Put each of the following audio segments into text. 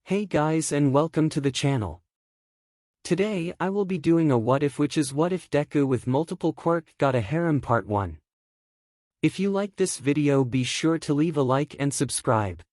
Hey guys and welcome to the channel. Today I will be doing a what if, which is what if Deku with multiple quirk got a harem part 1. If you like this video, be sure to leave a like and subscribe.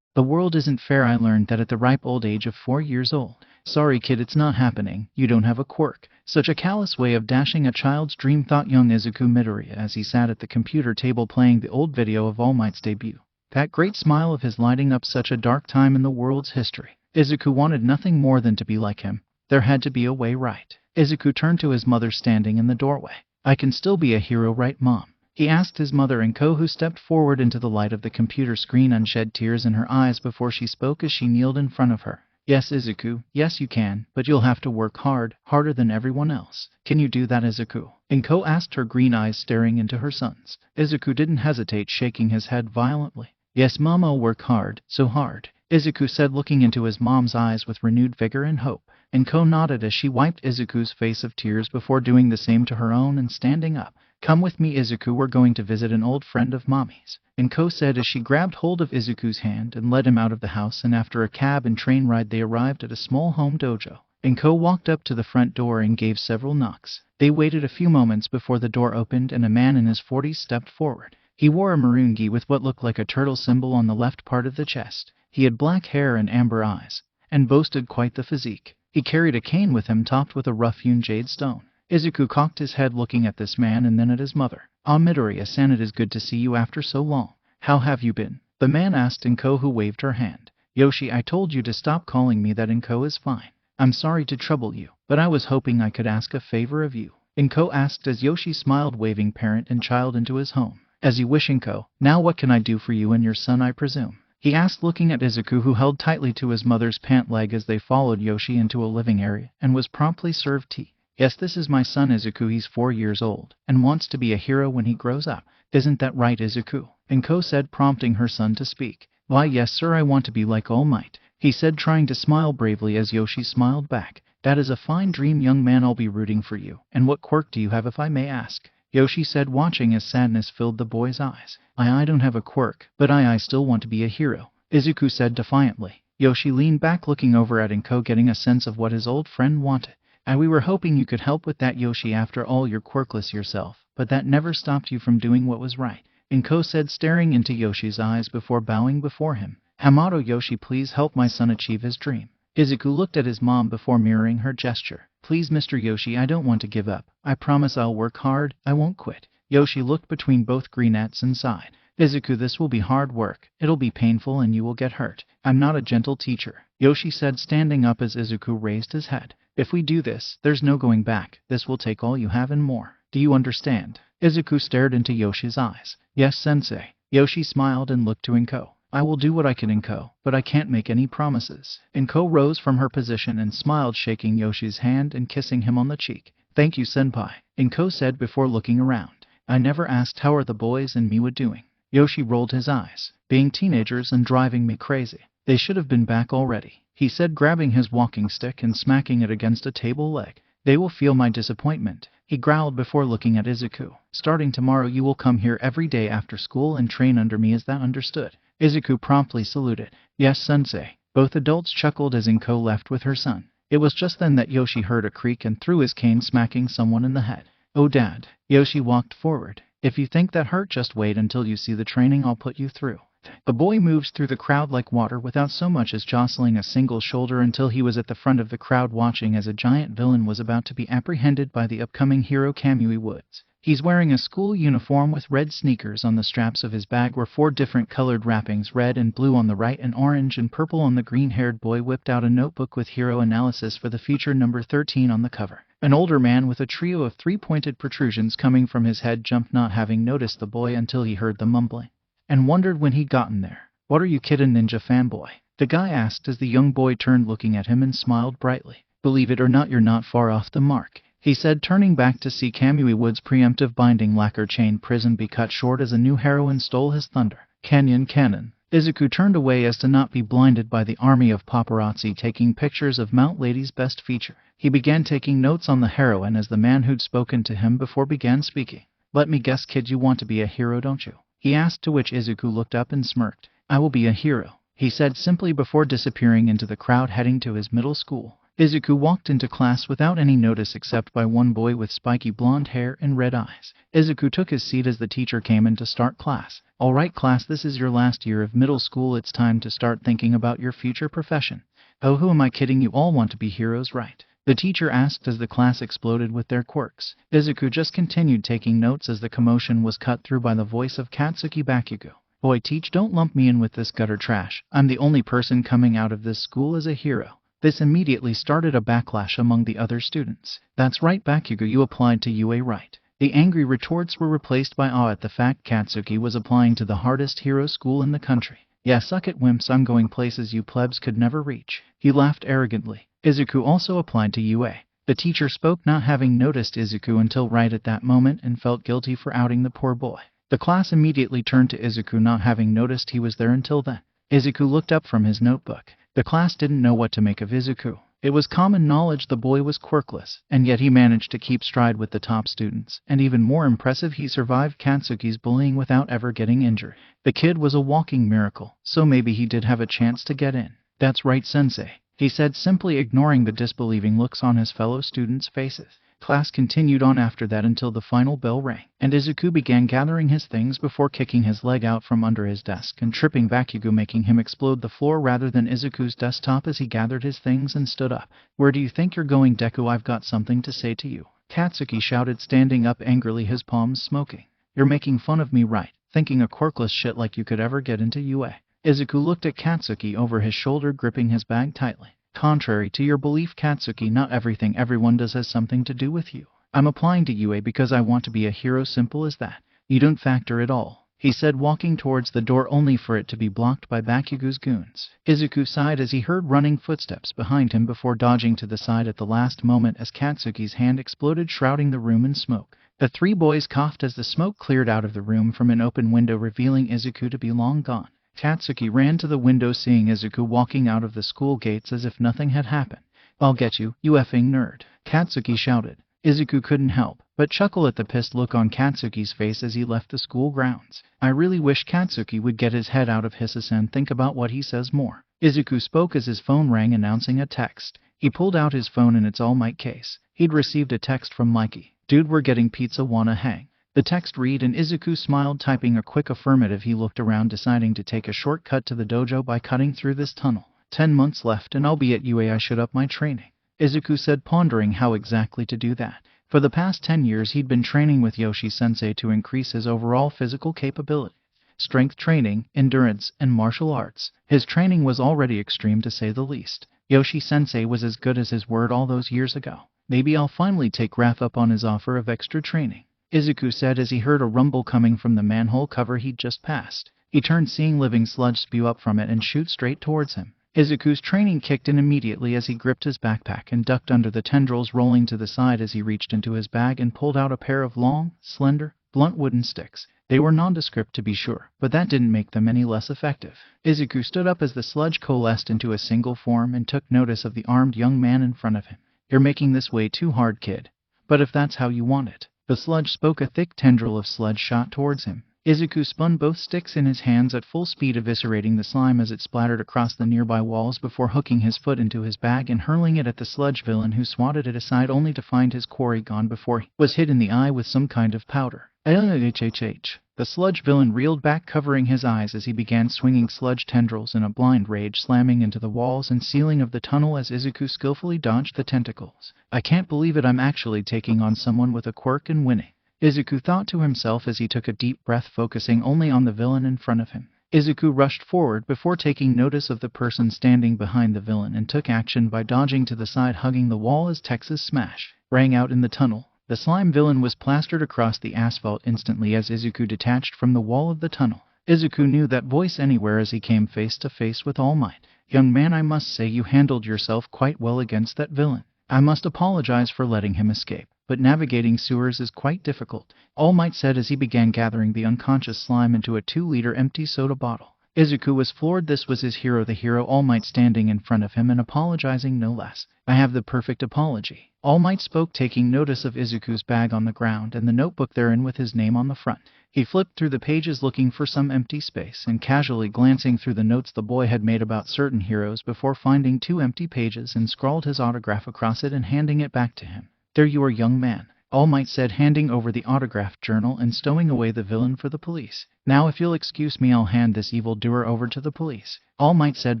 The world isn't fair. I learned that at the ripe old age of 4 years old. Sorry kid, it's not happening. You don't have a quirk. Such a callous way of dashing a child's dream, thought young Izuku Midoriya as he sat at the computer table playing the old video of All Might's debut. That great smile of his lighting up such a dark time in the world's history. Izuku wanted nothing more than to be like him. There had to be a way, right? Izuku turned to his mother standing in the doorway. I can still be a hero, right Mom? He asked his mother, and who stepped forward into the light of the computer screen and shed tears in her eyes before she spoke as she kneeled in front of her. Yes Izuku, yes you can, but you'll have to work hard, harder than everyone else. Can you do that Izuku? Inko asked, her green eyes staring into her son's. Izuku didn't hesitate, shaking his head violently. Yes Mom, I'll work hard, so hard, Izuku said, looking into his mom's eyes with renewed vigor and hope. Inko nodded as she wiped Izuku's face of tears before doing the same to her own and standing up. Come with me Izuku, we're going to visit an old friend of Mommy's, Inko said as she grabbed hold of Izuku's hand and led him out of the house, and after a cab and train ride they arrived at a small home dojo. Inko walked up to the front door and gave several knocks. They waited a few moments before the door opened and a man in his 40s stepped forward. He wore a maroon gi with what looked like a turtle symbol on the left part of the chest. He had black hair and amber eyes, and boasted quite the physique. He carried a cane with him topped with a rough-hewn jade stone. Izuku cocked his head looking at this man and then at his mother. Ah Midoriya-san, it is good to see you after so long. How have you been? The man asked Inko, who waved her hand. Yoshi, I told you to stop calling me that. Inko is fine. I'm sorry to trouble you, but I was hoping I could ask a favor of you, Inko asked as Yoshi smiled, waving parent and child into his home. As you wish Inko. Now what can I do for you and your son, I presume? He asked, looking at Izuku, who held tightly to his mother's pant leg as they followed Yoshi into a living area and was promptly served tea. Yes, this is my son Izuku. He's 4 years old and wants to be a hero when he grows up. Isn't that right Izuku? Inko said, prompting her son to speak. Why yes sir, I want to be like All Might, he said, trying to smile bravely as Yoshi smiled back. That is a fine dream, young man. I'll be rooting for you. And what quirk do you have, if I may ask? Yoshi said, watching as sadness filled the boy's eyes. I don't have a quirk, but I still want to be a hero, Izuku said defiantly. Yoshi leaned back, looking over at Inko, getting a sense of what his old friend wanted. And we were hoping you could help with that Yoshi, after all you're quirkless yourself, but that never stopped you from doing what was right, Inko said, staring into Yoshi's eyes before bowing before him. Hamato Yoshi, please help my son achieve his dream. Izuku looked at his mom before mirroring her gesture. Please Mr. Yoshi, I don't want to give up. I promise I'll work hard, I won't quit. Yoshi looked between both greenettes and sighed. Izuku, this will be hard work. It'll be painful and you will get hurt. I'm not a gentle teacher, Yoshi said, standing up as Izuku raised his head. If we do this, there's no going back. This will take all you have and more. Do you understand? Izuku stared into Yoshi's eyes. Yes, Sensei. Yoshi smiled and looked to Inko. I will do what I can, Inko, but I can't make any promises. Inko rose from her position and smiled, shaking Yoshi's hand and kissing him on the cheek. Thank you, Senpai, Inko said before looking around. I never asked how are the boys and Miwa doing. Yoshi rolled his eyes. Being teenagers and driving me crazy. They should have been back already, he said, grabbing his walking stick and smacking it against a table leg. They will feel my disappointment, he growled before looking at Izuku. Starting tomorrow you will come here every day after school and train under me, is that understood? Izuku promptly saluted. Yes, Sensei. Both adults chuckled as Inko left with her son. It was just then that Yoshi heard a creak and threw his cane, smacking someone in the head. Oh Dad. Yoshi walked forward. If you think that hurt, just wait until you see the training I'll put you through. The boy moved through the crowd like water without so much as jostling a single shoulder until he was at the front of the crowd, watching as a giant villain was about to be apprehended by the upcoming hero Kamui Woods. He's wearing a school uniform with red sneakers. On the straps of his bag were 4 different colored wrappings, red and blue on the right and orange and purple on the green-haired boy whipped out a notebook with hero analysis for the feature number 13 on the cover. An older man with a trio of 3-pointed protrusions coming from his head jumped, not having noticed the boy until he heard the mumbling, and wondered when he'd gotten there. What are you kiddin', ninja fanboy? The guy asked as the young boy turned, looking at him, and smiled brightly. Believe it or not, you're not far off the mark, he said, turning back to see Kamui Woods' preemptive binding lacquer chain prison be cut short as a new heroine stole his thunder. Canyon Cannon. Izuku turned away as to not be blinded by the army of paparazzi taking pictures of Mount Lady's best feature. He began taking notes on the heroine as the man who'd spoken to him before began speaking. Let me guess, kid, you want to be a hero, don't you? He asked, to which Izuku looked up and smirked. I will be a hero, he said simply before disappearing into the crowd heading to his middle school. Izuku walked into class without any notice except by one boy with spiky blonde hair and red eyes. Izuku took his seat as the teacher came in to start class. "Alright class, this is your last year of middle school. It's time to start thinking about your future profession." "Oh, who am I kidding? You all want to be heroes, right?" the teacher asked as the class exploded with their quirks. Izuku just continued taking notes as the commotion was cut through by the voice of Katsuki Bakugo. "Boy, teach, don't lump me in with this gutter trash. I'm the only person coming out of this school as a hero." This immediately started a backlash among the other students. "That's right, Bakugo, you applied to UA, right?" The angry retorts were replaced by awe at the fact Katsuki was applying to the hardest hero school in the country. "Yeah, suck it, wimps, I'm going places you plebs could never reach." He laughed arrogantly. Izuku also applied to UA. The teacher spoke, not having noticed Izuku until right at that moment, and felt guilty for outing the poor boy. The class immediately turned to Izuku, not having noticed he was there until then. Izuku looked up from his notebook. The class didn't know what to make of Izuku. It was common knowledge the boy was quirkless, and yet he managed to keep stride with the top students, and even more impressive, he survived Katsuki's bullying without ever getting injured. The kid was a walking miracle, so maybe he did have a chance to get in. "That's right, Sensei," he said, simply ignoring the disbelieving looks on his fellow students' faces. Class continued on after that until the final bell rang, and Izuku began gathering his things before kicking his leg out from under his desk and tripping Bakugo, making him explode the floor rather than Izuku's desktop as he gathered his things and stood up. "Where do you think you're going, Deku? I've got something to say to you," Katsuki shouted, standing up angrily, his palms smoking. "You're making fun of me, right? Thinking a quirkless shit like you could ever get into UA." Izuku looked at Katsuki over his shoulder, gripping his bag tightly. "Contrary to your belief, Katsuki, not everything everyone does has something to do with you. I'm applying to UA because I want to be a hero, simple as that. You don't factor at all," he said, walking towards the door only for it to be blocked by Bakugo's goons. Izuku sighed as he heard running footsteps behind him before dodging to the side at the last moment as Katsuki's hand exploded, shrouding the room in smoke. The three boys coughed as the smoke cleared out of the room from an open window, revealing Izuku to be long gone. Katsuki ran to the window, seeing Izuku walking out of the school gates as if nothing had happened. "I'll get you, you effing nerd," Katsuki shouted. Izuku couldn't help but chuckle at the pissed look on Katsuki's face as he left the school grounds. "I really wish Katsuki would get his head out of his ass and think about what he says more." Izuku spoke as his phone rang, announcing a text. He pulled out his phone in its all-might case. He'd received a text from Mikey. "Dude, we're getting pizza, wanna hang?" The text read, and Izuku smiled, typing a quick affirmative. He looked around, deciding to take a shortcut to the dojo by cutting through this tunnel. 10 months left and I'll be at UA. I should up my training," Izuku said, pondering how exactly to do that. For the past 10 years he'd been training with Yoshi-sensei to increase his overall physical capability. Strength training, endurance, and martial arts. His training was already extreme, to say the least. Yoshi-sensei was as good as his word all those years ago. "Maybe I'll finally take Raph up on his offer of extra training," Izuku said as he heard a rumble coming from the manhole cover he'd just passed. He turned, seeing living sludge spew up from it and shoot straight towards him. Izuku's training kicked in immediately as he gripped his backpack and ducked under the tendrils rolling to the side as he reached into his bag and pulled out a pair of long, slender, blunt wooden sticks. They were nondescript, to be sure, but that didn't make them any less effective. Izuku stood up as the sludge coalesced into a single form and took notice of the armed young man in front of him. "You're making this way too hard, kid. But if that's how you want it." The sludge spoke. A thick tendril of sludge shot towards him. Izuku spun both sticks in his hands at full speed, eviscerating the slime as it splattered across the nearby walls before hooking his foot into his bag and hurling it at the sludge villain, who swatted it aside only to find his quarry gone before he was hit in the eye with some kind of powder. HHH. The sludge villain reeled back, covering his eyes as he began swinging sludge tendrils in a blind rage, slamming into the walls and ceiling of the tunnel as Izuku skillfully dodged the tentacles. "I can't believe it, I'm actually taking on someone with a quirk and winning," Izuku thought to himself as he took a deep breath, focusing only on the villain in front of him. Izuku rushed forward before taking notice of the person standing behind the villain and took action by dodging to the side, hugging the wall as Texas Smash rang out in the tunnel. The slime villain was plastered across the asphalt instantly as Izuku detached from the wall of the tunnel. Izuku knew that voice anywhere as he came face to face with All Might. "Young man, I must say you handled yourself quite well against that villain. I must apologize for letting him escape, but navigating sewers is quite difficult," All Might said as he began gathering the unconscious slime into a 2-liter empty soda bottle. Izuku was floored. This was his hero, the hero All Might, standing in front of him and apologizing no less. I have the perfect apology. All Might spoke, taking notice of Izuku's bag on the ground and the notebook therein with his name on the front. He flipped through the pages looking for some empty space and casually glancing through the notes the boy had made about certain heroes before finding 2 empty pages and scrawled his autograph across it and handing it back to him. There you are, young man, All Might said, handing over the autographed journal and stowing away the villain for the police. Now if you'll excuse me, I'll hand this evildoer over to the police, All Might said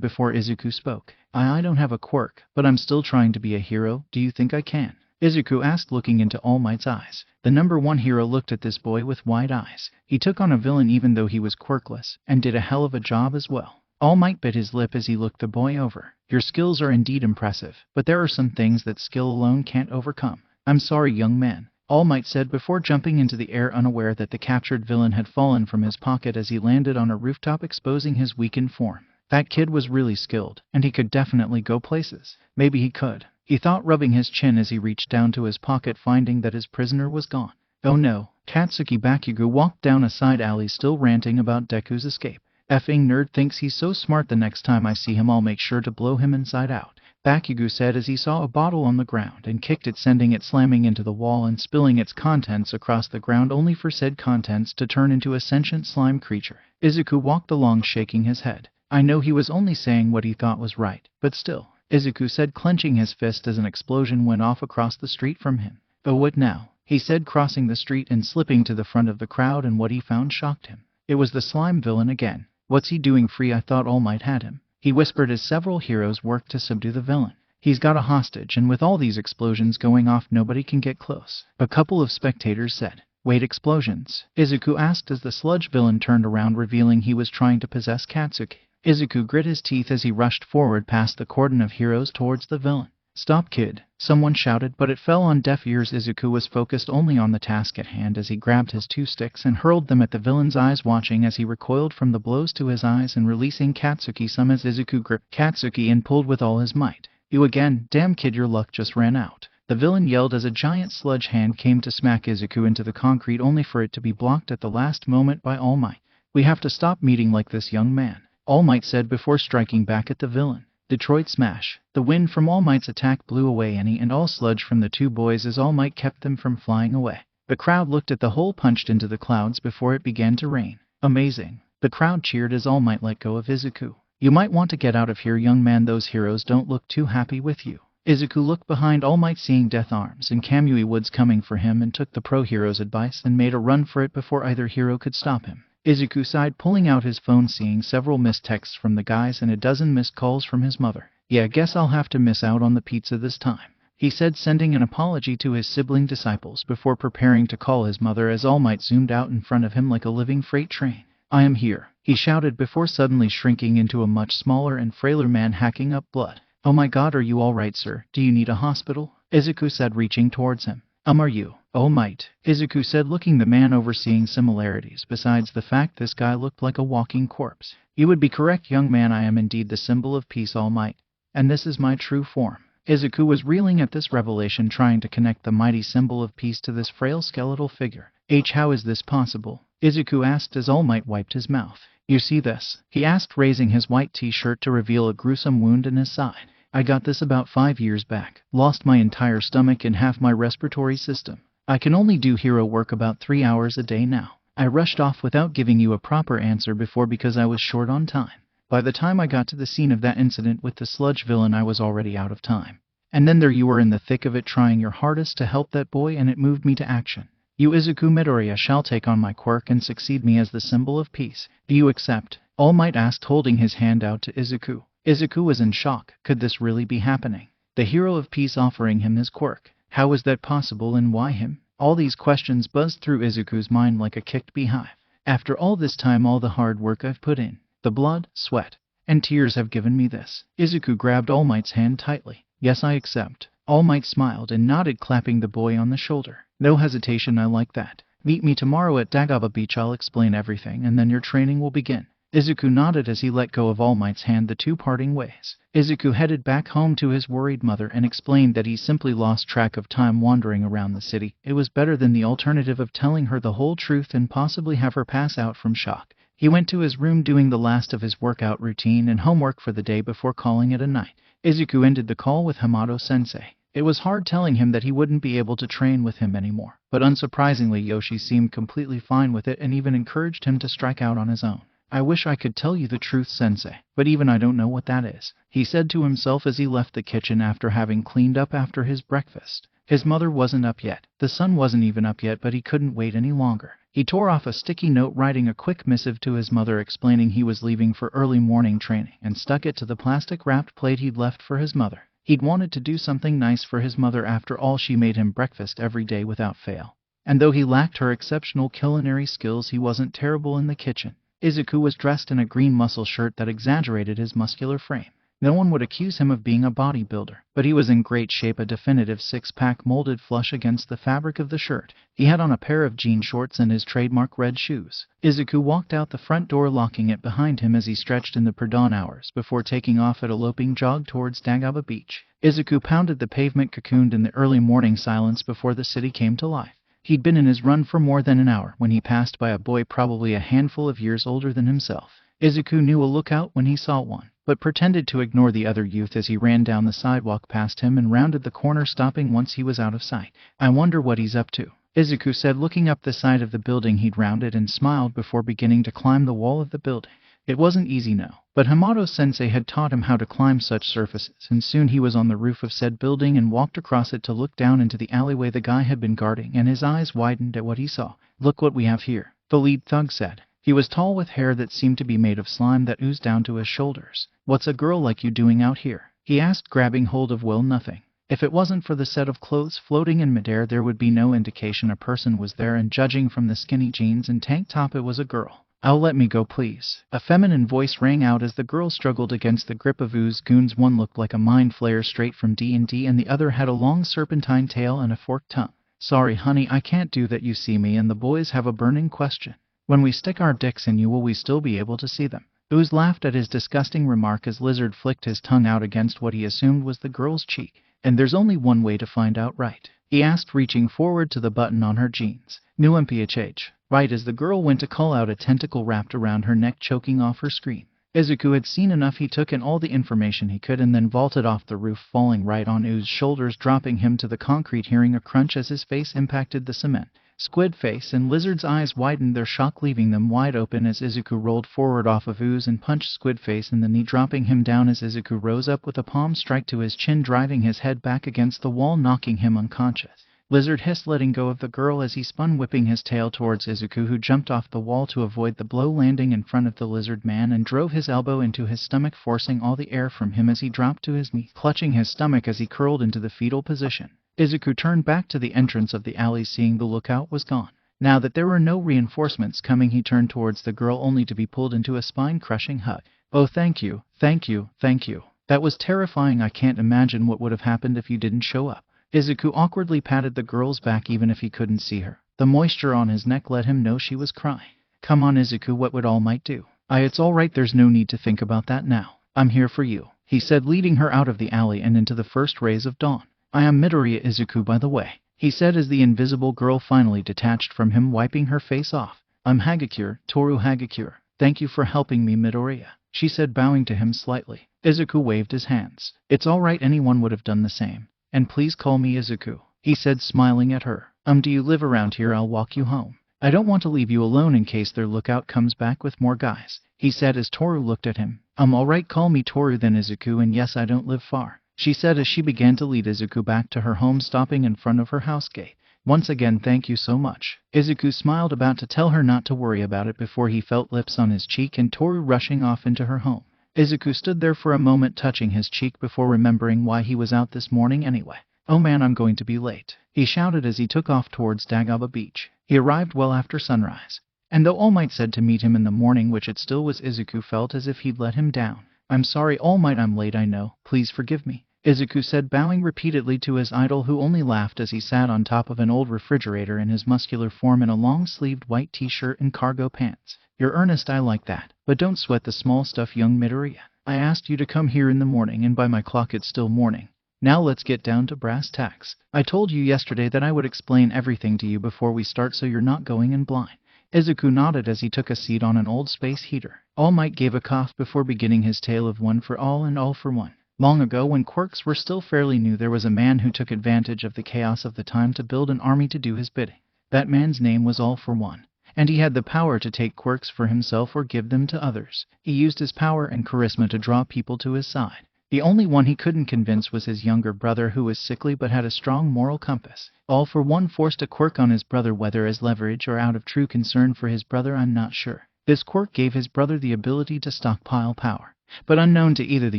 before Izuku spoke. I don't have a quirk, but I'm still trying to be a hero. Do you think I can? Izuku asked, looking into All Might's eyes. The number 1 hero looked at this boy with wide eyes. He took on a villain even though he was quirkless, and did a hell of a job as well. All Might bit his lip as he looked the boy over. Your skills are indeed impressive, but there are some things that skill alone can't overcome. I'm sorry, young man, All Might said before jumping into the air, unaware that the captured villain had fallen from his pocket as he landed on a rooftop, exposing his weakened form. That kid was really skilled, and he could definitely go places. Maybe he could, he thought, rubbing his chin as he reached down to his pocket, finding that his prisoner was gone. Oh no, Katsuki. Bakugo walked down a side alley, still ranting about Deku's escape. Effing nerd thinks he's so smart. The next time I see him, I'll make sure to blow him inside out, Bakugo said as he saw a bottle on the ground and kicked it, sending it slamming into the wall and spilling its contents across the ground, only for said contents to turn into a sentient slime creature. Izuku walked along, shaking his head. I know he was only saying what he thought was right, but still, Izuku said, clenching his fist as an explosion went off across the street from him. Oh, what now? He said, crossing the street and slipping to the front of the crowd, and what he found shocked him. It was the slime villain again. What's he doing free? I thought All Might had him, he whispered as several heroes worked to subdue the villain. He's got a hostage, and with all these explosions going off, nobody can get close, a couple of spectators said. Wait, explosions? Izuku asked as the sludge villain turned around, revealing he was trying to possess Katsuki. Izuku grit his teeth as he rushed forward past the cordon of heroes towards the villain. Stop, kid, someone shouted, but it fell on deaf ears. Izuku was focused only on the task at hand as he grabbed his 2 sticks and hurled them at the villain's eyes, watching as he recoiled from the blows to his eyes and releasing Katsuki some as Izuku gripped Katsuki and pulled with all his might. You again? Damn, kid, your luck just ran out, the villain yelled as a giant sludge hand came to smack Izuku into the concrete, only for it to be blocked at the last moment by All Might. We have to stop meeting like this, young man, All Might said before striking back at the villain. Detroit smash. The wind from All Might's attack blew away any and all sludge from the 2 boys as All Might kept them from flying away. The crowd looked at the hole punched into the clouds before it began to rain. Amazing. The crowd cheered as All Might let go of Izuku. You might want to get out of here, young man. Those heroes don't look too happy with you. Izuku looked behind All Might, seeing Death Arms and Kamui Woods coming for him, and took the pro hero's advice and made a run for it before either hero could stop him. Izuku sighed, pulling out his phone, seeing several missed texts from the guys and a dozen missed calls from his mother. Yeah, guess I'll have to miss out on the pizza this time, he said, sending an apology to his sibling disciples before preparing to call his mother as All Might zoomed out in front of him like a living freight train. I am here, he shouted before suddenly shrinking into a much smaller and frailer man, hacking up blood. Oh my god, are you alright, sir? Do you need a hospital? Izuku said, reaching towards him. Are you? All Might, Izuku said, looking the man over, seeing similarities besides the fact this guy looked like a walking corpse. You would be correct, young man. I am indeed the symbol of peace, All Might, and this is my true form. Izuku was reeling at this revelation, trying to connect the mighty symbol of peace to this frail skeletal figure. How is this possible? Izuku asked as All Might wiped his mouth. You see this? He asked, raising his white t-shirt to reveal a gruesome wound in his side. I got this about 5 years back. Lost my entire stomach and half my respiratory system. I can only do hero work about 3 hours a day now. I rushed off without giving you a proper answer before because I was short on time. By the time I got to the scene of that incident with the sludge villain, I was already out of time. And then there you were in the thick of it, trying your hardest to help that boy, and it moved me to action. You, Izuku Midoriya, shall take on my quirk and succeed me as the symbol of peace. Do you accept? All Might asked, holding his hand out to Izuku. Izuku was in shock. Could this really be happening? The hero of peace offering him his quirk. How was that possible, and why him? All these questions buzzed through Izuku's mind like a kicked beehive. After all this time, all the hard work I've put in, the blood, sweat, and tears have given me this. Izuku grabbed All Might's hand tightly. Yes, I accept. All Might smiled and nodded, clapping the boy on the shoulder. No hesitation, I like that. Meet me tomorrow at Dagaba Beach. I'll explain everything, and then your training will begin. Izuku nodded as he let go of All Might's hand, the 2 parting ways. Izuku headed back home to his worried mother and explained that he simply lost track of time wandering around the city. It was better than the alternative of telling her the whole truth and possibly have her pass out from shock. He went to his room doing the last of his workout routine and homework for the day before calling it a night. Izuku ended the call with Hamato-sensei. It was hard telling him that he wouldn't be able to train with him anymore, but unsurprisingly Yoshi seemed completely fine with it and even encouraged him to strike out on his own. I wish I could tell you the truth, Sensei, but even I don't know what that is, he said to himself as he left the kitchen after having cleaned up after his breakfast. His mother wasn't up yet, the sun wasn't even up yet, but he couldn't wait any longer. He tore off a sticky note writing a quick missive to his mother explaining he was leaving for early morning training and stuck it to the plastic-wrapped plate he'd left for his mother. He'd wanted to do something nice for his mother. After all, she made him breakfast every day without fail. And though he lacked her exceptional culinary skills, he wasn't terrible in the kitchen. Izuku was dressed in a green muscle shirt that exaggerated his muscular frame. No one would accuse him of being a bodybuilder, but he was in great shape, a definitive six-pack molded flush against the fabric of the shirt. He had on a pair of jean shorts and his trademark red shoes. Izuku walked out the front door, locking it behind him as he stretched in the pre-dawn hours before taking off at a loping jog towards Dagaba Beach. Izuku pounded the pavement, cocooned in the early morning silence before the city came to life. He'd been in his run for more than an hour when he passed by a boy probably a handful of years older than himself. Izuku knew a lookout when he saw one, but pretended to ignore the other youth as he ran down the sidewalk past him and rounded the corner, stopping once he was out of sight. I wonder what he's up to, Izuku said, looking up the side of the building he'd rounded, and smiled before beginning to climb the wall of the building. It wasn't easy, no, but Hamato-sensei had taught him how to climb such surfaces, and soon he was on the roof of said building and walked across it to look down into the alleyway the guy had been guarding, and his eyes widened at what he saw. Look what we have here, the lead thug said. He was tall with hair that seemed to be made of slime that oozed down to his shoulders. What's a girl like you doing out here? He asked, grabbing hold of nothing. If it wasn't for the set of clothes floating in midair, there would be no indication a person was there, and judging from the skinny jeans and tank top, it was a girl. "Oh, let me go, please." A feminine voice rang out as the girl struggled against the grip of ooze goons. One looked like a mind flayer straight from D&D, and the other had a long serpentine tail and a forked tongue. "Sorry, honey, I can't do that. You see me and the boys have a burning question. When we stick our dicks in you, will we still be able to see them?" Ooze laughed at his disgusting remark as Lizard flicked his tongue out against what he assumed was the girl's cheek. "And there's only one way to find out, right?" he asked, reaching forward to the button on her jeans. "New MPHH. Right as the girl went to call out, a tentacle wrapped around her neck, choking off her scream. Izuku had seen enough. He took in all the information he could and then vaulted off the roof, falling right on Ooze's shoulders, dropping him to the concrete, hearing a crunch as his face impacted the cement. Squid Face and Lizard's eyes widened, their shock leaving them wide open as Izuku rolled forward off of Ooze and punched Squid Face in the knee, dropping him down as Izuku rose up with a palm strike to his chin, driving his head back against the wall, knocking him unconscious. Lizard hissed, letting go of the girl as he spun, whipping his tail towards Izuku, who jumped off the wall to avoid the blow, landing in front of the lizard man and drove his elbow into his stomach, forcing all the air from him as he dropped to his knee, clutching his stomach as he curled into the fetal position. Izuku turned back to the entrance of the alley, seeing the lookout was gone. Now that there were no reinforcements coming, he turned towards the girl, only to be pulled into a spine-crushing hug. "Oh, thank you, thank you, thank you. That was terrifying. I can't imagine what would have happened if you didn't show up." Izuku awkwardly patted the girl's back even if he couldn't see her. The moisture on his neck let him know she was crying. "Come on, Izuku, what would All Might do?" It's all right, there's no need to think about that now. I'm here for you," he said, leading her out of the alley and into the first rays of dawn. "I am Midoriya Izuku, by the way," he said as the invisible girl finally detached from him, wiping her face off. "I'm Hagakure, Toru Hagakure. Thank you for helping me, Midoriya," she said, bowing to him slightly. Izuku waved his hands. "It's all right, anyone would have done the same. And please call me Izuku," he said, smiling at her. Do you live around here? I'll walk you home. I don't want to leave you alone in case their lookout comes back with more guys," he said as Toru looked at him. All right, call me Toru then, Izuku, and yes, I don't live far," she said as she began to lead Izuku back to her home, stopping in front of her house gate. "Once again, thank you so much." Izuku smiled, about to tell her not to worry about it, before he felt lips on his cheek and Toru rushing off into her home. Izuku stood there for a moment, touching his cheek before remembering why he was out this morning anyway. "Oh man, I'm going to be late," he shouted as he took off towards Dagaba Beach. He arrived well after sunrise, and though All Might said to meet him in the morning, which it still was, Izuku felt as if he'd let him down. "I'm sorry, All Might, I'm late, I know. Please forgive me," Izuku said, bowing repeatedly to his idol, who only laughed as he sat on top of an old refrigerator in his muscular form in a long-sleeved white t-shirt and cargo pants. "You're earnest, I like that. But don't sweat the small stuff, young Midoriya. I asked you to come here in the morning, and by my clock it's still morning. Now let's get down to brass tacks. I told you yesterday that I would explain everything to you before we start, so you're not going in blind." Izuku nodded as he took a seat on an old space heater. All Might gave a cough before beginning his tale of one for all and all for one. Long ago, when quirks were still fairly new, there was a man who took advantage of the chaos of the time to build an army to do his bidding. That man's name was All for One, and he had the power to take quirks for himself or give them to others. He used his power and charisma to draw people to his side. The only one he couldn't convince was his younger brother, who was sickly but had a strong moral compass. All for One forced a quirk on his brother, whether as leverage or out of true concern for his brother, I'm not sure. This quirk gave his brother the ability to stockpile power, but unknown to either, the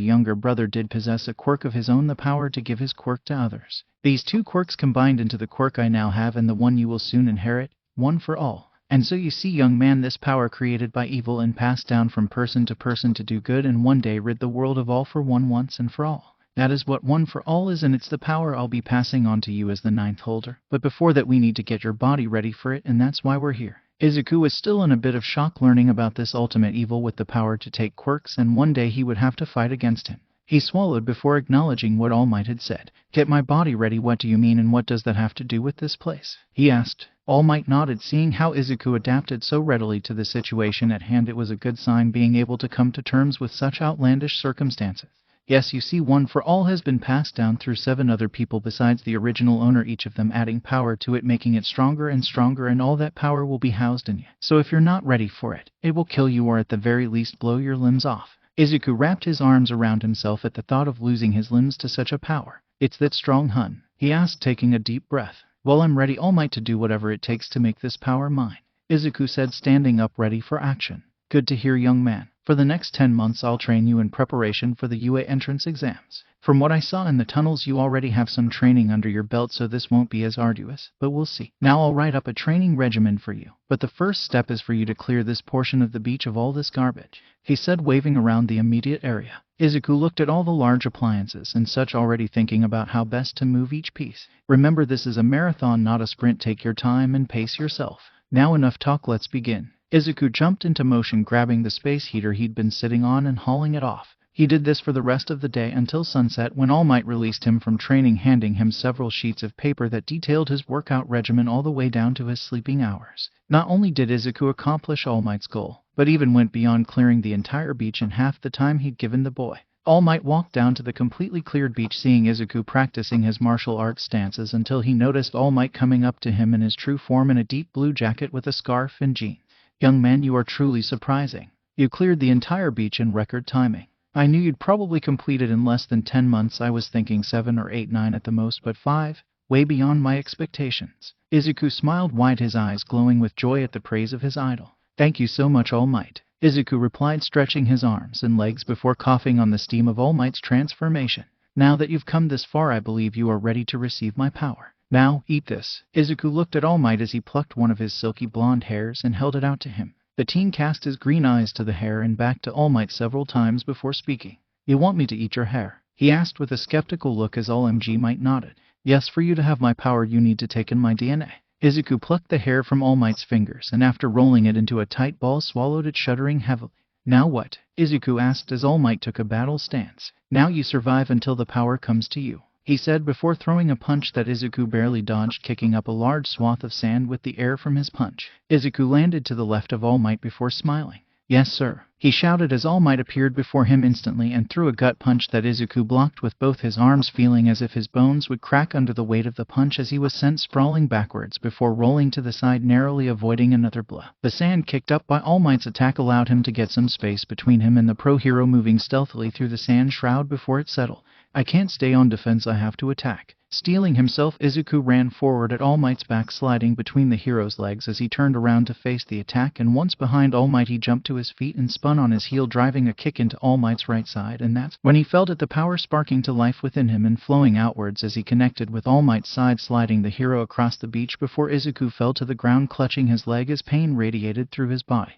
younger brother did possess a quirk of his own, the power to give his quirk to others. These two quirks combined into the quirk I now have and the one you will soon inherit, one for all. And so you see, young man, this power created by evil and passed down from person to person to do good and one day rid the world of all for one once and for all. That is what one for all is, and it's the power I'll be passing on to you as the ninth holder. But before that, we need to get your body ready for it, and that's why we're here. Izuku was still in a bit of shock learning about this ultimate evil with the power to take quirks, and one day he would have to fight against him. He swallowed before acknowledging what All Might had said. Get my body ready, what do you mean, and what does that have to do with this place? He asked. All Might nodded, seeing how Izuku adapted so readily to the situation at hand. It was a good sign, being able to come to terms with such outlandish circumstances. Yes, you see, one for all has been passed down through 7 other people besides the original owner, each of them adding power to it, making it stronger and stronger, and all that power will be housed in you. So if you're not ready for it, it will kill you, or at the very least blow your limbs off. Izuku wrapped his arms around himself at the thought of losing his limbs to such a power. It's that strong, hun? He asked, taking a deep breath. Well, I'm ready, All Might, to do whatever it takes to make this power mine, Izuku said, standing up ready for action. Good to hear, young man. For the next 10 months I'll train you in preparation for the UA entrance exams. From what I saw in the tunnels, you already have some training under your belt, so this won't be as arduous, but we'll see. Now I'll write up a training regimen for you, but the first step is for you to clear this portion of the beach of all this garbage, he said, waving around the immediate area. Izuku looked at all the large appliances and such, already thinking about how best to move each piece. Remember, this is a marathon, not a sprint. Take your time and pace yourself. Now enough talk, let's begin. Izuku jumped into motion, grabbing the space heater he'd been sitting on and hauling it off. He did this for the rest of the day until sunset, when All Might released him from training, handing him several sheets of paper that detailed his workout regimen all the way down to his sleeping hours. Not only did Izuku accomplish All Might's goal, but even went beyond, clearing the entire beach in half the time he'd given the boy. All Might walked down to the completely cleared beach, seeing Izuku practicing his martial arts stances, until he noticed All Might coming up to him in his true form in a deep blue jacket with a scarf and jeans. Young man, you are truly surprising. You cleared the entire beach in record timing. I knew you'd probably complete it in less than 10 months. I was thinking 7 or 8, 9 at the most, but 5, way beyond my expectations. Izuku smiled wide, his eyes glowing with joy at the praise of his idol. Thank you so much, All Might, Izuku replied, stretching his arms and legs before coughing on the steam of All Might's transformation. Now that you've come this far, I believe you are ready to receive my power. Now, eat this. Izuku looked at All Might as he plucked one of his silky blonde hairs and held it out to him. The teen cast his green eyes to the hair and back to All Might several times before speaking. You want me to eat your hair? He asked with a skeptical look as All Might nodded. Yes, for you to have my power you need to take in my DNA. Izuku plucked the hair from All Might's fingers and after rolling it into a tight ball swallowed it, shuddering heavily. Now what? Izuku asked as All Might took a battle stance. Now you survive until the power comes to you, he said before throwing a punch that Izuku barely dodged, kicking up a large swath of sand with the air from his punch. Izuku landed to the left of All Might before smiling. Yes, sir, he shouted as All Might appeared before him instantly and threw a gut punch that Izuku blocked with both his arms, feeling as if his bones would crack under the weight of the punch as he was sent sprawling backwards before rolling to the side, narrowly avoiding another blow. The sand kicked up by All Might's attack allowed him to get some space between him and the pro hero, moving stealthily through the sand shroud before it settled. I can't stay on defense, I have to attack. Steeling himself, Izuku ran forward at All Might's back, sliding between the hero's legs as he turned around to face the attack, and once behind All Might he jumped to his feet and spun on his heel, driving a kick into All Might's right side, and that's when he felt it, the power sparking to life within him and flowing outwards as he connected with All Might's side, sliding the hero across the beach before Izuku fell to the ground, clutching his leg as pain radiated through his body.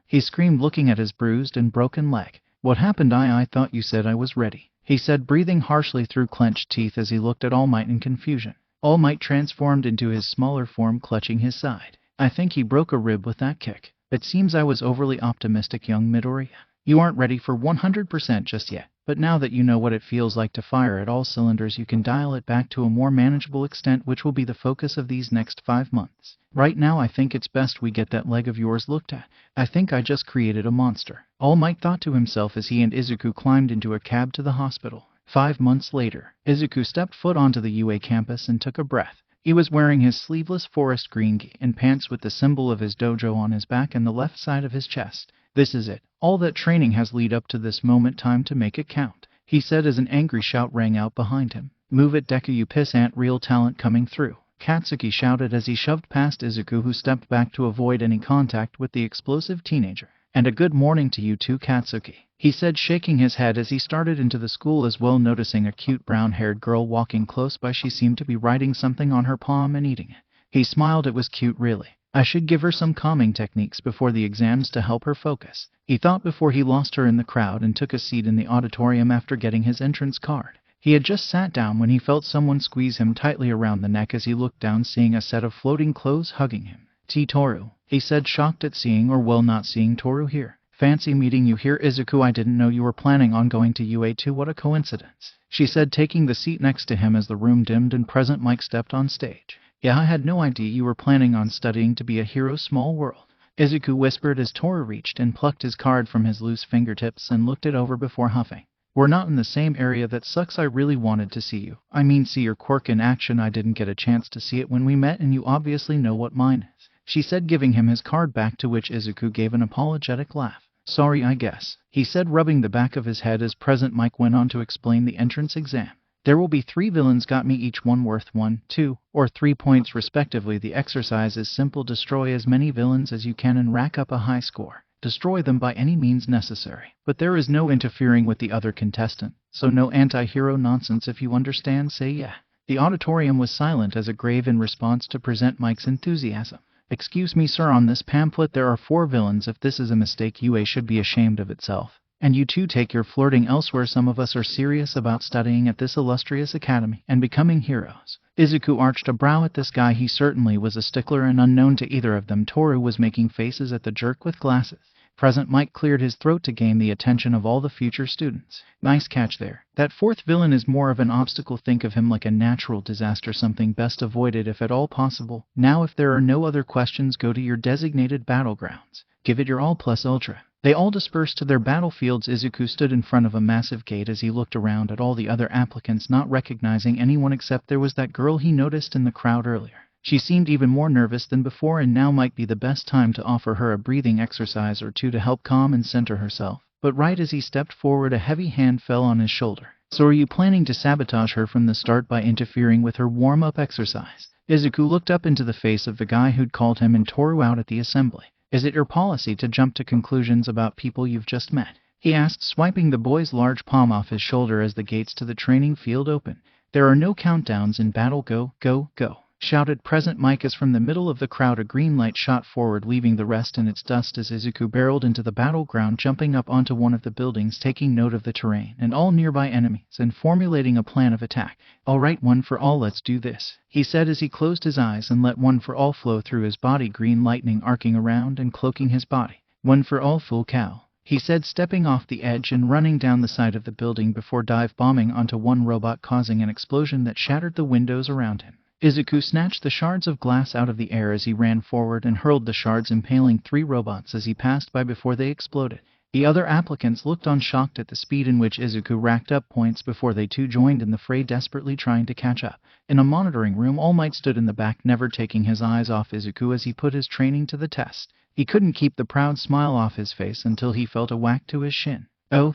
He screamed, looking at his bruised and broken leg. What happened? I thought you said I was ready, he said, breathing harshly through clenched teeth as he looked at All Might in confusion. All Might transformed into his smaller form, clutching his side. I think he broke a rib with that kick. It seems I was overly optimistic, young Midoriya. You aren't ready for 100% just yet, but now that you know what it feels like to fire at all cylinders, you can dial it back to a more manageable extent, which will be the focus of these next 5 months. Right now I think it's best we get that leg of yours looked at. I think I just created a monster," All Might thought to himself as he and Izuku climbed into a cab to the hospital. 5 months later, Izuku stepped foot onto the UA campus and took a breath. He was wearing his sleeveless forest green gi and pants with the symbol of his dojo on his back and the left side of his chest. "This is it. All that training has led up to this moment, time to make it count," he said as an angry shout rang out behind him. "Move it, Deku, you pissant, real talent coming through," Katsuki shouted as he shoved past Izuku, who stepped back to avoid any contact with the explosive teenager. "And a good morning to you too, Katsuki," he said, shaking his head as he started into the school as well, noticing a cute brown-haired girl walking close by. She seemed to be writing something on her palm and eating it. He smiled. It was cute, really. I should give her some calming techniques before the exams to help her focus, he thought before he lost her in the crowd and took a seat in the auditorium after getting his entrance card. He had just sat down when he felt someone squeeze him tightly around the neck as he looked down, seeing a set of floating clothes hugging him. "Toru," he said, shocked at seeing, or well, not seeing Toru here. "Fancy meeting you here, Izuku. I didn't know you were planning on going to UA too. What a coincidence," she said, taking the seat next to him as the room dimmed and Present Mike stepped on stage. "Yeah, I had no idea you were planning on studying to be a hero. Small world," Izuku whispered as Toru reached and plucked his card from his loose fingertips and looked it over before huffing. "We're not in the same area. That sucks. I really wanted to see you. I mean, see your quirk in action. I didn't get a chance to see it when we met, and you obviously know what mine is," she said, giving him his card back, to which Izuku gave an apologetic laugh. "Sorry, I guess," he said, rubbing the back of his head as Present Mike went on to explain the entrance exam. "There will be 3 villains, got me, each one worth 1, 2, or 3 points respectively. The exercise is simple. Destroy as many villains as you can and rack up a high score. Destroy them by any means necessary, but there is no interfering with the other contestant, so no anti-hero nonsense, if you understand. Say yeah." The auditorium was silent as a grave in response to Present Mike's enthusiasm. "Excuse me, sir, on this pamphlet there are 4 villains. If this is a mistake, UA should be ashamed of itself. And you two take your flirting elsewhere. Some of us are serious about studying at this illustrious academy and becoming heroes." Izuku arched a brow at this guy. He certainly was a stickler, and unknown to either of them, Toru was making faces at the jerk with glasses. Present Mike cleared his throat to gain the attention of all the future students. "Nice catch there. That 4th villain is more of an obstacle. Think of him like a natural disaster, something best avoided if at all possible. Now, if there are no other questions, go to your designated battlegrounds. Give it your all plus ultra." They all dispersed to their battlefields. Izuku stood in front of a massive gate as he looked around at all the other applicants, not recognizing anyone except there was that girl he noticed in the crowd earlier. She seemed even more nervous than before, and now might be the best time to offer her a breathing exercise or two to help calm and center herself. But right as he stepped forward, a heavy hand fell on his shoulder. "So are you planning to sabotage her from the start by interfering with her warm-up exercise?" Izuku looked up into the face of the guy who'd called him and Toru out at the assembly. "Is it your policy to jump to conclusions about people you've just met?" he asked, swiping the boy's large palm off his shoulder as the gates to the training field opened. "There are no countdowns in battle. Go, go, go," shouted Present Mike as from the middle of the crowd a green light shot forward, leaving the rest in its dust as Izuku barreled into the battleground, jumping up onto one of the buildings, taking note of the terrain and all nearby enemies and formulating a plan of attack. "All right, one for all, let's do this," he said as he closed his eyes and let one for all flow through his body, green lightning arcing around and cloaking his body. "One for all, full cow," he said, stepping off the edge and running down the side of the building before dive bombing onto one robot, causing an explosion that shattered the windows around him. Izuku snatched the shards of glass out of the air as he ran forward and hurled the shards, impaling 3 robots as he passed by before they exploded. The other applicants looked on, shocked at the speed in which Izuku racked up points before they too joined in the fray, desperately trying to catch up. In a monitoring room, All Might stood in the back, never taking his eyes off Izuku as he put his training to the test. He couldn't keep the proud smile off his face until he felt a whack to his shin. "Oh,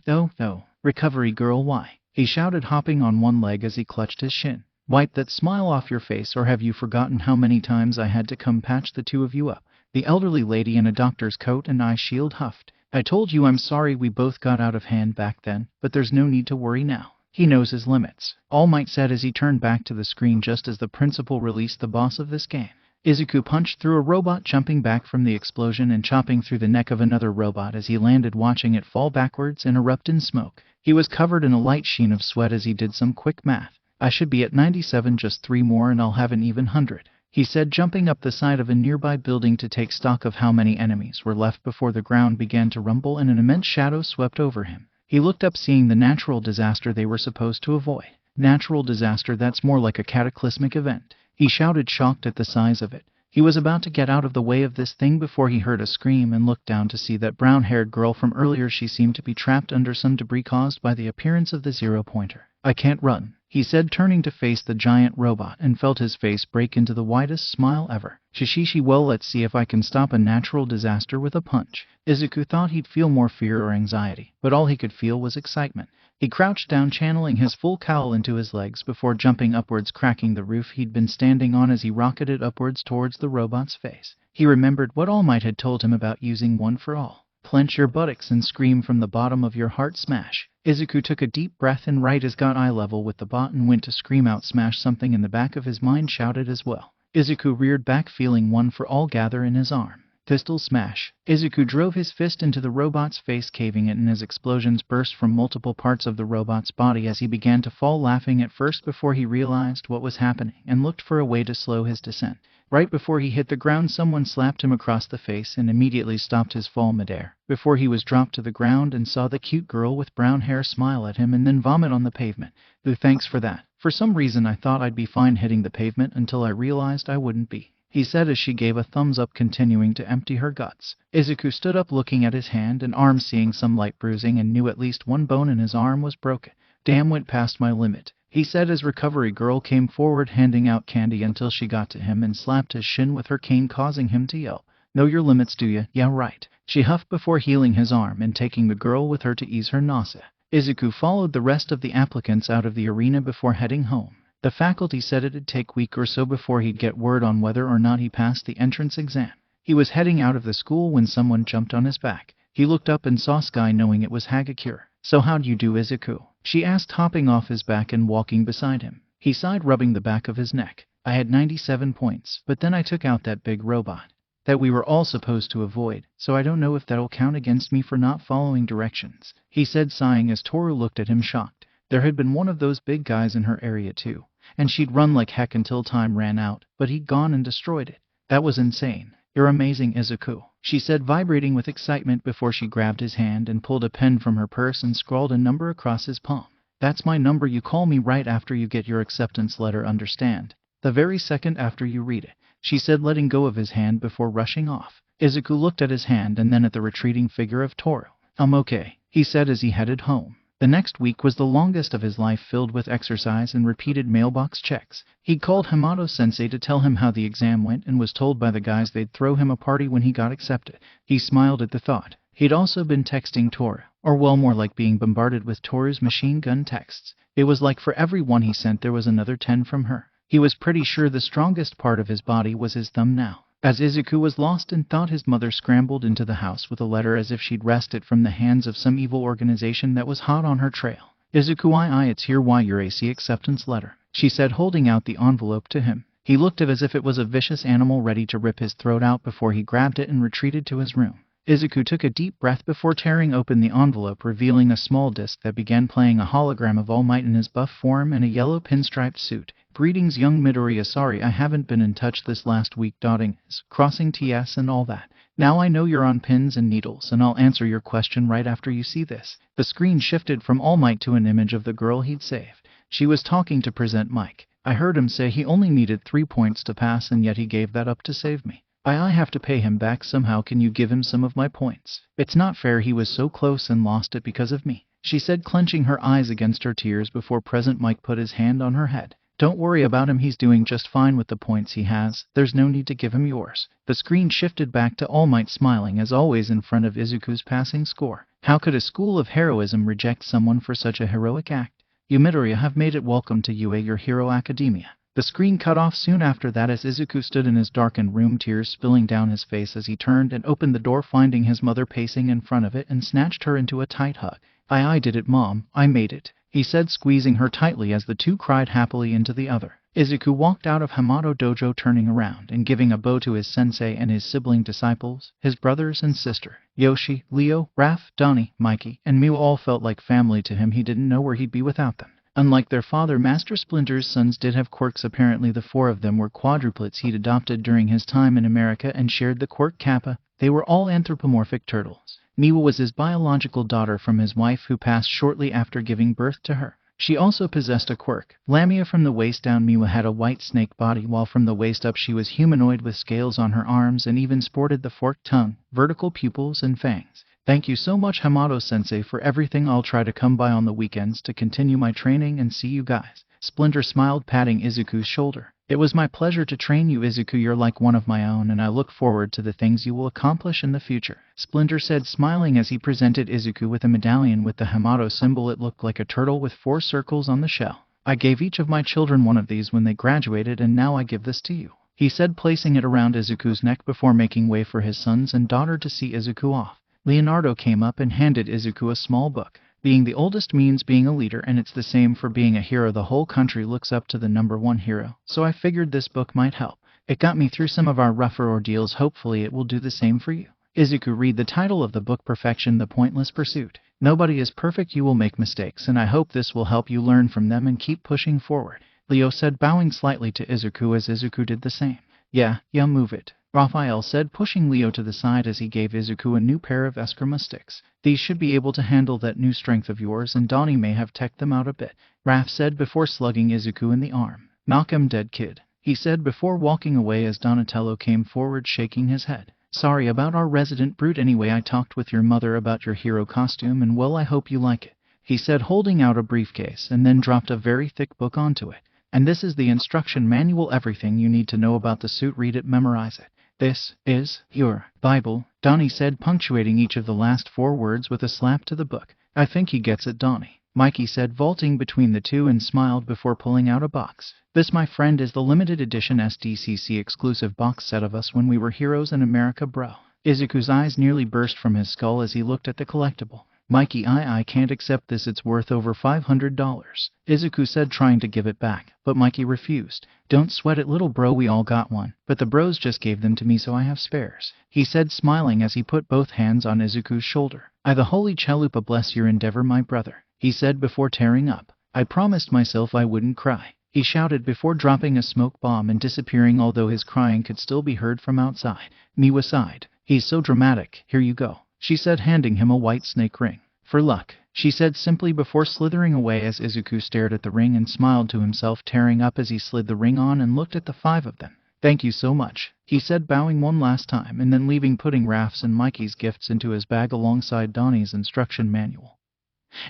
recovery girl, why?" he shouted, hopping on one leg as he clutched his shin. "Wipe that smile off your face, or have you forgotten how many times I had to come patch the 2 of you up?" The elderly lady in a doctor's coat and eye shield huffed. "I told you I'm sorry we both got out of hand back then, but there's no need to worry now. He knows his limits," All Might said as he turned back to the screen just as the principal released the boss of this game. Izuku punched through a robot, jumping back from the explosion and chopping through the neck of another robot as he landed, watching it fall backwards and erupt in smoke. He was covered in a light sheen of sweat as he did some quick math. "I should be at 97, just 3 more and I'll have an even 100. he said, jumping up the side of a nearby building to take stock of how many enemies were left before the ground began to rumble and an immense shadow swept over him. He looked up, seeing the natural disaster they were supposed to avoid. Natural disaster? That's more like a cataclysmic event. He shouted, shocked at the size of it. He was about to get out of the way of this thing before he heard a scream and looked down to see that brown-haired girl from earlier. She seemed to be trapped under some debris caused by the appearance of the zero-pointer. "I can't run," he said, turning to face the giant robot, and felt his face break into the widest smile ever. "Shishishi, well, let's see if I can stop a natural disaster with a punch." Izuku thought he'd feel more fear or anxiety, but all he could feel was excitement. He crouched down, channeling his full cowl into his legs before jumping upwards, cracking the roof he'd been standing on as he rocketed upwards towards the robot's face. He remembered what All Might had told him about using one for all. Clench your buttocks and scream from the bottom of your heart, smash. Izuku took a deep breath and, right as got eye level with the bot and went to scream out smash, something in the back of his mind shouted as well. Izuku reared back, feeling one for all gather in his arm. Pistol smash. Izuku drove his fist into the robot's face, caving it, and as explosions burst from multiple parts of the robot's body as he began to fall, laughing at first before he realized what was happening and looked for a way to slow his descent. Right before he hit the ground, someone slapped him across the face and immediately stopped his fall midair, before he was dropped to the ground, and saw the cute girl with brown hair smile at him and then vomit on the pavement. "Thanks for that. For some reason I thought I'd be fine hitting the pavement until I realized I wouldn't be," he said as she gave a thumbs up, continuing to empty her guts. Izuku stood up, looking at his hand and arm, seeing some light bruising, and knew at least one bone in his arm was broken. "Damn, went past my limit," he said as Recovery Girl came forward, handing out candy until she got to him and slapped his shin with her cane, causing him to yell. "Know your limits, do ya? Yeah, right," she huffed before healing his arm and taking the girl with her to ease her nausea. Izuku followed the rest of the applicants out of the arena before heading home. The faculty said it'd take a week or so before he'd get word on whether or not he passed the entrance exam. He was heading out of the school when someone jumped on his back. He looked up and saw Sky, knowing it was Hagakure. "So how'd you do, Izuku?" she asked, hopping off his back and walking beside him. He sighed, rubbing the back of his neck. "I had 97 points, but then I took out that big robot that we were all supposed to avoid, so I don't know if that'll count against me for not following directions," he said, sighing as Toru looked at him shocked. There had been one of those big guys in her area too, and she'd run like heck until time ran out, but he'd gone and destroyed it. "That was insane. You're amazing, Izuku," she said, vibrating with excitement before she grabbed his hand and pulled a pen from her purse and scrawled a number across his palm. "That's my number. You call me right after you get your acceptance letter, understand? The very second after you read it," she said, letting go of his hand before rushing off. Izuku looked at his hand and then at the retreating figure of Toru. "I'm okay," he said as he headed home. The next week was the longest of his life, filled with exercise and repeated mailbox checks. He called Sensei to tell him how the exam went and was told by the guys they'd throw him a party when he got accepted. He smiled at the thought. He'd also been texting Toru, or well, more like being bombarded with Toru's machine gun texts. It was like for every one he sent there was another 10 from her. He was pretty sure the strongest part of his body was his thumb now. As Izuku was lost in thought, his mother scrambled into the house with a letter as if she'd wrested it from the hands of some evil organization that was hot on her trail. "Izuku, it's here, your AC acceptance letter," she said, holding out the envelope to him. He looked at it as if it was a vicious animal ready to rip his throat out before he grabbed it and retreated to his room. Izuku took a deep breath before tearing open the envelope, revealing a small disc that began playing a hologram of All Might in his buff form and a yellow pinstriped suit. "Greetings, young Midoriya. Sorry I haven't been in touch this last week. Dotting is, crossing T's and all that. Now I know you're on pins and needles, and I'll answer your question right after you see this." The screen shifted from All Might to an image of the girl he'd saved. She was talking to Present Mike. "I heard him say he only needed 3 points to pass, and yet he gave that up to save me. I have to pay him back somehow. Can you give him some of my points? It's not fair. He was so close and lost it because of me," she said, clenching her eyes against her tears before Present Mike put his hand on her head. "Don't worry about him. He's doing just fine with the points he has. There's no need to give him yours." The screen shifted back to All Might, smiling as always in front of Izuku's passing score. How could a school of heroism reject someone for such a heroic act? "You Midoriya have made it. Welcome to UA, your hero academia." The screen cut off soon after that as Izuku stood in his darkened room, tears spilling down his face as he turned and opened the door, finding his mother pacing in front of it, and snatched her into a tight hug. I did it, Mom. I made it," he said, squeezing her tightly as the two cried happily into the other. Izuku walked out of Hamato Dojo, turning around and giving a bow to his sensei and his sibling disciples, his brothers and sister. Yoshi, Leo, Raph, Donnie, Mikey, and Mew all felt like family to him. He didn't know where he'd be without them. Unlike their father, Master Splinter's sons did have quirks. Apparently the four of them were quadruplets he'd adopted during his time in America and shared the quirk Kappa. They were all anthropomorphic turtles. Miwa was his biological daughter from his wife, who passed shortly after giving birth to her. She also possessed a quirk. Lamia. From the waist down, Miwa had a white snake body, while from the waist up she was humanoid with scales on her arms and even sported the forked tongue, vertical pupils, and fangs. Thank you so much, Hamato-sensei, for everything. I'll try to come by on the weekends to continue my training and see you guys. Splinter smiled, patting Izuku's shoulder. It was my pleasure to train you, Izuku. You're like one of my own, and I look forward to the things you will accomplish in the future, Splinter said, smiling as he presented Izuku with a medallion with the Hamato symbol. It looked like a turtle with 4 circles on the shell. I gave each of my children one of these when they graduated, and now I give this to you, he said, placing it around Izuku's neck before making way for his sons and daughter to see Izuku off. Leonardo came up and handed Izuku a small book. Being the oldest means being a leader, and it's the same for being a hero. The whole country looks up to the #1 hero, so I figured this book might help. It got me through some of our rougher ordeals. Hopefully it will do the same for you. Izuku, read the title of the book, Perfection, the Pointless Pursuit. Nobody is perfect. You will make mistakes, and I hope this will help you learn from them and keep pushing forward, Leo said, bowing slightly to Izuku as Izuku did the same. Yeah, move it, Raphael said, pushing Leo to the side as he gave Izuku a new pair of Eskrima sticks. These should be able to handle that new strength of yours, and Donnie may have teched them out a bit, Raph said before slugging Izuku in the arm. Knock him dead, kid, he said before walking away as Donatello came forward shaking his head. Sorry about our resident brute. Anyway, I talked with your mother about your hero costume, and well, I hope you like it, he said, holding out a briefcase, and then dropped a very thick book onto it. And this is the instruction manual, everything you need to know about the suit. Read it, memorize it. This is your Bible, Donnie said, punctuating each of the last 4 words with a slap to the book. I think he gets it, Donnie, Mikey said, vaulting between the two, and smiled before pulling out a box. This, my friend, is the limited edition SDCC exclusive box set of us when we were heroes in America, bro. Izuku's eyes nearly burst from his skull as he looked at the collectible. Mikey, I can't accept this. It's worth over $500, Izuku said, trying to give it back, but Mikey refused. Don't sweat it, little bro, we all got one, but the bros just gave them to me, so I have spares, he said, smiling as he put both hands on Izuku's shoulder. I, the Holy Chalupa, bless your endeavor, my brother, he said before tearing up. I promised myself I wouldn't cry, he shouted before dropping a smoke bomb and disappearing, although his crying could still be heard from outside. Miwa sighed. He's so dramatic. Here you go, she said, handing him a white snake ring. For luck, she said simply before slithering away as Izuku stared at the ring and smiled to himself, tearing up as he slid the ring on and looked at the 5 of them. Thank you so much, he said, bowing one last time and then leaving, putting Raph's and Mikey's gifts into his bag alongside Donnie's instruction manual,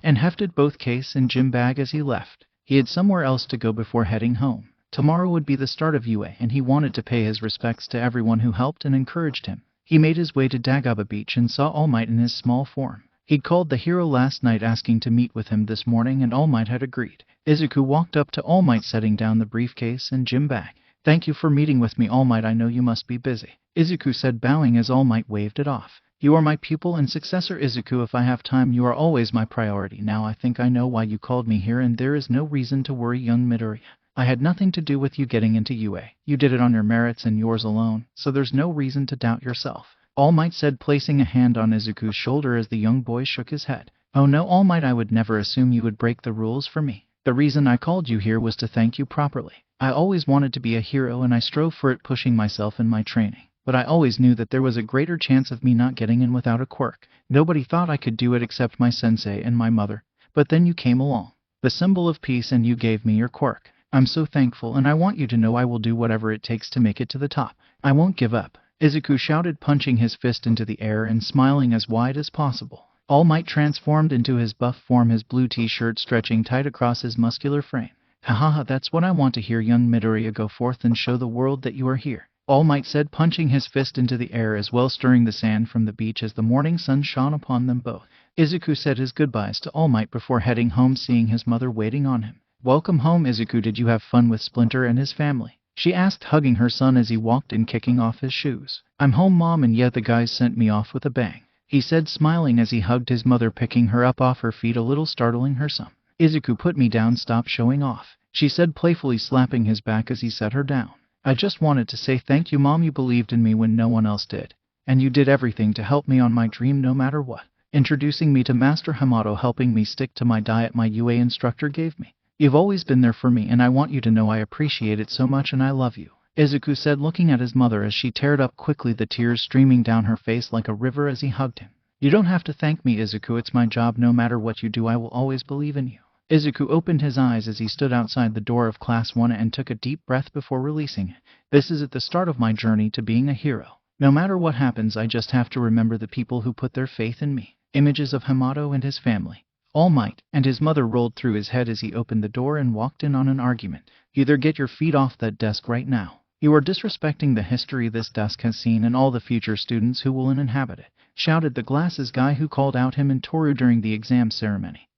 and hefted both case and gym bag as he left. He had somewhere else to go before heading home. Tomorrow would be the start of UA, and he wanted to pay his respects to everyone who helped and encouraged him. He made his way to Dagobah Beach and saw All Might in his small form. He'd called the hero last night asking to meet with him this morning, and All Might had agreed. Izuku walked up to All Might, setting down the briefcase and gym bag. Thank you for meeting with me, All Might. I know you must be busy, Izuku said, bowing as All Might waved it off. You are my pupil and successor, Izuku. If I have time, you are always my priority. Now I think I know why you called me here, and there is no reason to worry, young Midoriya. I had nothing to do with you getting into UA. You did it on your merits and yours alone, so there's no reason to doubt yourself, All Might said, placing a hand on Izuku's shoulder as the young boy shook his head. Oh no, All Might, I would never assume you would break the rules for me. The reason I called you here was to thank you properly. I always wanted to be a hero, and I strove for it, pushing myself in my training. But I always knew that there was a greater chance of me not getting in without a quirk. Nobody thought I could do it except my sensei and my mother. But then you came along, the symbol of peace, and you gave me your quirk. I'm so thankful, and I want you to know I will do whatever it takes to make it to the top. I won't give up, Izuku shouted, punching his fist into the air and smiling as wide as possible. All Might transformed into his buff form, his blue t-shirt stretching tight across his muscular frame. Ha, that's what I want to hear, young Midoriya. Go forth and show the world that you are here, All Might said, punching his fist into the air as well, stirring the sand from the beach as the morning sun shone upon them both. Izuku said his goodbyes to All Might before heading home, seeing his mother waiting on him. Welcome home, Izuku. Did you have fun with Splinter and his family? She asked, hugging her son as he walked in, kicking off his shoes. I'm home, Mom, and yeah, the guys sent me off with a bang, he said, smiling as he hugged his mother, picking her up off her feet, a little startling her some. Izuku, put me down, stop showing off, she said, playfully slapping his back as he set her down. I just wanted to say thank you, Mom. You believed in me when no one else did, and you did everything to help me on my dream no matter what, introducing me to Master Hamato, helping me stick to my diet my UA instructor gave me. You've always been there for me, and I want you to know I appreciate it so much and I love you," Izuku said, looking at his mother as she teared up quickly, the tears streaming down her face like a river as he hugged him. "You don't have to thank me, Izuku. It's my job. No matter what you do, I will always believe in you." Izuku opened his eyes as he stood outside the door of Class 1 and took a deep breath before releasing it. "This is at the start of my journey to being a hero. No matter what happens, I just have to remember the people who put their faith in me." Images of Hamato and his family, All Might, and his mother rolled through his head as he opened the door and walked in on an argument. "Either get your feet off that desk right now. You are disrespecting the history this desk has seen and all the future students who will inhabit it," shouted the glasses guy who called out him and Toru during the exam ceremony,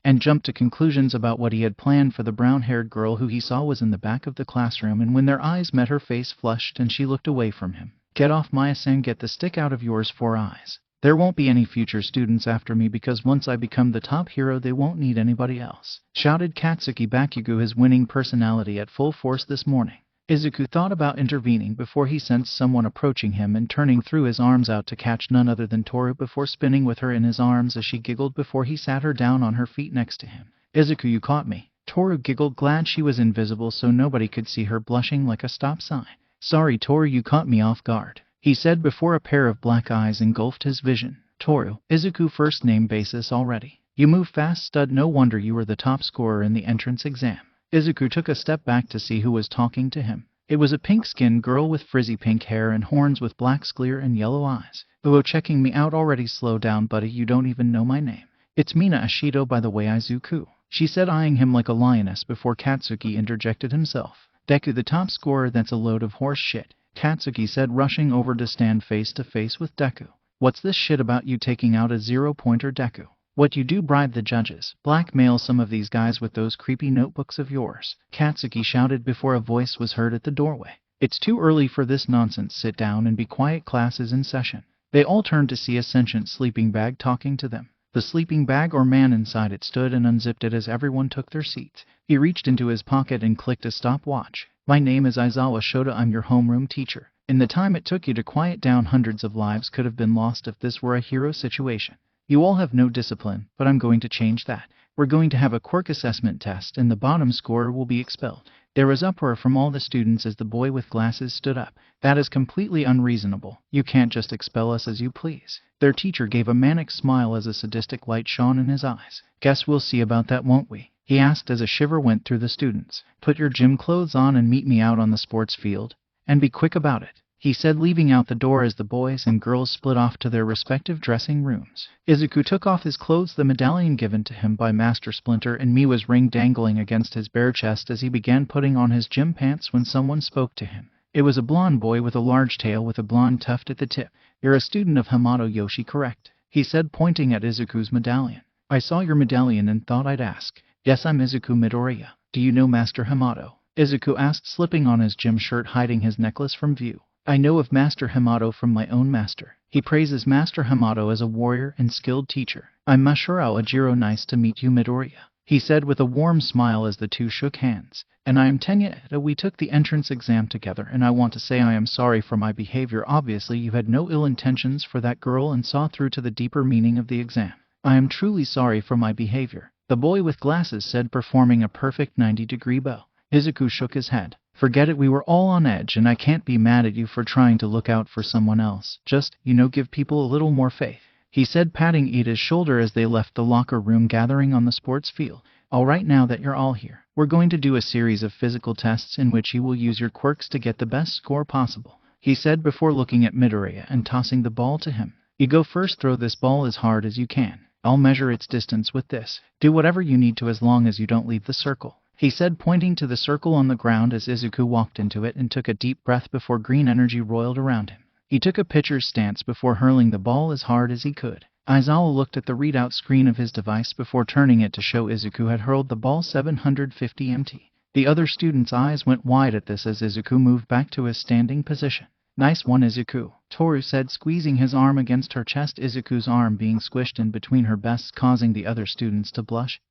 and jumped to conclusions about what he had planned for the brown-haired girl who he saw was in the back of the classroom, and when their eyes met, her face flushed and she looked away from him. "Get off Maya-san, get the stick out of yours 4 eyes. There won't be any future students after me because once I become the top hero they won't need anybody else," shouted Katsuki Bakugo, his winning personality at full force this morning. Izuku thought about intervening before he sensed someone approaching him and turning threw his arms out to catch none other than Toru before spinning with her in his arms as she giggled before he sat her down on her feet next to him. "Izuku, you caught me." Toru giggled, glad she was invisible so nobody could see her, blushing like a stop sign. "Sorry Toru, you caught me off guard," he said before a pair of black eyes engulfed his vision. "Toru, Izuku first name basis already. You move fast, stud. No wonder you were the top scorer in the entrance exam." Izuku took a step back to see who was talking to him. It was a pink-skinned girl with frizzy pink hair and horns with black clear and yellow eyes. "Oh, checking me out already? Slow down, buddy. You don't even know my name." "It's Mina Ashido, by the way, Izuku," she said, eyeing him like a lioness before Katsuki interjected himself. "Deku, the top scorer? That's a load of horse shit," Katsuki said, rushing over to stand face to face with Deku. "What's this shit about you taking out a 0-pointer, Deku? What you do, bribe the judges, blackmail some of these guys with those creepy notebooks of yours?" Katsuki shouted before a voice was heard at the doorway. "It's too early for this nonsense. Sit down and be quiet. Class is in session." They all turned to see a sentient sleeping bag talking to them. The sleeping bag, or man inside it, stood and unzipped it as everyone took their seats. He reached into his pocket and clicked a stopwatch. "My name is Aizawa Shota. I'm your homeroom teacher. In the time it took you to quiet down, hundreds of lives could have been lost if this were a hero situation. You all have no discipline, but I'm going to change that. We're going to have a quirk assessment test, and the bottom scorer will be expelled." There was uproar from all the students as the boy with glasses stood up. "That is completely unreasonable. You can't just expel us as you please." Their teacher gave a manic smile as a sadistic light shone in his eyes. "Guess we'll see about that, won't we?" he asked as a shiver went through the students. "Put your gym clothes on and meet me out on the sports field. And be quick about it," he said, leaving out the door as the boys and girls split off to their respective dressing rooms. Izuku took off his clothes, the medallion given to him by Master Splinter and Miwa's ring dangling against his bare chest as he began putting on his gym pants when someone spoke to him. It was a blonde boy with a large tail with a blonde tuft at the tip. "You're a student of Hamato Yoshi, correct?" he said, pointing at Izuku's medallion. "I saw your medallion and thought I'd ask." "Yes, I'm Izuku Midoriya. Do you know Master Hamato?" Izuku asked, slipping on his gym shirt, hiding his necklace from view. "I know of Master Hamato from my own master. He praises Master Hamato as a warrior and skilled teacher. I'm Masahiro Ajiro. Nice to meet you, Midoriya," he said with a warm smile as the two shook hands. "And I am Tenya Eda. We took the entrance exam together, and I want to say I am sorry for my behavior. Obviously you had no ill intentions for that girl and saw through to the deeper meaning of the exam. I am truly sorry for my behavior," the boy with glasses said, performing a perfect 90-degree bow. Izuku shook his head. "Forget it. We were all on edge, and I can't be mad at you for trying to look out for someone else. Just, give people a little more faith," he said, patting Ida's shoulder as they left the locker room gathering on the sports field. "All right, now that you're all here, we're going to do a series of physical tests in which you will use your quirks to get the best score possible," he said before looking at Midoriya and tossing the ball to him. "You go first. Throw this ball as hard as you can. I'll measure its distance with this. Do whatever you need to as long as you don't leave the circle," he said, pointing to the circle on the ground as Izuku walked into it and took a deep breath before green energy roiled around him. He took a pitcher's stance before hurling the ball as hard as he could. Aizawa looked at the readout screen of his device before turning it to show Izuku had hurled the ball 750 mt. The other students' eyes went wide at this as Izuku moved back to his standing position. "Nice one, Izuku," Toru said, squeezing his arm against her chest, Izuku's arm being squished in between her breasts, causing the other students to blush,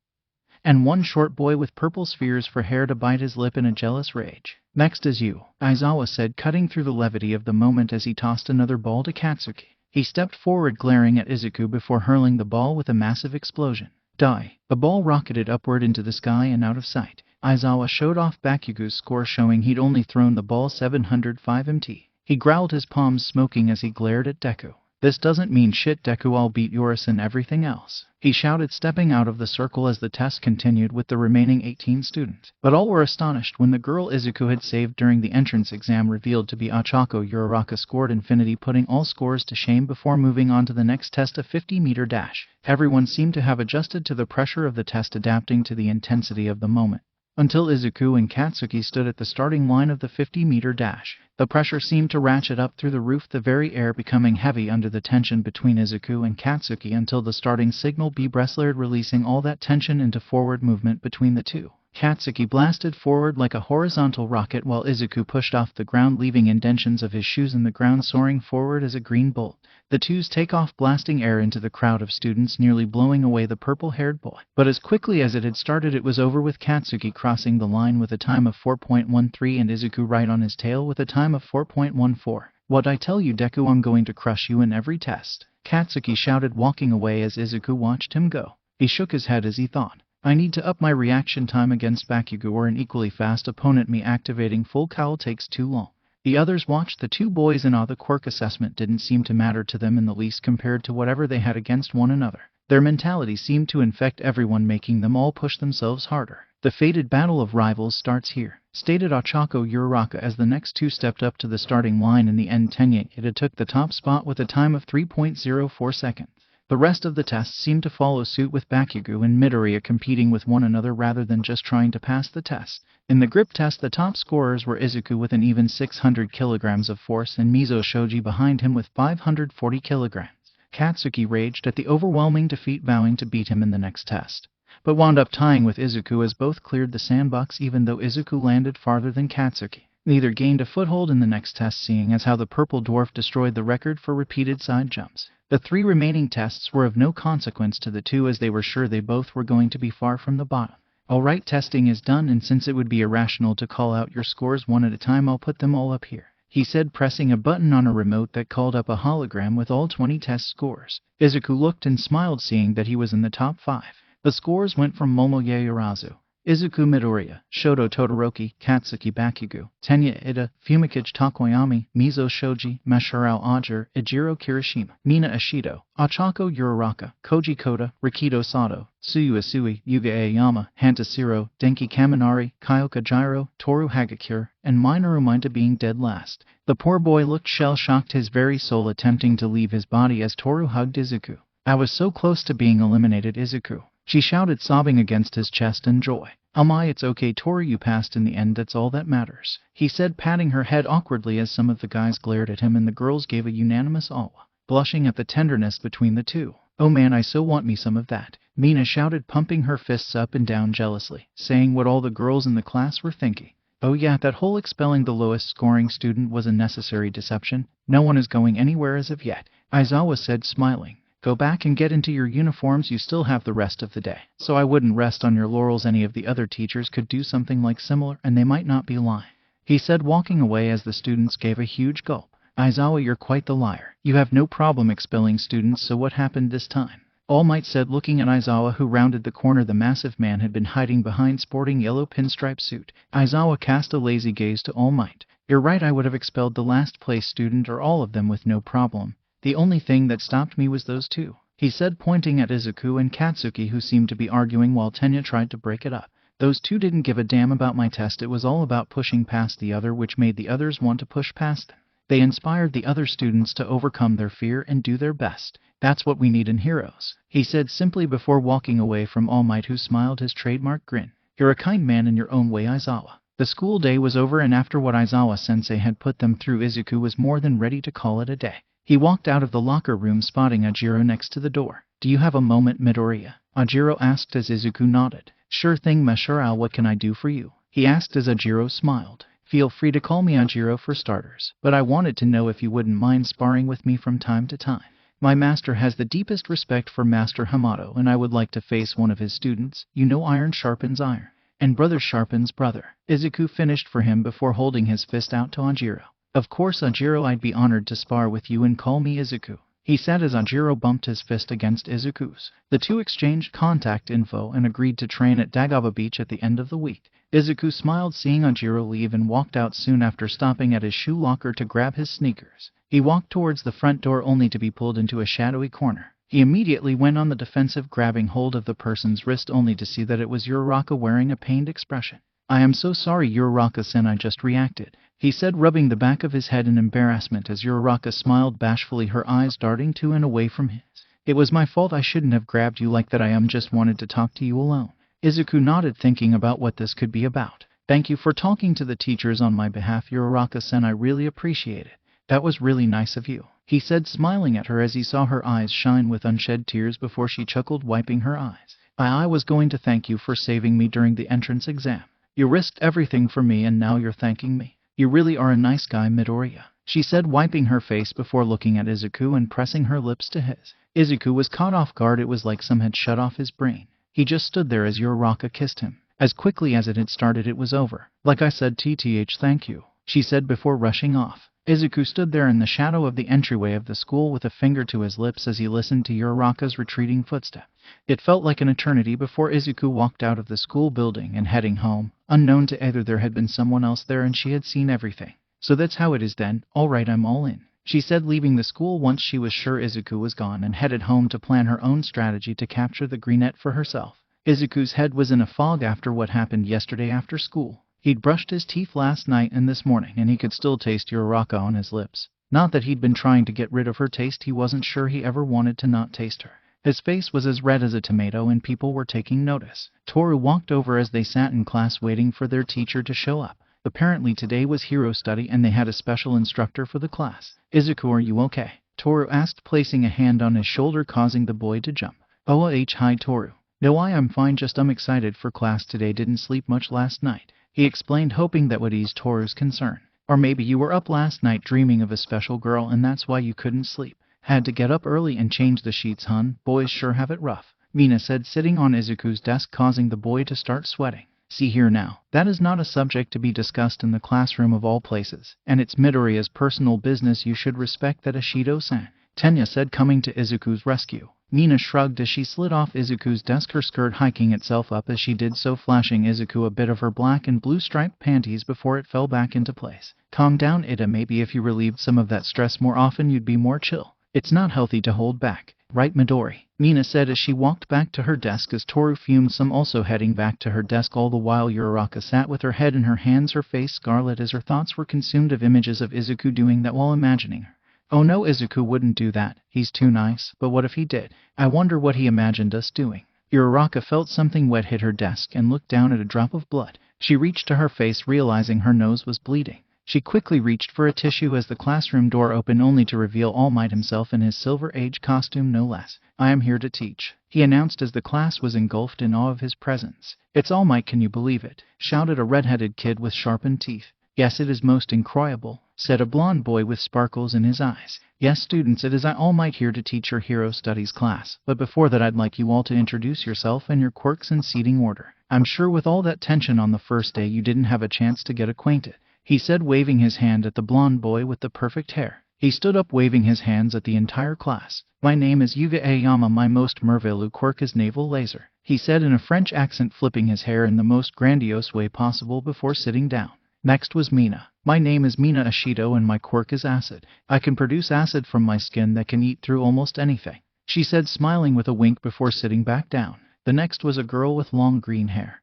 and one short boy with purple spheres for hair to bite his lip in a jealous rage. "Next is you," Aizawa said, cutting through the levity of the moment as he tossed another ball to Katsuki. He stepped forward, glaring at Izuku before hurling the ball with a massive explosion. Die. The ball rocketed upward into the sky and out of sight. Aizawa showed off Bakugo's score, showing he'd only thrown the ball 705 mt. He growled, his palms smoking as he glared at Deku. This doesn't mean shit, Deku, I'll beat yours and everything else, he shouted, stepping out of the circle as the test continued with the remaining 18 students. But all were astonished when the girl Izuku had saved during the entrance exam revealed to be Ochako Uraraka scored infinity, putting all scores to shame before moving on to the next test, a 50-meter dash. Everyone seemed to have adjusted to the pressure of the test, adapting to the intensity of the moment. Until Izuku and Katsuki stood at the starting line of the 50-meter dash, the pressure seemed to ratchet up through the roof, the very air becoming heavy under the tension between Izuku and Katsuki until the starting signal beep blared, releasing all that tension into forward movement between the two. Katsuki blasted forward like a horizontal rocket while Izuku pushed off the ground, leaving indentions of his shoes in the ground, soaring forward as a green bolt. The two's take off, blasting air into the crowd of students, nearly blowing away the purple-haired boy. But as quickly as it had started, it was over, with Katsuki crossing the line with a time of 4.13 and Izuku right on his tail with a time of 4.14. What'd I tell you, Deku? I'm going to crush you in every test, Katsuki shouted, walking away as Izuku watched him go. He shook his head as he thought, I need to up my reaction time against Bakugo or an equally fast opponent. Me activating full cowl takes too long. The others watched the two boys in awe. The quirk assessment didn't seem to matter to them in the least compared to whatever they had against one another. Their mentality seemed to infect everyone, making them all push themselves harder. The fated battle of rivals starts here, stated Ochako Uraraka as the next two stepped up to the starting line. In the end, Tenya Ida took the top spot with a time of 3.04 seconds. The rest of the tests seemed to follow suit, with Bakugo and Midoriya competing with one another rather than just trying to pass the test. In the grip test, the top scorers were Izuku with an even 600 kilograms of force and Mizo Shoji behind him with 540 kilograms. Katsuki raged at the overwhelming defeat, vowing to beat him in the next test, but wound up tying with Izuku as both cleared the sandbox, even though Izuku landed farther than Katsuki. Neither gained a foothold in the next test, seeing as how the purple dwarf destroyed the record for repeated side jumps. The three remaining tests were of no consequence to the two, as they were sure they both were going to be far from the bottom. Alright, testing is done, and since it would be irrational to call out your scores one at a time, I'll put them all up here, he said, pressing a button on a remote that called up a hologram with all 20 test scores. Izuku looked and smiled, seeing that he was in the top 5. The scores went from Momoya Urazu, Izuku Midoriya, Shoto Todoroki, Katsuki Bakugo, Tenya Ida, Fumikage Takoyami, Mizo Shoji, Masharao Ajir, Ejiro Kirishima, Mina Ashido, Ochako Uraraka, Koji Koda, Rikido Sato, Tsuyu Isui, Yuga Aoyama, Hantasiro, Denki Kaminari, Kyoka Jiro, Toru Hagakure, and Minoru Mineta being dead last. The poor boy looked shell-shocked, his very soul attempting to leave his body as Toru hugged Izuku. I was so close to being eliminated, Izuku, she shouted, sobbing against his chest in joy. Oh my, it's okay, Toru, you passed in the end, that's all that matters, he said, patting her head awkwardly as some of the guys glared at him and the girls gave a unanimous awe, blushing at the tenderness between the two. Oh man, I so want me some of that, Mina shouted, pumping her fists up and down jealously, saying what all the girls in the class were thinking. Oh yeah, that whole expelling the lowest scoring student was a necessary deception. No one is going anywhere as of yet, Aizawa said, smiling. Go back and get into your uniforms, you still have the rest of the day. So I wouldn't rest on your laurels. Any of the other teachers could do something like similar, and they might not be lying, he said, walking away as the students gave a huge gulp. Aizawa, you're quite the liar. You have no problem expelling students, so what happened this time? All Might said, looking at Aizawa, who rounded the corner the massive man had been hiding behind, sporting yellow pinstripe suit. Aizawa cast a lazy gaze to All Might. You're right, I would have expelled the last place student or all of them with no problem. The only thing that stopped me was those two, he said, pointing at Izuku and Katsuki, who seemed to be arguing while Tenya tried to break it up. Those two didn't give a damn about my test, it was all about pushing past the other, which made the others want to push past them. They inspired the other students to overcome their fear and do their best. That's what we need in heroes, he said simply before walking away from All Might, who smiled his trademark grin. You're a kind man in your own way, Aizawa. The school day was over, and after what Aizawa Sensei had put them through, Izuku was more than ready to call it a day. He walked out of the locker room, spotting Ajiro next to the door. Do you have a moment, Midoriya? Ajiro asked as Izuku nodded. Sure thing, Masharao, what can I do for you? He asked as Ajiro smiled. Feel free to call me Ajiro for starters, but I wanted to know if you wouldn't mind sparring with me from time to time. My master has the deepest respect for Master Hamato, and I would like to face one of his students. You know, iron sharpens iron, and brother sharpens brother. Izuku finished for him before holding his fist out to Ajiro. Of course, Ajiro, I'd be honored to spar with you, and call me Izuku. he said as Ajiro bumped his fist against Izuku's. The two exchanged contact info and agreed to train at Dagaba Beach at the end of the week. Izuku smiled seeing Ajiro leave and walked out soon after stopping at his shoe locker to grab his sneakers. He walked towards the front door only to be pulled into a shadowy corner. He immediately went on the defensive, grabbing hold of the person's wrist only to see that it was Uraraka wearing a pained expression. "I am so sorry, Uraraka-sen, I just reacted," he said, rubbing the back of his head in embarrassment as Uraraka smiled bashfully, her eyes darting to and away from his. "It was my fault, I shouldn't have grabbed you like that, I just wanted to talk to you alone." Izuku nodded, thinking about what this could be about. "Thank you for talking to the teachers on my behalf, Uraraka-sen, I really appreciate it. That was really nice of you," he said, smiling at her as he saw her eyes shine with unshed tears before she chuckled, wiping her eyes. I was going to thank you for saving me during the entrance exam. You risked everything for me and now you're thanking me. You really are a nice guy, Midoriya," she said, wiping her face before looking at Izuku and pressing her lips to his. Izuku was caught off guard. It was like some had shut off his brain. He just stood there as Uraraka kissed him. As quickly as it had started, it was over. "Like I said, thank you," she said before rushing off. Izuku stood there in the shadow of the entryway of the school with a finger to his lips as he listened to Uraraka's retreating footsteps. It felt like an eternity before Izuku walked out of the school building and heading home. Unknown to either, there had been someone else there and she had seen everything. "So that's how it is then. Alright, I'm all in," she said, leaving the school once she was sure Izuku was gone, and headed home to plan her own strategy to capture the greenette for herself. Izuku's head was in a fog after what happened yesterday after school. He'd brushed his teeth last night and this morning, and he could still taste Uraraka on his lips. Not that he'd been trying to get rid of her taste, he wasn't sure he ever wanted to not taste her. His face was as red as a tomato and people were taking notice. Toru walked over as they sat in class waiting for their teacher to show up. Apparently today was hero study and they had a special instructor for the class. "Izuku, are you okay?" Toru asked, placing a hand on his shoulder, causing the boy to jump. Hi Toru. "No, I'm fine, just I'm excited for class today, didn't sleep much last night," he explained, hoping that would ease Toru's concern. "Or maybe you were up last night dreaming of a special girl and that's why you couldn't sleep. Had to get up early and change the sheets, hun. Boys sure have it rough," Mina said, sitting on Izuku's desk, causing the boy to start sweating. "See here now, that is not a subject to be discussed in the classroom of all places, and it's Midoriya's personal business. You should respect that, Ashido-san," Tenya said, coming to Izuku's rescue. Mina shrugged as she slid off Izuku's desk, her skirt hiking itself up as she did so, flashing Izuku a bit of her black and blue striped panties before it fell back into place. "Calm down, Ida. Maybe if you relieved some of that stress more often, you'd be more chill. It's not healthy to hold back, right, Midori?" Mina said as she walked back to her desk as Toru fumed some, also heading back to her desk. All the while Uraraka sat with her head in her hands, her face scarlet as her thoughts were consumed of images of Izuku doing that while imagining her. "Oh no, Izuku wouldn't do that. He's too nice. But what if he did? I wonder what he imagined us doing." Uraraka felt something wet hit her desk and looked down at a drop of blood. She reached to her face, realizing her nose was bleeding. She quickly reached for a tissue as the classroom door opened, only to reveal All Might himself in his Silver Age costume, no less. "I am here to teach," he announced as the class was engulfed in awe of his presence. "It's All Might, can you believe it?" shouted a red-headed kid with sharpened teeth. "Yes, it is most incroyable," said a blonde boy with sparkles in his eyes. "Yes, students, it is I, All Might, here to teach your Hero Studies class. But before that, I'd like you all to introduce yourself and your quirks in seating order. I'm sure with all that tension on the first day, you didn't have a chance to get acquainted," he said, waving his hand at the blonde boy with the perfect hair. He stood up, waving his hands at the entire class. "My name is Yuga Ayama. My most merveilleux quirk is Naval Laser," he said in a French accent, flipping his hair in the most grandiose way possible before sitting down. Next was Mina. "My name is Mina Ashido and my quirk is acid. I can produce acid from my skin that can eat through almost anything," she said, smiling with a wink before sitting back down. The next was a girl with long green hair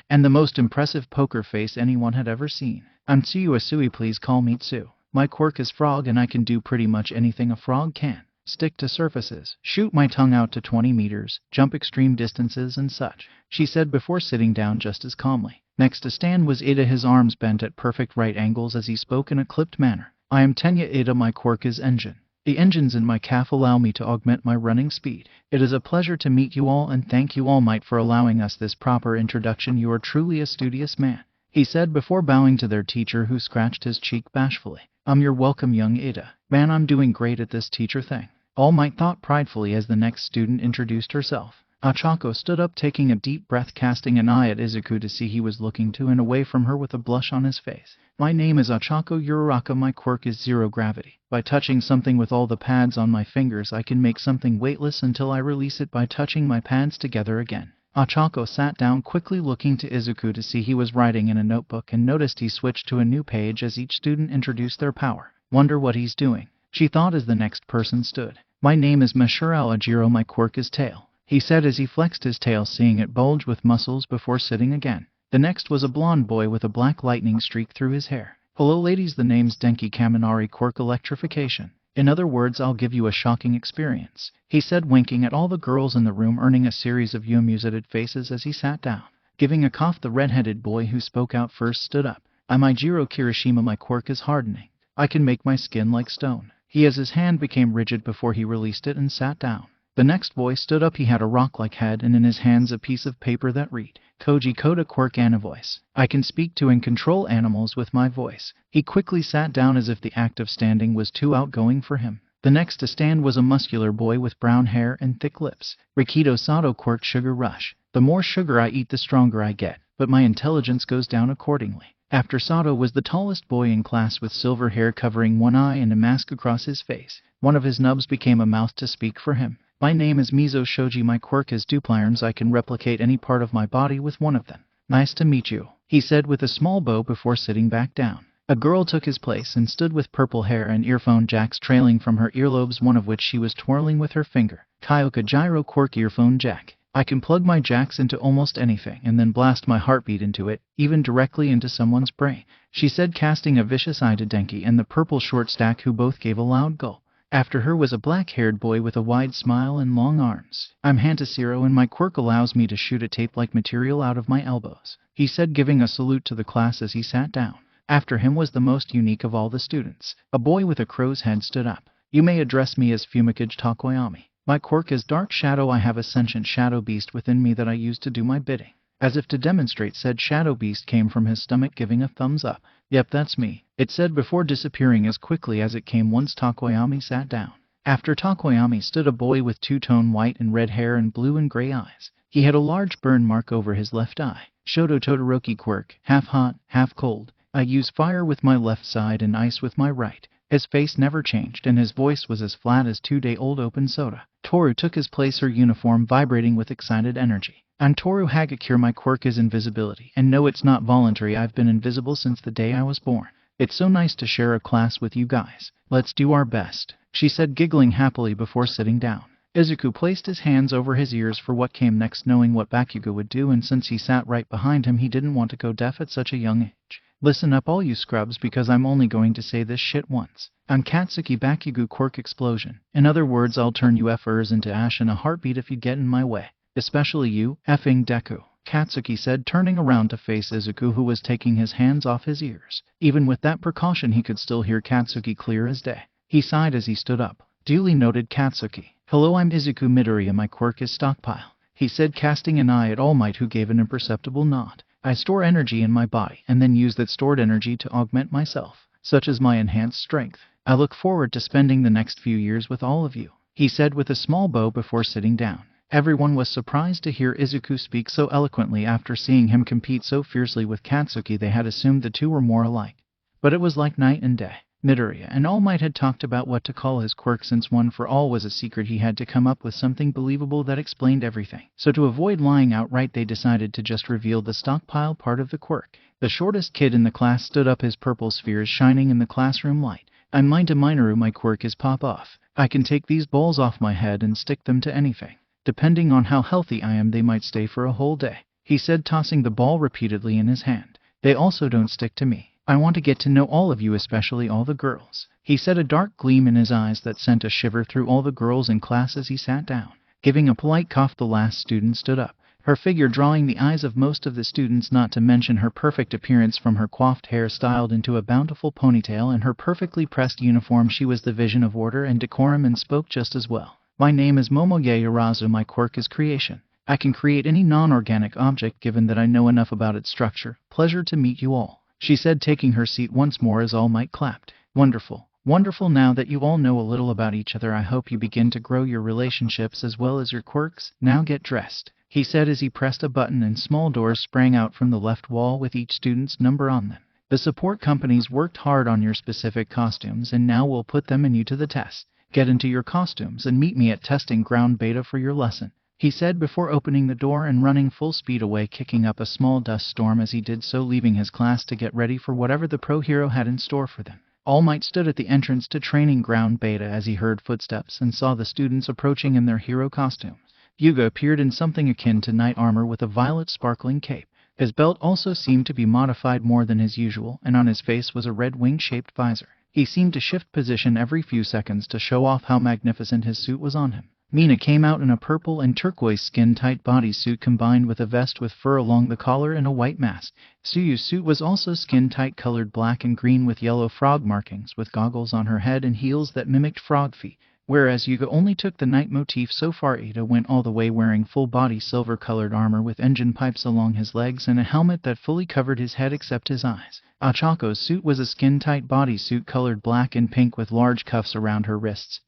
and the most impressive poker face anyone had ever seen. "I'm Tsuyu Asui, please call me Tsu. My quirk is frog and I can do pretty much anything a frog can. Stick to surfaces, shoot my tongue out to 20 meters, jump extreme distances and such," she said before sitting down just as calmly. Next to stand was Ida, his arms bent at perfect right angles as he spoke in a clipped manner. "I am Tenya Ida. My quirk is engine. The engines in my calf allow me to augment my running speed. It is a pleasure to meet you all, and thank you, All Might, for allowing us this proper introduction. You are truly a studious man," he said before bowing to their teacher, who scratched his cheek bashfully. You're welcome, young Ida. Man, I'm doing great at this teacher thing," All Might thought pridefully as the next student introduced herself. Ochako stood up, taking a deep breath, casting an eye at Izuku to see he was looking to and away from her with a blush on his face. My name is Ochako Uraraka. My quirk is zero gravity. By touching something with all the pads on my fingers, I can make something weightless until I release it by touching my pads together again. Ochako sat down quickly, looking to Izuku to see he was writing in a notebook, and noticed he switched to a new page as each student introduced their power. Wonder what he's doing, she thought as the next person stood. My name is Mashiro Ajiro. My quirk is tail, he said as he flexed his tail, seeing it bulge with muscles before sitting again. The next was a blonde boy with a black lightning streak through his hair. Hello ladies, the name's Denki Kaminari, quirk electrification. In other words, I'll give you a shocking experience, he said, winking at all the girls in the room, earning a series of amused faces as he sat down. Giving a cough, the red-headed boy who spoke out first stood up. I'm Ijiro Kirishima. My quirk is hardening. I can make my skin like stone. He, as his hand became rigid before he released it and sat down. The next boy stood up. He had a rock-like head and in his hands a piece of paper that read, Koji Koda Quirk Voice. I can speak to and control animals with my voice. He quickly sat down as if the act of standing was too outgoing for him. The next to stand was a muscular boy with brown hair and thick lips. Rikido Sato Quirk Sugar Rush. The more sugar I eat, the stronger I get, but my intelligence goes down accordingly. After Sato was the tallest boy in class with silver hair covering one eye and a mask across his face. One of his nubs became a mouth to speak for him. My name is Mizo Shoji. My quirk is dupliarms. I can replicate any part of my body with one of them. Nice to meet you, he said with a small bow before sitting back down. A girl took his place and stood with purple hair and earphone jacks trailing from her earlobes, one of which she was twirling with her finger. Kyoka Gyro Quirk Earphone Jack. I can plug my jacks into almost anything and then blast my heartbeat into it, even directly into someone's brain, she said, casting a vicious eye to Denki and the purple short stack, who both gave a loud gulp. After her was a black-haired boy with a wide smile and long arms. I'm Hantasiro and my quirk allows me to shoot a tape-like material out of my elbows, he said, giving a salute to the class as he sat down. After him was the most unique of all the students. A boy with a crow's head stood up. You may address me as Fumikage Takoyami. My quirk is Dark Shadow. I have a sentient shadow beast within me that I use to do my bidding. As if to demonstrate, said shadow beast came from his stomach, giving a thumbs up. Yep, that's me, it said before disappearing as quickly as it came once Takoyami sat down. After Takoyami stood a boy with two-tone white and red hair and blue and gray eyes. He had a large burn mark over his left eye. Shoto Todoroki quirk, half hot, half cold. I use fire with my left side and ice with my right. His face never changed and his voice was as flat as 2-day-old open soda. Toru took his place, her uniform vibrating with excited energy. I'm Toru Hagakure. My quirk is invisibility, and no, it's not voluntary. I've been invisible since the day I was born. It's so nice to share a class with you guys. Let's do our best, she said, giggling happily before sitting down. Izuku placed his hands over his ears for what came next, knowing what Bakugo would do, and since he sat right behind him, he didn't want to go deaf at such a young age. Listen up all you scrubs, because I'm only going to say this shit once. I'm Katsuki Bakugo Quirk Explosion. In other words, I'll turn you effers into ash in a heartbeat if you get in my way. Especially you, effing Deku, Katsuki said, turning around to face Izuku, who was taking his hands off his ears. Even with that precaution, he could still hear Katsuki clear as day. He sighed as he stood up. Duly noted, Katsuki. Hello, I'm Izuku Midoriya. My quirk is stockpile, he said, casting an eye at All Might, who gave an imperceptible nod. I store energy in my body and then use that stored energy to augment myself, such as my enhanced strength. I look forward to spending the next few years with all of you, he said with a small bow before sitting down. Everyone was surprised to hear Izuku speak so eloquently after seeing him compete so fiercely with Katsuki. They had assumed the two were more alike, but it was like night and day. Midoriya and All Might had talked about what to call his quirk. Since One for All was a secret, he had to come up with something believable that explained everything. So to avoid lying outright, they decided to just reveal the stockpile part of the quirk. The shortest kid in the class stood up, his purple spheres shining in the classroom light. I'm Minta Minoru. My quirk is Pop Off. I can take these balls off my head and stick them to anything. Depending on how healthy I am, they might stay for a whole day, he said, tossing the ball repeatedly in his hand. They also don't stick to me. I want to get to know all of you, especially all the girls, he said, a dark gleam in his eyes that sent a shiver through all the girls in class as he sat down. Giving a polite cough, the last student stood up, her figure drawing the eyes of most of the students, not to mention her perfect appearance. From her coiffed hair styled into a bountiful ponytail and her perfectly pressed uniform, she was the vision of order and decorum and spoke just as well. My name is Momoge Urazu. My quirk is creation. I can create any non-organic object given that I know enough about its structure. Pleasure to meet you all, she said, taking her seat once more as All Might clapped. Wonderful. Wonderful. Now that you all know a little about each other, I hope you begin to grow your relationships as well as your quirks. Now get dressed, he said as he pressed a button and small doors sprang out from the left wall with each student's number on them. The support companies worked hard on your specific costumes and now we'll put them and you to the test. Get into your costumes and meet me at testing ground beta for your lesson, he said before opening the door and running full speed away, kicking up a small dust storm as he did so, leaving his class to get ready for whatever the pro hero had in store for them. All Might stood at the entrance to training ground beta as he heard footsteps and saw the students approaching in their hero costumes. Yuga appeared in something akin to knight armor with a violet sparkling cape. His belt also seemed to be modified more than his usual, and on his face was a red wing-shaped visor. He seemed to shift position every few seconds to show off how magnificent his suit was on him. Mina came out in a purple and turquoise skin-tight bodysuit combined with a vest with fur along the collar and a white mask. Suyu's suit was also skin-tight, colored black and green with yellow frog markings, with goggles on her head and heels that mimicked frog feet. Whereas Yuga only took the knight motif so far, Ida went all the way, wearing full-body silver-colored armor with engine pipes along his legs and a helmet that fully covered his head except his eyes. Achako's suit was a skin-tight bodysuit colored black and pink with large cuffs around her wrists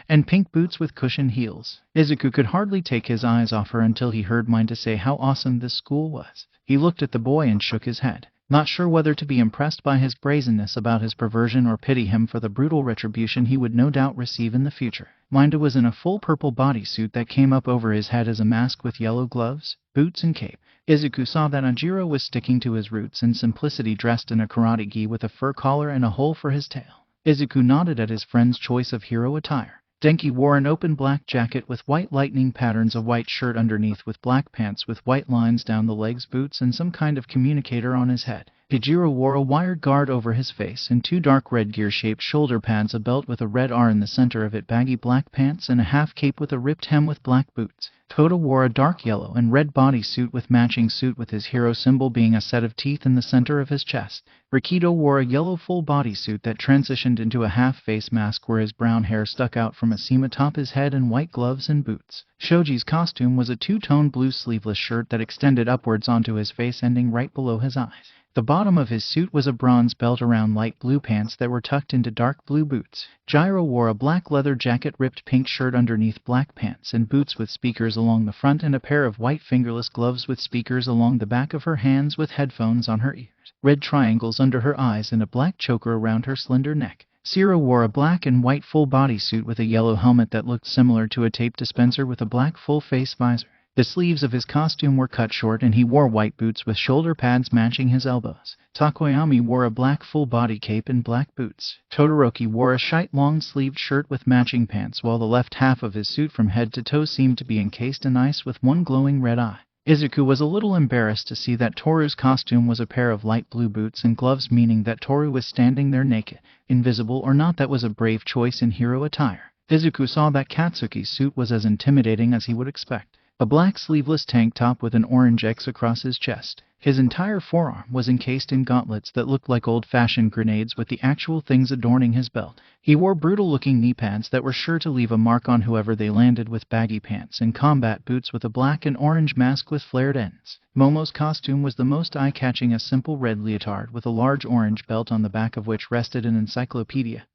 and pink boots with cushioned heels. Izuku could hardly take his eyes off her until he heard Mina say how awesome this school was. He looked at the boy and shook his head, not sure whether to be impressed by his brazenness about his perversion or pity him for the brutal retribution he would no doubt receive in the future. Mina was in a full purple bodysuit that came up over his head as a mask with yellow gloves, boots and cape. Izuku saw that Anjiro was sticking to his roots and simplicity, dressed in a karate gi with a fur collar and a hole for his tail. Izuku nodded at his friend's choice of hero attire. Denki wore an open black jacket with white lightning patterns, a white shirt underneath with black pants with white lines down the legs, boots, and some kind of communicator on his head. Hijiro wore a wired guard over his face and two dark red gear-shaped shoulder pads, a belt with a red R in the center of it, baggy black pants, and a half cape with a ripped hem with black boots. Todo wore a dark yellow and red bodysuit with matching suit, with his hero symbol being a set of teeth in the center of his chest. Rikido wore a yellow full bodysuit that transitioned into a half-face mask where his brown hair stuck out from a seam atop his head, and white gloves and boots. Shoji's costume was a two-tone blue sleeveless shirt that extended upwards onto his face, ending right below his eyes. The bottom of his suit was a bronze belt around light blue pants that were tucked into dark blue boots. Gyro wore a black leather jacket, ripped pink shirt underneath black pants, and boots with speakers along the front, and a pair of white fingerless gloves with speakers along the back of her hands, with headphones on her ears, red triangles under her eyes, and a black choker around her slender neck. Sierra wore a black and white full bodysuit with a yellow helmet that looked similar to a tape dispenser with a black full-face visor. The sleeves of his costume were cut short, and he wore white boots with shoulder pads matching his elbows. Takoyami wore a black full-body cape and black boots. Todoroki wore a shite long-sleeved shirt with matching pants, while the left half of his suit from head to toe seemed to be encased in ice with one glowing red eye. Izuku was a little embarrassed to see that Toru's costume was a pair of light blue boots and gloves, meaning that Toru was standing there naked. Invisible or not, that was a brave choice in hero attire. Izuku saw that Katsuki's suit was as intimidating as he would expect. A black sleeveless tank top with an orange X across his chest. His entire forearm was encased in gauntlets that looked like old-fashioned grenades, with the actual things adorning his belt. He wore brutal-looking knee pads that were sure to leave a mark on whoever they landed, with baggy pants and combat boots with a black and orange mask with flared ends. Momo's costume was the most eye-catching, a simple red leotard with a large orange belt on the back of which rested an encyclopedia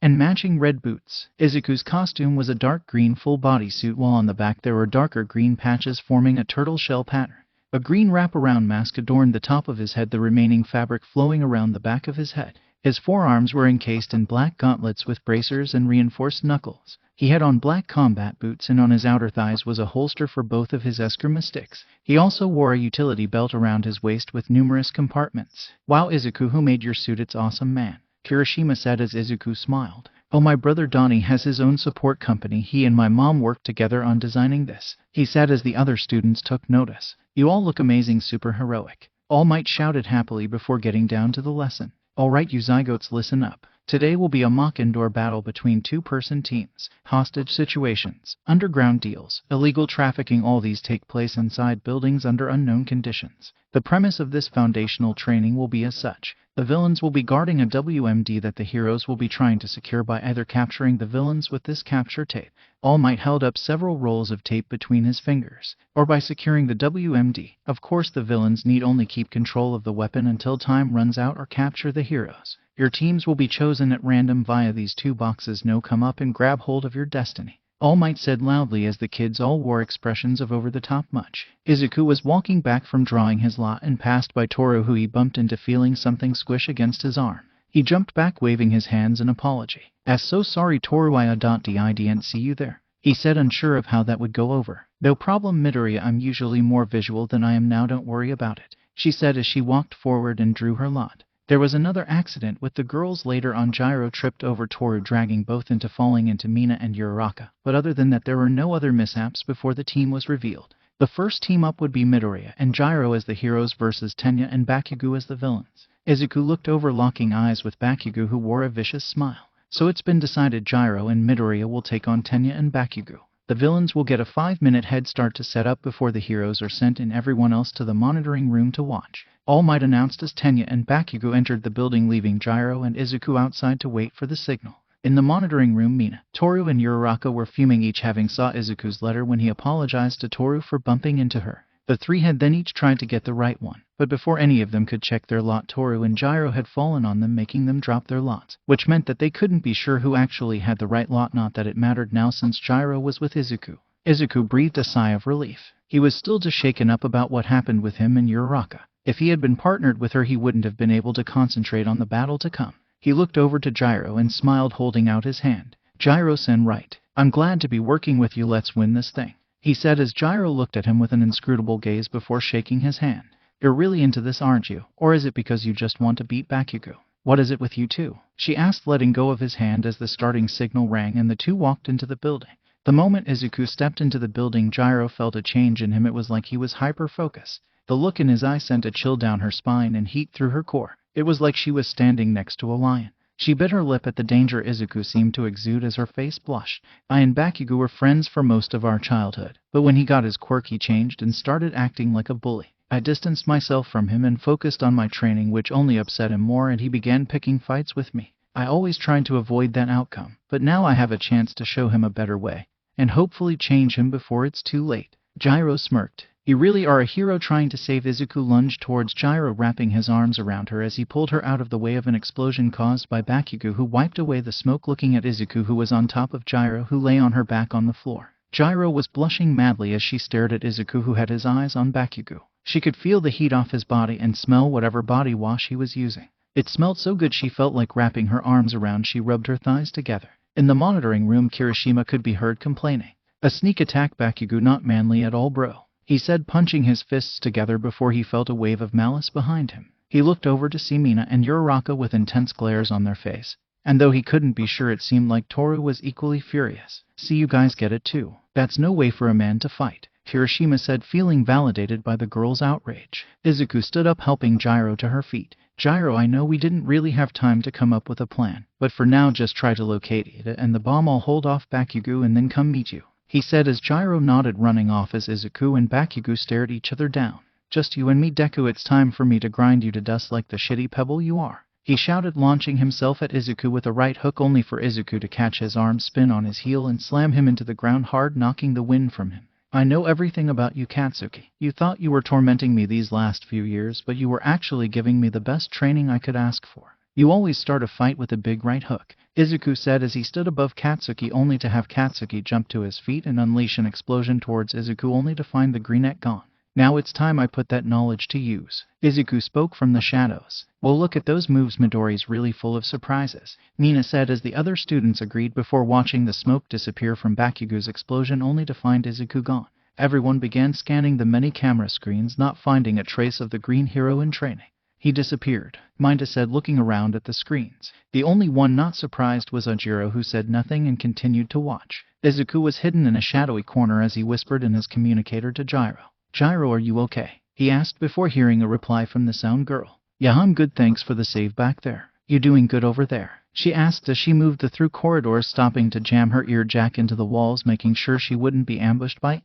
and matching red boots. Izuku's costume was a dark green full bodysuit, while on the back there were darker green patches forming a turtle shell pattern. A green wraparound mask adorned the top of his head, the remaining fabric flowing around the back of his head. His forearms were encased in black gauntlets with bracers and reinforced knuckles. He had on black combat boots, and on his outer thighs was a holster for both of his eskrima sticks. He also wore a utility belt around his waist with numerous compartments. "Wow, Izuku, who made your suit? It's awesome, man," Kirishima said as Izuku smiled. "Oh, my brother Donnie has his own support company. He and my mom worked together on designing this," he said as the other students took notice. "You all look amazing, super heroic," All Might shouted happily before getting down to the lesson. "Alright, you zygotes, listen up. Today will be a mock indoor battle between two-person teams, hostage situations, underground deals, illegal trafficking. All these take place inside buildings under unknown conditions. The premise of this foundational training will be as such. The villains will be guarding a WMD that the heroes will be trying to secure by either capturing the villains with this capture tape. All Might held up several rolls of tape between his fingers, or by securing the WMD. Of course, the villains need only keep control of the weapon until time runs out or capture the heroes. Your teams will be chosen at random via these two boxes. Now come up and grab hold of your destiny, All Might said loudly as the kids all wore expressions of over-the-top much. Izuku was walking back from drawing his lot and passed by Toru, who he bumped into, feeling something squish against his arm. He jumped back, waving his hands in apology. So sorry Toru, I didn't see you there, he said, unsure of how that would go over. No problem Midoriya, I'm usually more visual than I am now, don't worry about it, she said as she walked forward and drew her lot. There was another accident with the girls later on. Gyro tripped over Toru, dragging both into falling into Mina and Uraraka, but other than that there were no other mishaps before the team was revealed. The first team up would be Midoriya and Gyro as the heroes versus Tenya and Bakugo as the villains. Izuku looked over, locking eyes with Bakugo, who wore a vicious smile. So it's been decided, Gyro and Midoriya will take on Tenya and Bakugo. The villains will get a 5-minute head start to set up before the heroes are sent and everyone else to the monitoring room to watch. All Might announced as Tenya and Bakugo entered the building, leaving Gyro and Izuku outside to wait for the signal. In the monitoring room, Mina, Toru and Uraraka were fuming, each having saw Izuku's letter when he apologized to Toru for bumping into her. The three had then each tried to get the right one, but before any of them could check their lot, Toru and Gyro had fallen on them, making them drop their lots, which meant that they couldn't be sure who actually had the right lot. Not that it mattered now, since Gyro was with Izuku. Izuku breathed a sigh of relief. He was still just shaken up about what happened with him and Uraraka. If he had been partnered with her, he wouldn't have been able to concentrate on the battle to come. He looked over to Gyro and smiled, holding out his hand. Gyro-san, right. I'm glad to be working with you, let's win this thing, he said as Gyro looked at him with an inscrutable gaze before shaking his hand. You're really into this, aren't you? Or is it because you just want to beat Bakugo? What is it with you two? She asked, letting go of his hand as the starting signal rang and the two walked into the building. The moment Izuku stepped into the building, Gyro felt a change in him. It was like he was hyper-focused. The look in his eye sent a chill down her spine and heat through her core. It was like she was standing next to a lion. She bit her lip at the danger Izuku seemed to exude as her face blushed. I and Bakugo were friends for most of our childhood, but when he got his quirk he changed and started acting like a bully. I distanced myself from him and focused on my training, which only upset him more, and he began picking fights with me. I always tried to avoid that outcome, but now I have a chance to show him a better way, and hopefully change him before it's too late. Gyro smirked. You really are a hero trying to save. Izuku lunged towards Gyro, wrapping his arms around her as he pulled her out of the way of an explosion caused by Bakugo, who wiped away the smoke, looking at Izuku, who was on top of Gyro, who lay on her back on the floor. Gyro was blushing madly as she stared at Izuku, who had his eyes on Bakugo. She could feel the heat off his body and smell whatever body wash he was using. It smelled so good she felt like wrapping her arms around. She rubbed her thighs together. In the monitoring room, Kirishima could be heard complaining. A sneak attack, Bakugo, not manly at all, bro, he said, punching his fists together before he felt a wave of malice behind him. He looked over to see Mina and Uraraka with intense glares on their face, and though he couldn't be sure, it seemed like Toru was equally furious. See, you guys get it too. That's no way for a man to fight, Kirishima said, feeling validated by the girl's outrage. Izuku stood up, helping Gyro to her feet. Gyro, I know we didn't really have time to come up with a plan, but for now just try to locate Ida and the bomb. I'll hold off Bakugo and then come meet you, he said as Gyro nodded, running off as Izuku and Bakugo stared each other down. Just you and me, Deku, it's time for me to grind you to dust like the shitty pebble you are, he shouted, launching himself at Izuku with a right hook, only for Izuku to catch his arm, spin on his heel and slam him into the ground hard, knocking the wind from him. I know everything about you, Katsuki. You thought you were tormenting me these last few years, but you were actually giving me the best training I could ask for. You always start a fight with a big right hook, Izuku said as he stood above Katsuki, only to have Katsuki jump to his feet and unleash an explosion towards Izuku, only to find the greenette gone. Now it's time I put that knowledge to use, Izuku spoke from the shadows. Well, look at those moves, Midori's really full of surprises, Mina said as the other students agreed before watching the smoke disappear from Bakugo's explosion, only to find Izuku gone. Everyone began scanning the many camera screens, not finding a trace of the green hero in training. He disappeared, Mina said, looking around at the screens. The only one not surprised was Ojiro, who said nothing and continued to watch. Izuku was hidden in a shadowy corner as he whispered in his communicator to Gyro. Gyro, are you okay? He asked before hearing a reply from the sound girl. Yeah, I'm good, thanks for the save back there. You doing good over there? She asked as she moved through corridors, stopping to jam her ear jack into the walls, making sure she wouldn't be ambushed by.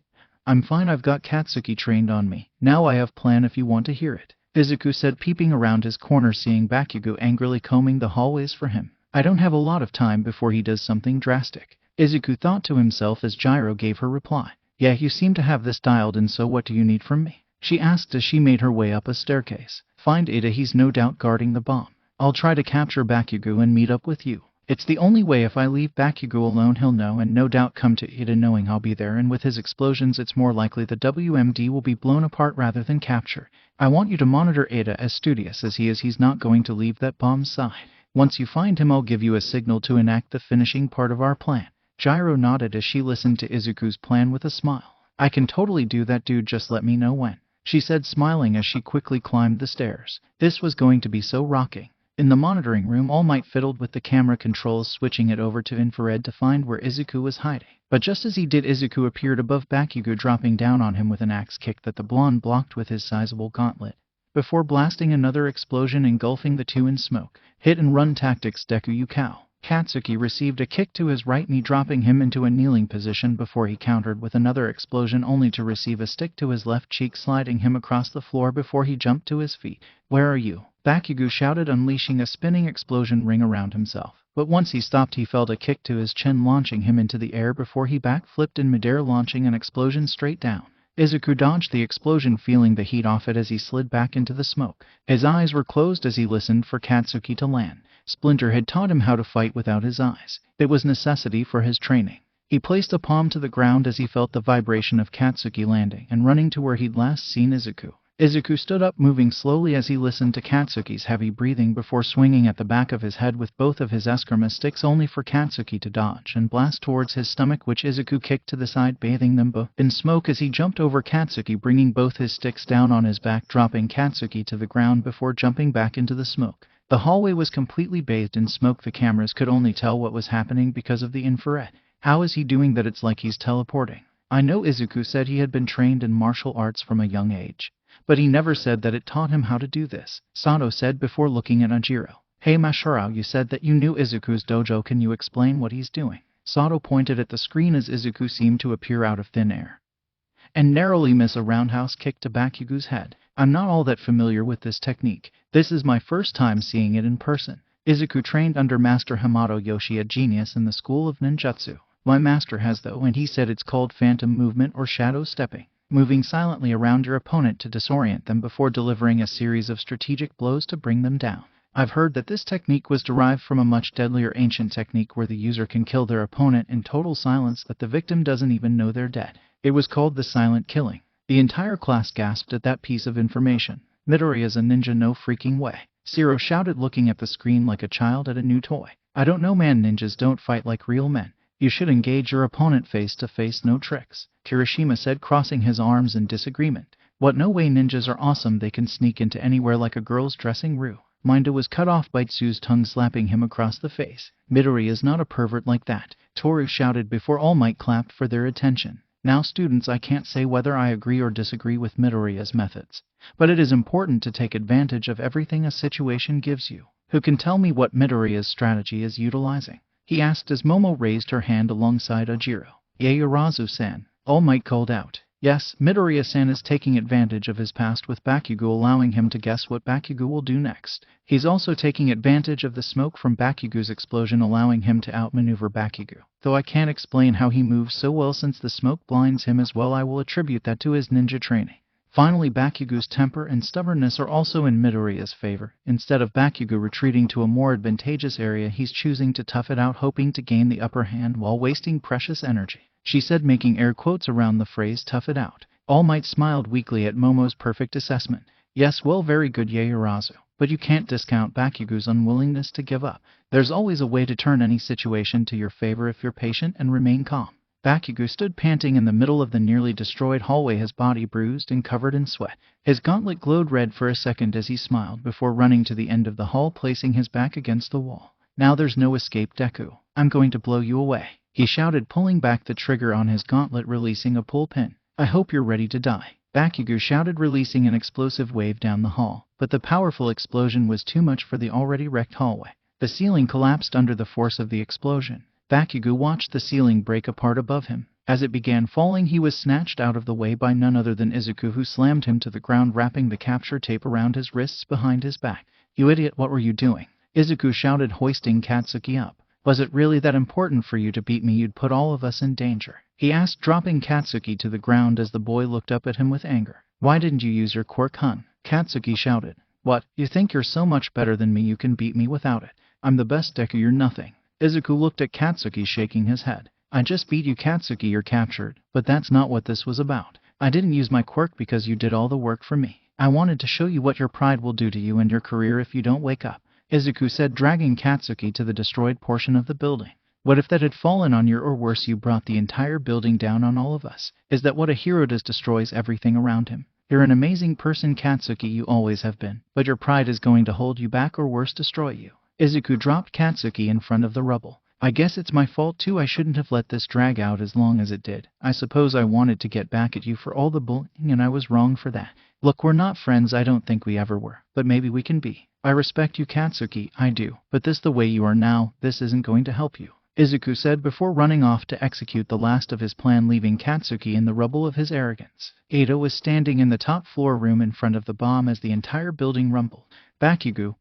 I'm fine, I've got Katsuki trained on me. Now I have plan if you want to hear it, Izuku said, peeping around his corner, seeing Bakugo angrily combing the hallways for him. I don't have a lot of time before he does something drastic, Izuku thought to himself as Gyro gave her reply. Yeah, you seem to have this dialed in, so what do you need from me? She asked as she made her way up a staircase. Find Ida, he's no doubt guarding the bomb. I'll try to capture Bakugo and meet up with you. It's the only way. If I leave Bakugo alone, he'll know and no doubt come to Ida knowing I'll be there, and with his explosions it's more likely the WMD will be blown apart rather than captured. I want you to monitor Ida. As studious as he is, he's not going to leave that bomb's side. Once you find him, I'll give you a signal to enact the finishing part of our plan. Gyro nodded as she listened to Izuku's plan with a smile. I can totally do that, dude, just let me know when, she said, smiling as she quickly climbed the stairs. This was going to be so rocking. In the monitoring room, All Might fiddled with the camera controls, switching it over to infrared to find where Izuku was hiding. But just as he did, Izuku appeared above Bakugo, dropping down on him with an axe kick that the blonde blocked with his sizable gauntlet, before blasting another explosion, engulfing the two in smoke. Hit and run tactics, Deku, you cow. Katsuki received a kick to his right knee, dropping him into a kneeling position before he countered with another explosion, only to receive a stick to his left cheek, sliding him across the floor before he jumped to his feet. Where are you? Bakugo shouted, unleashing a spinning explosion ring around himself. But once he stopped, he felt a kick to his chin, launching him into the air before he backflipped in midair, launching an explosion straight down. Izuku dodged the explosion, feeling the heat off it as he slid back into the smoke. His eyes were closed as he listened for Katsuki to land. Splinter had taught him how to fight without his eyes. It was necessity for his training. He placed a palm to the ground as he felt the vibration of Katsuki landing and running to where he'd last seen Izuku. Izuku stood up, moving slowly as he listened to Katsuki's heavy breathing before swinging at the back of his head with both of his eskrima sticks, only for Katsuki to dodge and blast towards his stomach, which Izuku kicked to the side, bathing them both in smoke as he jumped over Katsuki, bringing both his sticks down on his back, dropping Katsuki to the ground before jumping back into the smoke. The hallway was completely bathed in smoke. The cameras could only tell what was happening because of the infrared. How is he doing that? It's like he's teleporting. I know Izuku said he had been trained in martial arts from a young age, but he never said that it taught him how to do this, Sato said before looking at Ajiro. Hey Mashirao, you said that you knew Izuku's dojo. Can you explain what he's doing? Sato pointed at the screen as Izuku seemed to appear out of thin air and narrowly miss a roundhouse kick to Bakugo's head. I'm not all that familiar with this technique. This is my first time seeing it in person. Izuku trained under Master Hamato Yoshi, a genius in the school of ninjutsu. My master has though, and he said it's called phantom movement or shadow stepping. Moving silently around your opponent to disorient them before delivering a series of strategic blows to bring them down. I've heard that this technique was derived from a much deadlier ancient technique where the user can kill their opponent in total silence, that the victim doesn't even know they're dead. It was called the silent killing. The entire class gasped at that piece of information. Midori is a ninja, no freaking way, Zero shouted, looking at the screen like a child at a new toy. I don't know, man, ninjas don't fight like real men. You should engage your opponent face to face, no tricks, Kirishima said, crossing his arms in disagreement. What, no way, ninjas are awesome, they can sneak into anywhere like a girl's dressing room. Minda was cut off by Tsu's tongue slapping him across the face. Midori is not a pervert like that, Toru shouted before All Might clapped for their attention. Now students, I can't say whether I agree or disagree with Midoriya's methods, but it is important to take advantage of everything a situation gives you. Who can tell me what Midoriya's strategy is utilizing? He asked as Momo raised her hand alongside Ajiro. Yaoyorozu-san, All Might called out. Yes, Midoriya-san is taking advantage of his past with Bakugo, allowing him to guess what Bakugo will do next. He's also taking advantage of the smoke from Bakugo's explosion, allowing him to outmaneuver Bakugo. Though I can't explain how he moves so well since the smoke blinds him as well, I will attribute that to his ninja training. Finally, Bakugo's temper and stubbornness are also in Midoriya's favor. Instead of Bakugo retreating to a more advantageous area, he's choosing to tough it out, hoping to gain the upper hand while wasting precious energy, she said, making air quotes around the phrase tough it out. All Might smiled weakly at Momo's perfect assessment. Yes, well, very good, Yaoyorozu, but you can't discount Bakugo's unwillingness to give up. There's always a way to turn any situation to your favor if you're patient and remain calm. Bakugo stood panting in the middle of the nearly destroyed hallway, his body bruised and covered in sweat. His gauntlet glowed red for a second as he smiled before running to the end of the hall, placing his back against the wall. Now there's no escape, Deku. I'm going to blow you away, he shouted, pulling back the trigger on his gauntlet, releasing a pull pin. I hope you're ready to die, Bakugo shouted, releasing an explosive wave down the hall. But the powerful explosion was too much for the already wrecked hallway. The ceiling collapsed under the force of the explosion. Bakugo watched the ceiling break apart above him. As it began falling, he was snatched out of the way by none other than Izuku, who slammed him to the ground, wrapping the capture tape around his wrists behind his back. "You idiot, what were you doing?" Izuku shouted, hoisting Katsuki up. "Was it really that important for you to beat me? You'd put all of us in danger," he asked, dropping Katsuki to the ground as the boy looked up at him with anger. "Why didn't you use your quirk, hun?" Katsuki shouted. "What, you think you're so much better than me you can beat me without it? I'm the best Deku, you're nothing." Izuku looked at Katsuki, shaking his head. "I just beat you, Katsuki, you're captured, but that's not what this was about. I didn't use my quirk because you did all the work for me. I wanted to show you what your pride will do to you and your career if you don't wake up," Izuku said, dragging Katsuki to the destroyed portion of the building. "What if that had fallen on you, or worse, you brought the entire building down on all of us? Is that what a hero does? Destroys everything around him? You're an amazing person, Katsuki, you always have been, but your pride is going to hold you back, or worse, destroy you." Izuku dropped Katsuki in front of the rubble. "I guess it's my fault too. I shouldn't have let this drag out as long as it did. I suppose I wanted to get back at you for all the bullying, and I was wrong for that. Look, we're not friends, I don't think we ever were, but maybe we can be. I respect you, Katsuki, I do, but the way you are now, this isn't going to help you," Izuku said before running off to execute the last of his plan, leaving Katsuki in the rubble of his arrogance. Ada was standing in the top floor room in front of the bomb as the entire building rumbled. Bakugo,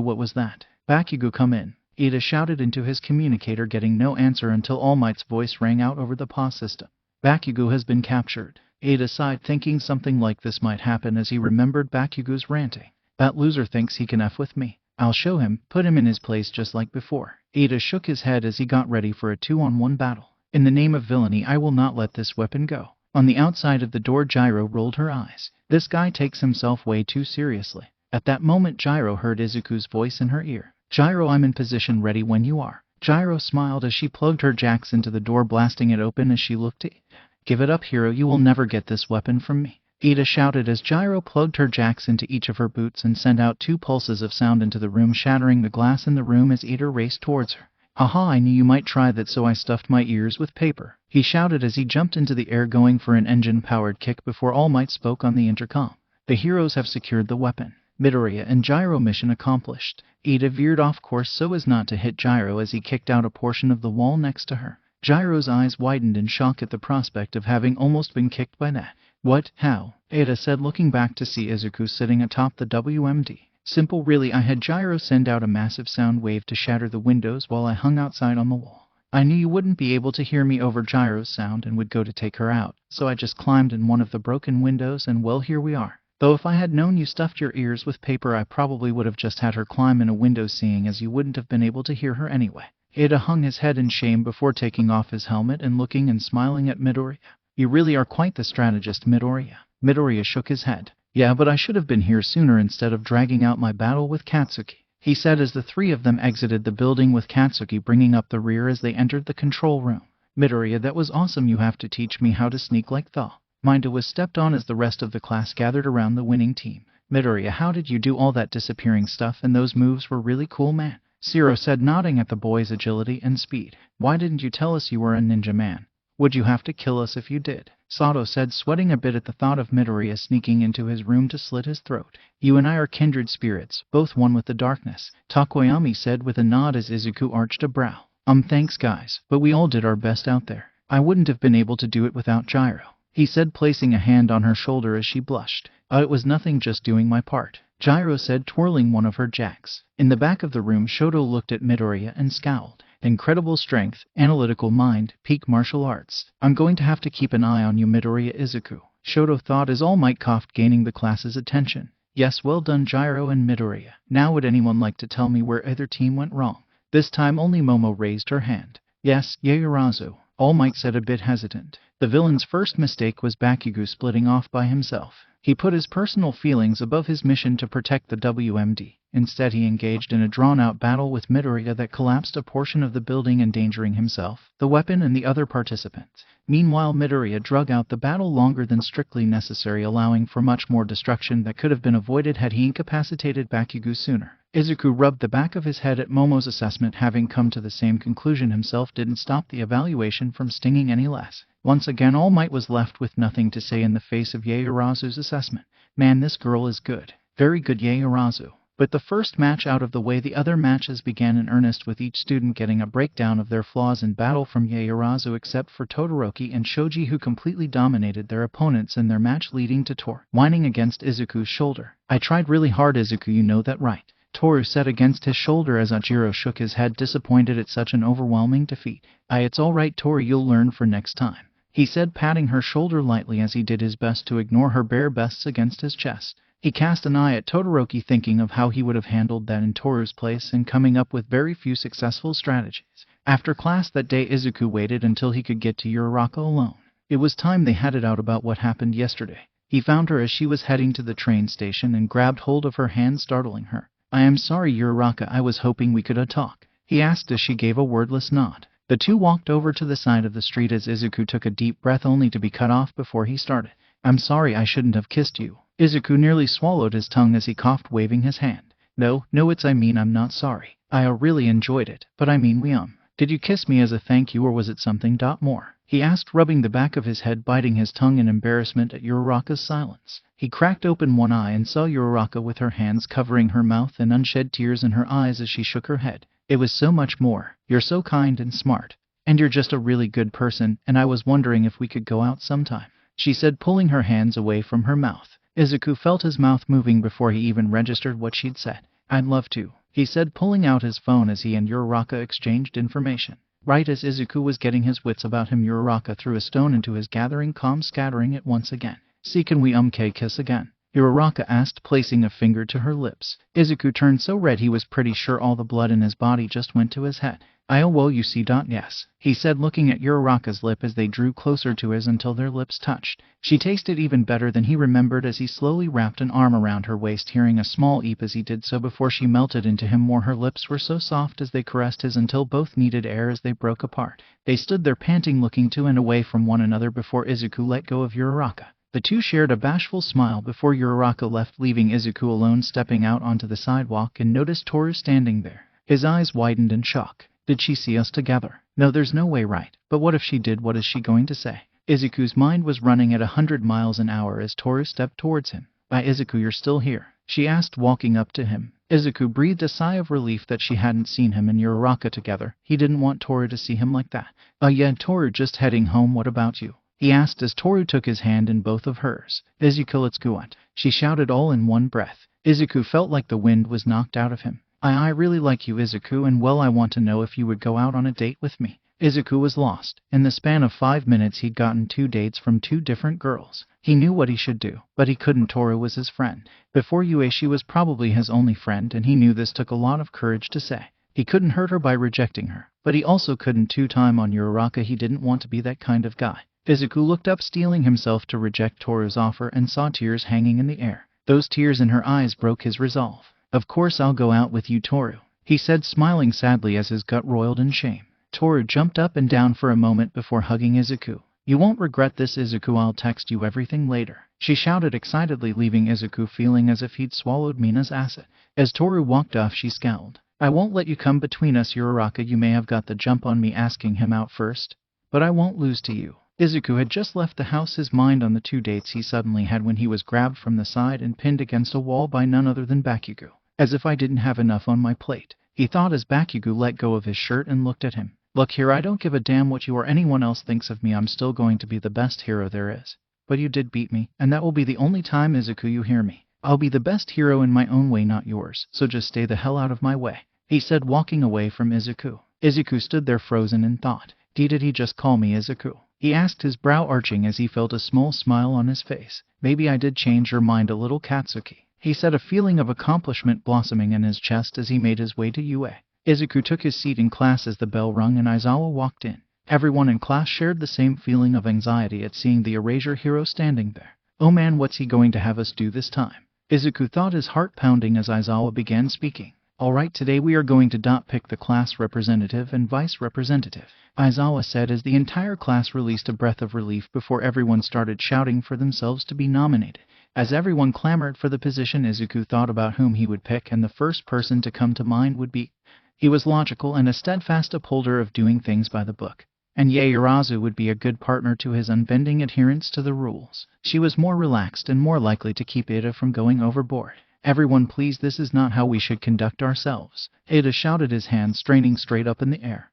what was that? Bakugo, come in," Ada shouted into his communicator, getting no answer until All Might's voice rang out over the PA system. "Bakugo has been captured." Ada sighed, thinking something like this might happen as he remembered Bakugo's ranting. "That loser thinks he can F with me. I'll show him, put him in his place just like before." Ada shook his head as he got ready for a 2-on-1 battle. "In the name of villainy, I will not let this weapon go." On the outside of the door, Gyro rolled her eyes. "This guy takes himself way too seriously." At that moment, Gyro heard Izuku's voice in her ear. "Gyro, I'm in position, ready when you are." Gyro smiled as she plugged her jacks into the door, blasting it open as she looked at it. "Give it up, hero, you will never get this weapon from me," Ada shouted as Gyro plugged her jacks into each of her boots and sent out 2 pulses of sound into the room, shattering the glass in the room as Ada raced towards her. "Haha, I knew you might try that, so I stuffed my ears with paper," he shouted as he jumped into the air, going for an engine-powered kick before All Might spoke on the intercom. "The heroes have secured the weapon. Midoriya and Gyro, mission accomplished." Ada veered off course so as not to hit Gyro as he kicked out a portion of the wall next to her. Gyro's eyes widened in shock at the prospect of having almost been kicked by that. "What? How?" Ada said, looking back to see Izuku sitting atop the WMD. "Simple, really. I had Gyro send out a massive sound wave to shatter the windows while I hung outside on the wall. I knew you wouldn't be able to hear me over Gyro's sound and would go to take her out, so I just climbed in one of the broken windows and, well, here we are. Though if I had known you stuffed your ears with paper, I probably would have just had her climb in a window, seeing as you wouldn't have been able to hear her anyway." Ada hung his head in shame before taking off his helmet and looking and smiling at Midoriya. "You really are quite the strategist, Midoriya." Midoriya shook his head. "Yeah, but I should have been here sooner instead of dragging out my battle with Katsuki," he said as the 3 of them exited the building, with Katsuki bringing up the rear as they entered the control room. "Midoriya, that was awesome. You have to teach me how to sneak like that." Minda was stepped on as the rest of the class gathered around the winning team. "Midoriya, how did you do all that disappearing stuff? And those moves were really cool, man," Zero said, nodding at the boy's agility and speed. "Why didn't you tell us you were a ninja, man? Would you have to kill us if you did?" Sato said, sweating a bit at the thought of Midoriya sneaking into his room to slit his throat. "You and I are kindred spirits, both one with the darkness," Takoyami said with a nod as Izuku arched a brow. Thanks guys, but we all did our best out there. I wouldn't have been able to do it without Gyro," he said, placing a hand on her shoulder as she blushed. It was nothing, just doing my part," Gyro said, twirling one of her jacks. In the back of the room, Shoto looked at Midoriya and scowled. "Incredible strength, analytical mind, peak martial arts. I'm going to have to keep an eye on you, Midoriya Izuku," Shoto thought as All Might coughed, gaining the class's attention. "Yes, well done, Gyro and Midoriya. Now would anyone like to tell me where either team went wrong?" This time only Momo raised her hand. "Yes, Yaoyorozu," All Might said, a bit hesitant. The villain's first mistake was Bakugo splitting off by himself. He put his personal feelings above his mission to protect the WMD. Instead, he engaged in a drawn-out battle with Midoriya that collapsed a portion of the building, endangering himself, the weapon, and the other participants. Meanwhile, Midoriya drug out the battle longer than strictly necessary, allowing for much more destruction that could have been avoided had he incapacitated Bakugo sooner. Izuku rubbed the back of his head at Momo's assessment. Having come to the same conclusion himself didn't stop the evaluation from stinging any less. Once again, All Might was left with nothing to say in the face of Yaoyorozu's assessment. "Man, this girl is good. Very good, Yaoyorozu." But the first match out of the way, the other matches began in earnest, with each student getting a breakdown of their flaws in battle from Yaoyorozu, except for Todoroki and Shoji, who completely dominated their opponents in their match, leading to Toru whining against Izuku's shoulder. "I tried really hard, Izuku, you know that, right?" Toru said against his shoulder as Ajiro shook his head, disappointed at such an overwhelming defeat. "It's all right, Toru, you'll learn for next time," he said, patting her shoulder lightly as he did his best to ignore her bare breasts against his chest. He cast an eye at Todoroki, thinking of how he would have handled that in Toru's place and coming up with very few successful strategies. After class that day, Izuku waited until he could get to Uraraka alone. It was time they had it out about what happened yesterday. He found her as she was heading to the train station and grabbed hold of her hand, startling her. "I am sorry, Uraraka, I was hoping we could talk," he asked as she gave a wordless nod. The two walked over to the side of the street as Izuku took a deep breath, only to be cut off before he started. "I'm sorry, I shouldn't have kissed you." Izuku nearly swallowed his tongue as he coughed, waving his hand. No, I'm not sorry. I really enjoyed it, but I mean Did you kiss me as a thank you, or was it something more?" he asked, rubbing the back of his head, biting his tongue in embarrassment at Uraraka's silence. He cracked open one eye and saw Uraraka with her hands covering her mouth and unshed tears in her eyes as she shook her head. "It was so much more. You're so kind and smart. And you're just a really good person, and I was wondering if we could go out sometime," she said, pulling her hands away from her mouth. Izuku felt his mouth moving before he even registered what she'd said. "I'd love to," he said, pulling out his phone as he and Uraraka exchanged information. Right as Izuku was getting his wits about him, Uraraka threw a stone into his gathering calm, scattering it once again. "See, can we kiss again?" Uraraka asked, placing a finger to her lips. Izuku turned so red he was pretty sure all the blood in his body just went to his head. Well, you see, yes," he said, looking at Uraraka's lip as they drew closer to his until their lips touched. She tasted even better than he remembered as he slowly wrapped an arm around her waist, hearing a small eep as he did so before she melted into him more. Her lips were so soft as they caressed his until both needed air as they broke apart. They stood there panting, looking to and away from one another before Izuku let go of Uraraka. The two shared a bashful smile before Uraraka left, leaving Izuku alone, stepping out onto the sidewalk and noticed Toru standing there. His eyes widened in shock. Did she see us together? No, there's no way, right? But what if she did? What is she going to say? Izuku's mind was running at 100 miles an hour as Toru stepped towards him. Izuku, you're still here?" she asked, walking up to him. Izuku breathed a sigh of relief that she hadn't seen him and Uraraka together. He didn't want Toru to see him like that. Yeah, Toru, just heading home. What about you?" he asked as Toru took his hand in both of hers. "Izuku, let's go out," she shouted all in one breath. Izuku felt like the wind was knocked out of him. I really like you, Izuku, and I want to know if you would go out on a date with me." Izuku was lost. In the span of 5 minutes he'd gotten 2 dates from 2 different girls. He knew what he should do, but he couldn't. Toru was his friend. Before Yue, she was probably his only friend, and he knew this took a lot of courage to say. He couldn't hurt her by rejecting her, but he also couldn't two-time on Uraraka. He didn't want to be that kind of guy. Izuku looked up, steeling himself to reject Toru's offer, and saw tears hanging in the air. Those tears in her eyes broke his resolve. "Of course I'll go out with you, Toru," he said, smiling sadly as his gut roiled in shame. Toru jumped up and down for a moment before hugging Izuku. "You won't regret this, Izuku. I'll text you everything later," she shouted excitedly, leaving Izuku feeling as if he'd swallowed Mina's acid. As Toru walked off, she scowled. "I won't let you come between us, Uraraka. You may have got the jump on me asking him out first, but I won't lose to you." Izuku had just left the house, his mind on the 2 dates he suddenly had, when he was grabbed from the side and pinned against a wall by none other than Bakugo. "As if I didn't have enough on my plate," he thought as Bakugo let go of his shirt and looked at him. "Look here, I don't give a damn what you or anyone else thinks of me. I'm still going to be the best hero there is. But you did beat me, and that will be the only time, Izuku, you hear me. I'll be the best hero in my own way, not yours, so just stay the hell out of my way," he said, walking away from Izuku. Izuku stood there frozen in thought. Did he just call me Izuku?" he asked, his brow arching as he felt a small smile on his face. "Maybe I did change your mind a little, Katsuki," he said, a feeling of accomplishment blossoming in his chest as he made his way to Yue. Izuku took his seat in class as the bell rung and Aizawa walked in. Everyone in class shared the same feeling of anxiety at seeing the Erasure hero standing there. "Oh man, what's he going to have us do this time?" Izuku thought, his heart pounding as Aizawa began speaking. "Alright, today we are going to pick the class representative and vice representative," Aizawa said as the entire class released a breath of relief before everyone started shouting for themselves to be nominated. As everyone clamored for the position, Izuku thought about whom he would pick, and the first person to come to mind would be. He was logical and a steadfast upholder of doing things by the book. And Yaoyorozu would be a good partner to his unbending adherence to the rules. She was more relaxed and more likely to keep Ida from going overboard. Everyone please, this is not how we should conduct ourselves. Ada shouted, his hand straining straight up in the air.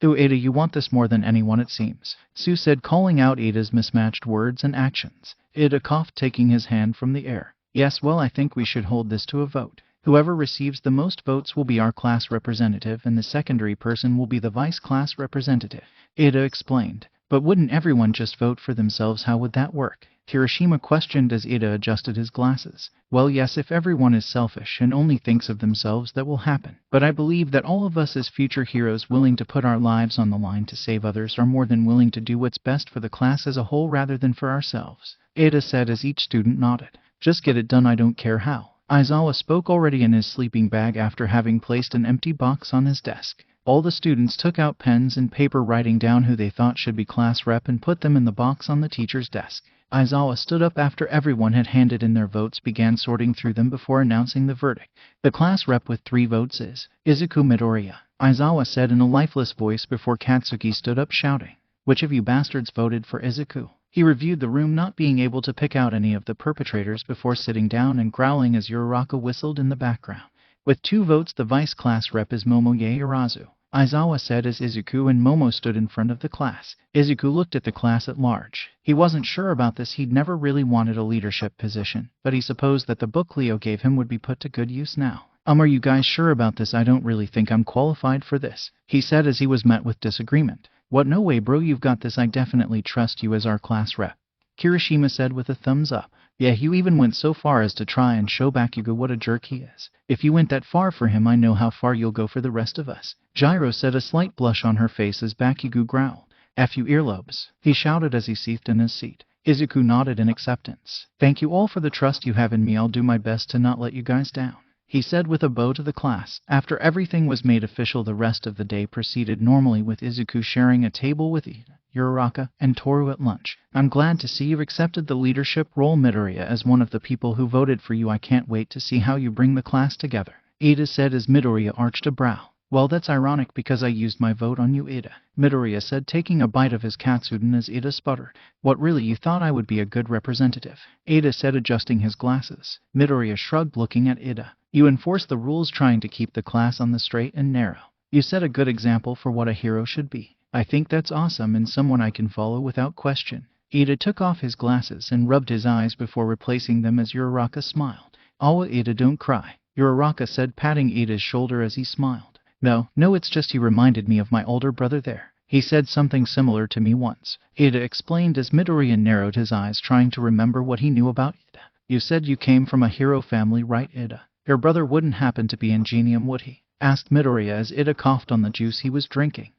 Ooh, Ada, you want this more than anyone it seems, Sue said, calling out Ada's mismatched words and actions. Ada coughed, taking his hand from the air. Yes, well, I think we should hold this to a vote. Whoever receives the most votes will be our class representative, and the secondary person will be the vice class representative, Ada explained. But wouldn't everyone just vote for themselves? How would that work? Hiroshima questioned as Ida adjusted his glasses. Well, yes, if everyone is selfish and only thinks of themselves, that will happen. But I believe that all of us as future heroes willing to put our lives on the line to save others are more than willing to do what's best for the class as a whole rather than for ourselves, Ada said as each student nodded. Just get it done, I don't care how. Aizawa spoke, already in his sleeping bag after having placed an empty box on his desk. All the students took out pens and paper, writing down who they thought should be class rep and put them in the box on the teacher's desk. Aizawa stood up after everyone had handed in their votes, began sorting through them before announcing the verdict. The class rep with 3 votes is Izuku Midoriya, Aizawa said in a lifeless voice before Katsuki stood up shouting, "Which of you bastards voted for Izuku?" He reviewed the room, not being able to pick out any of the perpetrators before sitting down and growling as Uraraka whistled in the background. With 2 votes, the vice class rep is Momoye Urazu, Aizawa said as Izuku and Momo stood in front of the class. Izuku looked at the class at large. He wasn't sure about this. He'd never really wanted a leadership position, but he supposed that the book Leo gave him would be put to good use now. Are you guys sure about this? I don't really think I'm qualified for this, he said as he was met with disagreement. What, no way bro, you've got this, I definitely trust you as our class rep, Kirishima said with a thumbs up. Yeah, you even went so far as to try and show Bakugo what a jerk he is. If you went that far for him, I know how far you'll go for the rest of us, Gyro said, a slight blush on her face as Bakugo growled. F you earlobes, he shouted as he seathed in his seat. Izuku nodded in acceptance. Thank you all for the trust you have in me. I'll do my best to not let you guys down, he said with a bow to the class. After everything was made official, the rest of the day proceeded normally, with Izuku sharing a table with Ida, Uraraka, and Toru at lunch. I'm glad to see you've accepted the leadership role, Midoriya, as one of the people who voted for you. I can't wait to see how you bring the class together, Ida said as Midoriya arched a brow. Well, that's ironic because I used my vote on you, Ida, Midoriya said, taking a bite of his katsudon as Ida sputtered. What, really, you thought I would be a good representative? Ida said, adjusting his glasses. Midoriya shrugged, looking at Ida. You enforce the rules, trying to keep the class on the straight and narrow. You set a good example for what a hero should be. I think that's awesome and someone I can follow without question. Ida took off his glasses and rubbed his eyes before replacing them as Uraraka smiled. Awa, Ida, don't cry, Uraraka said, patting Ida's shoulder as he smiled. No, it's just he reminded me of my older brother there. He said something similar to me once, Ida explained as Midoriya narrowed his eyes, trying to remember what he knew about Ida. You said you came from a hero family, right, Ida? Your brother wouldn't happen to be Ingenium, would he? Asked Midoriya as Ida coughed on the juice he was drinking.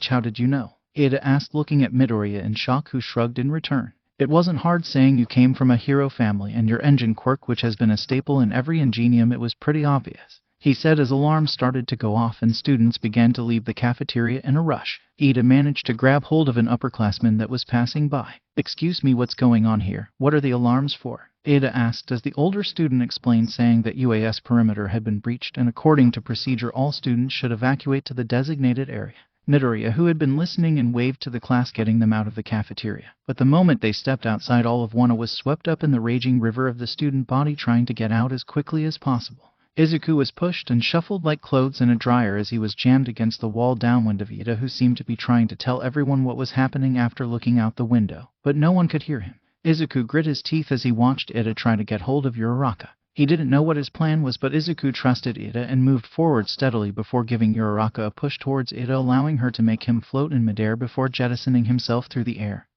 How did you know? Ida asked, looking at Midoriya in shock, who shrugged in return. It wasn't hard saying you came from a hero family, and your engine quirk, which has been a staple in every Ingenium, it was pretty obvious, he said as alarms started to go off and students began to leave the cafeteria in a rush. Ida managed to grab hold of an upperclassman that was passing by. Excuse me, what's going on here? What are the alarms for? Ida asked as the older student explained, saying that UAS perimeter had been breached and according to procedure all students should evacuate to the designated area. Midoriya, who had been listening, and waved to the class, getting them out of the cafeteria. But the moment they stepped outside, all of Wano was swept up in the raging river of the student body, trying to get out as quickly as possible. Izuku was pushed and shuffled like clothes in a dryer as he was jammed against the wall downwind of Ida, who seemed to be trying to tell everyone what was happening after looking out the window, but no one could hear him. Izuku grit his teeth as he watched Ida try to get hold of Uraraka. He didn't know what his plan was, but Izuku trusted Ida and moved forward steadily before giving Uraraka a push towards Ida, allowing her to make him float in midair before jettisoning himself through the air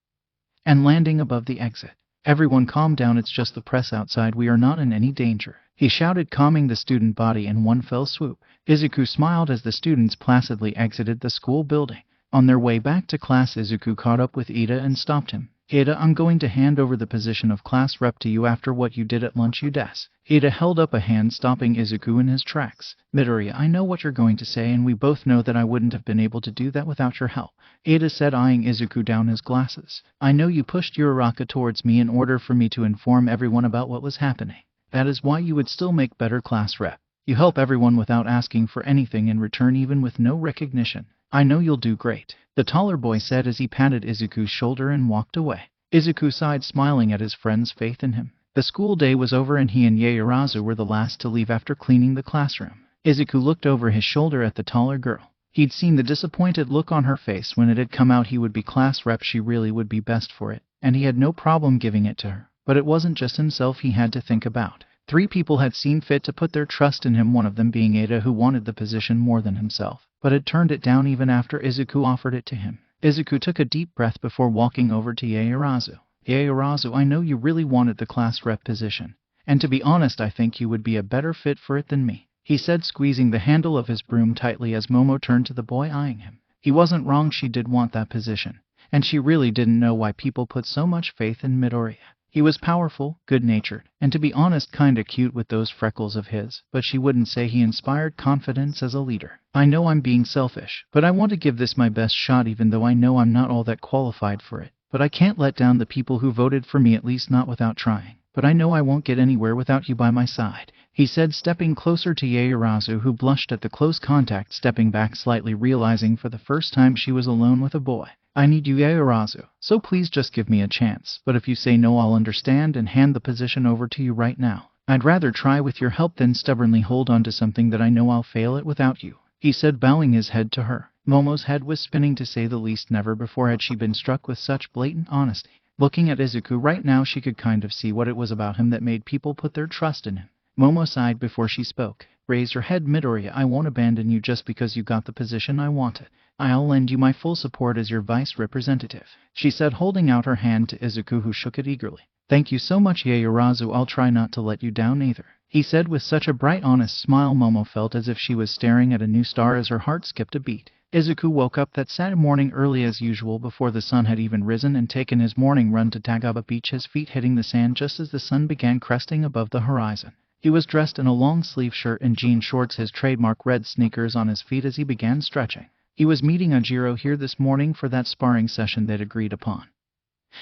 and landing above the exit. Everyone calm down, it's just the press outside, we are not in any danger, he shouted, calming the student body in one fell swoop. Izuku smiled as the students placidly exited the school building. On their way back to class, Izuku caught up with Ida and stopped him. Ida, I'm going to hand over the position of class rep to you after what you did at lunch, Udes. Ida held up a hand, stopping Izuku in his tracks. Midoriya, I know what you're going to say, and we both know that I wouldn't have been able to do that without your help, Ida said, eyeing Izuku down his glasses. I know you pushed Uraraka towards me in order for me to inform everyone about what was happening. That is why you would still make better class rep. You help everyone without asking for anything in return, even with no recognition. I know you'll do great, the taller boy said as he patted Izuku's shoulder and walked away. Izuku sighed, smiling at his friend's faith in him. The school day was over and he and Yaoyorozu were the last to leave after cleaning the classroom. Izuku looked over his shoulder at the taller girl. He'd seen the disappointed look on her face when it had come out he would be class rep. She really would be best for it, and he had no problem giving it to her. But it wasn't just himself he had to think about. 3 people had seen fit to put their trust in him, one of them being Ada, who wanted the position more than himself, but had turned it down even after Izuku offered it to him. Izuku took a deep breath before walking over to Yaoyorozu. Yaoyorozu, I know you really wanted the class rep position, and to be honest I think you would be a better fit for it than me, he said, squeezing the handle of his broom tightly as Momo turned to the boy, eyeing him. He wasn't wrong, she did want that position, and she really didn't know why people put so much faith in Midoriya. He was powerful, good-natured, and to be honest kinda cute with those freckles of his, but she wouldn't say he inspired confidence as a leader. I know I'm being selfish, but I want to give this my best shot even though I know I'm not all that qualified for it. But I can't let down the people who voted for me, at least not without trying. But I know I won't get anywhere without you by my side, he said, stepping closer to Yaoyorozu, who blushed at the close contact, stepping back slightly, realizing for the first time she was alone with a boy. I need you, Yaoyorozu, so please just give me a chance, but if you say no I'll understand and hand the position over to you right now. I'd rather try with your help than stubbornly hold on to something that I know I'll fail at without you, he said, bowing his head to her. Momo's head was spinning, to say the least. Never before had she been struck with such blatant honesty. Looking at Izuku right now, she could kind of see what it was about him that made people put their trust in him. Momo sighed before she spoke. Raise your head, Midoriya, I won't abandon you just because you got the position I wanted. I'll lend you my full support as your vice representative, she said, holding out her hand to Izuku, who shook it eagerly. Thank you so much, Yaoyorozu, I'll try not to let you down either, he said with such a bright, honest smile Momo felt as if she was staring at a new star as her heart skipped a beat. Izuku woke up that Saturday morning early as usual before the sun had even risen and taken his morning run to Tagaba Beach, his feet hitting the sand just as the sun began cresting above the horizon. He was dressed in a long-sleeve shirt and jean shorts, his trademark red sneakers on his feet as he began stretching. He was meeting Ajiro here this morning for that sparring session they'd agreed upon.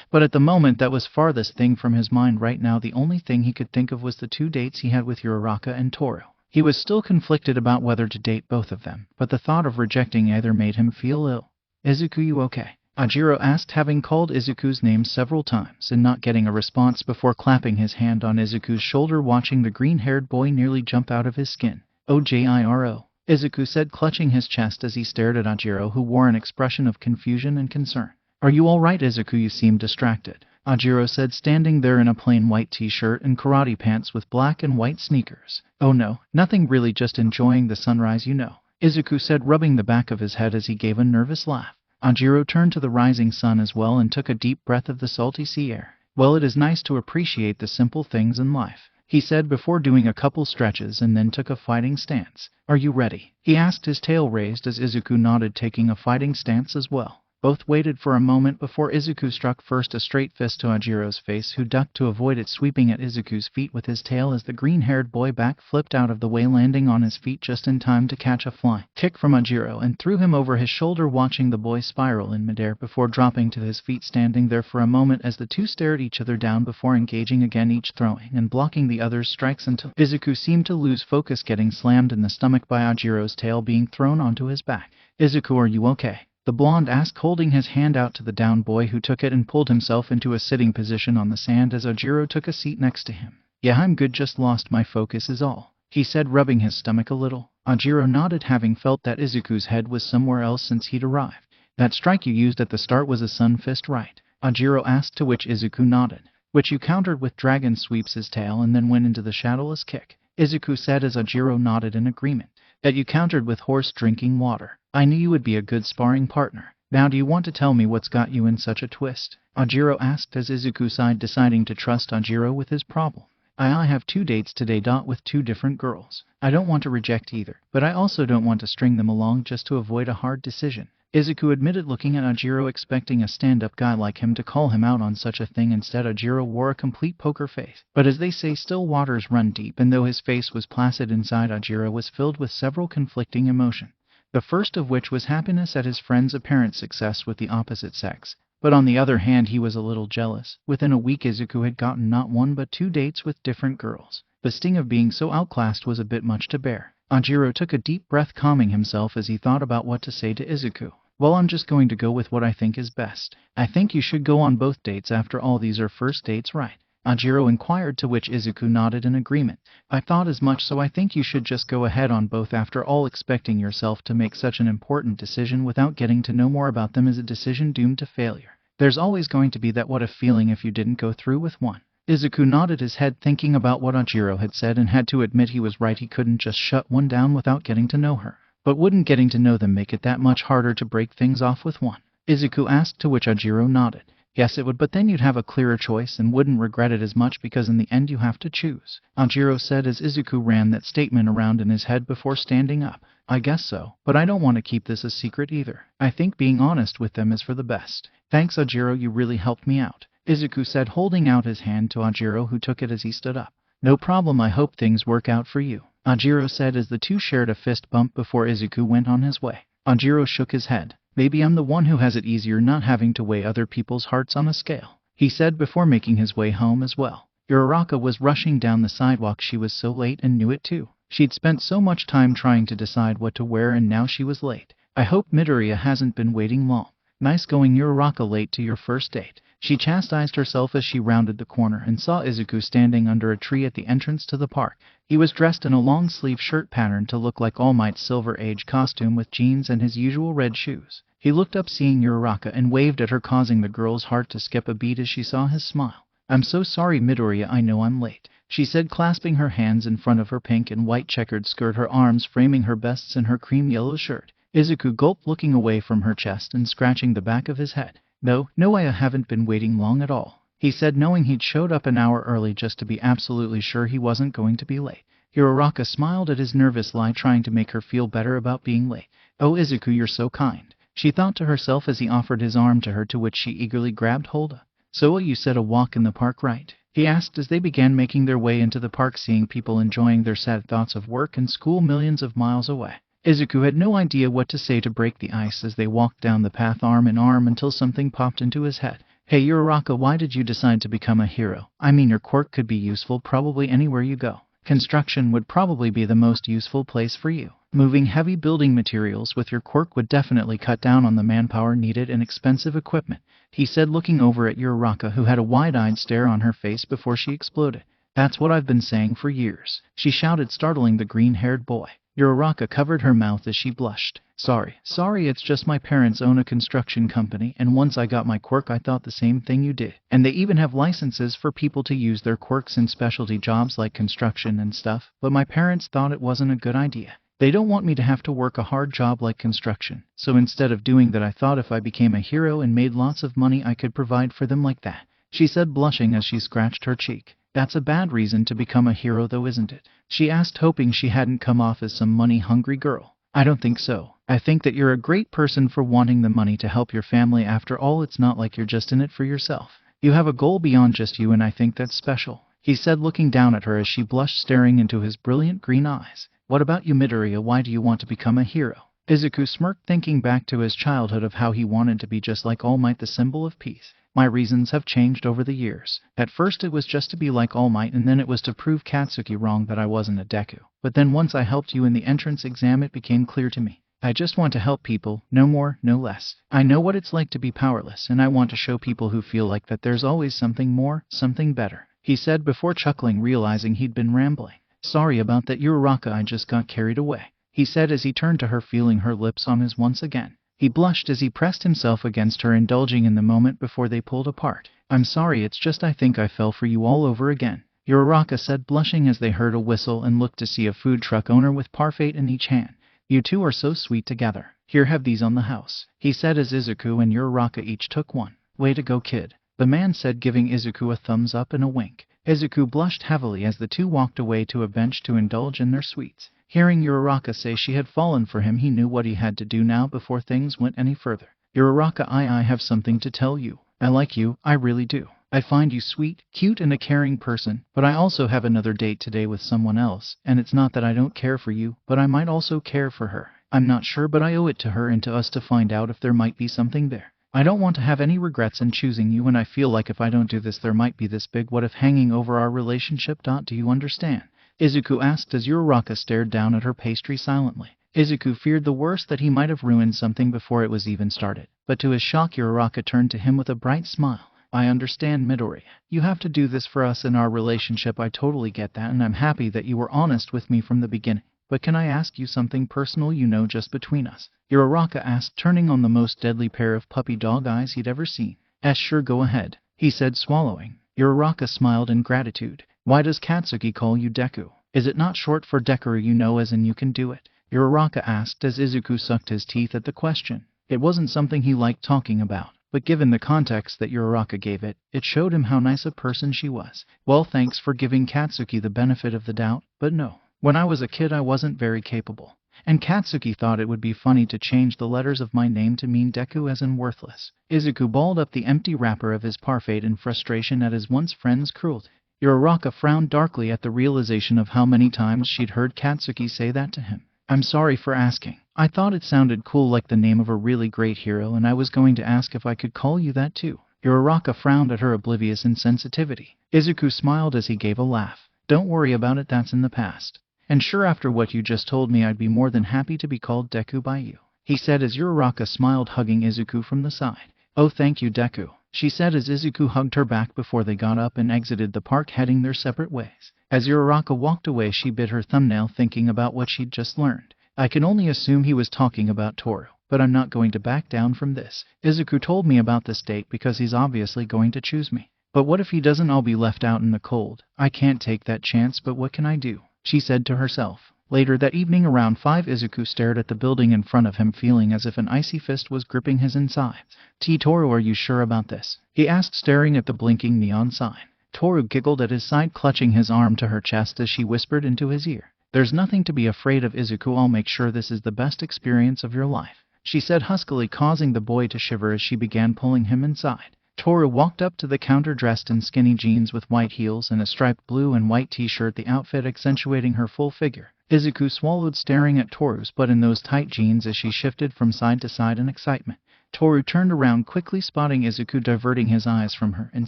But at the moment that was farthest thing from his mind right now. The only thing he could think of was the 2 dates he had with Uraraka and Toru. He was still conflicted about whether to date both of them, but the thought of rejecting either made him feel ill. Izuku, you okay? Ajiro asked, having called Izuku's name several times and not getting a response before clapping his hand on Izuku's shoulder, watching the green-haired boy nearly jump out of his skin. Ojiro, Izuku said, clutching his chest as he stared at Ajiro, who wore an expression of confusion and concern. Are you all right, Izuku? You seem distracted, Ajiro said, standing there in a plain white t-shirt and karate pants with black and white sneakers. Oh no, nothing really, just enjoying the sunrise, you know, Izuku said, rubbing the back of his head as he gave a nervous laugh. Ajiro turned to the rising sun as well and took a deep breath of the salty sea air. Well, it is nice to appreciate the simple things in life, he said before doing a couple stretches and then took a fighting stance. Are you ready? He asked, his tail raised as Izuku nodded, taking a fighting stance as well. Both waited for a moment before Izuku struck first a straight fist to Ajiro's face, who ducked to avoid it, sweeping at Izuku's feet with his tail as the green-haired boy back-flipped out of the way, landing on his feet just in time to catch a flying kick from Ajiro and threw him over his shoulder, watching the boy spiral in midair before dropping to his feet, standing there for a moment as the two stared each other down before engaging again, each throwing and blocking the other's strikes until Izuku seemed to lose focus, getting slammed in the stomach by Ajiro's tail being thrown onto his back. Izuku, are you okay? The blonde asked, holding his hand out to the down boy, who took it and pulled himself into a sitting position on the sand as Ajiro took a seat next to him. Yeah, I'm good, just lost my focus is all, he said, rubbing his stomach a little. Ajiro nodded, having felt that Izuku's head was somewhere else since he'd arrived. That strike you used at the start was a sun fist, right? Ajiro asked, to which Izuku nodded. Which you countered with dragon sweeps his tail and then went into the shadowless kick, Izuku said as Ajiro nodded in agreement. That you countered with horse drinking water. I knew you would be a good sparring partner. Now do you want to tell me what's got you in such a twist? Ajiro asked as Izuku sighed, deciding to trust Ajiro with his problem. I have 2 dates today, with 2 different girls. I don't want to reject either, but I also don't want to string them along just to avoid a hard decision, Izuku admitted, looking at Ajiro, expecting a stand-up guy like him to call him out on such a thing. Instead, Ajiro wore a complete poker face. But as they say, still waters run deep, and though his face was placid, inside Ajiro was filled with several conflicting emotions. The first of which was happiness at his friend's apparent success with the opposite sex. But on the other hand, he was a little jealous. Within a week, Izuku had gotten not 1 but 2 dates with different girls. The sting of being so outclassed was a bit much to bear. Ajiro took a deep breath, calming himself as he thought about what to say to Izuku. Well, I'm just going to go with what I think is best. I think you should go on both dates. After all, these are first dates, right? Ajiro inquired, to which Izuku nodded in agreement. I thought as much, so I think you should just go ahead on both. After all, expecting yourself to make such an important decision without getting to know more about them is a decision doomed to failure. There's always going to be that what if feeling if you didn't go through with one. Izuku nodded his head, thinking about what Ajiro had said, and had to admit he was right. He couldn't just shut one down without getting to know her. But wouldn't getting to know them make it that much harder to break things off with one? Izuku asked, to which Ajiro nodded. Yes, it would, but then you'd have a clearer choice and wouldn't regret it as much, because in the end you have to choose, Ajiro said as Izuku ran that statement around in his head before standing up. I guess so, but I don't want to keep this a secret either. I think being honest with them is for the best. Thanks, Ajiro, you really helped me out, Izuku said, holding out his hand to Ajiro, who took it as he stood up. No problem, I hope things work out for you, Ajiro said as the two shared a fist bump before Izuku went on his way. Ajiro shook his head. Maybe I'm the one who has it easier not having to weigh other people's hearts on a scale, he said before making his way home as well. Uraraka was rushing down the sidewalk. She was so late and knew it too. She'd spent so much time trying to decide what to wear, and now she was late. I hope Midoriya hasn't been waiting long. Nice going, Uraraka, late to your first date. She chastised herself as she rounded the corner and saw Izuku standing under a tree at the entrance to the park. He was dressed in a long-sleeve shirt pattern to look like All Might's Silver Age costume with jeans and his usual red shoes. He looked up, seeing Uraraka, and waved at her, causing the girl's heart to skip a beat as she saw his smile. I'm so sorry, Midoriya, I know I'm late, she said, clasping her hands in front of her pink and white checkered skirt, her arms framing her breasts in her cream yellow shirt. Izuku gulped, looking away from her chest and scratching the back of his head. No, I haven't been waiting long at all, he said, knowing he'd showed up an hour early just to be absolutely sure he wasn't going to be late. Uraraka smiled at his nervous lie, trying to make her feel better about being late. Oh, Izuku, you're so kind, she thought to herself as he offered his arm to her, to which she eagerly grabbed hold of. So you said a walk in the park, right? He asked as they began making their way into the park, seeing people enjoying their sad thoughts of work and school millions of miles away. Izuku had no idea what to say to break the ice as they walked down the path arm in arm until something popped into his head. Hey Uraraka, why did you decide to become a hero? I mean, your quirk could be useful probably anywhere you go. Construction would probably be the most useful place for you. Moving heavy building materials with your quirk would definitely cut down on the manpower needed and expensive equipment, he said, looking over at Uraraka, who had a wide-eyed stare on her face before she exploded. That's what I've been saying for years, she shouted, startling the green-haired boy. Uraraka covered her mouth as she blushed. Sorry, it's just my parents own a construction company, and once I got my quirk I thought the same thing you did. And they even have licenses for people to use their quirks in specialty jobs like construction and stuff, but my parents thought it wasn't a good idea. They don't want me to have to work a hard job like construction, so instead of doing that I thought if I became a hero and made lots of money I could provide for them like that, she said, blushing as she scratched her cheek. That's a bad reason to become a hero though, isn't it? She asked, hoping she hadn't come off as some money-hungry girl. I don't think so. I think that you're a great person for wanting the money to help your family. After all, it's not like you're just in it for yourself. You have a goal beyond just you, and I think that's special, he said, looking down at her as she blushed, staring into his brilliant green eyes. What about you, Midoriya? Why do you want to become a hero? Izuku smirked, thinking back to his childhood of how he wanted to be just like All Might, the symbol of peace. My reasons have changed over the years. At first it was just to be like All Might, and then it was to prove Katsuki wrong that I wasn't a Deku. But then once I helped you in the entrance exam, it became clear to me. I just want to help people, no more, no less. I know what it's like to be powerless, and I want to show people who feel like that there's always something more, something better, he said before chuckling, realizing he'd been rambling. Sorry about that, Uraraka, I just got carried away, he said as he turned to her, feeling her lips on his once again. He blushed as he pressed himself against her, indulging in the moment before they pulled apart. I'm sorry, it's just I think I fell for you all over again, Uraraka said, blushing as they heard a whistle and looked to see a food truck owner with parfait in each hand. You two are so sweet together. Here, have these on the house, he said as Izuku and Uraraka each took one. Way to go, kid, the man said, giving Izuku a thumbs up and a wink. Izuku blushed heavily as the two walked away to a bench to indulge in their sweets. Hearing Uraraka say she had fallen for him, he knew what he had to do now before things went any further. Uraraka, I have something to tell you. I like you, I really do. I find you sweet, cute, and a caring person, but I also have another date today with someone else, and it's not that I don't care for you, but I might also care for her. I'm not sure, but I owe it to her and to us to find out if there might be something there. I don't want to have any regrets in choosing you, and I feel like if I don't do this there might be this big what if hanging over our relationship. Do you understand? Izuku asked as Uraraka stared down at her pastry silently. Izuku feared the worst, that he might have ruined something before it was even started, but to his shock Uraraka turned to him with a bright smile. I understand, Midoriya. You have to do this for us in our relationship. I totally get that, and I'm happy that you were honest with me from the beginning. But can I ask you something personal, just between us? Uraraka asked, turning on the most deadly pair of puppy dog eyes he'd ever seen. Sure, go ahead, he said, swallowing. Uraraka smiled in gratitude. Why does Katsuki call you Deku? Is it not short for Deku, as in you can do it? Uraraka asked as Izuku sucked his teeth at the question. It wasn't something he liked talking about, but given the context that Uraraka gave it, it showed him how nice a person she was. Well, thanks for giving Katsuki the benefit of the doubt, but no. When I was a kid I wasn't very capable, and Katsuki thought it would be funny to change the letters of my name to mean Deku, as in worthless. Izuku balled up the empty wrapper of his parfait in frustration at his once friend's cruelty. Uraraka frowned darkly at the realization of how many times she'd heard Katsuki say that to him. I'm sorry for asking. I thought it sounded cool, like the name of a really great hero, and I was going to ask if I could call you that too. Uraraka frowned at her oblivious insensitivity. Izuku smiled as he gave a laugh. Don't worry about it, that's in the past. And sure, after what you just told me, I'd be more than happy to be called Deku by you, he said as Uraraka smiled, hugging Izuku from the side. Oh, thank you, Deku, she said as Izuku hugged her back before they got up and exited the park, heading their separate ways. As Uraraka walked away, she bit her thumbnail thinking about what she'd just learned. I can only assume he was talking about Toru, but I'm not going to back down from this. Izuku told me about this date because he's obviously going to choose me. But what if he doesn't? I'll be left out in the cold. I can't take that chance, but what can I do? She said to herself. Later that evening around 5, Izuku stared at the building in front of him, feeling as if an icy fist was gripping his insides. Toru, are you sure about this? He asked, staring at the blinking neon sign. Toru giggled at his side, clutching his arm to her chest as she whispered into his ear. There's nothing to be afraid of, Izuku. I'll make sure this is the best experience of your life, she said huskily, causing the boy to shiver as she began pulling him inside. Toru walked up to the counter dressed in skinny jeans with white heels and a striped blue and white t-shirt, the outfit accentuating her full figure. Izuku swallowed, staring at Toru's butt in those tight jeans as she shifted from side to side in excitement. Toru turned around quickly, spotting Izuku diverting his eyes from her, and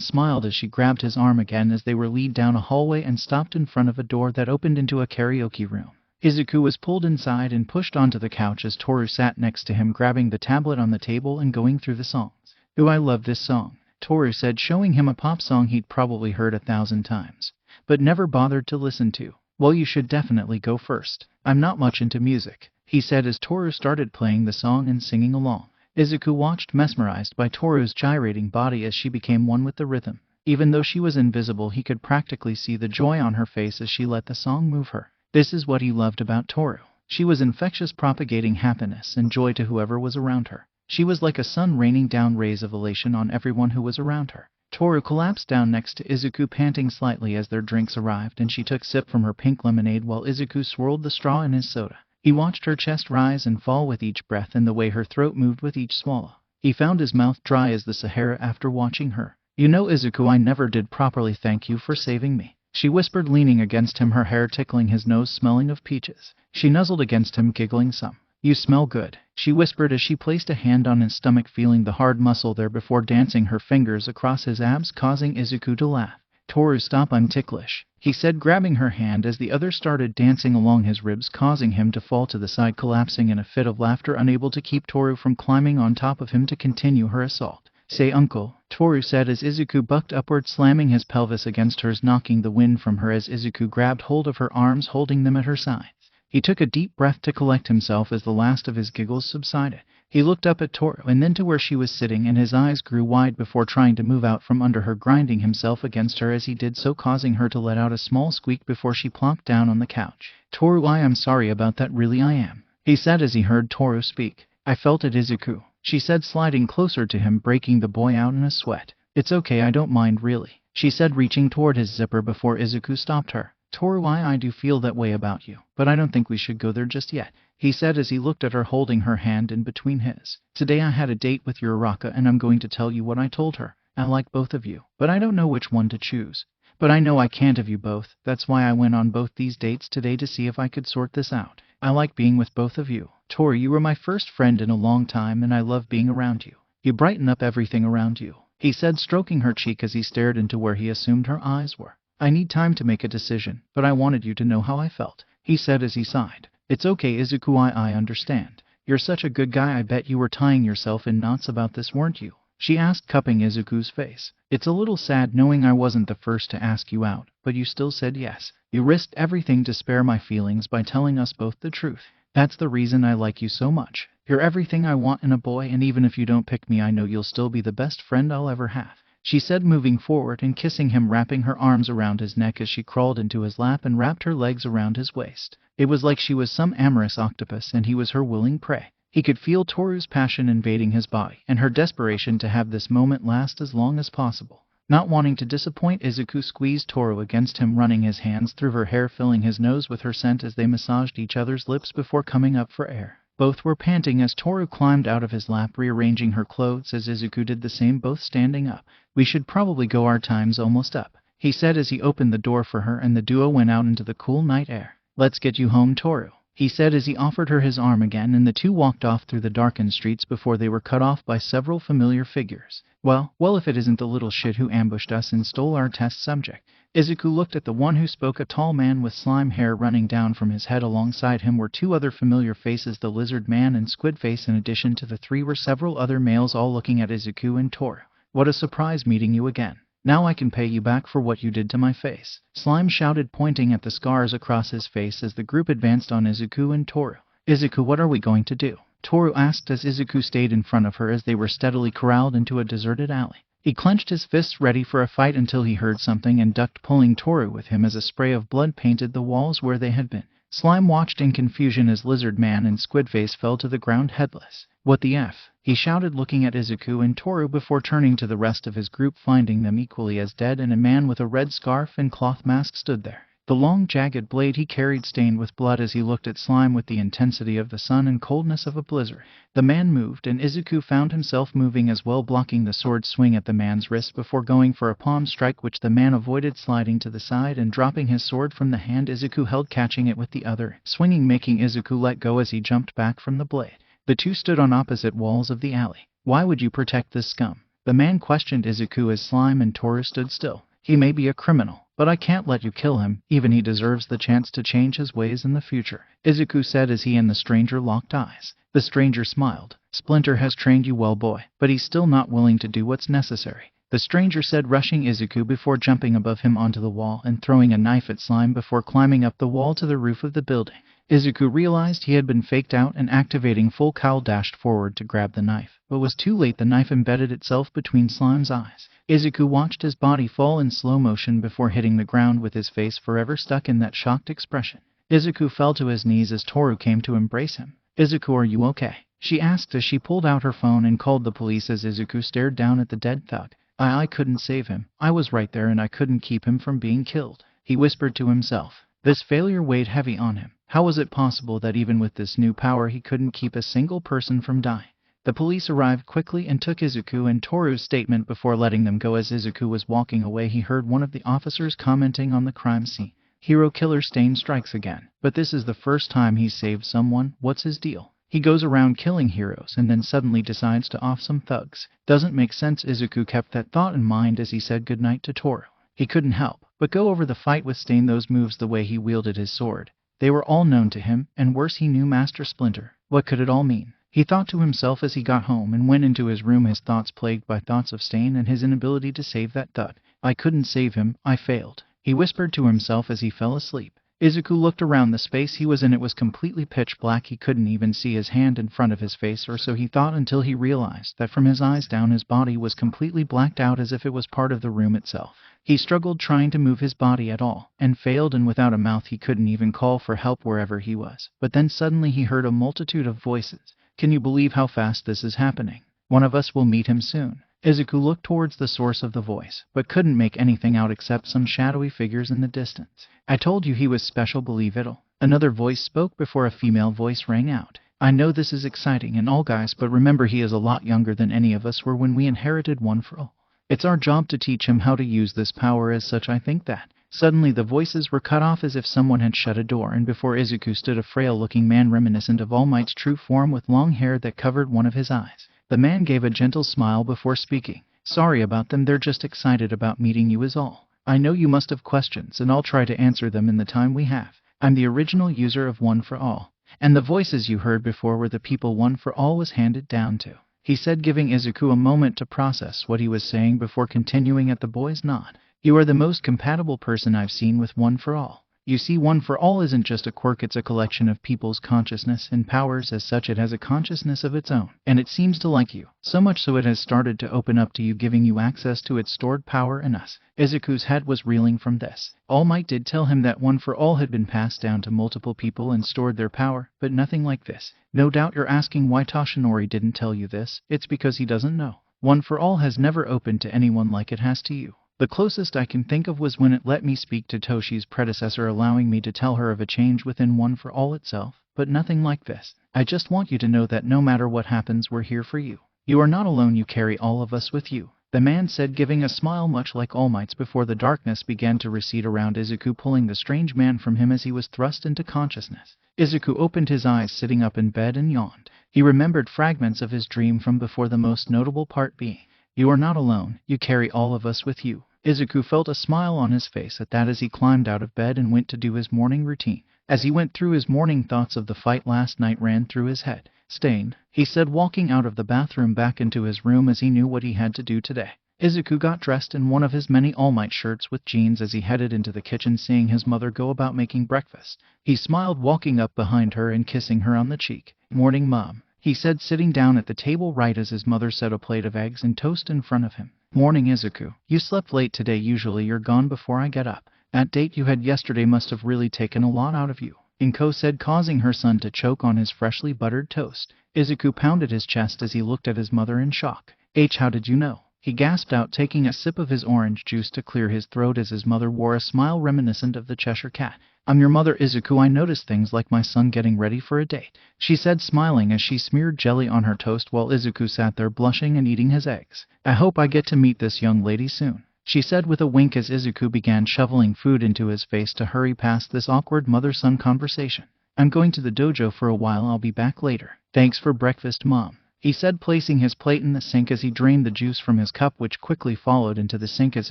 smiled as she grabbed his arm again as they were led down a hallway and stopped in front of a door that opened into a karaoke room. Izuku was pulled inside and pushed onto the couch as Toru sat next to him, grabbing the tablet on the table and going through the songs. Ooh, I love this song, Toru said, showing him a pop song he'd probably heard 1,000 times, but never bothered to listen to. Well, you should definitely go first. I'm not much into music, he said as Toru started playing the song and singing along. Izuku watched, mesmerized by Toru's gyrating body as she became one with the rhythm. Even though she was invisible, he could practically see the joy on her face as she let the song move her. This is what he loved about Toru. She was infectious, propagating happiness and joy to whoever was around her. She was like a sun, raining down rays of elation on everyone who was around her. Toru collapsed down next to Izuku, panting slightly as their drinks arrived, and she took a sip from her pink lemonade while Izuku swirled the straw in his soda. He watched her chest rise and fall with each breath and the way her throat moved with each swallow. He found his mouth dry as the Sahara after watching her. Izuku, I never did properly thank you for saving me, she whispered, leaning against him, her hair tickling his nose, smelling of peaches. She nuzzled against him, giggling some. You smell good, she whispered as she placed a hand on his stomach, feeling the hard muscle there before dancing her fingers across his abs, causing Izuku to laugh. Toru, stop, I'm ticklish, he said, grabbing her hand as the other started dancing along his ribs, causing him to fall to the side, collapsing in a fit of laughter, unable to keep Toru from climbing on top of him to continue her assault. Say uncle, Toru said as Izuku bucked upward, slamming his pelvis against hers, knocking the wind from her as Izuku grabbed hold of her arms, holding them at her sides. He took a deep breath to collect himself as the last of his giggles subsided. He looked up at Toru and then to where she was sitting, and his eyes grew wide before trying to move out from under her, grinding himself against her as he did so, causing her to let out a small squeak before she plonked down on the couch. Toru, I am sorry about that, really I am, he said as he heard Toru speak. I felt it, Izuku, she said, sliding closer to him, breaking the boy out in a sweat. It's okay, I don't mind really, she said, reaching toward his zipper before Izuku stopped her. Toru, I do feel that way about you, but I don't think we should go there just yet, he said as he looked at her, holding her hand in between his. Today I had a date with Uraraka, and I'm going to tell you what I told her. I like both of you, but I don't know which one to choose. But I know I can't have you both. That's why I went on both these dates today, to see if I could sort this out. I like being with both of you. Toru, you were my first friend in a long time, and I love being around you. You brighten up everything around you, he said, stroking her cheek as he stared into where he assumed her eyes were. I need time to make a decision, but I wanted you to know how I felt, he said as he sighed. It's okay, Izuku, I understand. You're such a good guy. I bet you were tying yourself in knots about this, weren't you? she asked, cupping Izuku's face. It's a little sad knowing I wasn't the first to ask you out, but you still said yes. You risked everything to spare my feelings by telling us both the truth. That's the reason I like you so much. You're everything I want in a boy, and even if you don't pick me, I know you'll still be the best friend I'll ever have, she said, moving forward and kissing him, wrapping her arms around his neck as she crawled into his lap and wrapped her legs around his waist. It was like she was some amorous octopus and he was her willing prey. He could feel Toru's passion invading his body, and her desperation to have this moment last as long as possible. Not wanting to disappoint, Izuku squeezed Toru against him, running his hands through her hair, filling his nose with her scent as they massaged each other's lips before coming up for air. Both were panting as Toru climbed out of his lap, rearranging her clothes as Izuku did the same, both standing up. We should probably go, our time's almost up, he said as he opened the door for her, and the duo went out into the cool night air. Let's get you home, Toru, he said as he offered her his arm again, and the two walked off through the darkened streets before they were cut off by several familiar figures. Well, if it isn't the little shit who ambushed us and stole our test subject. Izuku looked at the one who spoke, a tall man with slime hair running down from his head. Alongside him were two other familiar faces, the lizard man and Squidface. In addition to the three were several other males, all looking at Izuku and Toru. What a surprise meeting you again. Now I can pay you back for what you did to my face, Slime shouted, pointing at the scars across his face as the group advanced on Izuku and Toru. Izuku, what are we going to do? Toru asked as Izuku stayed in front of her as they were steadily corralled into a deserted alley. He clenched his fists ready for a fight until he heard something and ducked, pulling Toru with him as a spray of blood painted the walls where they had been. Slime watched in confusion as Lizard Man and Squidface fell to the ground headless. What the F? He shouted, looking at Izuku and Toru before turning to the rest of his group, finding them equally as dead, and a man with a red scarf and cloth mask stood there. The long, jagged blade he carried stained with blood as he looked at Slime with the intensity of the sun and coldness of a blizzard. The man moved, and Izuku found himself moving as well, blocking the sword swing at the man's wrist before going for a palm strike, which the man avoided, sliding to the side and dropping his sword from the hand Izuku held, catching it with the other, swinging, making Izuku let go as he jumped back from the blade. The two stood on opposite walls of the alley. Why would you protect this scum? The man questioned Izuku as Slime and Toru stood still. He may be a criminal, but I can't let you kill him. Even he deserves the chance to change his ways in the future, Izuku said as he and the stranger locked eyes. The stranger smiled. Splinter has trained you well, boy, but he's still not willing to do what's necessary, the stranger said, rushing Izuku before jumping above him onto the wall and throwing a knife at Slime before climbing up the wall to the roof of the building. Izuku realized he had been faked out and, activating full cowl, dashed forward to grab the knife, but was too late. The knife embedded itself between Slime's eyes. Izuku watched his body fall in slow motion before hitting the ground with his face forever stuck in that shocked expression. Izuku fell to his knees as Toru came to embrace him. Izuku, are you okay? She asked as she pulled out her phone and called the police as Izuku stared down at the dead thug. I couldn't save him. I was right there and I couldn't keep him from being killed, he whispered to himself. This failure weighed heavy on him. How was it possible that even with this new power he couldn't keep a single person from dying? The police arrived quickly and took Izuku and Toru's statement before letting them go. As Izuku was walking away, he heard one of the officers commenting on the crime scene. Hero killer Stain strikes again, but this is the first time he's saved someone. What's his deal? He goes around killing heroes and then suddenly decides to off some thugs. Doesn't make sense. Izuku kept that thought in mind as he said goodnight to Toru. He couldn't help but go over the fight with Stain, those moves, the way he wielded his sword. They were all known to him, and worse, he knew Master Splinter. What could it all mean? He thought to himself as he got home and went into his room, his thoughts plagued by thoughts of Stain and his inability to save that thug. I couldn't save him, I failed, he whispered to himself as he fell asleep. Izuku looked around the space he was in. It was completely pitch black. He couldn't even see his hand in front of his face, or so he thought, until he realized that from his eyes down his body was completely blacked out, as if it was part of the room itself. He struggled trying to move his body at all, and failed, and without a mouth he couldn't even call for help wherever he was. But then suddenly he heard a multitude of voices. Can you believe how fast this is happening? One of us will meet him soon. Izuku looked towards the source of the voice, but couldn't make anything out except some shadowy figures in the distance. I told you he was special, believe it'll. Another voice spoke before a female voice rang out. I know this is exciting and all, guys, but remember, he is a lot younger than any of us were when we inherited One for All. It's our job to teach him how to use this power. As such, I think that. Suddenly the voices were cut off as if someone had shut a door, and before Izuku stood a frail-looking man reminiscent of All Might's true form, with long hair that covered one of his eyes. The man gave a gentle smile before speaking. Sorry about them, they're just excited about meeting you is all. I know you must have questions, and I'll try to answer them in the time we have. I'm the original user of One for All, and the voices you heard before were the people One for All was handed down to. he said, giving Izuku a moment to process what he was saying before continuing at the boy's nod. You are the most compatible person I've seen with One for All. You see, One for All isn't just a quirk, it's a collection of people's consciousness and powers. As such, it has a consciousness of its own, and it seems to like you, so much so it has started to open up to you, giving you access to its stored power and us. Izuku's head was reeling from this. All Might did tell him that One for All had been passed down to multiple people and stored their power, but nothing like this. No doubt you're asking why Toshinori didn't tell you this. It's because he doesn't know. One for All has never opened to anyone like it has to you. The closest I can think of was when it let me speak to Toshi's predecessor, allowing me to tell her of a change within One for All itself, but nothing like this. I just want you to know that no matter what happens, we're here for you. You are not alone, you carry all of us with you, the man said, giving a smile much like All Might's before the darkness began to recede around Izuku, pulling the strange man from him as he was thrust into consciousness. Izuku opened his eyes sitting up in bed and yawned. He remembered fragments of his dream from before, the most notable part being, "You are not alone, you carry all of us with you." Izuku felt a smile on his face at that as he climbed out of bed and went to do his morning routine. As he went through his morning thoughts of the fight last night ran through his head. "Stained," he said, walking out of the bathroom back into his room as he knew what he had to do today. Izuku got dressed in one of his many All Might shirts with jeans as he headed into the kitchen, seeing his mother go about making breakfast. He smiled, walking up behind her and kissing her on the cheek. "Morning, Mom," he said, sitting down at the table right as his mother set a plate of eggs and toast in front of him. "Morning, Izuku. You slept late today. Usually you're gone before I get up. That date you had yesterday must have really taken a lot out of you," Inko said, causing her son to choke on his freshly buttered toast. Izuku pounded his chest as he looked at his mother in shock. "How did you know?" he gasped out, taking a sip of his orange juice to clear his throat as his mother wore a smile reminiscent of the Cheshire Cat. "I'm your mother, Izuku. I noticed things like my son getting ready for a date," she said, smiling as she smeared jelly on her toast while Izuku sat there blushing and eating his eggs. "I hope I get to meet this young lady soon," she said with a wink as Izuku began shoveling food into his face to hurry past this awkward mother-son conversation. "I'm going to the dojo for a while. I'll be back later." "Thanks for breakfast, Mom," he said, placing his plate in the sink as he drained the juice from his cup, which quickly followed into the sink as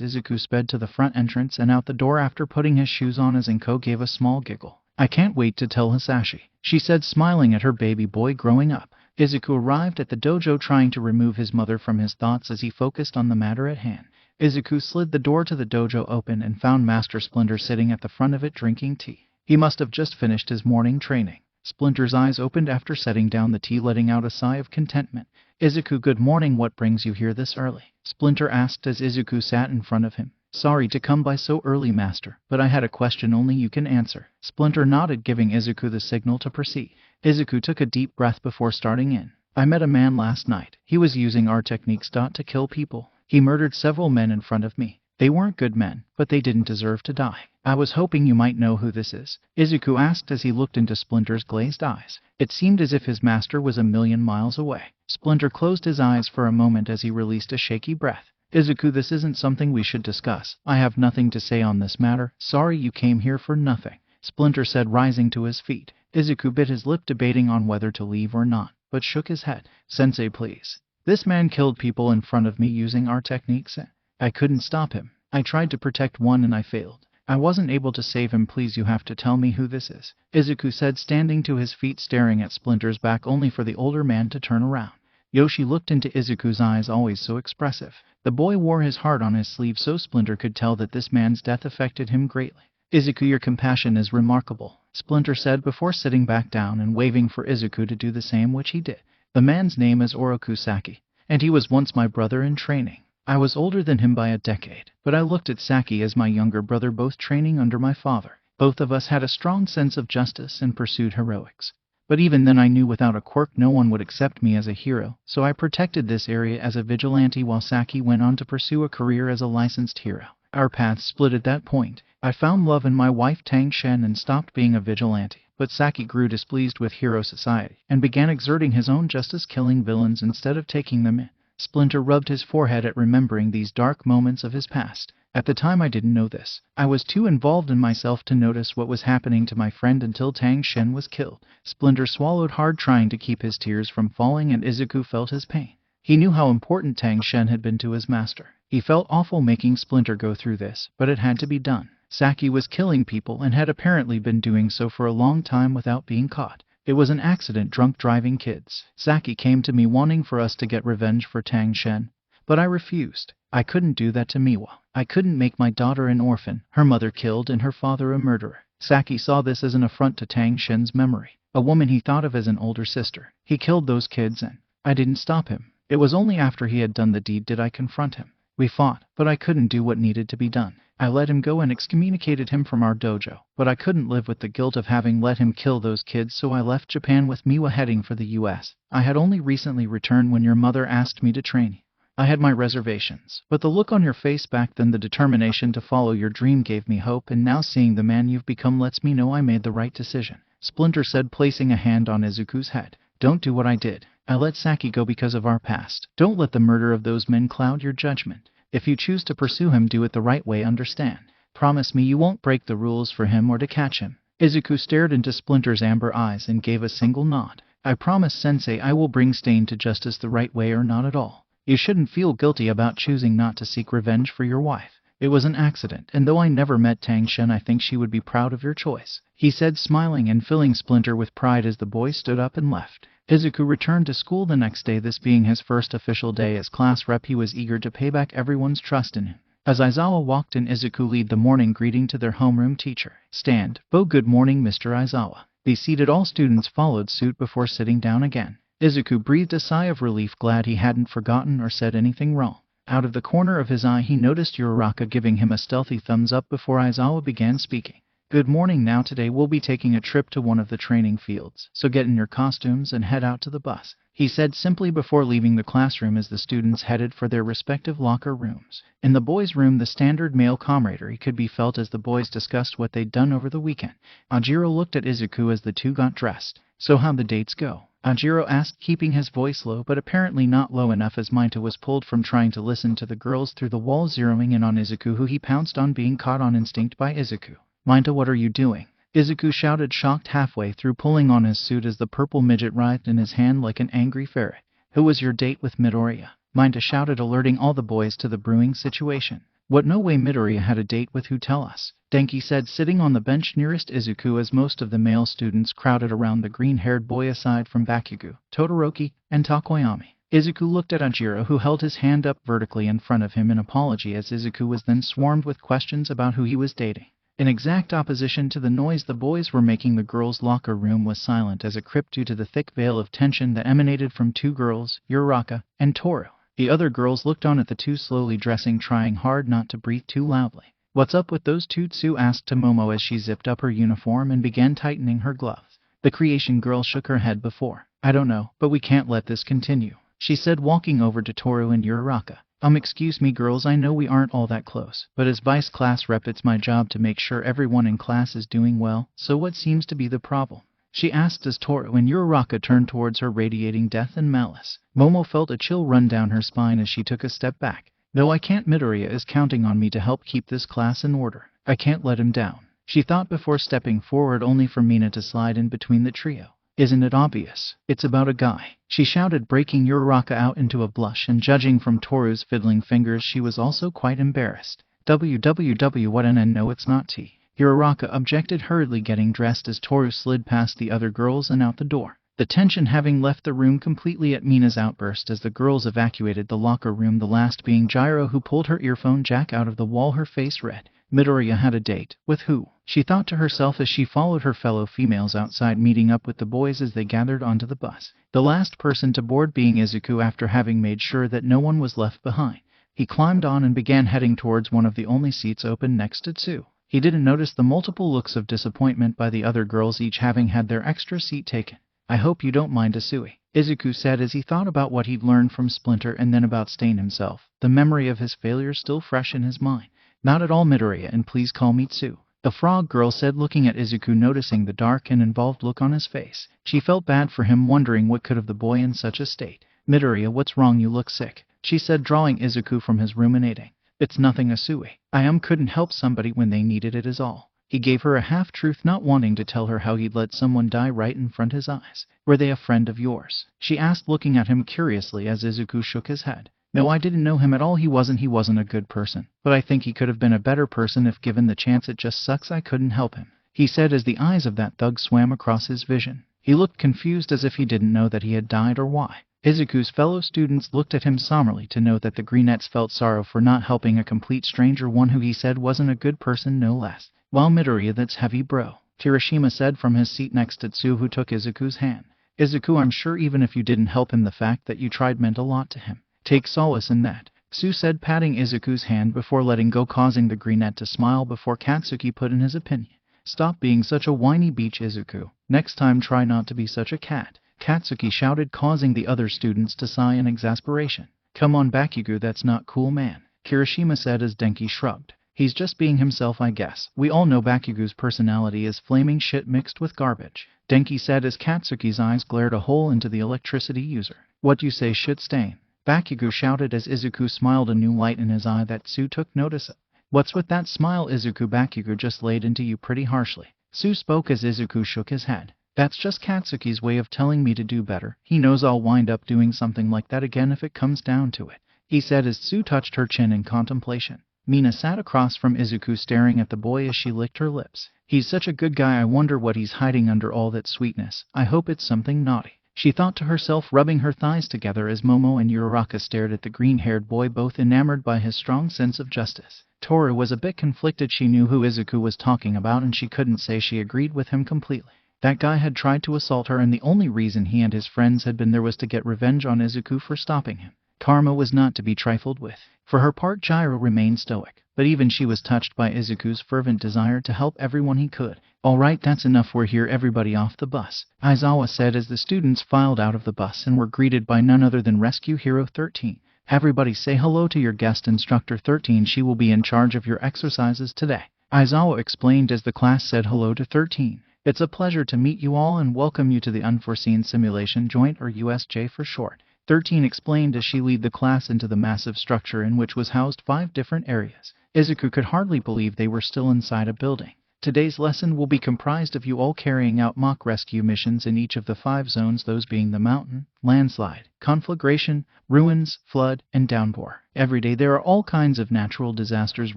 Izuku sped to the front entrance and out the door after putting his shoes on as Inko gave a small giggle. "I can't wait to tell Hisashi," she said, smiling at her baby boy growing up. Izuku arrived at the dojo trying to remove his mother from his thoughts as he focused on the matter at hand. Izuku slid the door to the dojo open and found Master Splinter sitting at the front of it drinking tea. He must have just finished his morning training. Splinter's eyes opened after setting down the tea, letting out a sigh of contentment. "Izuku, good morning. What brings you here this early?" Splinter asked as Izuku sat in front of him. "Sorry to come by so early, Master, but I had a question only you can answer." Splinter nodded, giving Izuku the signal to proceed. Izuku took a deep breath before starting in. "I met a man last night. He was using our techniques to kill people. He murdered several men in front of me. They weren't good men, but they didn't deserve to die. I was hoping you might know who this is," Izuku asked as he looked into Splinter's glazed eyes. It seemed as if his master was a million miles away. Splinter closed his eyes for a moment as he released a shaky breath. "Izuku, this isn't something we should discuss. I have nothing to say on this matter. Sorry you came here for nothing," Splinter said, rising to his feet. Izuku bit his lip, debating on whether to leave or not, but shook his head. "Sensei, please. This man killed people in front of me using our techniques. I couldn't stop him. I tried to protect one and I failed. I wasn't able to save him. Please, you have to tell me who this is," Izuku said, standing to his feet staring at Splinter's back, only for the older man to turn around. Yoshi looked into Izuku's eyes, always so expressive. The boy wore his heart on his sleeve, so Splinter could tell that this man's death affected him greatly. "Izuku, your compassion is remarkable," Splinter said before sitting back down and waving for Izuku to do the same, which he did. "The man's name is Oroku Saki, and he was once my brother in training. I was older than him by a decade, but I looked at Saki as my younger brother, both training under my father. Both of us had a strong sense of justice and pursued heroics. But even then I knew without a quirk no one would accept me as a hero, so I protected this area as a vigilante while Saki went on to pursue a career as a licensed hero. Our paths split at that point. I found love in my wife Tang Shen and stopped being a vigilante, but Saki grew displeased with hero society and began exerting his own justice, killing villains instead of taking them in." Splinter rubbed his forehead at remembering these dark moments of his past. "At the time I didn't know this. I was too involved in myself to notice what was happening to my friend until Tang Shen was killed." Splinter swallowed hard, trying to keep his tears from falling, and Izuku felt his pain. He knew how important Tang Shen had been to his master. He felt awful making Splinter go through this, but it had to be done. Saki was killing people and had apparently been doing so for a long time without being caught. It was an accident, drunk driving kids. Saki came to me wanting for us to get revenge for Tang Shen. But I refused. I couldn't do that to Miwa. I couldn't make my daughter an orphan, her mother killed and her father a murderer. Saki saw this as an affront to Tang Shen's memory, a woman he thought of as an older sister. He killed those kids and I didn't stop him. It was only after he had done the deed did I confront him. We fought, but I couldn't do what needed to be done. I let him go and excommunicated him from our dojo, but I couldn't live with the guilt of having let him kill those kids, so I left Japan with Miwa heading for the US. I had only recently returned when your mother asked me to train you. I had my reservations, but the look on your face back then, the determination to follow your dream gave me hope, and now seeing the man you've become lets me know I made the right decision. Splinter said, placing a hand on Izuku's head. Don't do what I did. I let Saki go because of our past. Don't let the murder of those men cloud your judgment. If you choose to pursue him, do it the right way, understand? Promise me you won't break the rules for him or to catch him. Izuku stared into Splinter's amber eyes and gave a single nod. I promise, Sensei, I will bring Stain to justice the right way or not at all. You shouldn't feel guilty about choosing not to seek revenge for your wife. It was an accident, and though I never met Tang Shen, I think she would be proud of your choice, he said, smiling and filling Splinter with pride as the boy stood up and left. Izuku returned to school the next day, this being his first official day as class rep. He was eager to pay back everyone's trust in him. As Aizawa walked in, Izuku led the morning greeting to their homeroom teacher. Stand, Bo. Good morning, Mr. Aizawa. Be seated. All students followed suit before sitting down again. Izuku breathed a sigh of relief, glad he hadn't forgotten or said anything wrong. Out of the corner of his eye he noticed Uraraka giving him a stealthy thumbs up before Aizawa began speaking. Good morning. Now today we'll be taking a trip to one of the training fields, so get in your costumes and head out to the bus, he said simply before leaving the classroom as the students headed for their respective locker rooms. In the boys' room, the standard male camaraderie could be felt as the boys discussed what they'd done over the weekend. Ajiro looked at Izuku as the two got dressed. So how'd the dates go? Ajiro asked, keeping his voice low but apparently not low enough as Minta was pulled from trying to listen to the girls through the wall, zeroing in on Izuku, who he pounced on, being caught on instinct by Izuku. Minta, what are you doing? Izuku shouted, shocked halfway through pulling on his suit as the purple midget writhed in his hand like an angry ferret. Who was your date with, Midoriya? Minta shouted, alerting all the boys to the brewing situation. What? No way Midoriya had a date with who? Tell us, Denki said, sitting on the bench nearest Izuku as most of the male students crowded around the green-haired boy aside from Bakugo, Todoroki, and Takoyami. Izuku looked at Ajiro, who held his hand up vertically in front of him in apology, as Izuku was then swarmed with questions about who he was dating. In exact opposition to the noise the boys were making, the girls' locker room was silent as a crypt due to the thick veil of tension that emanated from two girls, Uraraka and Toru. The other girls looked on at the two slowly dressing, trying hard not to breathe too loudly. What's up with those two? Tsu asked Tomomo as she zipped up her uniform and began tightening her gloves. The creation girl shook her head before. I don't know, but we can't let this continue, she said, walking over to Toru and Uraraka. Excuse me girls, I know we aren't all that close, but as vice class rep it's my job to make sure everyone in class is doing well, so what seems to be the problem? She asked as Toru and Uraraka turned towards her, radiating death and malice. Momo felt a chill run down her spine as she took a step back. No, I can't. Midoriya is counting on me to help keep this class in order. I can't let him down, she thought before stepping forward, only for Mina to slide in between the trio. Isn't it obvious? It's about a guy, she shouted, breaking Uraraka out into a blush, and judging from Toru's fiddling fingers she was also quite embarrassed. WWW, what? And no, it's not T. Uraraka objected, hurriedly getting dressed as Toru slid past the other girls and out the door, the tension having left the room completely at Mina's outburst as the girls evacuated the locker room, the last being Jiro, who pulled her earphone jack out of the wall, her face red. Midoriya had a date. With who? She thought to herself as she followed her fellow females outside, meeting up with the boys as they gathered onto the bus. The last person to board being Izuku, after having made sure that no one was left behind. He climbed on and began heading towards one of the only seats open next to Tsu. He didn't notice the multiple looks of disappointment by the other girls, each having had their extra seat taken. I hope you don't mind, Asui, Izuku said as he thought about what he'd learned from Splinter and then about Stain himself, the memory of his failure still fresh in his mind. Not at all, Midoriya, and please call me Tsu, the frog girl said, looking at Izuku, noticing the dark and involved look on his face. She felt bad for him, wondering what could have the boy in such a state. Midoriya, what's wrong? You look sick, she said, drawing Izuku from his ruminating. It's nothing, Asui. I couldn't help somebody when they needed it is all. He gave her a half-truth, not wanting to tell her how he'd let someone die right in front of his eyes. Were they a friend of yours? She asked, looking at him curiously as Izuku shook his head. No, I didn't know him at all. He wasn't a good person. But I think he could have been a better person if given the chance. It just sucks I couldn't help him, he said as the eyes of that thug swam across his vision. He looked confused as if he didn't know that he had died or why. Izuku's fellow students looked at him somberly to note that the Greenettes felt sorrow for not helping a complete stranger, one who he said wasn't a good person no less. Well, Midoriya, that's heavy, bro, Kirishima said from his seat next to Tsu, who took Izuku's hand. Izuku, I'm sure even if you didn't help him, the fact that you tried meant a lot to him. Take solace in that, Tsu said, patting Izuku's hand before letting go, causing the Greenette to smile before Katsuki put in his opinion. Stop being such a whiny beach, Izuku. Next time try not to be such a cat, Katsuki shouted, causing the other students to sigh in exasperation. Come on, Bakugo, that's not cool, man, Kirishima said as Denki shrugged. He's just being himself, I guess. We all know Bakugo's personality is flaming shit mixed with garbage, Denki said as Katsuki's eyes glared a hole into the electricity user. What you say, shit stain? Bakugo shouted as Izuku smiled, a new light in his eye that Tsu took notice of. What's with that smile, Izuku? Bakugo just laid into you pretty harshly, Tsu spoke as Izuku shook his head. That's just Katsuki's way of telling me to do better. He knows I'll wind up doing something like that again if it comes down to it, he said as Tsu touched her chin in contemplation. Mina sat across from Izuku staring at the boy as she licked her lips. He's such a good guy, I wonder what he's hiding under all that sweetness. I hope it's something naughty, she thought to herself, rubbing her thighs together as Momo and Uraraka stared at the green-haired boy, both enamored by his strong sense of justice. Toru was a bit conflicted. She knew who Izuku was talking about and she couldn't say she agreed with him completely. That guy had tried to assault her, and the only reason he and his friends had been there was to get revenge on Izuku for stopping him. Karma was not to be trifled with. For her part, Gyro remained stoic, but even she was touched by Izuku's fervent desire to help everyone he could. Alright, that's enough, we're here, everybody off the bus, Aizawa said as the students filed out of the bus and were greeted by none other than Rescue Hero 13. Everybody say hello to your guest instructor 13, she will be in charge of your exercises today, Aizawa explained as the class said hello to 13. It's a pleasure to meet you all and welcome you to the Unforeseen Simulation Joint, or USJ for short, 13 explained as she led the class into the massive structure in which was housed 5 different areas. Izuku could hardly believe they were still inside a building. Today's lesson will be comprised of you all carrying out mock rescue missions in each of the 5 zones, those being the mountain, landslide, conflagration, ruins, flood, and downpour. Every day there are all kinds of natural disasters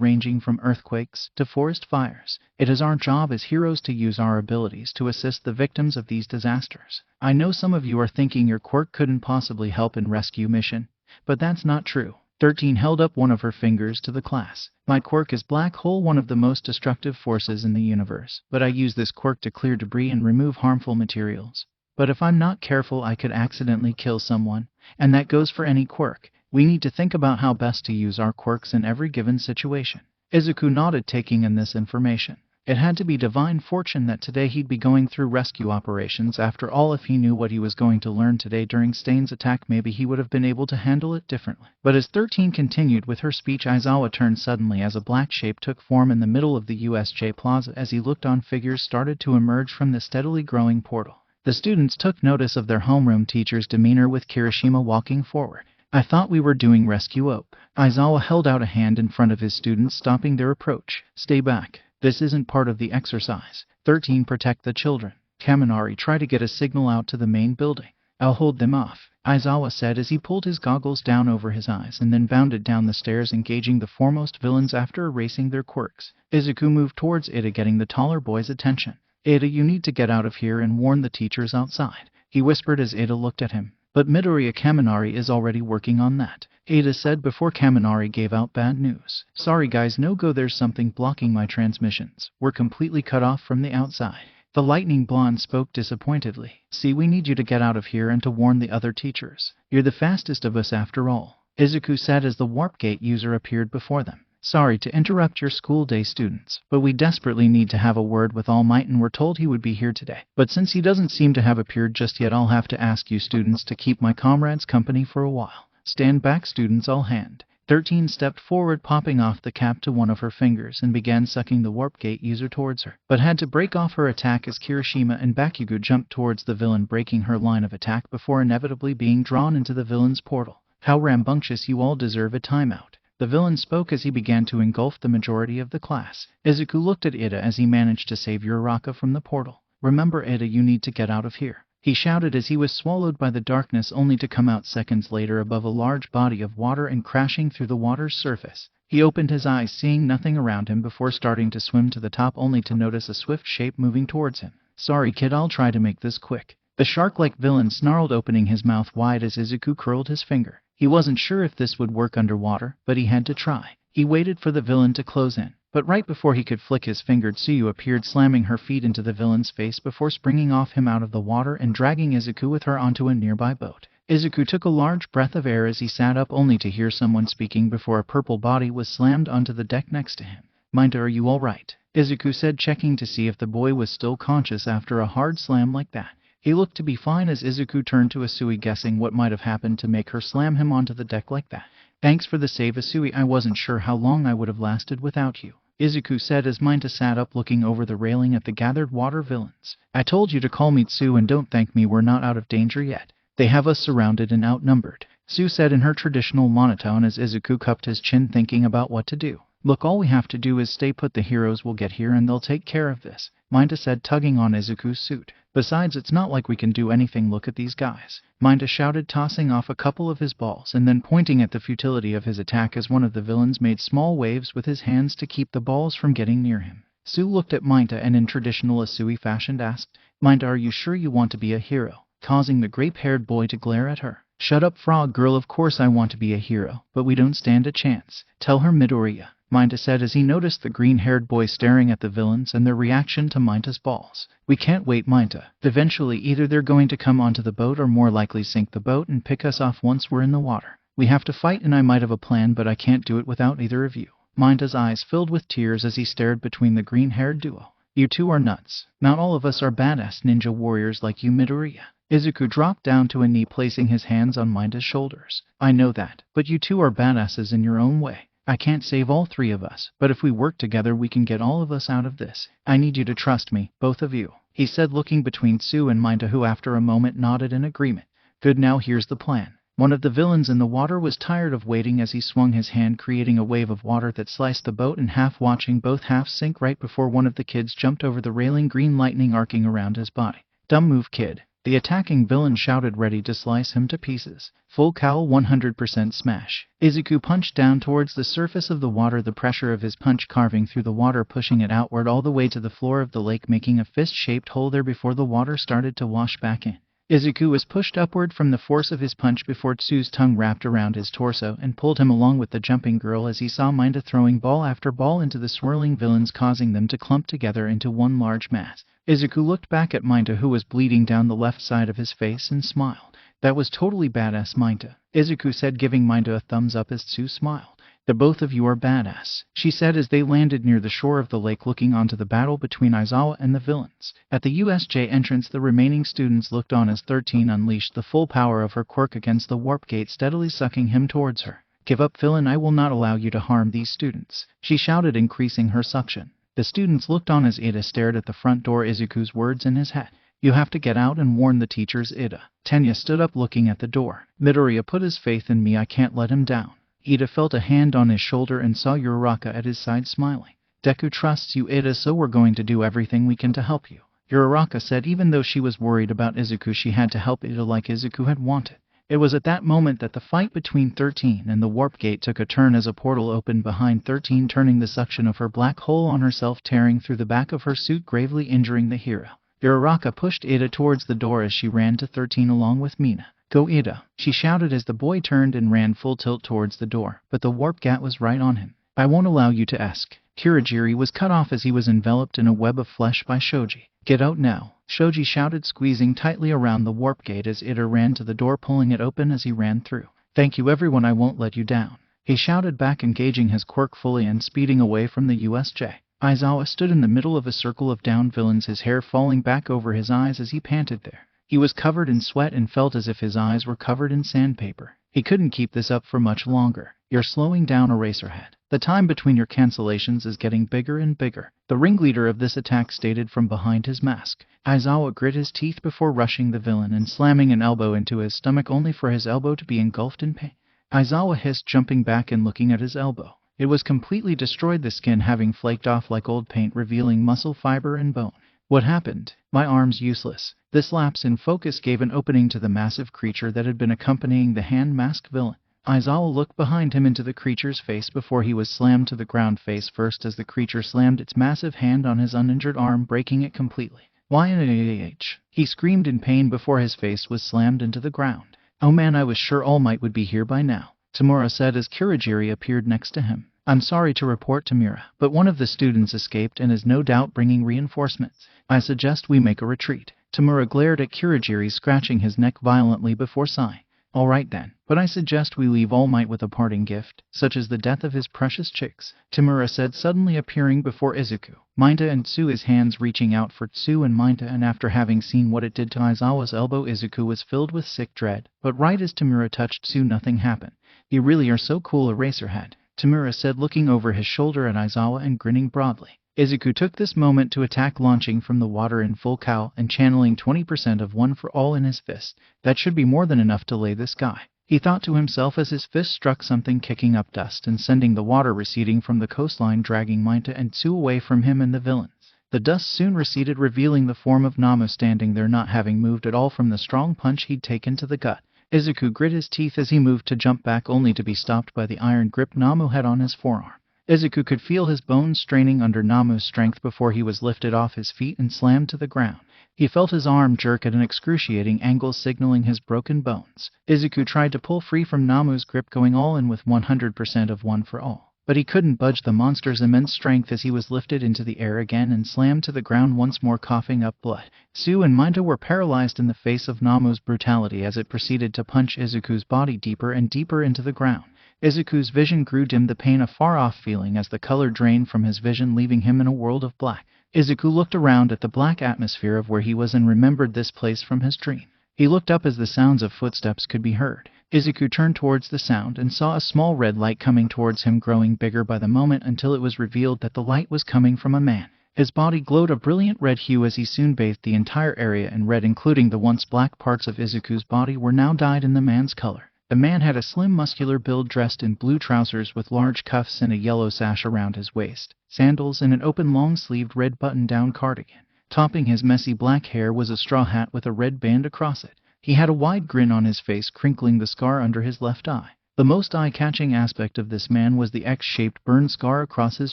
ranging from earthquakes to forest fires. It is our job as heroes to use our abilities to assist the victims of these disasters. I know some of you are thinking your quirk couldn't possibly help in rescue mission, but that's not true. 13 held up one of her fingers to the class. My quirk is Black Hole, one of the most destructive forces in the universe, but I use this quirk to clear debris and remove harmful materials. But if I'm not careful, I could accidentally kill someone, and that goes for any quirk. We need to think about how best to use our quirks in every given situation. Izuku nodded, taking in this information. It had to be divine fortune that today he'd be going through rescue operations. After all, if he knew what he was going to learn today during Stain's attack, maybe he would have been able to handle it differently. But as 13 continued with her speech, Aizawa turned suddenly as a black shape took form in the middle of the USJ Plaza. As he looked on, figures started to emerge from the steadily growing portal. The students took notice of their homeroom teacher's demeanor, with Kirishima walking forward. I thought we were doing rescue op. Aizawa held out a hand in front of his students, stopping their approach. Stay back. This isn't part of the exercise. 13 Protect the children. Kaminari, try to get a signal out to the main building. I'll hold them off, Aizawa said as he pulled his goggles down over his eyes and then bounded down the stairs, engaging the foremost villains after erasing their quirks. Izuku moved towards Ida, getting the taller boy's attention. Ida, you need to get out of here and warn the teachers outside, he whispered as Ida looked at him. But Midoriya, Kaminari is already working on that, Ada said before Kaminari gave out bad news. Sorry guys, no go, there's something blocking my transmissions. We're completely cut off from the outside. The lightning blonde spoke disappointedly. See, we need you to get out of here and to warn the other teachers. You're the fastest of us after all, Izuku said as the warp gate user appeared before them. Sorry to interrupt your school day, students, but we desperately need to have a word with All Might, and we're told he would be here today. But since he doesn't seem to have appeared just yet, I'll have to ask you students to keep my comrades company for a while. Stand back, students, all hand. 13 stepped forward, popping off the cap to one of her fingers, and began sucking the warp gate user towards her, but had to break off her attack as Kirishima and Bakugo jumped towards the villain, breaking her line of attack before inevitably being drawn into the villain's portal. How rambunctious, you all deserve a timeout, the villain spoke as he began to engulf the majority of the class. Izuku looked at Ida as he managed to save Uraraka from the portal. Remember, Ida, you need to get out of here, he shouted as he was swallowed by the darkness, only to come out seconds later above a large body of water and crashing through the water's surface. He opened his eyes, seeing nothing around him before starting to swim to the top, only to notice a swift shape moving towards him. Sorry kid, I'll try to make this quick. The shark-like villain snarled, opening his mouth wide as Izuku curled his finger. He wasn't sure if this would work underwater, but he had to try. He waited for the villain to close in, but right before he could flick his finger, Tsuyu appeared, slamming her feet into the villain's face before springing off him out of the water and dragging Izuku with her onto a nearby boat. Izuku took a large breath of air as he sat up, only to hear someone speaking before a purple body was slammed onto the deck next to him. Minta, are you alright? Izuku said, checking to see if the boy was still conscious after a hard slam like that. He looked to be fine as Izuku turned to Asui, guessing what might have happened to make her slam him onto the deck like that. Thanks for the save, Asui. I wasn't sure how long I would have lasted without you, Izuku said as Minta sat up, looking over the railing at the gathered water villains. I told you to call me Tsu and don't thank me. We're not out of danger yet. They have us surrounded and outnumbered, Tsu said in her traditional monotone as Izuku cupped his chin, thinking about what to do. Look, all we have to do is stay put. The heroes will get here and they'll take care of this, Minta said, tugging on Izuku's suit. Besides, it's not like we can do anything. Look at these guys, Minta shouted, tossing off a couple of his balls and then pointing at the futility of his attack as one of the villains made small waves with his hands to keep the balls from getting near him. Tsu looked at Minta and in traditional Asui fashion asked, Minta, are you sure you want to be a hero? Causing the grape-haired boy to glare at her. Shut up, frog girl, of course I want to be a hero, but we don't stand a chance. Tell her, Midoriya, Minta said as he noticed the green-haired boy staring at the villains and their reaction to Minta's balls. We can't wait, Minta. Eventually either they're going to come onto the boat or more likely sink the boat and pick us off once we're in the water. We have to fight, and I might have a plan, but I can't do it without either of you. Minta's eyes filled with tears as he stared between the green-haired duo. You two are nuts. Not all of us are badass ninja warriors like you, Midoriya. Izuku dropped down to a knee, placing his hands on Minta's shoulders. I know that, but you two are badasses in your own way. I can't save all three of us, but if we work together we can get all of us out of this. I need you to trust me, both of you, he said, looking between Tsu and Minta, who after a moment nodded in agreement. Good, now here's the plan. One of the villains in the water was tired of waiting as he swung his hand, creating a wave of water that sliced the boat in half, watching both halves sink right before one of the kids jumped over the railing, green lightning arcing around his body. Dumb move, kid, the attacking villain shouted, ready to slice him to pieces. Full cowl 100% smash. Izuku punched down towards the surface of the water, the pressure of his punch carving through the water, pushing it outward all the way to the floor of the lake, making a fist-shaped hole there before the water started to wash back in. Izuku was pushed upward from the force of his punch before Tsu's tongue wrapped around his torso and pulled him along with the jumping girl as he saw Minta throwing ball after ball into the swirling villains, causing them to clump together into one large mass. Izuku looked back at Minta, who was bleeding down the left side of his face, and smiled. That was totally badass, Minta, Izuku said, giving Minta a thumbs up as Tsu smiled. The both of you are badass, she said as they landed near the shore of the lake, looking onto the battle between Aizawa and the villains. At the USJ entrance, the remaining students looked on as 13 unleashed the full power of her quirk against the warp gate, steadily sucking him towards her. Give up, villain, I will not allow you to harm these students, she shouted, increasing her suction. The students looked on as Ida stared at the front door, Izuku's words in his head. You have to get out and warn the teachers, Ida. Tenya stood up, looking at the door. Midoriya put his faith in me, I can't let him down. Ida felt a hand on his shoulder and saw Uraraka at his side, smiling. Deku trusts you, Ida, so we're going to do everything we can to help you, Uraraka said. Even though she was worried about Izuku, she had to help Ida like Izuku had wanted. It was at that moment that the fight between 13 and the warp gate took a turn as a portal opened behind 13, turning the suction of her black hole on herself, tearing through the back of her suit, gravely injuring the hero. Uraraka pushed Ida towards the door as she ran to 13 along with Mina. Go, Ida, she shouted as the boy turned and ran full tilt towards the door, but the warp gate was right on him. I won't allow you to ask. Kurogiri was cut off as he was enveloped in a web of flesh by Shoji. Get out now, Shoji shouted, squeezing tightly around the warp gate as Ida ran to the door, pulling it open as he ran through. Thank you, everyone, I won't let you down, he shouted back, engaging his quirk fully and speeding away from the USJ. Aizawa stood in the middle of a circle of downed villains, his hair falling back over his eyes as he panted there. He was covered in sweat and felt as if his eyes were covered in sandpaper. He couldn't keep this up for much longer. You're slowing down, Eraserhead. The time between your cancellations is getting bigger and bigger, the ringleader of this attack stated from behind his mask. Aizawa grit his teeth before rushing the villain and slamming an elbow into his stomach, only for his elbow to be engulfed in pain. Aizawa hissed, jumping back and looking at his elbow. It was completely destroyed, the skin having flaked off like old paint, revealing muscle fiber and bone. What happened? My arm's useless. This lapse in focus gave an opening to the massive creature that had been accompanying the hand-masked villain. Aizawa looked behind him into the creature's face before he was slammed to the ground face first as the creature slammed its massive hand on his uninjured arm, breaking it completely. Why in a-h? He screamed in pain before his face was slammed into the ground. Oh man, I was sure All Might would be here by now, Tamura said as Kurogiri appeared next to him. I'm sorry to report, Tamura, but one of the students escaped and is no doubt bringing reinforcements. I suggest we make a retreat. Tamura glared at Kurogiri, scratching his neck violently before sighing. All right then, but I suggest we leave All Might with a parting gift, such as the death of his precious chicks, Tamura said, suddenly appearing before Izuku, Minta and Tsu, his hands reaching out for Tsu and Minta, and after having seen what it did to Aizawa's elbow, Izuku was filled with sick dread. But right as Tamura touched Tsu, nothing happened. You really are so cool, Eraserhead, Tamura said, looking over his shoulder at Aizawa and grinning broadly. Izuku took this moment to attack, launching from the water in full cow and channeling 20% of One for All in his fist. That should be more than enough to lay this guy, he thought to himself as his fist struck something, kicking up dust and sending the water receding from the coastline, dragging Minta and Tsu away from him and the villains. The dust soon receded, revealing the form of Namu standing there, not having moved at all from the strong punch he'd taken to the gut. Izuku grit his teeth as he moved to jump back, only to be stopped by the iron grip Namu had on his forearm. Izuku could feel his bones straining under Namu's strength before he was lifted off his feet and slammed to the ground. He felt his arm jerk at an excruciating angle, signaling his broken bones. Izuku tried to pull free from Namu's grip, going all in with 100% of One for All. But he couldn't budge the monster's immense strength as he was lifted into the air again and slammed to the ground once more, coughing up blood. Tsu and Minta were paralyzed in the face of Namu's brutality as it proceeded to punch Izuku's body deeper and deeper into the ground. Izuku's vision grew dim, the pain a far-off feeling as the color drained from his vision, leaving him in a world of black. Izuku looked around at the black atmosphere of where he was and remembered this place from his dream. He looked up as the sounds of footsteps could be heard. Izuku turned towards the sound and saw a small red light coming towards him, growing bigger by the moment until it was revealed that the light was coming from a man. His body glowed a brilliant red hue as he soon bathed the entire area in red, including the once black parts of Izuku's body were now dyed in the man's color. The man had a slim, muscular build, dressed in blue trousers with large cuffs and a yellow sash around his waist, sandals, and an open long-sleeved red button-down cardigan. Topping his messy black hair was a straw hat with a red band across it. He had a wide grin on his face, crinkling the scar under his left eye. The most eye-catching aspect of this man was the X-shaped burn scar across his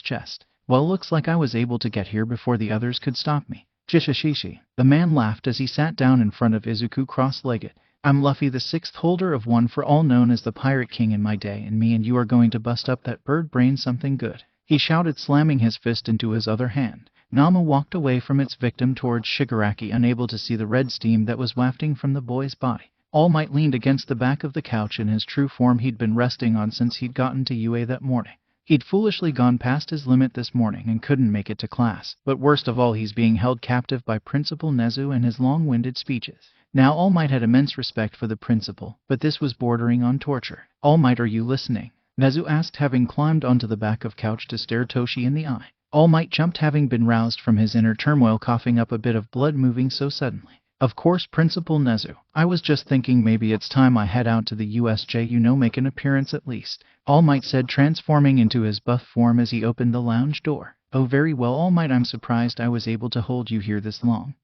chest. Well, looks like I was able to get here before the others could stop me. Jishishishi. The man laughed as he sat down in front of Izuku, cross-legged. I'm Luffy, the 6th holder of One for All, known as the Pirate King in my day, and me and you are going to bust up that bird brain something good, he shouted, slamming his fist into his other hand. Namu walked away from its victim towards Shigaraki, unable to see the red steam that was wafting from the boy's body. All Might leaned against the back of the couch in his true form he'd been resting on since he'd gotten to UA that morning. He'd foolishly gone past his limit this morning and couldn't make it to class, but worst of all, he's being held captive by Principal Nezu and his long-winded speeches. Now All Might had immense respect for the principal, but this was bordering on torture. All Might, are you listening? Nezu asked, having climbed onto the back of couch to stare Toshi in the eye. All Might jumped, having been roused from his inner turmoil, coughing up a bit of blood moving so suddenly. Of course, Principal Nezu. I was just thinking maybe it's time I head out to the USJ, make an appearance at least, All Might said, transforming into his buff form as he opened the lounge door. Oh, very well, All Might, I'm surprised I was able to hold you here this long.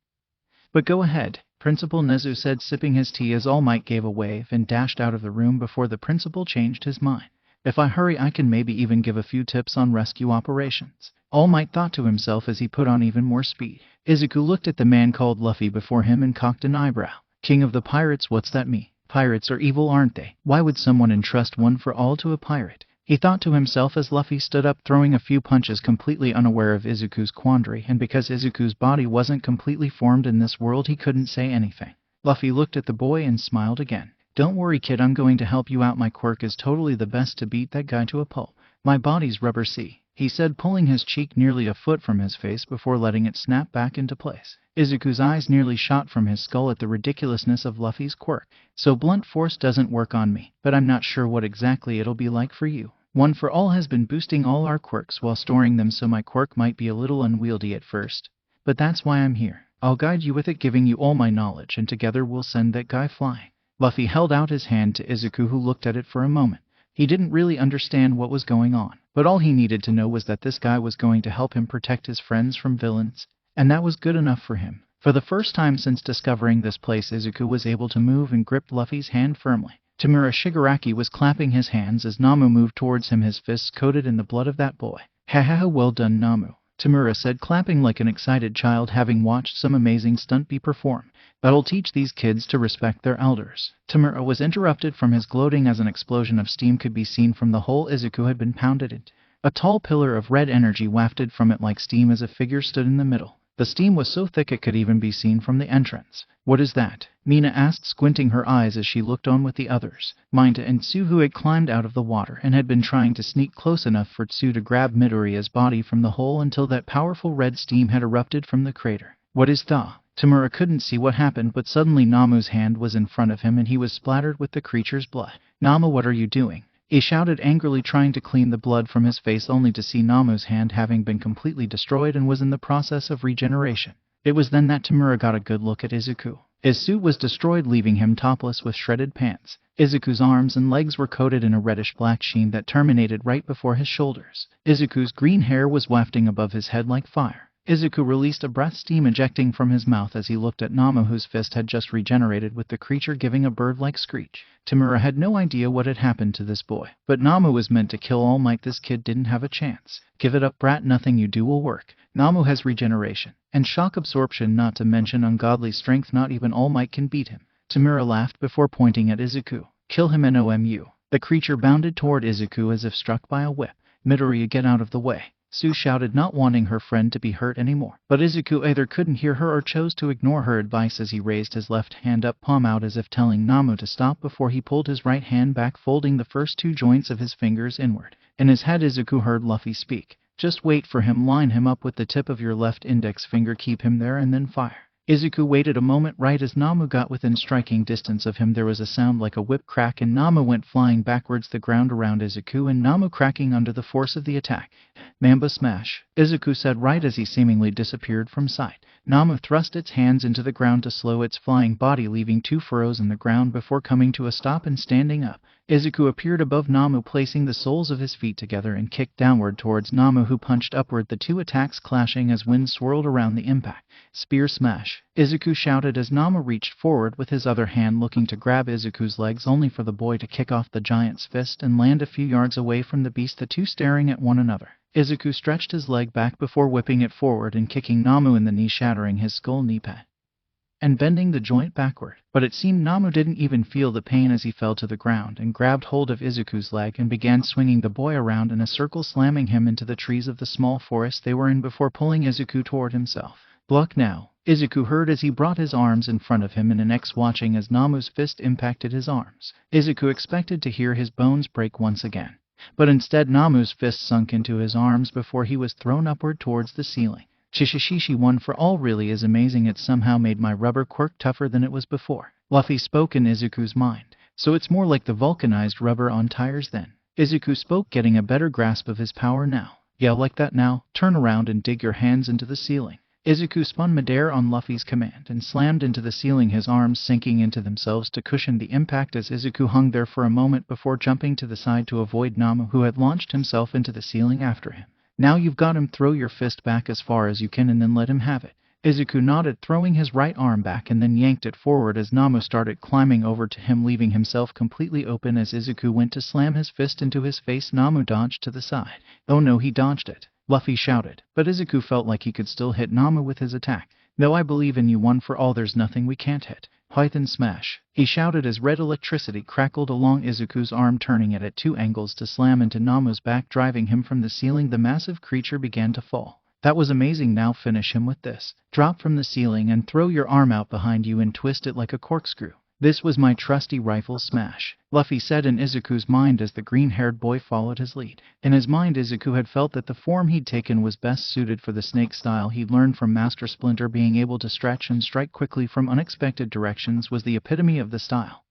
But go ahead, Principal Nezu said, sipping his tea as All Might gave a wave and dashed out of the room before the principal changed his mind. If I hurry, I can maybe even give a few tips on rescue operations, All Might thought to himself as he put on even more speed. Izuku looked at the man called Luffy before him and cocked an eyebrow. King of the pirates, what's that mean? Pirates are evil, aren't they? Why would someone entrust One for All to a pirate? He thought to himself as Luffy stood up, throwing a few punches, completely unaware of Izuku's quandary, and because Izuku's body wasn't completely formed in this world, he couldn't say anything. Luffy looked at the boy and smiled again. Don't worry, kid, I'm going to help you out. My quirk is totally the best to beat that guy to a pulp. My body's rubber, see, he said, pulling his cheek nearly a foot from his face before letting it snap back into place. Izuku's eyes nearly shot from his skull at the ridiculousness of Luffy's quirk. So blunt force doesn't work on me, but I'm not sure what exactly it'll be like for you. One for All has been boosting all our quirks while storing them, so my quirk might be a little unwieldy at first. But that's why I'm here. I'll guide you with it, giving you all my knowledge, and together we'll send that guy flying. Luffy held out his hand to Izuku, who looked at it for a moment. He didn't really understand what was going on, but all he needed to know was that this guy was going to help him protect his friends from villains, and that was good enough for him. For the first time since discovering this place, Izuku was able to move and gripped Luffy's hand firmly. Tamura Shigaraki was clapping his hands as Namu moved towards him, his fists coated in the blood of that boy. Ha ha ha, well done, Namu. Tamura said, clapping like an excited child having watched some amazing stunt be performed. That'll teach these kids to respect their elders. Tamura was interrupted from his gloating as an explosion of steam could be seen from the hole Izuku had been pounded into. A tall pillar of red energy wafted from it like steam as a figure stood in the middle. The steam was so thick it could even be seen from the entrance. "What is that?" Mina asked, squinting her eyes as she looked on with the others. Minta and Tsu, who had climbed out of the water and had been trying to sneak close enough for Tsu to grab Midoriya's body from the hole until that powerful red steam had erupted from the crater. "What is that?" Tamura couldn't see what happened, but suddenly Namu's hand was in front of him and he was splattered with the creature's blood. "Namu, what are you doing?" He shouted angrily, trying to clean the blood from his face, only to see Namu's hand having been completely destroyed and was in the process of regeneration. It was then that Tamura got a good look at Izuku. His suit was destroyed, leaving him topless with shredded pants. Izuku's arms and legs were coated in a reddish-black sheen that terminated right before his shoulders. Izuku's green hair was wafting above his head like fire. Izuku released a breath, steam ejecting from his mouth as he looked at Namu, whose fist had just regenerated, with the creature giving a bird-like screech. Tamura had no idea what had happened to this boy, but Namu was meant to kill All Might. This kid didn't have a chance. "Give it up, brat. Nothing you do will work. Namu has regeneration and shock absorption, not to mention ungodly strength. Not even All Might can beat him." Tamura laughed before pointing at Izuku. "Kill him, NOMU." The creature bounded toward Izuku as if struck by a whip. "Midoriya, get out of the way," Tsu shouted, not wanting her friend to be hurt anymore. But Izuku either couldn't hear her or chose to ignore her advice as he raised his left hand up, palm out, as if telling Namu to stop before he pulled his right hand back, folding the first two joints of his fingers inward. In his head, Izuku heard Luffy speak. "Just wait for him. Line him up with the tip of your left index finger. Keep him there and then fire." Izuku waited a moment. Right as Namu got within striking distance of him, there was a sound like a whip crack and Namu went flying backwards, the ground around Izuku and Namu cracking under the force of the attack. "Mamba smash," Izuku said right as he seemingly disappeared from sight. Namu thrust its hands into the ground to slow its flying body, leaving two furrows in the ground before coming to a stop and standing up. Izuku appeared above Namu, placing the soles of his feet together and kicked downward towards Namu, who punched upward, the two attacks clashing as wind swirled around the impact. "Spear smash," Izuku shouted as Namu reached forward with his other hand, looking to grab Izuku's legs, only for the boy to kick off the giant's fist and land a few yards away from the beast, the two staring at one another. Izuku stretched his leg back before whipping it forward and kicking Namu in the knee, shattering his skull knee pad and bending the joint backward. But it seemed Namu didn't even feel the pain as he fell to the ground and grabbed hold of Izuku's leg and began swinging the boy around in a circle, slamming him into the trees of the small forest they were in before pulling Izuku toward himself. "Block now," Izuku heard as he brought his arms in front of him in an X, watching as Namu's fist impacted his arms. Izuku expected to hear his bones break once again, but instead Namu's fist sunk into his arms before he was thrown upward towards the ceiling. "Shishishishi, one for all really is amazing. It somehow made my rubber quirk tougher than it was before." Luffy spoke in Izuku's mind. "So it's more like the vulcanized rubber on tires then?" Izuku spoke, getting a better grasp of his power now. "Yeah, like that. Now, turn around and dig your hands into the ceiling." Izuku spun midair on Luffy's command and slammed into the ceiling, his arms sinking into themselves to cushion the impact as Izuku hung there for a moment before jumping to the side to avoid Namu, who had launched himself into the ceiling after him. "Now you've got him. Throw your fist back as far as you can and then let him have it." Izuku nodded, throwing his right arm back and then yanked it forward as Namu started climbing over to him, leaving himself completely open as Izuku went to slam his fist into his face. Namu dodged to the side. "Oh no, he dodged it," Luffy shouted, but Izuku felt like he could still hit Namu with his attack. "No, I believe in you, one for all. There's nothing we can't hit." "Python smash," he shouted as red electricity crackled along Izuku's arm, turning it at two angles to slam into Namu's back, driving him from the ceiling. The massive creature began to fall. "That was amazing. Now finish him with this. Drop from the ceiling and throw your arm out behind you and twist it like a corkscrew." "This was my trusty rifle smash," Luffy said in Izuku's mind as the green-haired boy followed his lead. In his mind, Izuku had felt that the form he'd taken was best suited for the snake style he'd learned from Master Splinter. Being able to stretch and strike quickly from unexpected directions was the epitome of the style,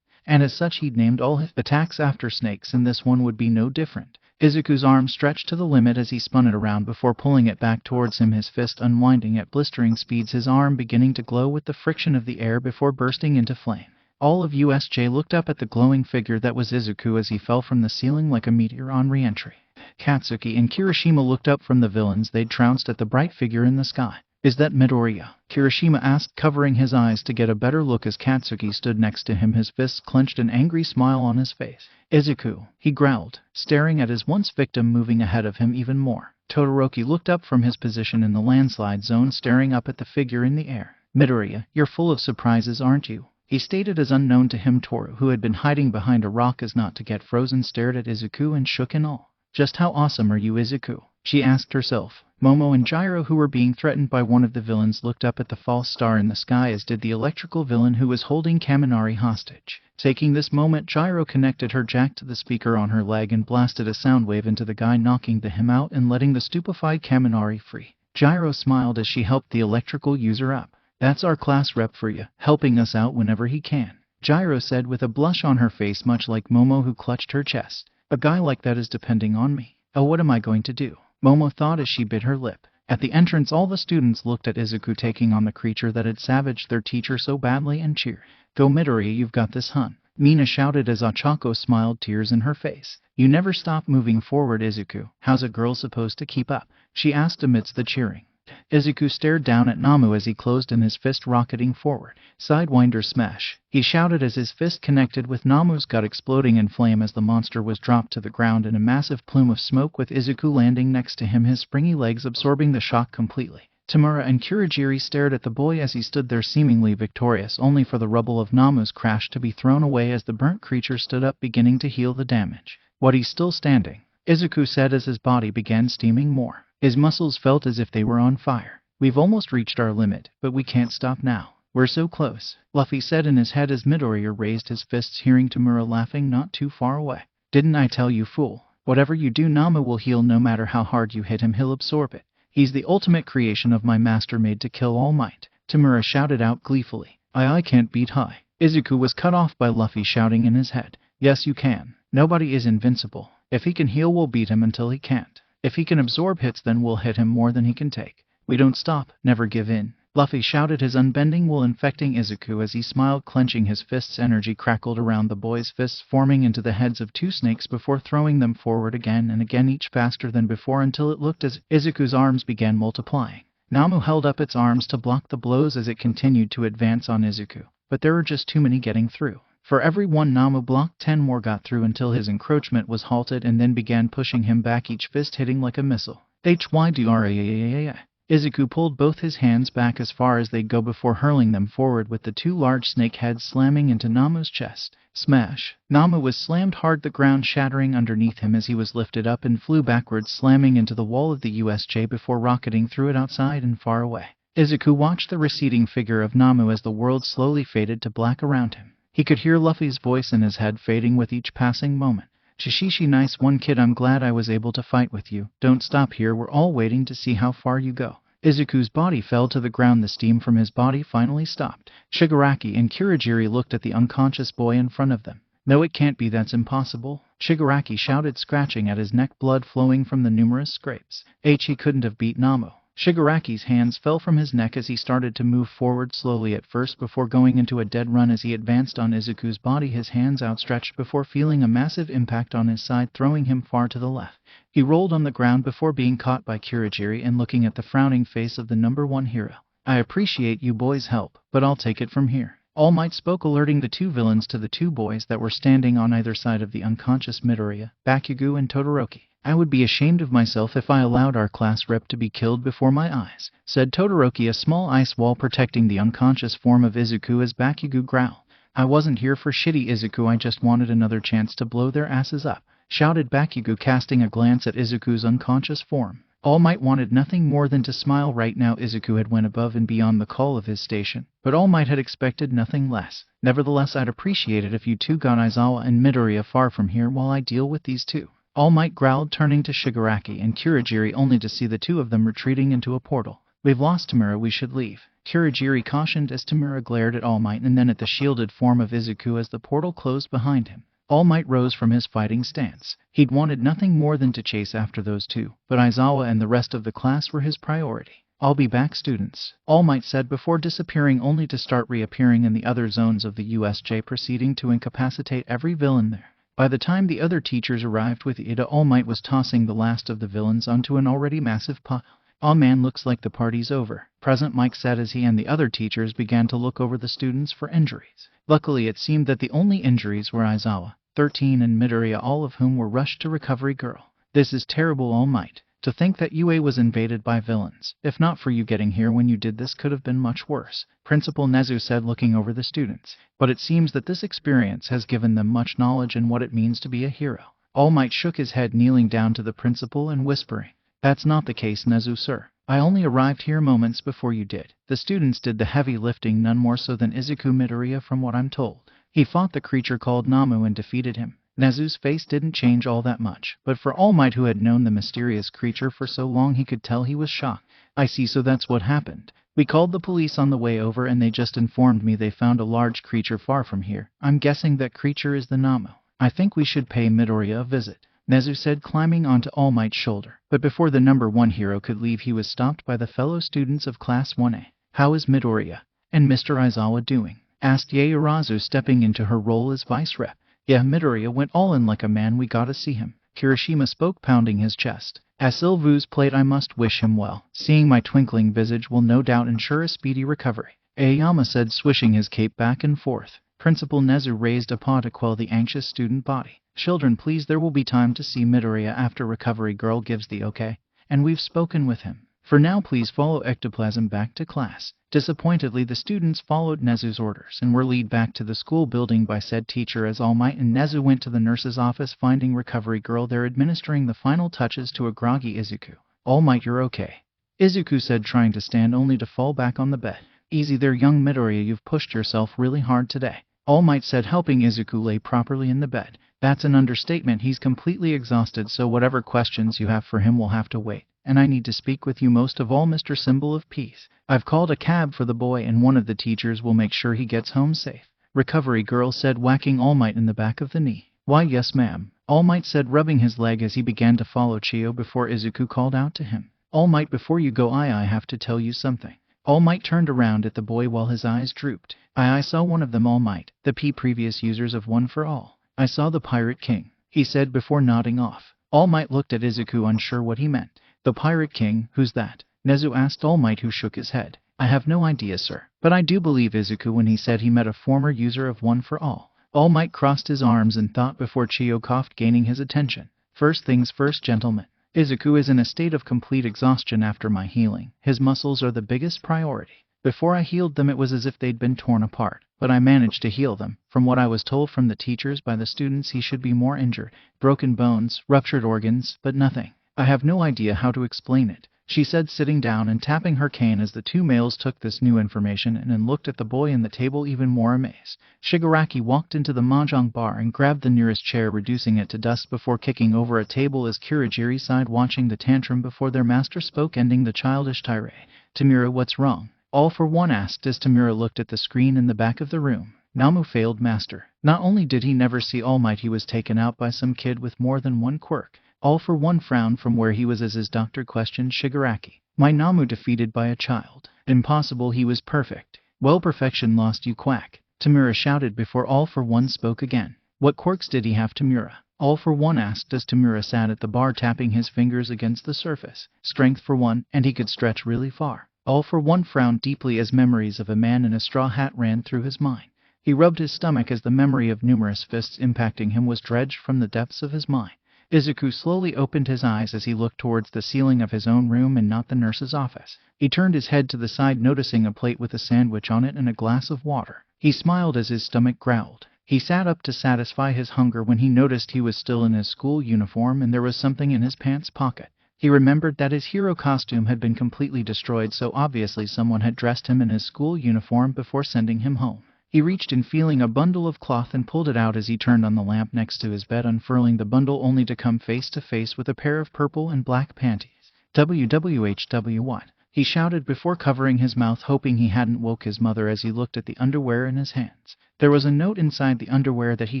and as such he'd named all his attacks after snakes, and this one would be no different. Izuku's arm stretched to the limit as he spun it around before pulling it back towards him, his fist unwinding at blistering speeds, his arm beginning to glow with the friction of the air before bursting into flame. All of USJ looked up at the glowing figure that was Izuku as he fell from the ceiling like a meteor on re-entry. Katsuki and Kirishima looked up from the villains they'd trounced at the bright figure in the sky. "Is that Midoriya?" Kirishima asked, covering his eyes to get a better look as Katsuki stood next to him, his fists clenched, an angry smile on his face. "Izuku," he growled, staring at his once victim moving ahead of him even more. Todoroki looked up from his position in the landslide zone, staring up at the figure in the air. Midoriya, you're full of surprises, aren't you? He stated as unknown to him. Toru, who had been hiding behind a rock as not to get frozen, stared at Izuku and shook in awe. Just how awesome are you, Izuku? She asked herself. Momo and Gyro, who were being threatened by one of the villains, looked up at the false star in the sky, as did the electrical villain who was holding Kaminari hostage. Taking this moment, Gyro connected her jack to the speaker on her leg and blasted a sound wave into the guy, knocking him out and letting the stupefied Kaminari free. Gyro smiled as she helped the electrical user up. That's our class rep for you, helping us out whenever he can, Gyro said with a blush on her face, much like Momo, who clutched her chest. A guy like that is depending on me. Oh, what am I going to do? Momo thought as she bit her lip. At the entrance, all the students looked at Izuku taking on the creature that had savaged their teacher so badly and cheered. Go Midoriya, you've got this, hun. Mina shouted as Ochako smiled, tears in her face. You never stop moving forward, Izuku. How's a girl supposed to keep up? She asked amidst the cheering. Izuku stared down at Namu as he closed in his fist, rocketing forward. Sidewinder smash, he shouted as his fist connected with Namu's gut, exploding in flame as the monster was dropped to the ground in a massive plume of smoke, with Izuku landing next to him, his springy legs absorbing the shock completely. Tamura and Kurogiri stared at the boy as he stood there seemingly victorious, only for the rubble of Namu's crash to be thrown away as the burnt creature stood up, beginning to heal the damage. What, he's still standing? Izuku said as his body began steaming more. His muscles felt as if they were on fire. We've almost reached our limit, but we can't stop now. We're so close, Luffy said in his head as Midoriya raised his fists, hearing Tamura laughing not too far away. Didn't I tell you, fool? Whatever you do, Namu will heal no matter how hard you hit him. He'll absorb it. He's the ultimate creation of my master, made to kill All Might, Tamura shouted out gleefully. I can't beat high. Izuku was cut off by Luffy shouting in his head. Yes, you can. Nobody is invincible. If he can heal, we'll beat him until he can't. If he can absorb hits, then we'll hit him more than he can take. We don't stop, never give in, Luffy shouted, his unbending will infecting Izuku as he smiled, clenching his fists. Energy crackled around the boy's fists, forming into the heads of two snakes before throwing them forward again and again, each faster than before, until it looked as Izuku's arms began multiplying. Namu held up its arms to block the blows as it continued to advance on Izuku, but there were just too many getting through. For every one Namu blocked, 10 more got through until his encroachment was halted, and then began pushing him back, each fist hitting like a missile. Hydra. Izuku pulled both his hands back as far as they'd go before hurling them forward, with the two large snake heads slamming into Namu's chest. Smash! Namu was slammed hard, the ground shattering underneath him as he was lifted up and flew backwards, slamming into the wall of the USJ before rocketing through it outside and far away. Izuku watched the receding figure of Namu as the world slowly faded to black around him. He could hear Luffy's voice in his head, fading with each passing moment. Shishishi, nice one, kid. I'm glad I was able to fight with you. Don't stop here. We're all waiting to see how far you go. Izuku's body fell to the ground. The steam from his body finally stopped. Shigaraki and Kurogiri looked at the unconscious boy in front of them. No, it can't be. That's impossible, Shigaraki shouted, scratching at his neck, blood flowing from the numerous scrapes. He couldn't have beat Namu. Shigaraki's hands fell from his neck as he started to move forward slowly at first before going into a dead run as he advanced on Izuku's body, his hands outstretched before feeling a massive impact on his side, throwing him far to the left. He rolled on the ground before being caught by Kurogiri and looking at the frowning face of the number one hero. I appreciate you boys' help, but I'll take it from here, All Might spoke, alerting the two villains to the two boys that were standing on either side of the unconscious Midoriya, Bakugo and Todoroki. I would be ashamed of myself if I allowed our class rep to be killed before my eyes, said Todoroki, a small ice wall protecting the unconscious form of Izuku as Bakugo growled. I wasn't here for shitty Izuku, I just wanted another chance to blow their asses up, shouted Bakugo, casting a glance at Izuku's unconscious form. All Might wanted nothing more than to smile right now. Izuku had went above and beyond the call of his station, but All Might had expected nothing less. Nevertheless, I'd appreciate it if you two got Aizawa and Midoriya far from here while I deal with these two, All Might growled, turning to Shigaraki and Kurogiri only to see the two of them retreating into a portal. We've lost Tamura, we should leave, Kurogiri cautioned as Tamura glared at All Might and then at the shielded form of Izuku as the portal closed behind him. All Might rose from his fighting stance. He'd wanted nothing more than to chase after those two, but Aizawa and the rest of the class were his priority. I'll be back, students, All Might said before disappearing, only to start reappearing in the other zones of the USJ, proceeding to incapacitate every villain there. By the time the other teachers arrived with Ida, All Might was tossing the last of the villains onto an already massive pile. "Aw man, looks like the party's over," President Mike said as he and the other teachers began to look over the students for injuries. Luckily, it seemed that the only injuries were Aizawa, 13, and Midoriya, all of whom were rushed to Recovery Girl. "This is terrible, All Might," To think that UA was invaded by villains. If not for you getting here when you did, this could have been much worse, Principal Nezu said, looking over the students. But it seems that this experience has given them much knowledge in what it means to be a hero. All Might shook his head, kneeling down to the principal and whispering, "That's not the case, Nezu sir. I only arrived here moments before you did. The students did the heavy lifting, none more so than Izuku Midoriya from what I'm told. He fought the creature called Namu and defeated him." Nezu's face didn't change all that much, but for All Might, who had known the mysterious creature for so long, he could tell he was shocked. "I see, so that's what happened. We called the police on the way over and they just informed me they found a large creature far from here. I'm guessing that creature is the Namu. I think we should pay Midoriya a visit," Nezu said, climbing onto All Might's shoulder. But before the number 1 hero could leave, he was stopped by the fellow students of Class 1A. "How is Midoriya and Mr. Aizawa doing?" asked Yaoyorozu, stepping into her role as vice rep. "Yeah, Midoriya went all in like a man. We gotta see him," Kirishima spoke, pounding his chest. "As Silvu's plate, I must wish him well. Seeing my twinkling visage will no doubt ensure a speedy recovery," Aoyama said, swishing his cape back and forth. Principal Nezu raised a paw to quell the anxious student body. "Children, please, there will be time to see Midoriya after recovery girl gives the okay, and we've spoken with him. For now, please follow Ectoplasm back to class." Disappointedly, the students followed Nezu's orders and were led back to the school building by said teacher as All Might and Nezu went to the nurse's office, finding recovery girl there administering the final touches to a groggy Izuku. "All Might, you're okay," Izuku said, trying to stand only to fall back on the bed. "Easy there, young Midoriya, you've pushed yourself really hard today," All Might said, helping Izuku lay properly in the bed. "That's an understatement. He's completely exhausted, so whatever questions you have for him will have to wait. And I need to speak with you most of all, Mr. Symbol of Peace. I've called a cab for the boy and one of the teachers will make sure he gets home safe," Recovery Girl said, whacking All Might in the back of the knee. "Why, yes ma'am," All Might said, rubbing his leg as he began to follow Chio before Izuku called out to him. "All Might, before you go, I have to tell you something." All Might turned around at the boy while his eyes drooped. I saw one of them, All Might, the previous users of One for All. I saw the Pirate King," he said before nodding off. All Might looked at Izuku, unsure what he meant. "The Pirate King? Who's that?" Nezu asked All Might, who shook his head. "I have no idea, sir. But I do believe Izuku when he said he met a former user of One for All." All Might crossed his arms in thought before Chio coughed, gaining his attention. "First things first, gentlemen. Izuku is in a state of complete exhaustion after my healing. His muscles are the biggest priority. Before I healed them, it was as if they'd been torn apart. But I managed to heal them. From what I was told from the teachers by the students, he should be more injured. Broken bones, ruptured organs, but nothing. I have no idea how to explain it," she said, sitting down and tapping her cane as the two males took this new information and then looked at the boy and the table even more amazed. Shigaraki walked into the mahjong bar and grabbed the nearest chair, reducing it to dust before kicking over a table as Kurogiri sighed, watching the tantrum before their master spoke, ending the childish tirade. "Tamura, what's wrong?" All for One asked as Tamura looked at the screen in the back of the room. "Namu failed, master." Not only did he never see All Might, he was taken out by some kid with more than one quirk. All for One frowned from where he was as his doctor questioned Shigaraki. "My Namu defeated by a child. Impossible, he was perfect." "Well, perfection lost, you quack," Tamura shouted before All for One spoke again. "What quirks did he have, Tamura?" All for One asked as Tamura sat at the bar tapping his fingers against the surface. "Strength for one, and he could stretch really far." All for One frowned deeply as memories of a man in a straw hat ran through his mind. He rubbed his stomach as the memory of numerous fists impacting him was dredged from the depths of his mind. Izuku slowly opened his eyes as he looked towards the ceiling of his own room and not the nurse's office. He turned his head to the side, noticing a plate with a sandwich on it and a glass of water. He smiled as his stomach growled. He sat up to satisfy his hunger when he noticed he was still in his school uniform and there was something in his pants pocket. He remembered that his hero costume had been completely destroyed, so obviously someone had dressed him in his school uniform before sending him home. He reached in, feeling a bundle of cloth, and pulled it out as he turned on the lamp next to his bed, unfurling the bundle only to come face to face with a pair of purple and black panties. "WWHW1, he shouted before covering his mouth, hoping he hadn't woke his mother as he looked at the underwear in his hands. There was a note inside the underwear that he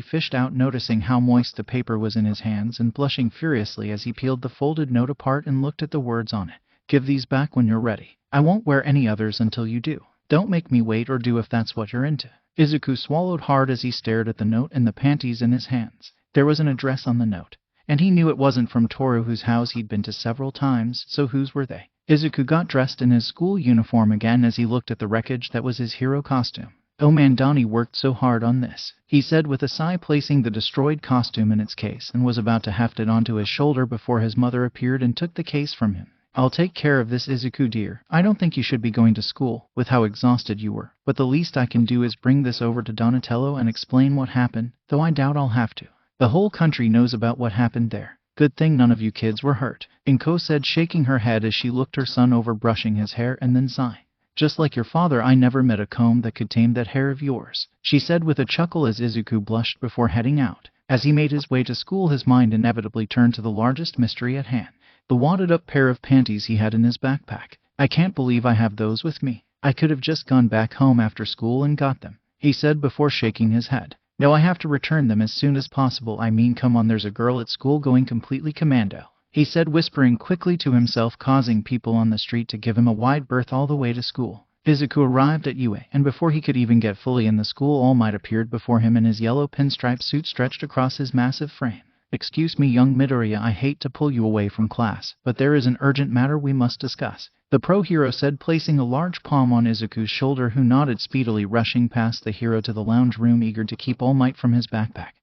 fished out, noticing how moist the paper was in his hands and blushing furiously as he peeled the folded note apart and looked at the words on it. "Give these back when you're ready. I won't wear any others until you do. Don't make me wait, or do if that's what you're into." Izuku swallowed hard as he stared at the note and the panties in his hands. There was an address on the note, and he knew it wasn't from Toru, whose house he'd been to several times, so whose were they? Izuku got dressed in his school uniform again as he looked at the wreckage that was his hero costume. "Oh man, Donnie worked so hard on this," he said with a sigh, placing the destroyed costume in its case and was about to heft it onto his shoulder before his mother appeared and took the case from him. "I'll take care of this, Izuku dear. I don't think you should be going to school, with how exhausted you were, but the least I can do is bring this over to Donatello and explain what happened, though I doubt I'll have to. The whole country knows about what happened there. Good thing none of you kids were hurt," Inko said, shaking her head as she looked her son over, brushing his hair and then sighing. "Just like your father, I never met a comb that could tame that hair of yours," she said with a chuckle as Izuku blushed before heading out. As he made his way to school, his mind inevitably turned to the largest mystery at hand. The wadded-up pair of panties he had in his backpack. "I can't believe I have those with me. I could have just gone back home after school and got them," he said before shaking his head. "No, I have to return them as soon as possible. I mean, come on, there's a girl at school going completely commando," he said, whispering quickly to himself, causing people on the street to give him a wide berth all the way to school. Izuku arrived at UA, and before he could even get fully in the school, All Might appeared before him in his yellow pinstripe suit stretched across his massive frame. "Excuse me, young Midoriya, I hate to pull you away from class, but there is an urgent matter we must discuss," the pro-hero said, placing a large palm on Izuku's shoulder, who nodded speedily, rushing past the hero to the lounge room, eager to keep All Might from his backpack.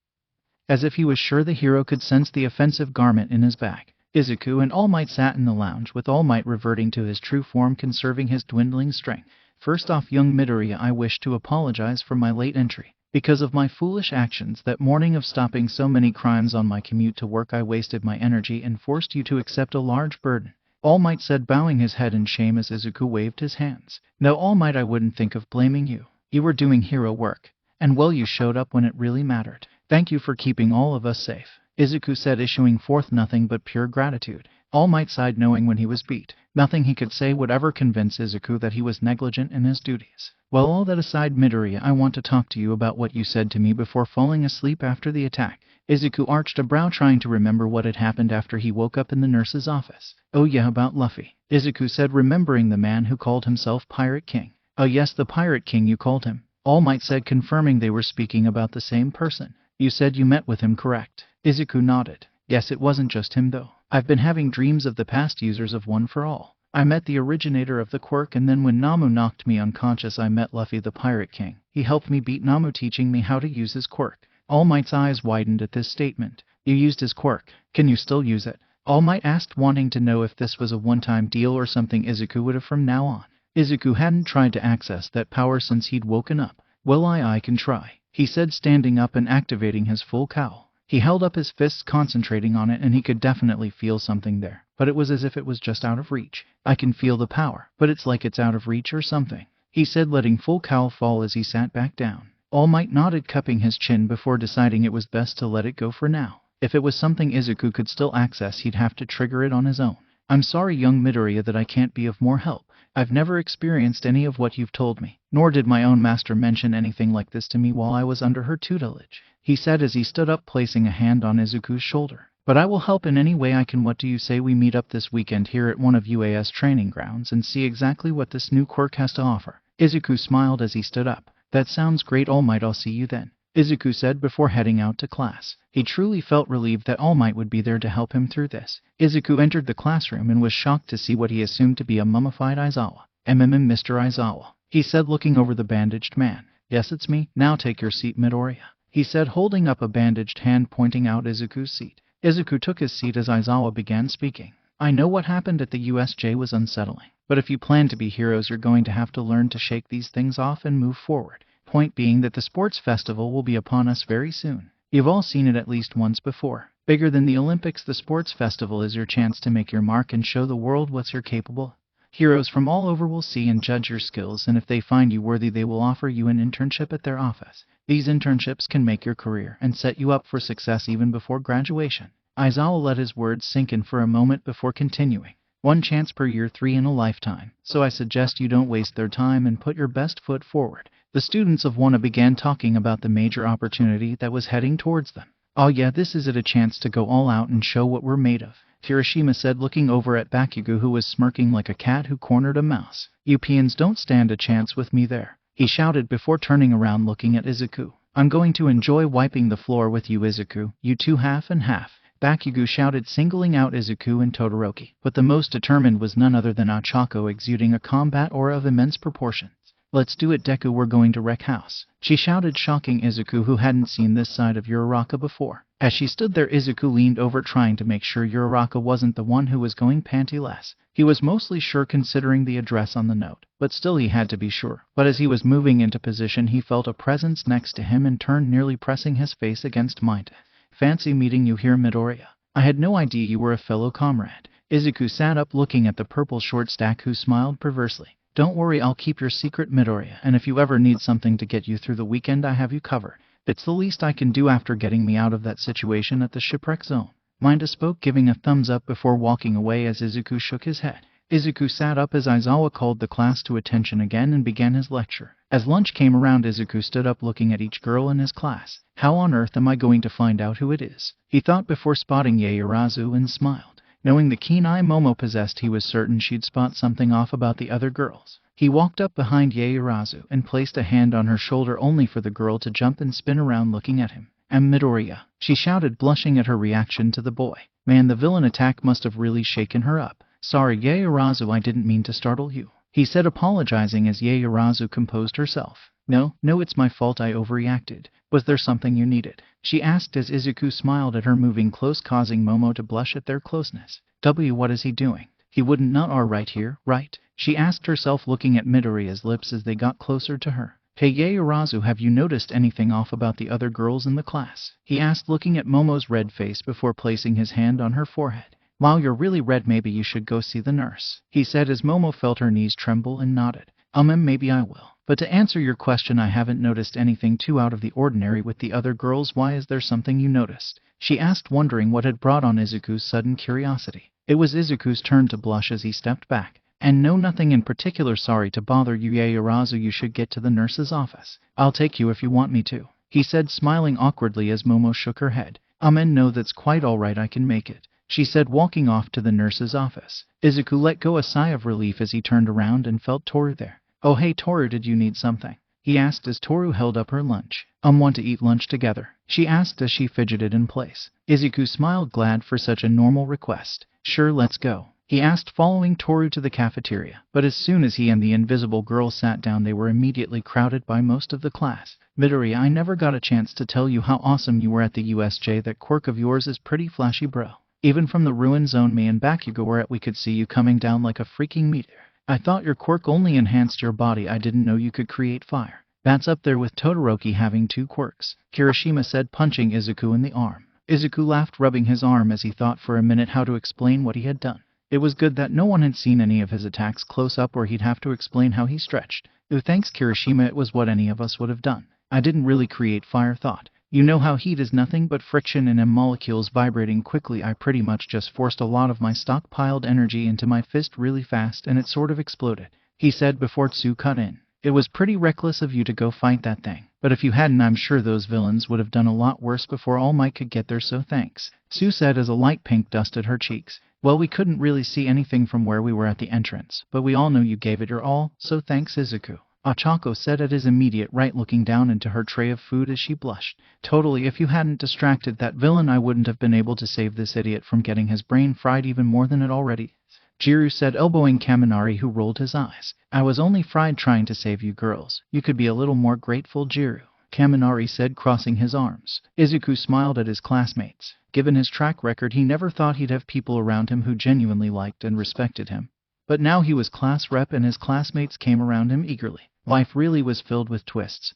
As if he was sure the hero could sense the offensive garment in his bag, Izuku and All Might sat in the lounge, with All Might reverting to his true form, conserving his dwindling strength. "First off, young Midoriya, I wish to apologize for my late entry. Because of my foolish actions that morning of stopping so many crimes on my commute to work, I wasted my energy and forced you to accept a large burden," All Might said, bowing his head in shame as Izuku waved his hands. "No, All Might, I wouldn't think of blaming you. You were doing hero work, and well, you showed up when it really mattered. Thank you for keeping all of us safe," Izuku said, issuing forth nothing but pure gratitude. All Might sighed, knowing when he was beat, nothing he could say would ever convince Izuku that he was negligent in his duties. "Well, all that aside, Midoriya, I want to talk to you about what you said to me before falling asleep after the attack." Izuku arched a brow, trying to remember what had happened after he woke up in the nurse's office. "Oh yeah, about Luffy," Izuku said, remembering the man who called himself Pirate King. "Oh yes, the Pirate King you called him," All Might said, confirming they were speaking about the same person. "You said you met with him, correct?" Izuku nodded. "Yes, it wasn't just him though. I've been having dreams of the past users of One for All. I met the originator of the quirk, and then when Namu knocked me unconscious, I met Luffy the Pirate King. He helped me beat Namu, teaching me how to use his quirk." All Might's eyes widened at this statement. "You used his quirk. Can you still use it?" All Might asked, wanting to know if this was a one-time deal or something Izuku would have from now on. Izuku hadn't tried to access that power since he'd woken up. "Well, I can try," he said, standing up and activating his full cowl. He held up his fists, concentrating on it, and he could definitely feel something there, but it was as if it was just out of reach. "I can feel the power, but it's like it's out of reach or something," he said, letting full cowl fall as he sat back down. All Might nodded, cupping his chin before deciding it was best to let it go for now. If it was something Izuku could still access, he'd have to trigger it on his own. "I'm sorry, young Midoriya, that I can't be of more help. I've never experienced any of what you've told me, nor did my own master mention anything like this to me while I was under her tutelage," he said as he stood up, placing a hand on Izuku's shoulder. "But I will help in any way I can. What do you say we meet up this weekend here at one of UA's training grounds and see exactly what this new quirk has to offer?" Izuku smiled as he stood up. "That sounds great, All Might. I'll see you then," Izuku said before heading out to class. He truly felt relieved that All Might would be there to help him through this. Izuku entered the classroom and was shocked to see what he assumed to be a mummified Aizawa. Mr. Aizawa," he said, looking over the bandaged man. "Yes, it's me. Now take your seat, Midoriya," he said, holding up a bandaged hand pointing out Izuku's seat. Izuku took his seat as Aizawa began speaking. "I know what happened at the USJ was unsettling, but if you plan to be heroes, you're going to have to learn to shake these things off and move forward. Point being that the sports festival will be upon us very soon. You've all seen it at least once before. Bigger than the Olympics, the sports festival is your chance to make your mark and show the world what you're capable of. Heroes from all over will see and judge your skills, and if they find you worthy, they will offer you an internship at their office. These internships can make your career and set you up for success even before graduation." Aizawa let his words sink in for a moment before continuing. "One chance per year, 3 in a lifetime, so I suggest you don't waste their time and put your best foot forward." The students of Wana began talking about the major opportunity that was heading towards them. "Oh yeah, this is it, a chance to go all out and show what we're made of," Kirishima said, looking over at Bakugo, who was smirking like a cat who cornered a mouse. "You peons don't stand a chance with me there," he shouted before turning around, looking at Izuku. "I'm going to enjoy wiping the floor with you, Izuku. You two half and half," Bakugo shouted, singling out Izuku and Todoroki. But the most determined was none other than Ochako, exuding a combat aura of immense proportions. Let's do it, Deku, we're going to wreck house, she shouted, shocking Izuku, who hadn't seen this side of Uraraka before. As she stood there, Izuku leaned over, trying to make sure Uraraka wasn't the one who was going pantyless. He was mostly sure considering the address on the note, but still he had to be sure. But as he was moving into position, he felt a presence next to him and turned, nearly pressing his face against mine. Fancy meeting you here, Midoriya. I had no idea you were a fellow comrade. Izuku sat up, looking at the purple short stack, who smiled perversely. Don't worry, I'll keep your secret, Midoriya, and if you ever need something to get you through the weekend, I have you covered. It's the least I can do after getting me out of that situation at the shipwreck zone. Minda spoke, giving a thumbs up before walking away as Izuku shook his head. Izuku sat up as Aizawa called the class to attention again and began his lecture. As lunch came around, Izuku stood up, looking at each girl in his class. How on earth am I going to find out who it is? He thought before spotting Yaoyorozu, and smiled. Knowing the keen eye Momo possessed, he was certain she'd spot something off about the other girls. He walked up behind Yaoyorozu and placed a hand on her shoulder, only for the girl to jump and spin around looking at him. Midoriya, she shouted, blushing at her reaction to the boy. Man, the villain attack must have really shaken her up. Sorry, Yaoyorozu, I didn't mean to startle you, he said, apologizing as Yaoyorozu composed herself. No, it's my fault, I overreacted. Was there something you needed? She asked as Izuku smiled at her, moving close, causing Momo to blush at their closeness. What is he doing? He wouldn't not are right here, right? She asked herself, looking at Midoriya's lips as they got closer to her. Hey Yaoyorozu, have you noticed anything off about the other girls in the class? He asked, looking at Momo's red face before placing his hand on her forehead. Wow, you're really red, maybe you should go see the nurse, he said as Momo felt her knees tremble and nodded. Maybe I will. But to answer your question, I haven't noticed anything too out of the ordinary with the other girls. Why, is there something you noticed? She asked, wondering what had brought on Izuku's sudden curiosity. It was Izuku's turn to blush as he stepped back. And no, nothing in particular. Sorry to bother you, Yaoyorozu, you should get to the nurse's office. I'll take you if you want me to, he said, smiling awkwardly as Momo shook her head. No, that's quite all right, I can make it, she said, walking off to the nurse's office. Izuku let go a sigh of relief as he turned around and felt Toru there. Oh hey Toru, did you need something? He asked as Toru held up her lunch. Want to eat lunch together? She asked as she fidgeted in place. Izuku smiled, glad for such a normal request. Sure, let's go, he asked, following Toru to the cafeteria. But as soon as he and the invisible girl sat down, they were immediately crowded by most of the class. Midoriya, I never got a chance to tell you how awesome you were at the USJ. That quirk of yours is pretty flashy, bro. Even from the ruin zone me and Bakugo were at, we could see you coming down like a freaking meteor. I thought your quirk only enhanced your body. I didn't know you could create fire. That's up there with Todoroki having 2 quirks, Kirishima said, punching Izuku in the arm. Izuku laughed, rubbing his arm as he thought for a minute how to explain what he had done. It was good that no one had seen any of his attacks close up, or he'd have to explain how he stretched. Thanks, Kirishima, it was what any of us would have done. I didn't really create fire, thought. You know how heat is nothing but friction and molecules vibrating quickly. I pretty much just forced a lot of my stockpiled energy into my fist really fast, and it sort of exploded, he said before Tsu cut in. It was pretty reckless of you to go fight that thing, but if you hadn't, I'm sure those villains would have done a lot worse before All Might could get there, so thanks, Tsu said as a light pink dusted her cheeks. Well, we couldn't really see anything from where we were at the entrance, but we all know you gave it your all, so thanks, Izuku, Ochako said at his immediate right, looking down into her tray of food as she blushed. Totally, if you hadn't distracted that villain, I wouldn't have been able to save this idiot from getting his brain fried even more than it already is, Jiru said, elbowing Kaminari, who rolled his eyes. I was only fried trying to save you girls. You could be a little more grateful, Jiru, Kaminari said, crossing his arms. Izuku smiled at his classmates. Given his track record, he never thought he'd have people around him who genuinely liked and respected him. But now he was class rep and his classmates came around him eagerly. Life really was filled with twists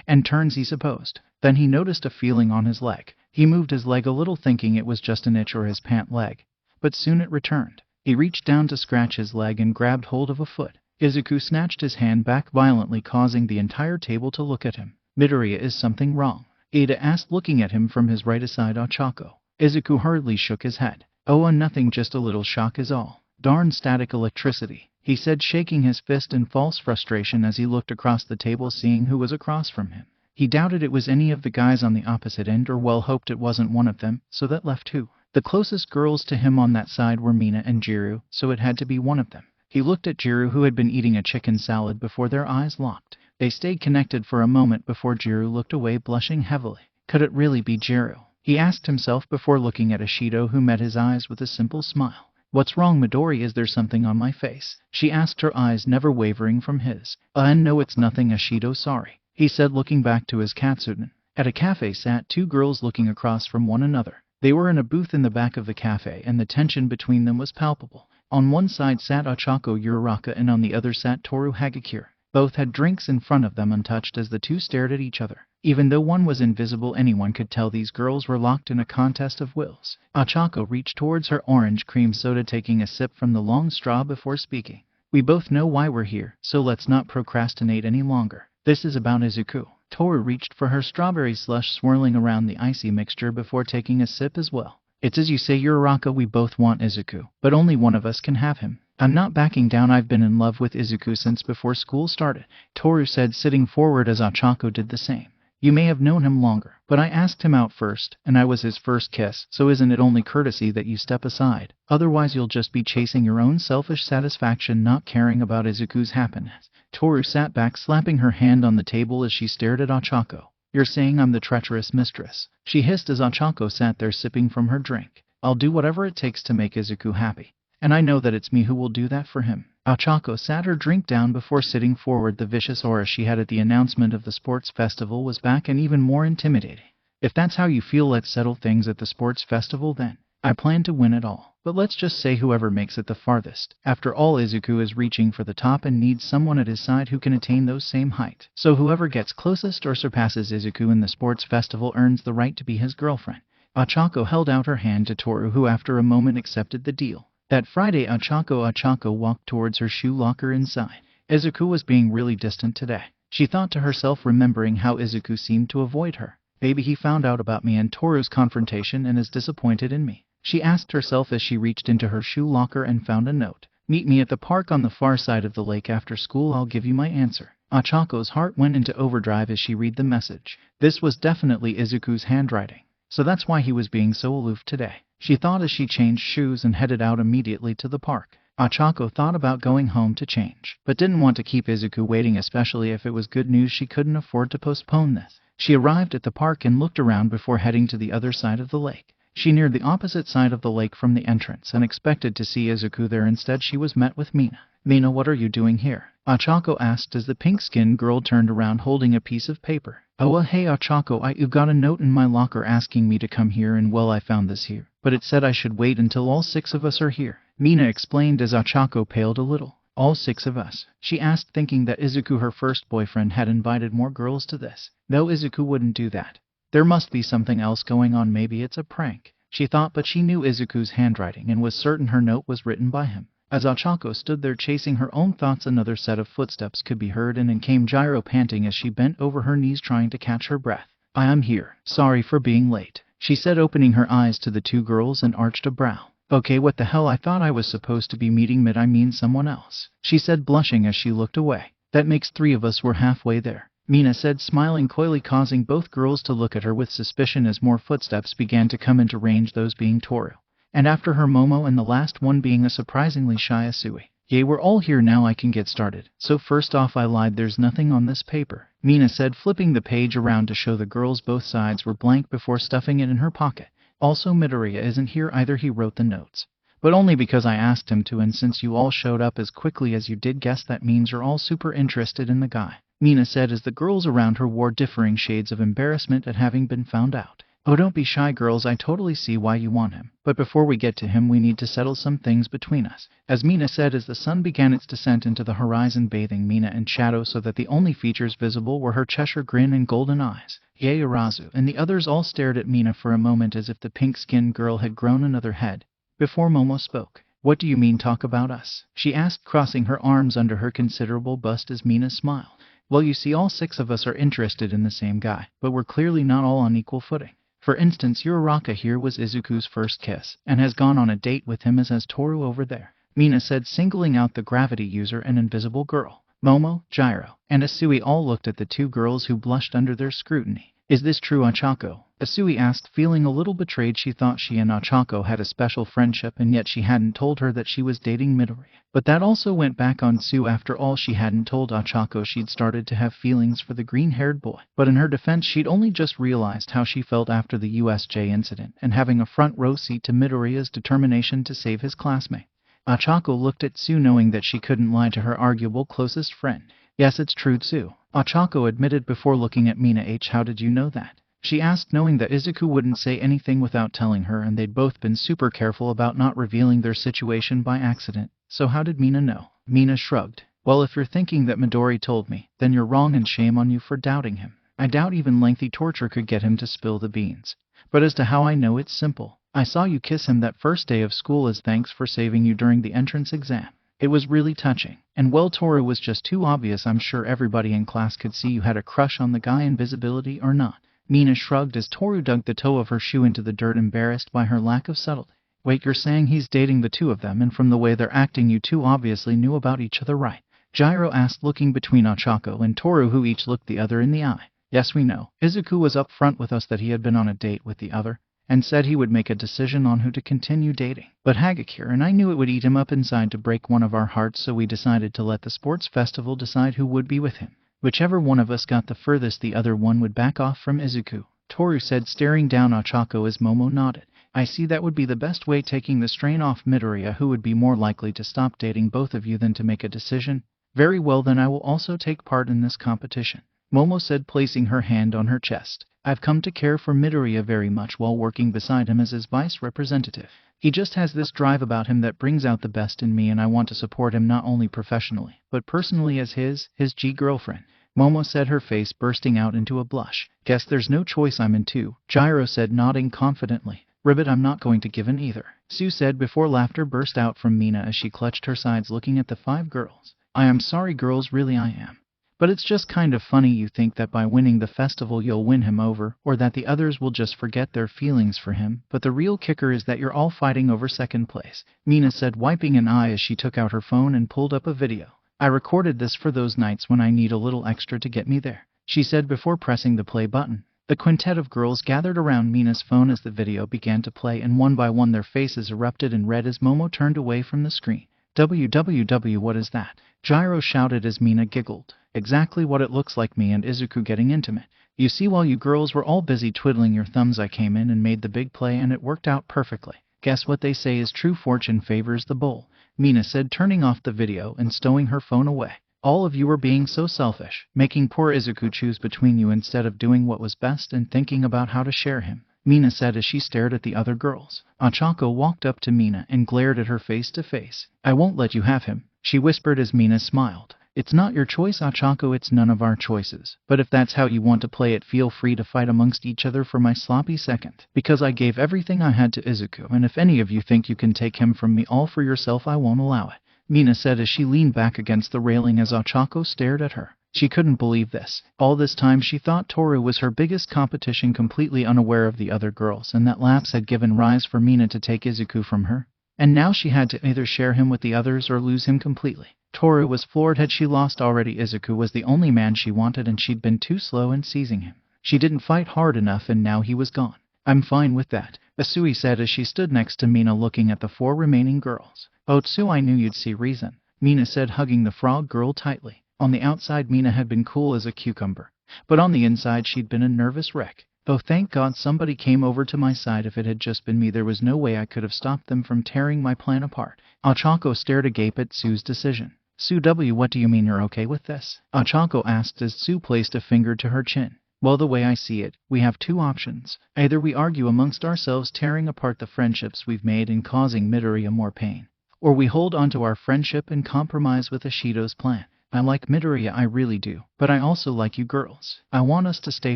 and turns, he supposed. Then he noticed a feeling on his leg. He moved his leg a little, thinking it was just an itch or his pant leg. But soon it returned. He reached down to scratch his leg and grabbed hold of a foot. Izuku snatched his hand back violently, causing the entire table to look at him. Midoriya, is something wrong? Ada asked, looking at him from his right aside Ochako. Izuku hurriedly shook his head. Oh, nothing, just a little shock is all. Darn static electricity, he said, shaking his fist in false frustration as he looked across the table, seeing who was across from him. He doubted it was any of the guys on the opposite end, or well hoped it wasn't one of them, so that left 2. The closest girls to him on that side were Mina and Jiru, so it had to be one of them. He looked at Jiru, who had been eating a chicken salad, before their eyes locked. They stayed connected for a moment before Jiru looked away, blushing heavily. Could it really be Jiru? He asked himself before looking at Ashido, who met his eyes with a simple smile. "What's wrong, Midori? Is there something on my face?" she asked, her eyes never wavering from his. No, it's nothing, Ashido, sorry," he said, looking back to his katsuden. At a cafe sat two girls looking across from one another. They were in a booth in the back of the cafe, and the tension between them was palpable. On one side sat Ochako Uraraka, and on the other sat Toru Hagakure. Both had drinks in front of them untouched as the two stared at each other. Even though one was invisible, anyone could tell these girls were locked in a contest of wills. Ochako reached towards her orange cream soda, taking a sip from the long straw before speaking. "We both know why we're here, so let's not procrastinate any longer. This is about Izuku." Toru reached for her strawberry slush, swirling around the icy mixture before taking a sip as well. "It's as you say, Uraraka, we both want Izuku, but only one of us can have him. I'm not backing down. I've been in love with Izuku since before school started," Toru said, sitting forward as Ochako did the same. "You may have known him longer, but I asked him out first, and I was his first kiss, so isn't it only courtesy that you step aside? Otherwise you'll just be chasing your own selfish satisfaction, not caring about Izuku's happiness." Toru sat back, slapping her hand on the table as she stared at Ochako. "You're saying I'm the treacherous mistress?" she hissed as Ochako sat there sipping from her drink. "I'll do whatever it takes to make Izuku happy. And I know that it's me who will do that for him." Ochako sat her drink down before sitting forward. The vicious aura she had at the announcement of the sports festival was back and even more intimidating. "If that's how you feel, let's settle things at the sports festival then. I plan to win it all. But let's just say whoever makes it the farthest. After all, Izuku is reaching for the top and needs someone at his side who can attain those same height. So whoever gets closest or surpasses Izuku in the sports festival earns the right to be his girlfriend." Ochako held out her hand to Toru, who after a moment accepted the deal. That Friday, Ochako walked towards her shoe locker inside. Izuku was being really distant today, she thought to herself, remembering how Izuku seemed to avoid her. "Maybe he found out about me and Toru's confrontation and is disappointed in me," she asked herself as she reached into her shoe locker and found a note. "Meet me at the park on the far side of the lake after school. I'll give you my answer." Ochako's heart went into overdrive as she read the message. This was definitely Izuku's handwriting. So that's why he was being so aloof today, she thought as she changed shoes and headed out immediately to the park. Ochako thought about going home to change, but didn't want to keep Izuku waiting, especially if it was good news. She couldn't afford to postpone this. She arrived at the park and looked around before heading to the other side of the lake. She neared the opposite side of the lake from the entrance and expected to see Izuku there. Instead, she was met with Mina. "Mina, what are you doing here?" Ochako asked as the pink-skinned girl turned around holding a piece of paper. "Oh, hey Ochako, you got a note in my locker asking me to come here, and well, I found this here. But it said I should wait until all 6 of us are here," Mina explained as Ochako paled a little. "All 6 of us?" she asked, thinking that Izuku, her first boyfriend, had invited more girls to this. No, Izuku wouldn't do that. There must be something else going on. Maybe it's a prank, she thought, but she knew Izuku's handwriting and was certain her note was written by him. As Ochako stood there chasing her own thoughts, another set of footsteps could be heard, and in came Gyro, panting as she bent over her knees trying to catch her breath. "I am here. Sorry for being late," she said, opening her eyes to the 2 girls and arched a brow. "Okay, what the hell? I thought I was supposed to be meeting Mid. I mean someone else," she said, blushing as she looked away. "That makes 3 of us. We're halfway there," Mina said, smiling coyly, causing both girls to look at her with suspicion as more footsteps began to come into range, those being Toru, and after her Momo, and the last one being a surprisingly shy Asui. "Yay, we're all here now. I can get started. So first off, I lied. There's nothing on this paper," Mina said, flipping the page around to show the girls both sides were blank before stuffing it in her pocket. "Also, Midoriya isn't here either. He wrote the notes, but only because I asked him to, and since you all showed up as quickly as you did, guess that means you're all super interested in the guy," Mina said as the girls around her wore differing shades of embarrassment at having been found out. "Oh, don't be shy, girls. I totally see why you want him. But before we get to him, we need to settle some things between us," as Mina said as the sun began its descent into the horizon, bathing Mina in shadow so that the only features visible were her Cheshire grin and golden eyes. "Yay, Urazu," and the others all stared at Mina for a moment as if the pink-skinned girl had grown another head. Before Momo spoke, "What do you mean, talk about us?" she asked, crossing her arms under her considerable bust as Mina smiled. "Well, you see, all 6 of us are interested in the same guy, but we're clearly not all on equal footing. For instance, Uraraka here was Izuku's first kiss, and has gone on a date with him, as has Toru over there," Mina said, singling out the gravity user and invisible girl. Momo, Gyro, and Asui all looked at the 2 girls, who blushed under their scrutiny. Is this true, Ochako? Asui asked, feeling a little betrayed. She thought she and Ochako had a special friendship, and yet she hadn't told her that she was dating Midoriya. But that also went back on Sue. After all, she hadn't told Ochako she'd started to have feelings for the green-haired boy. But in her defense, she'd only just realized how she felt after the USJ incident, and having a front-row seat to Midoriya's determination to save his classmate. Ochako looked at Sue, knowing that she couldn't lie to her arguable closest friend. Yes, it's true, Sue, Ochako admitted before looking at Mina. How did you know that? She asked, knowing that Izuku wouldn't say anything without telling her, and they'd both been super careful about not revealing their situation by accident. So how did Mina know? Mina shrugged. Well, if you're thinking that Midori told me, then you're wrong, and shame on you for doubting him. I doubt even lengthy torture could get him to spill the beans. But as to how I know, it's simple. I saw you kiss him that first day of school as thanks for saving you during the entrance exam. It was really touching. And well, Toru was just too obvious. I'm sure everybody in class could see you had a crush on the guy, invisibility or not. Mina shrugged as Toru dug the toe of her shoe into the dirt, embarrassed by her lack of subtlety. Wait, you're saying he's dating the two of them, and from the way they're acting you two obviously knew about each other, right? Gyro asked, looking between Ochako and Toru, who each looked the other in the eye. Yes, we know. Izuku was up front with us that he had been on a date with the other, and said he would make a decision on who to continue dating. But Hagakure and I knew it would eat him up inside to break one of our hearts, so we decided to let the sports festival decide who would be with him. Whichever one of us got the furthest, the other one would back off from Izuku, Toru said, staring down Ochako as Momo nodded. I see, that would be the best way, taking the strain off Midoriya, who would be more likely to stop dating both of you than to make a decision. Very well, then I will also take part in this competition, Momo said, placing her hand on her chest. I've come to care for Midoriya very much while working beside him as his vice representative. He just has this drive about him that brings out the best in me, and I want to support him not only professionally, but personally as his G-girlfriend. Momo said, her face bursting out into a blush. Guess there's no choice, I'm in too, Gyro said, nodding confidently. Ribbit, I'm not going to give in either, Sue said before laughter burst out from Mina as she clutched her sides, looking at the five girls. I am sorry, girls, really I am. But it's just kind of funny you think that by winning the festival you'll win him over, or that the others will just forget their feelings for him, but the real kicker is that you're all fighting over second place, Mina said, wiping an eye as she took out her phone and pulled up a video. I recorded this for those nights when I need a little extra to get me there, she said before pressing the play button. The quintet of girls gathered around Mina's phone as the video began to play, and one by one their faces erupted in red as Momo turned away from the screen. WWW, what is that? Gyro shouted as Mina giggled. Exactly what it looks like, me and Izuku getting intimate. You see, while you girls were all busy twiddling your thumbs, I came in and made the big play, and it worked out perfectly. Guess what they say is true, fortune favors the bold, Mina said, turning off the video and stowing her phone away. All of you were being so selfish, making poor Izuku choose between you instead of doing what was best and thinking about how to share him, Mina said as she stared at the other girls. Ochako walked up to Mina and glared at her face to face. I won't let you have him, she whispered as Mina smiled. It's not your choice, Ochako, it's none of our choices. But if that's how you want to play it, feel free to fight amongst each other for my sloppy second. Because I gave everything I had to Izuku, and if any of you think you can take him from me all for yourself, I won't allow it, Mina said as she leaned back against the railing as Ochako stared at her. She couldn't believe this. All this time she thought Toru was her biggest competition, completely unaware of the other girls, and that lapse had given rise for Mina to take Izuku from her. And now she had to either share him with the others or lose him completely. Toru was floored. Had she lost already? Izuku was the only man she wanted, and she'd been too slow in seizing him. She didn't fight hard enough, and now he was gone. I'm fine with that, Asui said as she stood next to Mina looking at the four remaining girls. Oh, Tsu, I knew you'd see reason, Mina said, hugging the frog girl tightly. On the outside Mina had been cool as a cucumber, but on the inside she'd been a nervous wreck. Oh, thank God somebody came over to my side. If it had just been me, there was no way I could have stopped them from tearing my plan apart. Ochako stared agape at Tsu's decision. Tsu W, what do you mean you're okay with this? Ochako asked as Tsu placed a finger to her chin. Well, the way I see it, we have two options. Either we argue amongst ourselves, tearing apart the friendships we've made and causing Midoriya more pain, or we hold onto our friendship and compromise with Ishido's plan. I like Midoriya, I really do, but I also like you girls. I want us to stay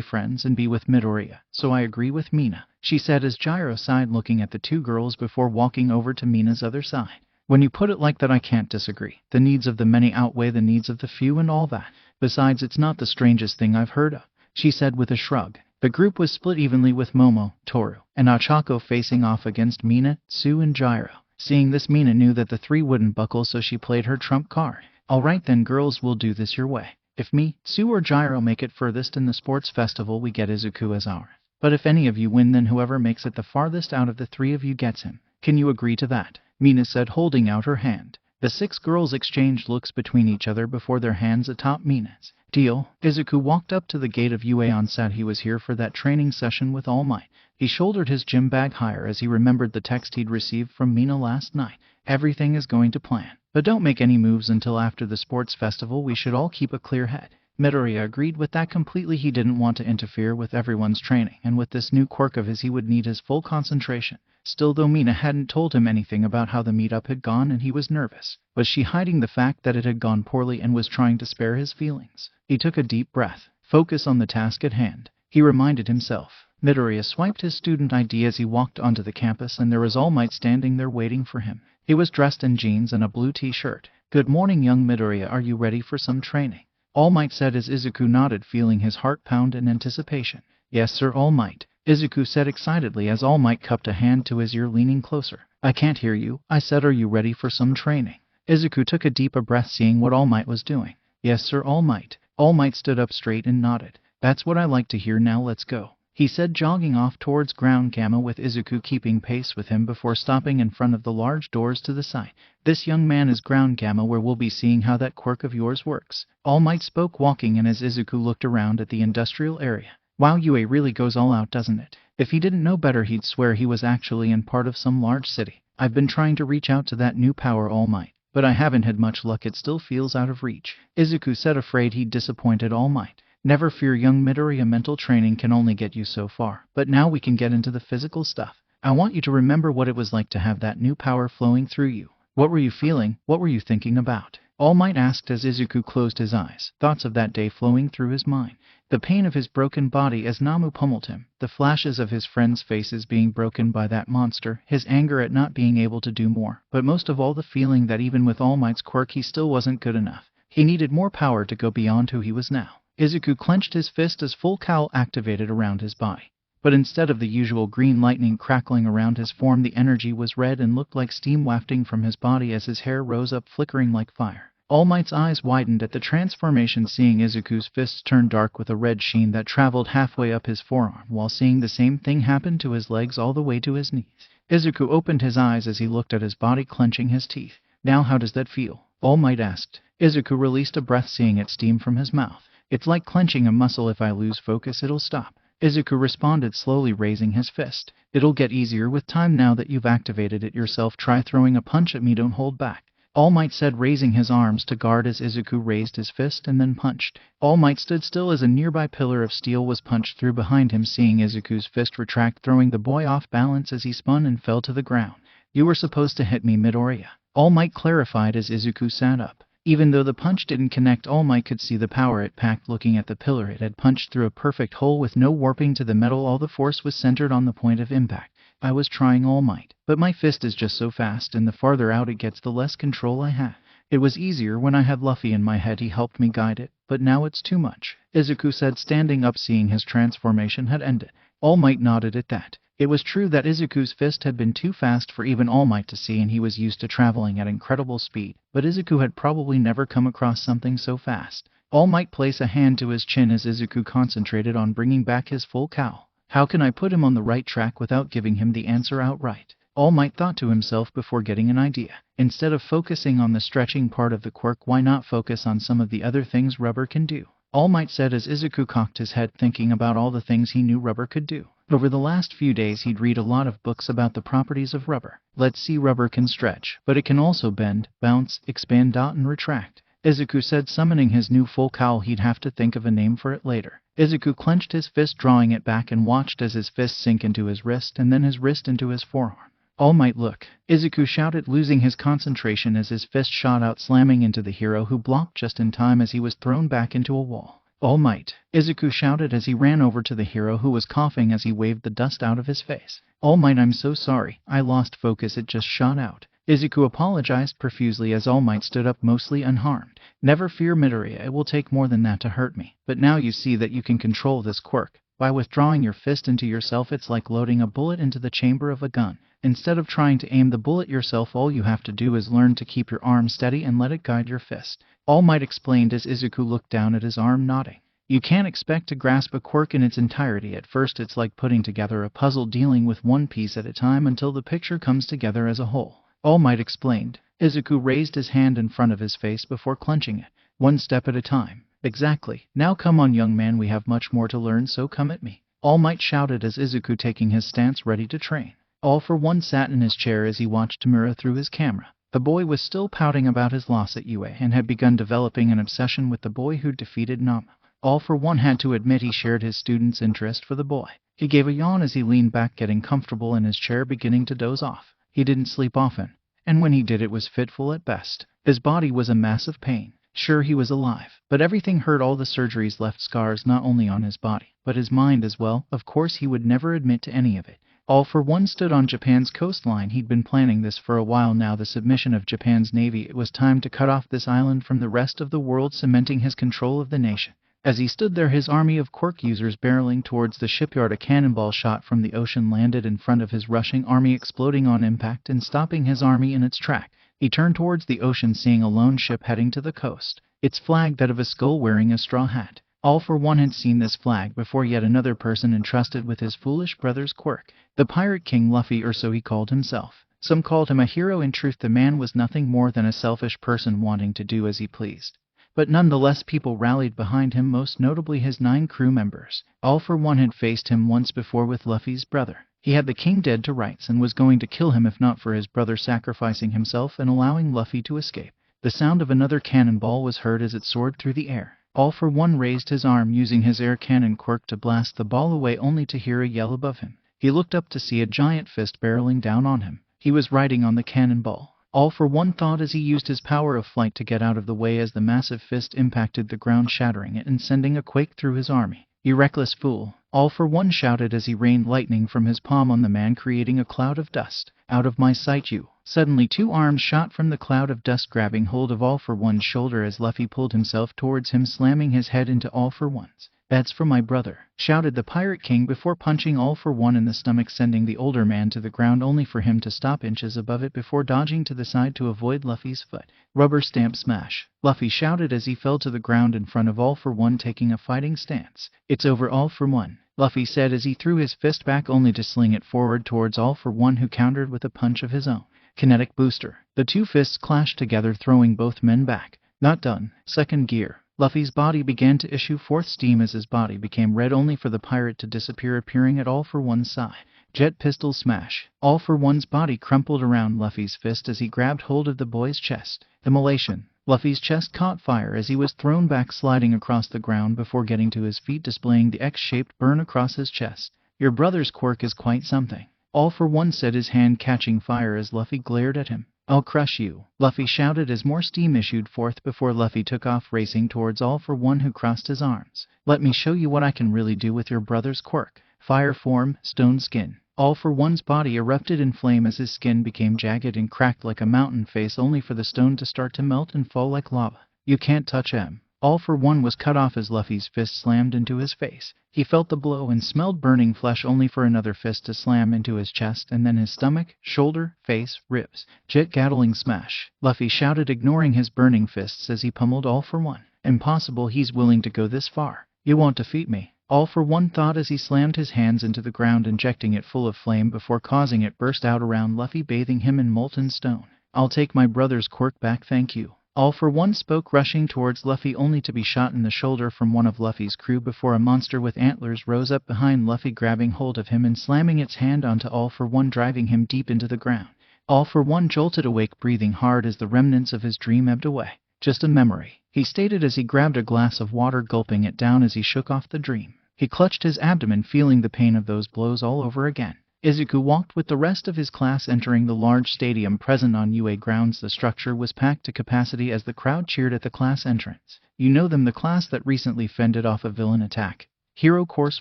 friends and be with Midoriya, so I agree with Mina, she said as Gyro sighed, looking at the two girls before walking over to Mina's other side. When you put it like that, I can't disagree. The needs of the many outweigh the needs of the few and all that. Besides, it's not the strangest thing I've heard of, she said with a shrug. The group was split evenly with Momo, Toru, and Ochako facing off against Mina, Tsu, and Gyro. Seeing this, Mina knew that the three wouldn't buckle, so she played her trump card. All right then, girls, we'll do this your way. If me, Sue or Gyro make it furthest in the sports festival, we get Izuku as ours. But if any of you win, then whoever makes it the farthest out of the three of you gets him. Can you agree to that? Mina said, holding out her hand. The 6 girls exchanged looks between each other before their hands atop Mina's. Deal. Izuku walked up to the gate of UA and said he was here for that training session with All Might. He shouldered his gym bag higher as he remembered the text he'd received from Mina last night. Everything is going to plan. But don't make any moves until after the sports festival. We should all keep a clear head. Midoriya agreed with that completely. He didn't want to interfere with everyone's training, and with this new quirk of his he would need his full concentration. Still, though Mina hadn't told him anything about how the meetup had gone and he was nervous. Was she hiding the fact that it had gone poorly and was trying to spare his feelings? He took a deep breath. Focus on the task at hand, he reminded himself. Midoriya swiped his student ID as he walked onto the campus, and there was All Might standing there waiting for him. He was dressed in jeans and a blue t-shirt. Good morning, young Midoriya. Are you ready for some training? All Might said as Izuku nodded, feeling his heart pound in anticipation. Yes, sir, All Might, Izuku said excitedly as All Might cupped a hand to his ear, leaning closer. I can't hear you. I said, are you ready for some training? Izuku took a deeper breath, seeing what All Might was doing. Yes, sir, All Might. All Might stood up straight and nodded. That's what I like to hear. Now let's go, he said, jogging off towards ground gamma with Izuku keeping pace with him before stopping in front of the large doors to the side. This young man is ground gamma, where we'll be seeing how that quirk of yours works. All Might spoke, walking in as Izuku looked around at the industrial area. Wow, UA really goes all out, doesn't it? If he didn't know better, he'd swear he was actually in part of some large city. I've been trying to reach out to that new power, All Might, but I haven't had much luck. It still feels out of reach, Izuku said, afraid he'd disappointed All Might. Never fear, young Midoriya, mental training can only get you so far, but now we can get into the physical stuff. I want you to remember what it was like to have that new power flowing through you. What were you feeling? What were you thinking about? All Might asked as Izuku closed his eyes, thoughts of that day flowing through his mind. The pain of his broken body as Namu pummeled him, the flashes of his friends' faces being broken by that monster, his anger at not being able to do more, but most of all the feeling that even with All Might's quirk he still wasn't good enough. He needed more power to go beyond who he was now. Izuku clenched his fist as full cowl activated around his body. But instead of the usual green lightning crackling around his form, the energy was red and looked like steam wafting from his body as his hair rose up, flickering like fire. All Might's eyes widened at the transformation, seeing Izuku's fists turn dark with a red sheen that traveled halfway up his forearm, while seeing the same thing happen to his legs all the way to his knees. Izuku opened his eyes as he looked at his body, clenching his teeth. Now how does that feel? All Might asked. Izuku released a breath, seeing it steam from his mouth. It's like clenching a muscle. If I lose focus, it'll stop, Izuku responded, slowly raising his fist. It'll get easier with time now that you've activated it yourself. Try throwing a punch at me, don't hold back, All Might said, raising his arms to guard as Izuku raised his fist and then punched. All Might stood still as a nearby pillar of steel was punched through behind him, seeing Izuku's fist retract, throwing the boy off balance as he spun and fell to the ground. You were supposed to hit me, Midoriya, All Might clarified as Izuku sat up. Even though the punch didn't connect, All Might could see the power it packed. Looking at the pillar, it had punched through a perfect hole with no warping to the metal. All the force was centered on the point of impact. I was trying, All Might, but my fist is just so fast, and the farther out it gets, the less control I have. It was easier when I had Luffy in my head. He helped me guide it, but now it's too much, Izuku said, standing up, seeing his transformation had ended. All Might nodded at that. It was true that Izuku's fist had been too fast for even All Might to see, and he was used to traveling at incredible speed, but Izuku had probably never come across something so fast. All Might placed a hand to his chin as Izuku concentrated on bringing back his full cowl. How can I put him on the right track without giving him the answer outright? All Might thought to himself before getting an idea. Instead of focusing on the stretching part of the quirk, why not focus on some of the other things rubber can do? All Might said as Izuku cocked his head, thinking about all the things he knew rubber could do. Over the last few days he'd read a lot of books about the properties of rubber. Let's see, rubber can stretch, but it can also bend, bounce, expand, and retract, Izuku said, summoning his new full cowl. He'd have to think of a name for it later. Izuku clenched his fist, drawing it back, and watched as his fist sank into his wrist and then his wrist into his forearm. All Might, look, Izuku shouted, losing his concentration as his fist shot out, slamming into the hero, who blocked just in time as he was thrown back into a wall. All Might, Izuku shouted as he ran over to the hero, who was coughing as he waved the dust out of his face. All Might, I'm so sorry, I lost focus, it just shot out, Izuku apologized profusely as All Might stood up, mostly unharmed. Never fear, Midoriya, it will take more than that to hurt me, but now you see that you can control this quirk. By withdrawing your fist into yourself, it's like loading a bullet into the chamber of a gun. Instead of trying to aim the bullet yourself, all you have to do is learn to keep your arm steady and let it guide your fist. All Might explained as Izuku looked down at his arm, nodding. You can't expect to grasp a quirk in its entirety at first. It's like putting together a puzzle, dealing with one piece at a time until the picture comes together as a whole. All Might explained. Izuku raised his hand in front of his face before clenching it. One step at a time. Exactly. Now come on, young man, we have much more to learn, so come at me. All Might shouted as Izuku taking his stance ready to train. All for One sat in his chair as he watched Tamura through his camera. The boy was still pouting about his loss at UA and had begun developing an obsession with the boy who defeated Namu. All for One had to admit he shared his student's interest for the boy. He gave a yawn as he leaned back, getting comfortable in his chair, beginning to doze off. He didn't sleep often, and when he did it was fitful at best. His body was a mass of pain. Sure, he was alive, but everything hurt. All the surgeries left scars not only on his body, but his mind as well. Of course, he would never admit to any of it. All for One stood on Japan's coastline. He'd been planning this for a while now, the submission of Japan's navy. It was time to cut off this island from the rest of the world, cementing his control of the nation. As he stood there, his army of quirk users barreling towards the shipyard, a cannonball shot from the ocean landed in front of his rushing army, exploding on impact and stopping his army in its track. He turned towards the ocean, seeing a lone ship heading to the coast. Its flag that of a skull wearing a straw hat. All for One had seen this flag before. Yet another person entrusted with his foolish brother's quirk. The Pirate King Luffy, or so he called himself. Some called him a hero. In truth, the man was nothing more than a selfish person wanting to do as he pleased. But nonetheless, people rallied behind him, most notably his 9 crew members. All for One had faced him once before with Luffy's brother. He had the king dead to rights and was going to kill him if not for his brother sacrificing himself and allowing Luffy to escape. The sound of another cannonball was heard as it soared through the air. All for One raised his arm, using his air cannon quirk to blast the ball away, only to hear a yell above him. He looked up to see a giant fist barreling down on him. He was riding on the cannonball. All for One thought as he used his power of flight to get out of the way as the massive fist impacted the ground, shattering it and sending a quake through his army. "You reckless fool!" All for One shouted as he rained lightning from his palm on the man, creating a cloud of dust. "Out of my sight, you!" Suddenly 2 arms shot from the cloud of dust, grabbing hold of All for One's shoulder as Luffy pulled himself towards him, slamming his head into All for One's. "That's for my brother," shouted the Pirate King before punching All for One in the stomach, sending the older man to the ground, only for him to stop inches above it before dodging to the side to avoid Luffy's foot. "Rubber stamp smash," Luffy shouted as he fell to the ground in front of All for One, taking a fighting stance. "It's over, All for One," Luffy said as he threw his fist back, only to sling it forward towards All for One, who countered with a punch of his own. Kinetic booster. The 2 fists clashed together, throwing both men back. Not done. Second gear. Luffy's body began to issue forth steam as his body became red, only for the pirate to disappear, appearing at All for One's side. Jet pistol smash. All for One's body crumpled around Luffy's fist as he grabbed hold of the boy's chest. Immolation. Luffy's chest caught fire as he was thrown back, sliding across the ground before getting to his feet, displaying the X-shaped burn across his chest. "Your brother's quirk is quite something," All for One said, his hand catching fire as Luffy glared at him. "I'll crush you," Luffy shouted as more steam issued forth before Luffy took off, racing towards All for One, who crossed his arms. "Let me show you what I can really do with your brother's quirk." Fire form, stone skin. All for One's body erupted in flame as his skin became jagged and cracked like a mountain face, only for the stone to start to melt and fall like lava. "You can't touch him." All for One was cut off as Luffy's fist slammed into his face. He felt the blow and smelled burning flesh, only for another fist to slam into his chest and then his stomach, shoulder, face, ribs. "Jet Gatling smash," Luffy shouted, ignoring his burning fists as he pummeled All for One. "Impossible, he's willing to go this far. You won't defeat me," All for One thought as he slammed his hands into the ground, injecting it full of flame before causing it burst out around Luffy, bathing him in molten stone. "I'll take my brother's quirk back, thank you." All for One spoke, rushing towards Luffy, only to be shot in the shoulder from one of Luffy's crew before a monster with antlers rose up behind Luffy, grabbing hold of him and slamming its hand onto All for One, driving him deep into the ground. All for One jolted awake, breathing hard as the remnants of his dream ebbed away. "Just a memory," he stated as he grabbed a glass of water, gulping it down as he shook off the dream. He clutched his abdomen, feeling the pain of those blows all over again. Izuku walked with the rest of his class, entering the large stadium present on UA grounds. The structure was packed to capacity as the crowd cheered at the class entrance. "You know them, the class that recently fended off a villain attack. Hero Course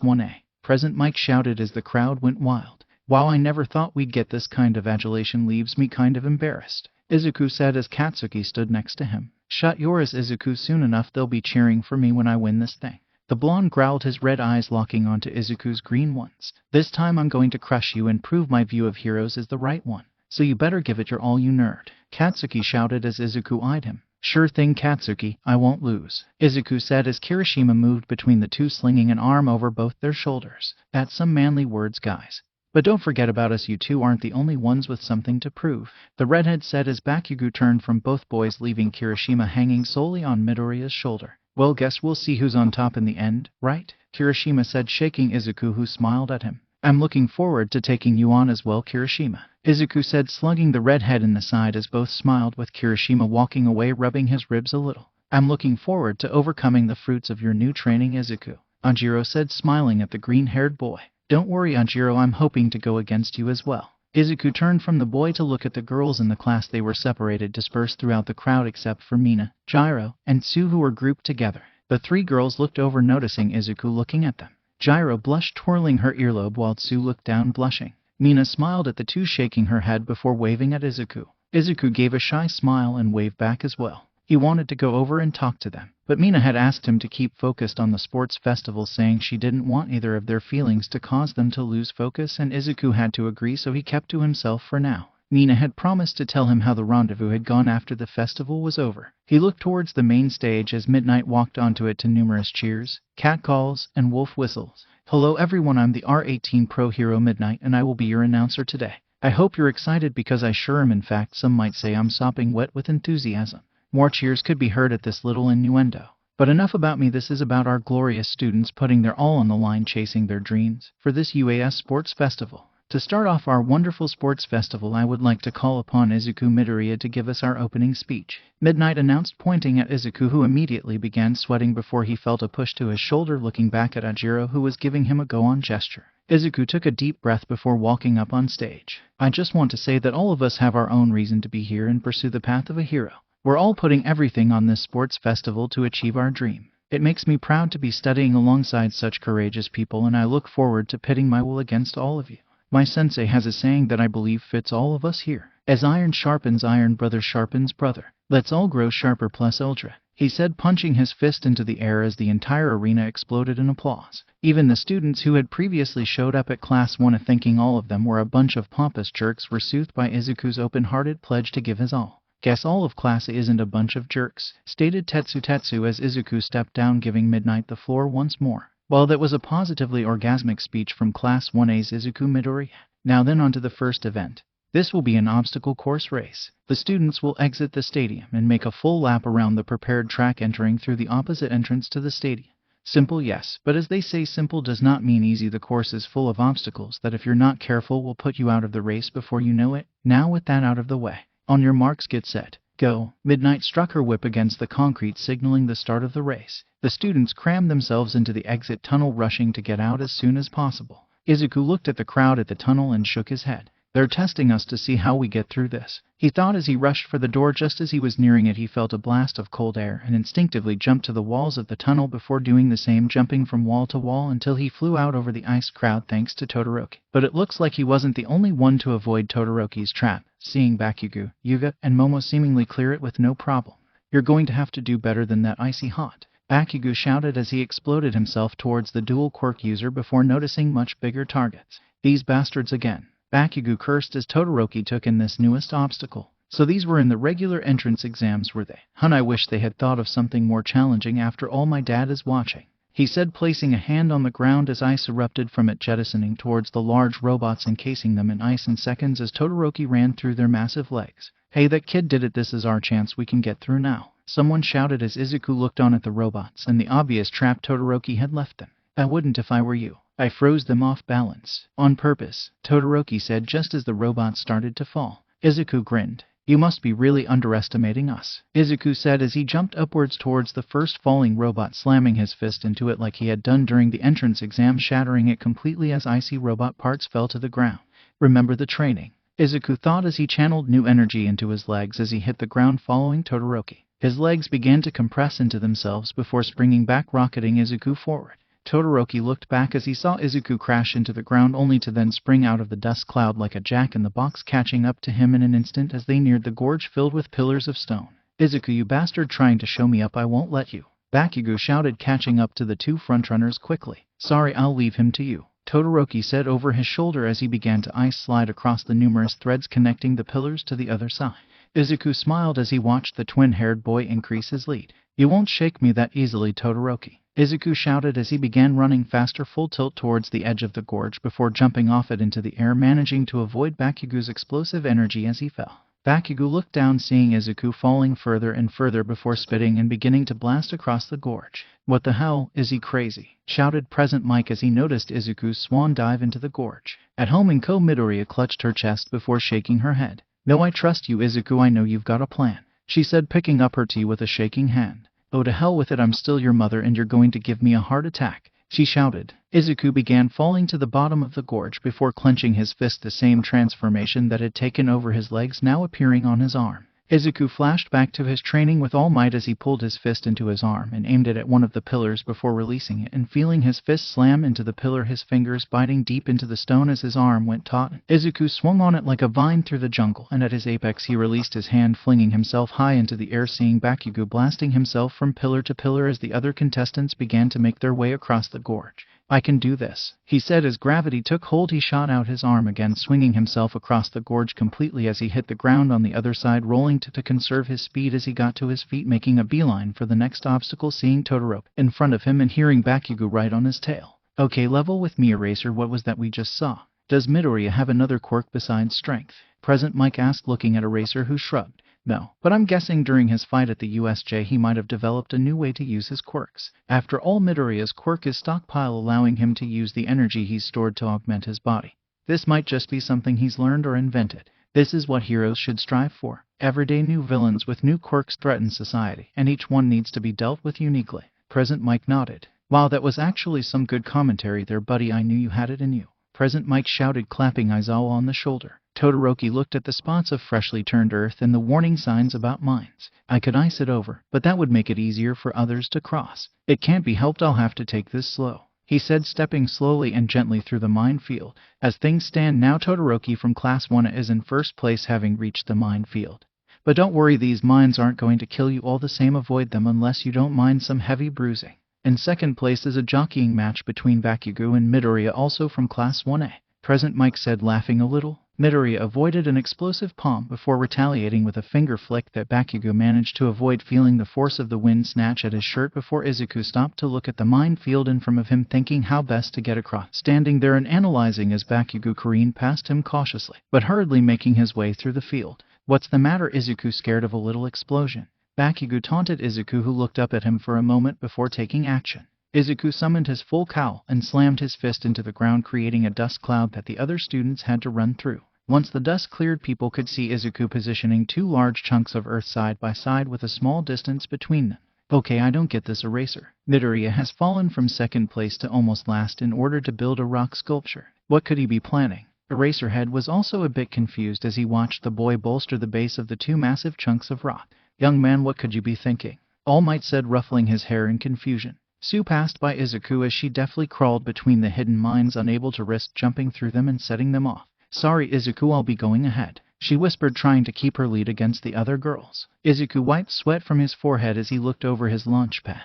1A. Present," Mike shouted as the crowd went wild. "Wow, I never thought we'd get this kind of adulation, leaves me kind of embarrassed," Izuku said as Katsuki stood next to him. "Shut yours, Izuku, soon enough they'll be cheering for me when I win this thing." The blonde growled, his red eyes locking onto Izuku's green ones. This time I'm going to crush you and prove my view of heroes is the right one. So you better give it your all, you nerd. Katsuki shouted as Izuku eyed him. Sure thing, Katsuki, I won't lose, Izuku said as Kirishima moved between the two, slinging an arm over both their shoulders. That's some manly words, guys. But don't forget about us, you two aren't the only ones with something to prove, the redhead said as Bakugo turned from both boys, leaving Kirishima hanging solely on Midoriya's shoulder. Well, guess we'll see who's on top in the end, right? Kirishima said, shaking Izuku, who smiled at him. I'm looking forward to taking you on as well, Kirishima, Izuku said, slugging the redhead in the side as both smiled, with Kirishima walking away, rubbing his ribs a little. I'm looking forward to overcoming the fruits of your new training, Izuku, Anjiro said, smiling at the green-haired boy. Don't worry, Anjiro, I'm hoping to go against you as well. Izuku turned from the boy to look at the girls in the class. They were separated, dispersed throughout the crowd except for Mina, Jiro, and Tsu, who were grouped together. The three girls looked over, noticing Izuku looking at them. Jiro blushed, twirling her earlobe, while Tsu looked down, blushing. Mina smiled at the two, shaking her head before waving at Izuku. Izuku gave a shy smile and waved back as well. He wanted to go over and talk to them, but Mina had asked him to keep focused on the sports festival, saying she didn't want either of their feelings to cause them to lose focus, and Izuku had to agree, so he kept to himself for now. Mina had promised to tell him how the rendezvous had gone after the festival was over. He looked towards the main stage as Midnight walked onto it to numerous cheers, catcalls, and wolf whistles. Hello everyone, I'm the R18 Pro Hero Midnight, and I will be your announcer today. I hope you're excited, because I sure am. In fact, some might say I'm sopping wet with enthusiasm. More cheers could be heard at this little innuendo. But enough about me. This is about our glorious students putting their all on the line, chasing their dreams for this UAS Sports Festival. To start off our wonderful sports festival, I would like to call upon Izuku Midoriya to give us our opening speech, Midnight announced, pointing at Izuku, who immediately began sweating before he felt a push to his shoulder. Looking back at Ajiro, who was giving him a go-on gesture, Izuku took a deep breath before walking up on stage. I just want to say that all of us have our own reason to be here and pursue the path of a hero. We're all putting everything on this sports festival to achieve our dream. It makes me proud to be studying alongside such courageous people, and I look forward to pitting my will against all of you. My sensei has a saying that I believe fits all of us here. As iron sharpens iron, brother sharpens brother. Let's all grow sharper plus ultra, he said, punching his fist into the air as the entire arena exploded in applause. Even the students who had previously showed up at Class 1, thinking all of them were a bunch of pompous jerks, were soothed by Izuku's open-hearted pledge to give his all. Guess all of class A isn't a bunch of jerks, stated Tetsu as Izuku stepped down, giving Midnight the floor once more. Well, that was a positively orgasmic speech from Class 1A's Izuku Midoriya. Now then, on to the first event. This will be an obstacle course race. The students will exit the stadium and make a full lap around the prepared track, entering through the opposite entrance to the stadium. Simple, yes, but as they say, simple does not mean easy. The course is full of obstacles that, if you're not careful, will put you out of the race before you know it. Now, with that out of the way, on your marks, get set, go. Midnight struck her whip against the concrete, signaling the start of the race. The students crammed themselves into the exit tunnel, rushing to get out as soon as possible. Izuku looked at the crowd at the tunnel and shook his head. They're testing us to see how we get through this, he thought as he rushed for the door. Just as he was nearing it, he felt a blast of cold air and instinctively jumped to the walls of the tunnel before doing the same, jumping from wall to wall until he flew out over the ice crowd thanks to Todoroki. But it looks like he wasn't the only one to avoid Todoroki's trap, seeing Bakugo, Yuga, and Momo seemingly clear it with no problem. You're going to have to do better than that, icy hot, Bakugo shouted as he exploded himself towards the dual quirk user before noticing much bigger targets. These bastards again, Bakugo cursed as Todoroki took in this newest obstacle. So these were in the regular entrance exams, were they? I wish they had thought of something more challenging. After all, my dad is watching, he said, placing a hand on the ground as ice erupted from it, jettisoning towards the large robots, encasing them in ice in seconds as Todoroki ran through their massive legs. Hey, that kid did it. This is our chance. We can get through now, someone shouted as Izuku looked on at the robots and the obvious trap Todoroki had left them. I wouldn't if I were you. I froze them off balance. On purpose, Todoroki said just as the robots started to fall. Izuku grinned. You must be really underestimating us, Izuku said as he jumped upwards towards the first falling robot, slamming his fist into it like he had done during the entrance exam, shattering it completely as icy robot parts fell to the ground. Remember the training, Izuku thought as he channeled new energy into his legs as he hit the ground following Todoroki. His legs began to compress into themselves before springing back, rocketing Izuku forward. Todoroki looked back as he saw Izuku crash into the ground, only to then spring out of the dust cloud like a jack-in-the-box, catching up to him in an instant as they neared the gorge filled with pillars of stone. Izuku, you bastard, trying to show me up? I won't let you. Bakugo shouted, catching up to the two frontrunners quickly. Sorry, I'll leave him to you, Todoroki said over his shoulder as he began to ice slide across the numerous threads connecting the pillars to the other side. Izuku smiled as he watched the twin-haired boy increase his lead. You won't shake me that easily, Todoroki, Izuku shouted as he began running faster, full tilt towards the edge of the gorge before jumping off it into the air, managing to avoid Bakugo's explosive energy as he fell. Bakugo looked down, seeing Izuku falling further and further before spitting and beginning to blast across the gorge. What the hell, is he crazy? Shouted Present Mike as he noticed Izuku's swan dive into the gorge. At home in Ko, Midoriya clutched her chest before shaking her head. No, I trust you, Izuku, I know you've got a plan, she said, picking up her tea with a shaking hand. Oh, to hell with it, I'm still your mother and you're going to give me a heart attack, she shouted. Izuku began falling to the bottom of the gorge before clenching his fist, the same transformation that had taken over his legs now appearing on his arm. Izuku flashed back to his training with all might as he pulled his fist into his arm and aimed it at one of the pillars before releasing it and feeling his fist slam into the pillar, his fingers biting deep into the stone as his arm went taut. Izuku swung on it like a vine through the jungle, and at his apex he released his hand, flinging himself high into the air, seeing Bakugo blasting himself from pillar to pillar as the other contestants began to make their way across the gorge. I can do this, he said as gravity took hold. He shot out his arm again, swinging himself across the gorge completely as he hit the ground on the other side, rolling to conserve his speed as he got to his feet, making a beeline for the next obstacle, seeing Todoroki in front of him and hearing Bakugo right on his tail. Okay, level with me, Eraser, what was that we just saw? Does Midoriya have another quirk besides strength? Present Mike asked, looking at Eraser, who shrugged. No, but I'm guessing during his fight at the USJ he might have developed a new way to use his quirks. After all, Midoriya's quirk is stockpile, allowing him to use the energy he's stored to augment his body. This might just be something he's learned or invented. This is what heroes should strive for. Everyday new villains with new quirks threaten society, and each one needs to be dealt with uniquely. Present Mike nodded. Wow, that was actually some good commentary there, buddy. I knew you had it in you, Present Mike shouted, clapping Aizawa on the shoulder. Todoroki looked at the spots of freshly turned earth and the warning signs about mines. I could ice it over, but that would make it easier for others to cross. It can't be helped, I'll have to take this slow, he said, stepping slowly and gently through the minefield. As things stand now, Todoroki from Class 1 is in first place, having reached the minefield. But don't worry, these mines aren't going to kill you all the same. Avoid them unless you don't mind some heavy bruising. In second place is a jockeying match between Bakugo and Midoriya, also from Class 1A. Present Mike said, laughing a little. Midoriya avoided an explosive palm before retaliating with a finger flick that Bakugo managed to avoid, feeling the force of the wind snatch at his shirt before Izuku stopped to look at the minefield in front of him, thinking how best to get across, standing there and analyzing as Bakugo careened past him cautiously, but hurriedly making his way through the field. What's the matter, Izuku? Scared of a little explosion? Bakugo taunted Izuku, who looked up at him for a moment before taking action. Izuku summoned his full cowl and slammed his fist into the ground, creating a dust cloud that the other students had to run through. Once the dust cleared, people could see Izuku positioning two large chunks of earth side by side with a small distance between them. Okay, I don't get this, Eraser. Midoriya has fallen from second place to almost last in order to build a rock sculpture. What could he be planning? Eraserhead was also a bit confused as he watched the boy bolster the base of the two massive chunks of rock. Young man, what could you be thinking? All Might said, ruffling his hair in confusion. Sue passed by Izuku as she deftly crawled between the hidden mines, unable to risk jumping through them and setting them off. Sorry, Izuku, I'll be going ahead, she whispered, trying to keep her lead against the other girls. Izuku wiped sweat from his forehead as he looked over his launch pad,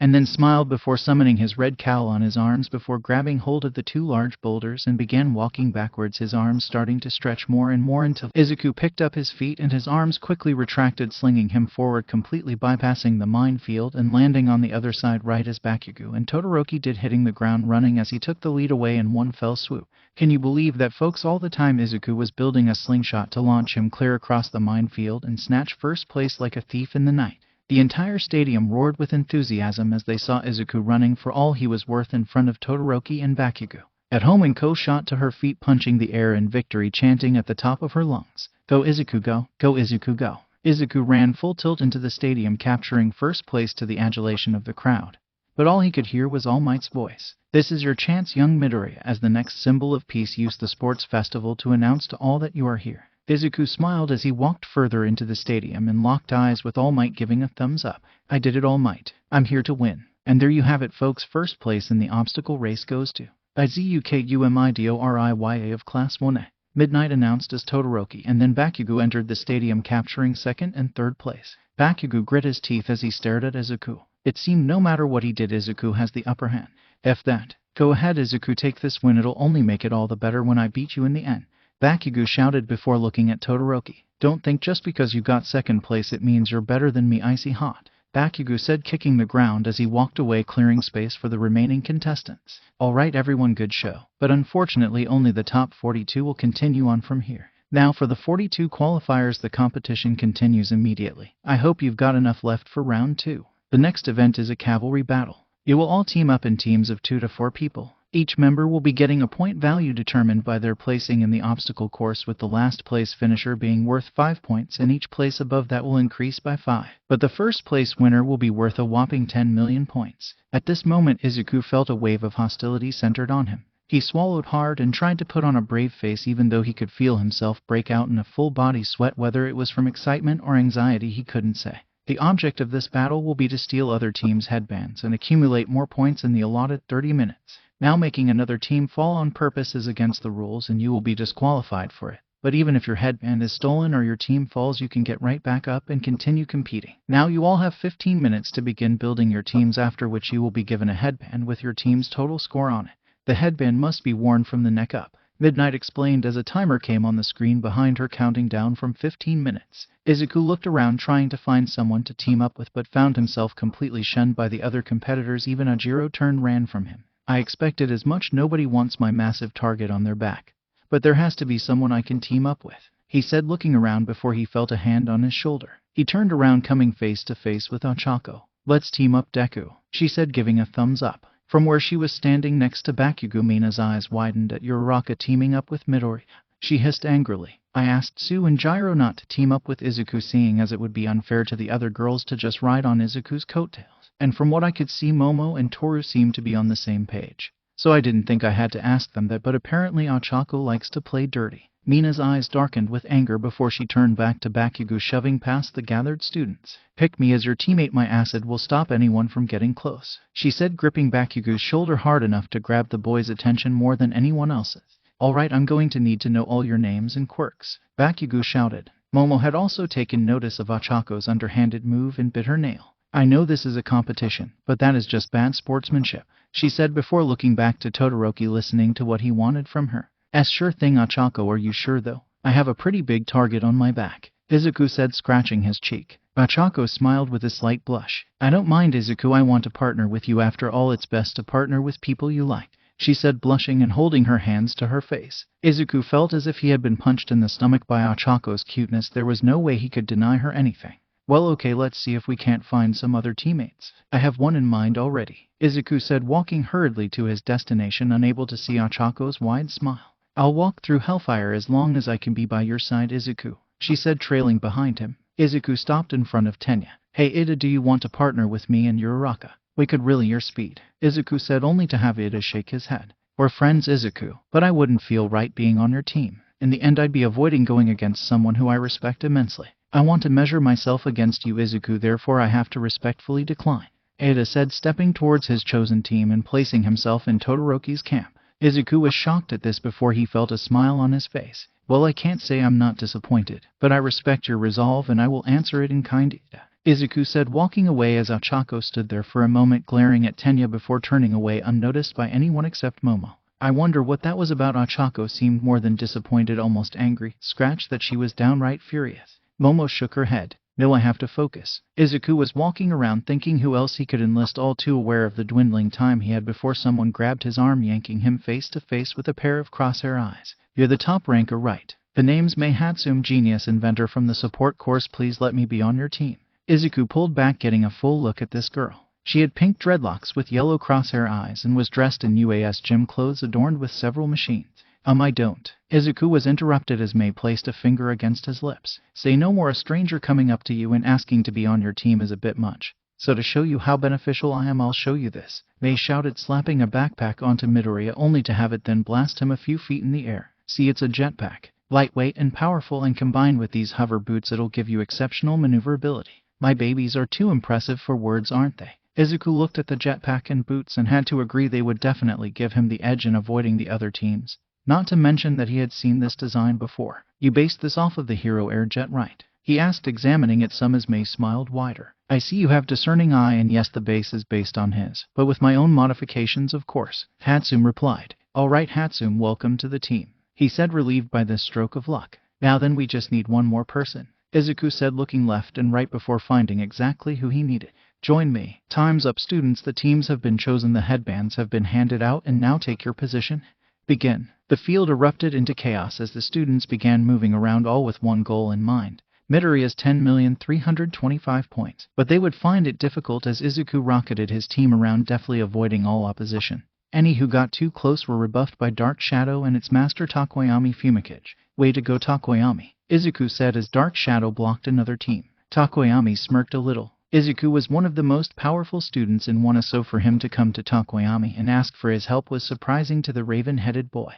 and then smiled before summoning his red cowl on his arms before grabbing hold of the two large boulders and began walking backwards, his arms starting to stretch more and more until Izuku picked up his feet and his arms quickly retracted, slinging him forward, completely bypassing the minefield and landing on the other side right as Bakugo and Todoroki did, hitting the ground running as he took the lead away in one fell swoop. Can you believe that, folks? All the time Izuku was building a slingshot to launch him clear across the minefield and snatch first place like a thief in the night. The entire stadium roared with enthusiasm as they saw Izuku running for all he was worth in front of Todoroki and Bakugo. At home, Ko shot to her feet, punching the air in victory, chanting at the top of her lungs, "Go Izuku, go! Go Izuku, go!" Izuku ran full tilt into the stadium, capturing first place to the adulation of the crowd. But all he could hear was All Might's voice. "This is your chance, young Midoriya, as the next symbol of peace. Use the sports festival to announce to all that you are here." Izuku smiled as he walked further into the stadium and locked eyes with All Might, giving a thumbs up. "I did it, All Might. I'm here to win." And there you have it, folks. First place in the obstacle race goes to Izukumidoriya of Class 1A. Midnight announced as Todoroki, and then Bakugo entered the stadium, capturing second and third place. Bakugo grit his teeth as he stared at Izuku. It seemed no matter what he did, Izuku has the upper hand. F that. Go ahead, Izuku, take this win. It'll only make it all the better when I beat you in the end. Bakugo shouted before looking at Todoroki. Don't think just because you got second place it means you're better than me, icy hot. Bakugo said, kicking the ground as he walked away, clearing space for the remaining contestants. Alright everyone, good show. But unfortunately only the top 42 will continue on from here. Now for the 42 qualifiers, the competition continues immediately. I hope you've got enough left for round 2. The next event is a cavalry battle. You will all team up in teams of 2 to 4 people. Each member will be getting a point value determined by their placing in the obstacle course, with the last place finisher being worth 5 points, and each place above that will increase by 5. But the first place winner will be worth a whopping 10 million points. At this moment Izuku felt a wave of hostility centered on him. He swallowed hard and tried to put on a brave face, even though he could feel himself break out in a full-body sweat. Whether it was from excitement or anxiety he couldn't say. The object of this battle will be to steal other teams' headbands and accumulate more points in the allotted 30 minutes. Now making another team fall on purpose is against the rules and you will be disqualified for it. But even if your headband is stolen or your team falls, you can get right back up and continue competing. Now you all have 15 minutes to begin building your teams, after which you will be given a headband with your team's total score on it. The headband must be worn from the neck up. Midnight explained as a timer came on the screen behind her, counting down from 15 minutes. Izuku looked around trying to find someone to team up with, but found himself completely shunned by the other competitors. Even Ajiro turned ran from him. I expected as much. Nobody wants my massive target on their back. But there has to be someone I can team up with, he said, looking around before he felt a hand on his shoulder. He turned around, coming face to face with Ochako. Let's team up, Deku, she said, giving a thumbs up. From where she was standing next to Bakugo, Mina's eyes widened at Uraraka teaming up with Midori. She hissed angrily. I asked Sue and Gyro not to team up with Izuku, seeing as it would be unfair to the other girls to just ride on Izuku's coattails. And from what I could see, Momo and Toru seemed to be on the same page. So I didn't think I had to ask them that, but apparently Ochako likes to play dirty. Mina's eyes darkened with anger before she turned back to Bakugo, shoving past the gathered students. Pick me as your teammate. My acid will stop anyone from getting close, she said, gripping Bakugo's shoulder hard enough to grab the boy's attention more than anyone else's. Alright, I'm going to need to know all your names and quirks, Bakugo shouted. Momo had also taken notice of Ochako's underhanded move and bit her nail. I know this is a competition, but that is just bad sportsmanship, she said before looking back to Todoroki, listening to what he wanted from her. Sure thing, Ochako. Are you sure though? I have a pretty big target on my back, Izuku said, scratching his cheek. Ochako smiled with a slight blush. I don't mind, Izuku. I want to partner with you. After all, it's best to partner with people you like, she said, blushing and holding her hands to her face. Izuku felt as if he had been punched in the stomach by Ochako's cuteness. There was no way he could deny her anything. Well, okay, let's see if we can't find some other teammates. I have one in mind already, Izuku said, walking hurriedly to his destination, unable to see Ochako's wide smile. I'll walk through hellfire as long as I can be by your side, Izuku, she said, trailing behind him. Izuku stopped in front of Tenya. Hey Ida, do you want to partner with me and Uraraka? We could really your speed, Izuku said, only to have Ida shake his head. We're friends, Izuku, but I wouldn't feel right being on your team. In the end, I'd be avoiding going against someone who I respect immensely. I want to measure myself against you, Izuku, therefore I have to respectfully decline, Ida said, stepping towards his chosen team and placing himself in Todoroki's camp. Izuku was shocked at this before he felt a smile on his face. Well, I can't say I'm not disappointed, but I respect your resolve and I will answer it in kind, Ida, Izuku said, walking away as Ochako stood there for a moment glaring at Tenya before turning away unnoticed by anyone except Momo. I wonder what that was about. Ochako seemed more than disappointed, almost angry. Scratch that, she was downright furious. Momo shook her head. No, I have to focus. Izuku was walking around thinking who else he could enlist, all too aware of the dwindling time he had before someone grabbed his arm, yanking him face to face with a pair of crosshair eyes. You're the top ranker, right? The name's Mei Hatsum, genius inventor from the support course. Please let me be on your team. Izuku pulled back, getting a full look at this girl. She had pink dreadlocks with yellow crosshair eyes and was dressed in UAS gym clothes adorned with several machines. I don't. Izuku was interrupted as Mei placed a finger against his lips. Say no more. A stranger coming up to you and asking to be on your team is a bit much. So to show you how beneficial I am, I'll show you this, Mei shouted, slapping a backpack onto Midoriya only to have it then blast him a few feet in the air. See, it's a jetpack. Lightweight and powerful, and combined with these hover boots it'll give you exceptional maneuverability. My babies are too impressive for words, aren't they? Izuku looked at the jetpack and boots and had to agree they would definitely give him the edge in avoiding the other teams. Not to mention that he had seen this design before. You based this off of the Hero Air Jet, right? he asked, examining it some as May smiled wider. I see you have discerning eye, and yes, the base is based on his, but with my own modifications, of course, Hatsum replied. All right, Hatsum, welcome to the team, he said, relieved by this stroke of luck. Now then, we just need one more person, Izuku said, looking left and right before finding exactly who he needed. Join me. Time's up, students. The teams have been chosen, the headbands have been handed out, and now take your position. Begin. The field erupted into chaos as the students began moving around, all with one goal in mind. Midoriya's 10,325 points. But they would find it difficult as Izuku rocketed his team around, deftly avoiding all opposition. Any who got too close were rebuffed by Dark Shadow and its master Takoyami Fumikage. Way to go, Takoyami, Izuku said as Dark Shadow blocked another team. Takoyami smirked a little. Izuku was one of the most powerful students in Wano, so for him to come to Takoyami and ask for his help was surprising to the raven-headed boy.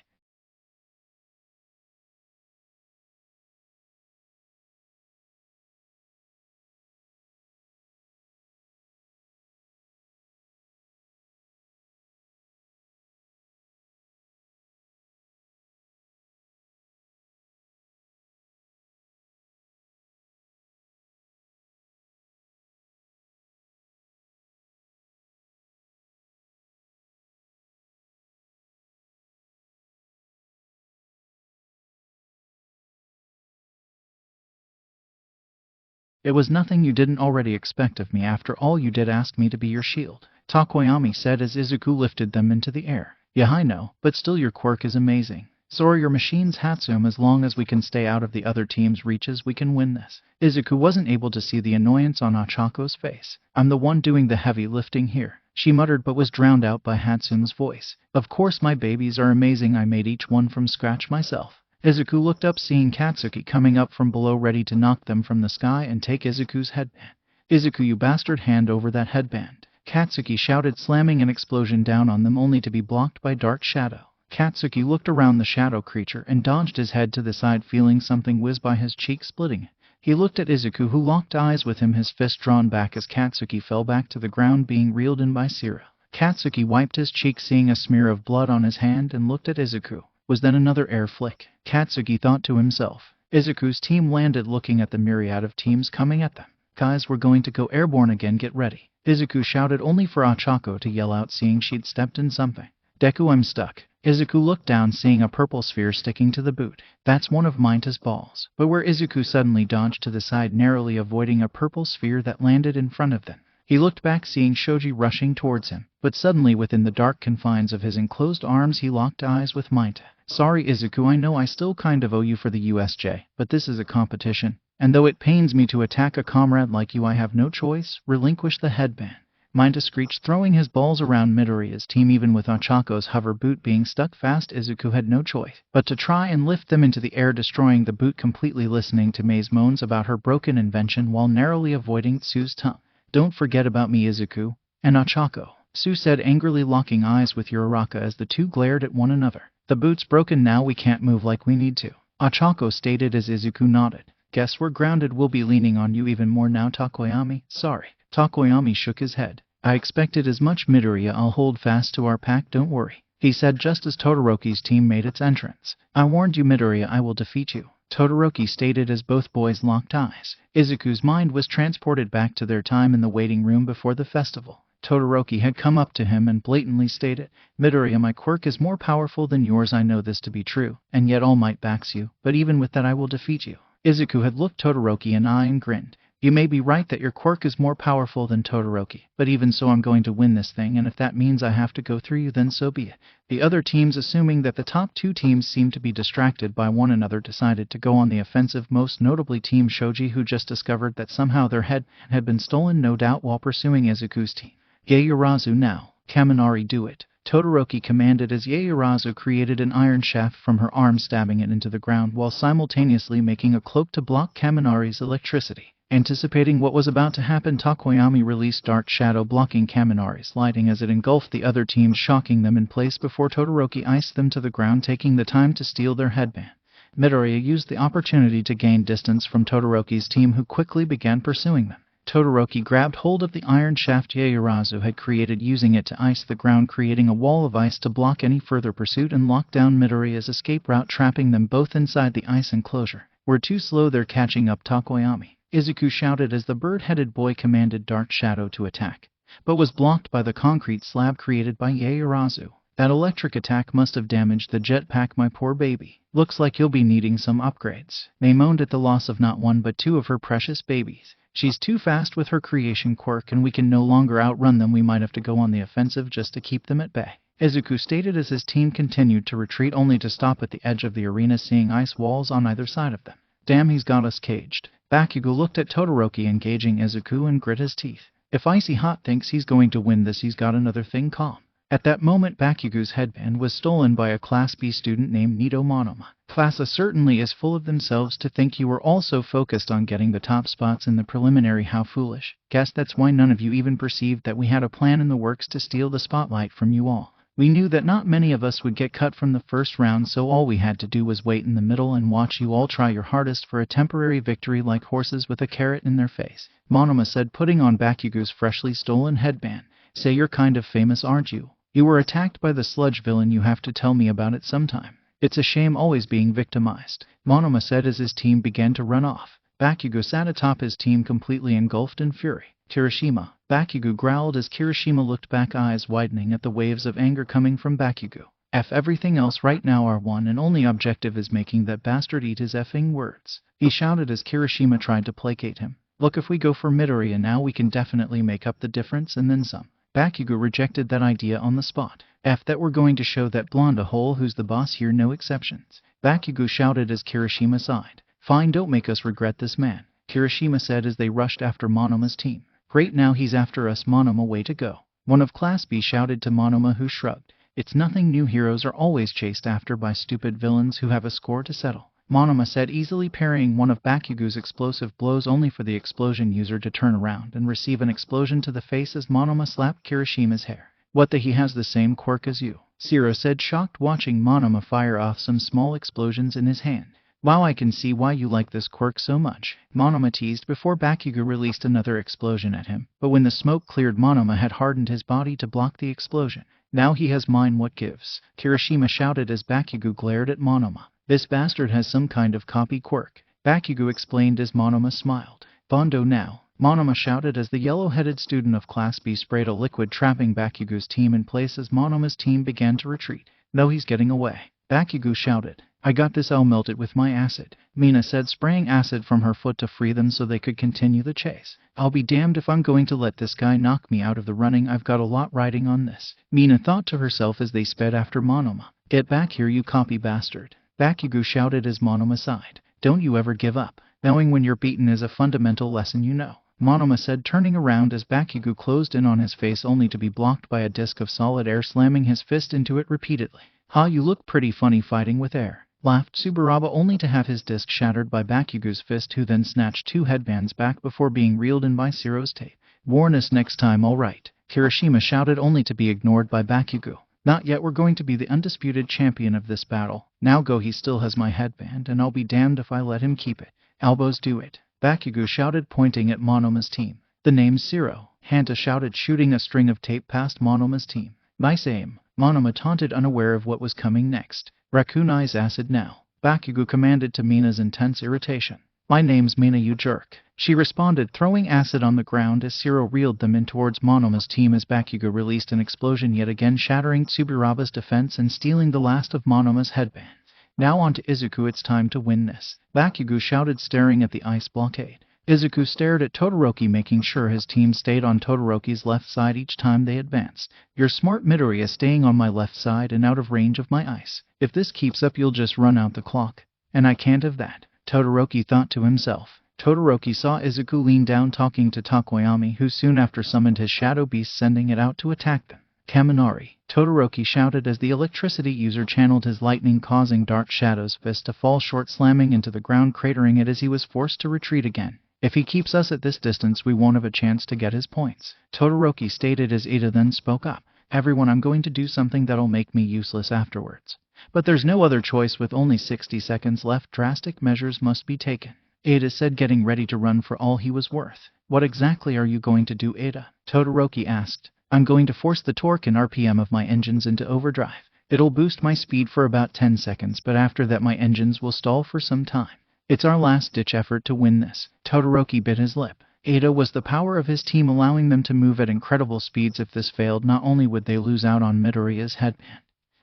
It was nothing you didn't already expect of me. After all, you did ask me to be your shield, Takoyami said as Izuku lifted them into the air. Yeah, I know, but still your quirk is amazing. So are your machines, Hatsum. As long as we can stay out of the other team's reaches, we can win this. Izuku wasn't able to see the annoyance on Achako's face. I'm the one doing the heavy lifting here, she muttered, but was drowned out by Hatsum's voice. Of course, my babies are amazing. I made each one from scratch myself. Izuku looked up, seeing Katsuki coming up from below, ready to knock them from the sky and take Izuku's headband. Izuku, you bastard, hand over that headband, Katsuki shouted, slamming an explosion down on them, only to be blocked by Dark Shadow. Katsuki looked around the shadow creature and dodged his head to the side, feeling something whiz by his cheek, splitting it. He looked at Izuku, who locked eyes with him, his fist drawn back as Katsuki fell back to the ground, being reeled in by Sira. Katsuki wiped his cheek, seeing a smear of blood on his hand, and looked at Izuku. Was that another air flick? Katsuki thought to himself. Izuku's team landed, looking at the myriad of teams coming at them. Guys, we're going to go airborne again, get ready, Izuku shouted, only for Achako to yell out, seeing she'd stepped in something. Deku, I'm stuck. Izuku looked down, seeing a purple sphere sticking to the boot. That's one of Minta's balls. But where Izuku suddenly dodged to the side, narrowly avoiding a purple sphere that landed in front of them. He looked back, seeing Shoji rushing towards him, but suddenly within the dark confines of his enclosed arms he locked eyes with Minta. Sorry, Izuku, I know I still kind of owe you for the USJ, but this is a competition, and though it pains me to attack a comrade like you, I have no choice. Relinquish the headband, Minta screeched, throwing his balls around Midoriya's team. Even with Achako's hover boot being stuck fast, Izuku had no choice but to try and lift them into the air, destroying the boot completely, listening to Mei's moans about her broken invention while narrowly avoiding Tsu's tongue. Don't forget about me, Izuku, and Achako, Tsu said angrily, locking eyes with Uraraka as the two glared at one another. The boot's broken now, we can't move like we need to, Achako stated as Izuku nodded. Guess we're grounded. We'll be leaning on you even more now, Takoyami. Sorry. Takoyami shook his head. I expected as much, Midoriya. I'll hold fast to our pack, don't worry, he said just as Todoroki's team made its entrance. I warned you, Midoriya, I will defeat you, Todoroki stated as both boys locked eyes. Izuku's mind was transported back to their time in the waiting room before the festival. Todoroki had come up to him and blatantly stated, Midoriya, my quirk is more powerful than yours. I know this to be true, and yet All Might backs you, but even with that I will defeat you. Izuku had looked Todoroki in the eye and grinned. You may be right that your quirk is more powerful than Todoroki, but even so I'm going to win this thing, and if that means I have to go through you, then so be it. The other teams, assuming that the top two teams seemed to be distracted by one another, decided to go on the offensive, most notably Team Shoji, who just discovered that somehow their head had been stolen, no doubt while pursuing Izuku's team. Yaoyorozu now, Kaminari, do it, Todoroki commanded as Yaoyorozu created an iron shaft from her arm, stabbing it into the ground while simultaneously making a cloak to block Kaminari's electricity. Anticipating what was about to happen, Takoyami released Dark Shadow, blocking Kaminari's lighting as it engulfed the other teams, shocking them in place before Todoroki iced them to the ground, taking the time to steal their headband. Midoriya used the opportunity to gain distance from Todoroki's team, who quickly began pursuing them. Todoroki grabbed hold of the iron shaft Yaoyorozu had created, using it to ice the ground, creating a wall of ice to block any further pursuit and lock down Midoriya's escape route, trapping them both inside the ice enclosure, We're too slow, they're catching up, Takoyami, Izuku shouted as the bird-headed boy commanded Dark Shadow to attack, but was blocked by the concrete slab created by Yaoyorozu. That electric attack must have damaged the jetpack, my poor baby. Looks like you'll be needing some upgrades. May moaned at the loss of not one but two of her precious babies. She's too fast with her creation quirk and we can no longer outrun them. We might have to go on the offensive just to keep them at bay, Izuku stated as his team continued to retreat, only to stop at the edge of the arena, seeing ice walls on either side of them. Damn, he's got us caged. Bakugo looked at Todoroki engaging Izuku and grit his teeth. If Icy Hot thinks he's going to win this, he's got another thing calm. At that moment, Bakugo's headband was stolen by a Class B student named Nito Monoma. Class A certainly is full of themselves to think you were all so focused on getting the top spots in the preliminary. How foolish. Guess that's why none of you even perceived that we had a plan in the works to steal the spotlight from you all. We knew that not many of us would get cut from the first round, so all we had to do was wait in the middle and watch you all try your hardest for a temporary victory like horses with a carrot in their face, Monoma said, putting on Bakugo's freshly stolen headband. Say, you're kind of famous, aren't you? You were attacked by the sludge villain. You have to tell me about it sometime. It's a shame always being victimized, Monoma said as his team began to run off. Bakugo sat atop his team, completely engulfed in fury. Kirishima, Bakugo growled as Kirishima looked back, eyes widening at the waves of anger coming from Bakugo. Everything else right now, our one and only objective is making that bastard eat his effing words, he shouted as Kirishima tried to placate him. Look, if we go for Midoriya now, we can definitely make up the difference and then some. Bakugo rejected that idea on the spot. That we're going to show that blonde a hole who's the boss here, no exceptions, Bakugo shouted as Kirishima sighed. Fine, don't make us regret this, man, Kirishima said as they rushed after Monoma's team. Great, now he's after us, Monoma, way to go, one of Class B shouted to Monoma, who shrugged. It's nothing new, heroes are always chased after by stupid villains who have a score to settle, Monoma said, easily parrying one of Bakugo's explosive blows, only for the explosion user to turn around and receive an explosion to the face as Monoma slapped Kirishima's hair. What the, he has the same quirk as you, Zero said, shocked, watching Monoma fire off some small explosions in his hand. Wow, I can see why you like this quirk so much, Monoma teased before Bakugo released another explosion at him, but when the smoke cleared, Monoma had hardened his body to block the explosion. Now he has mine, what gives, Kirishima shouted as Bakugo glared at Monoma. This bastard has some kind of copy quirk, Bakugo explained as Monoma smiled. Bondo now, Monoma shouted as the yellow-headed student of Class B sprayed a liquid, trapping Bakugo's team in place as Monoma's team began to retreat. No, he's getting away, Bakugo shouted. I got this, I'll melt it with my acid, Mina said, spraying acid from her foot to free them so they could continue the chase. I'll be damned if I'm going to let this guy knock me out of the running. I've got a lot riding on this, Mina thought to herself as they sped after Monoma. Get back here, you copy bastard, Bakugo shouted as Monoma sighed. Don't you ever give up. Knowing when you're beaten is a fundamental lesson, you know, Monoma said, turning around as Bakugo closed in on his face, only to be blocked by a disc of solid air, slamming his fist into it repeatedly. Ha, you look pretty funny fighting with air, laughed Tsuburaba, only to have his disc shattered by Bakugo's fist, who then snatched two headbands back before being reeled in by Zero's tape. Warn us next time, all right, Kirishima shouted, only to be ignored by Bakugo. Not yet, we're going to be the undisputed champion of this battle. Now go, he still has my headband and I'll be damned if I let him keep it. Elbows do it, Bakugo shouted, pointing at Monoma's team. The name's Zero, Hanta shouted, shooting a string of tape past Monoma's team. Nice aim, Monoma taunted, unaware of what was coming next. Raccoon eyes acid now, Bakugo commanded to Mina's intense irritation. My name's Mina, you jerk, she responded, throwing acid on the ground as Zero reeled them in towards Monoma's team as Bakugo released an explosion, yet again shattering Tsuburaba's defense and stealing the last of Monoma's headbands. Now on to Izuku, it's time to win this, Bakugo shouted, staring at the ice blockade. Izuku stared at Todoroki, making sure his team stayed on Todoroki's left side each time they advanced. You're smart, Midoriya, staying on my left side and out of range of my ice. If this keeps up, you'll just run out the clock. And I can't have that, Todoroki thought to himself. Todoroki saw Izuku lean down talking to Takoyami, who soon after summoned his shadow beast, sending it out to attack them. Kaminari, Todoroki shouted as the electricity user channeled his lightning, causing Dark Shadow's fist to fall short, slamming into the ground, cratering it as he was forced to retreat again. If he keeps us at this distance, we won't have a chance to get his points, Todoroki stated as Ida then spoke up. Everyone, I'm going to do something that'll make me useless afterwards. But there's no other choice. With only 60 seconds left, drastic measures must be taken, Ada said, getting ready to run for all he was worth. What exactly are you going to do, Ada? Todoroki asked. I'm going to force the torque and RPM of my engines into overdrive. It'll boost my speed for about 10 seconds, but after that my engines will stall for some time. It's our last-ditch effort to win this. Todoroki bit his lip. Ada was the power of his team, allowing them to move at incredible speeds. If this failed, not only would they lose out on Midoriya's headband,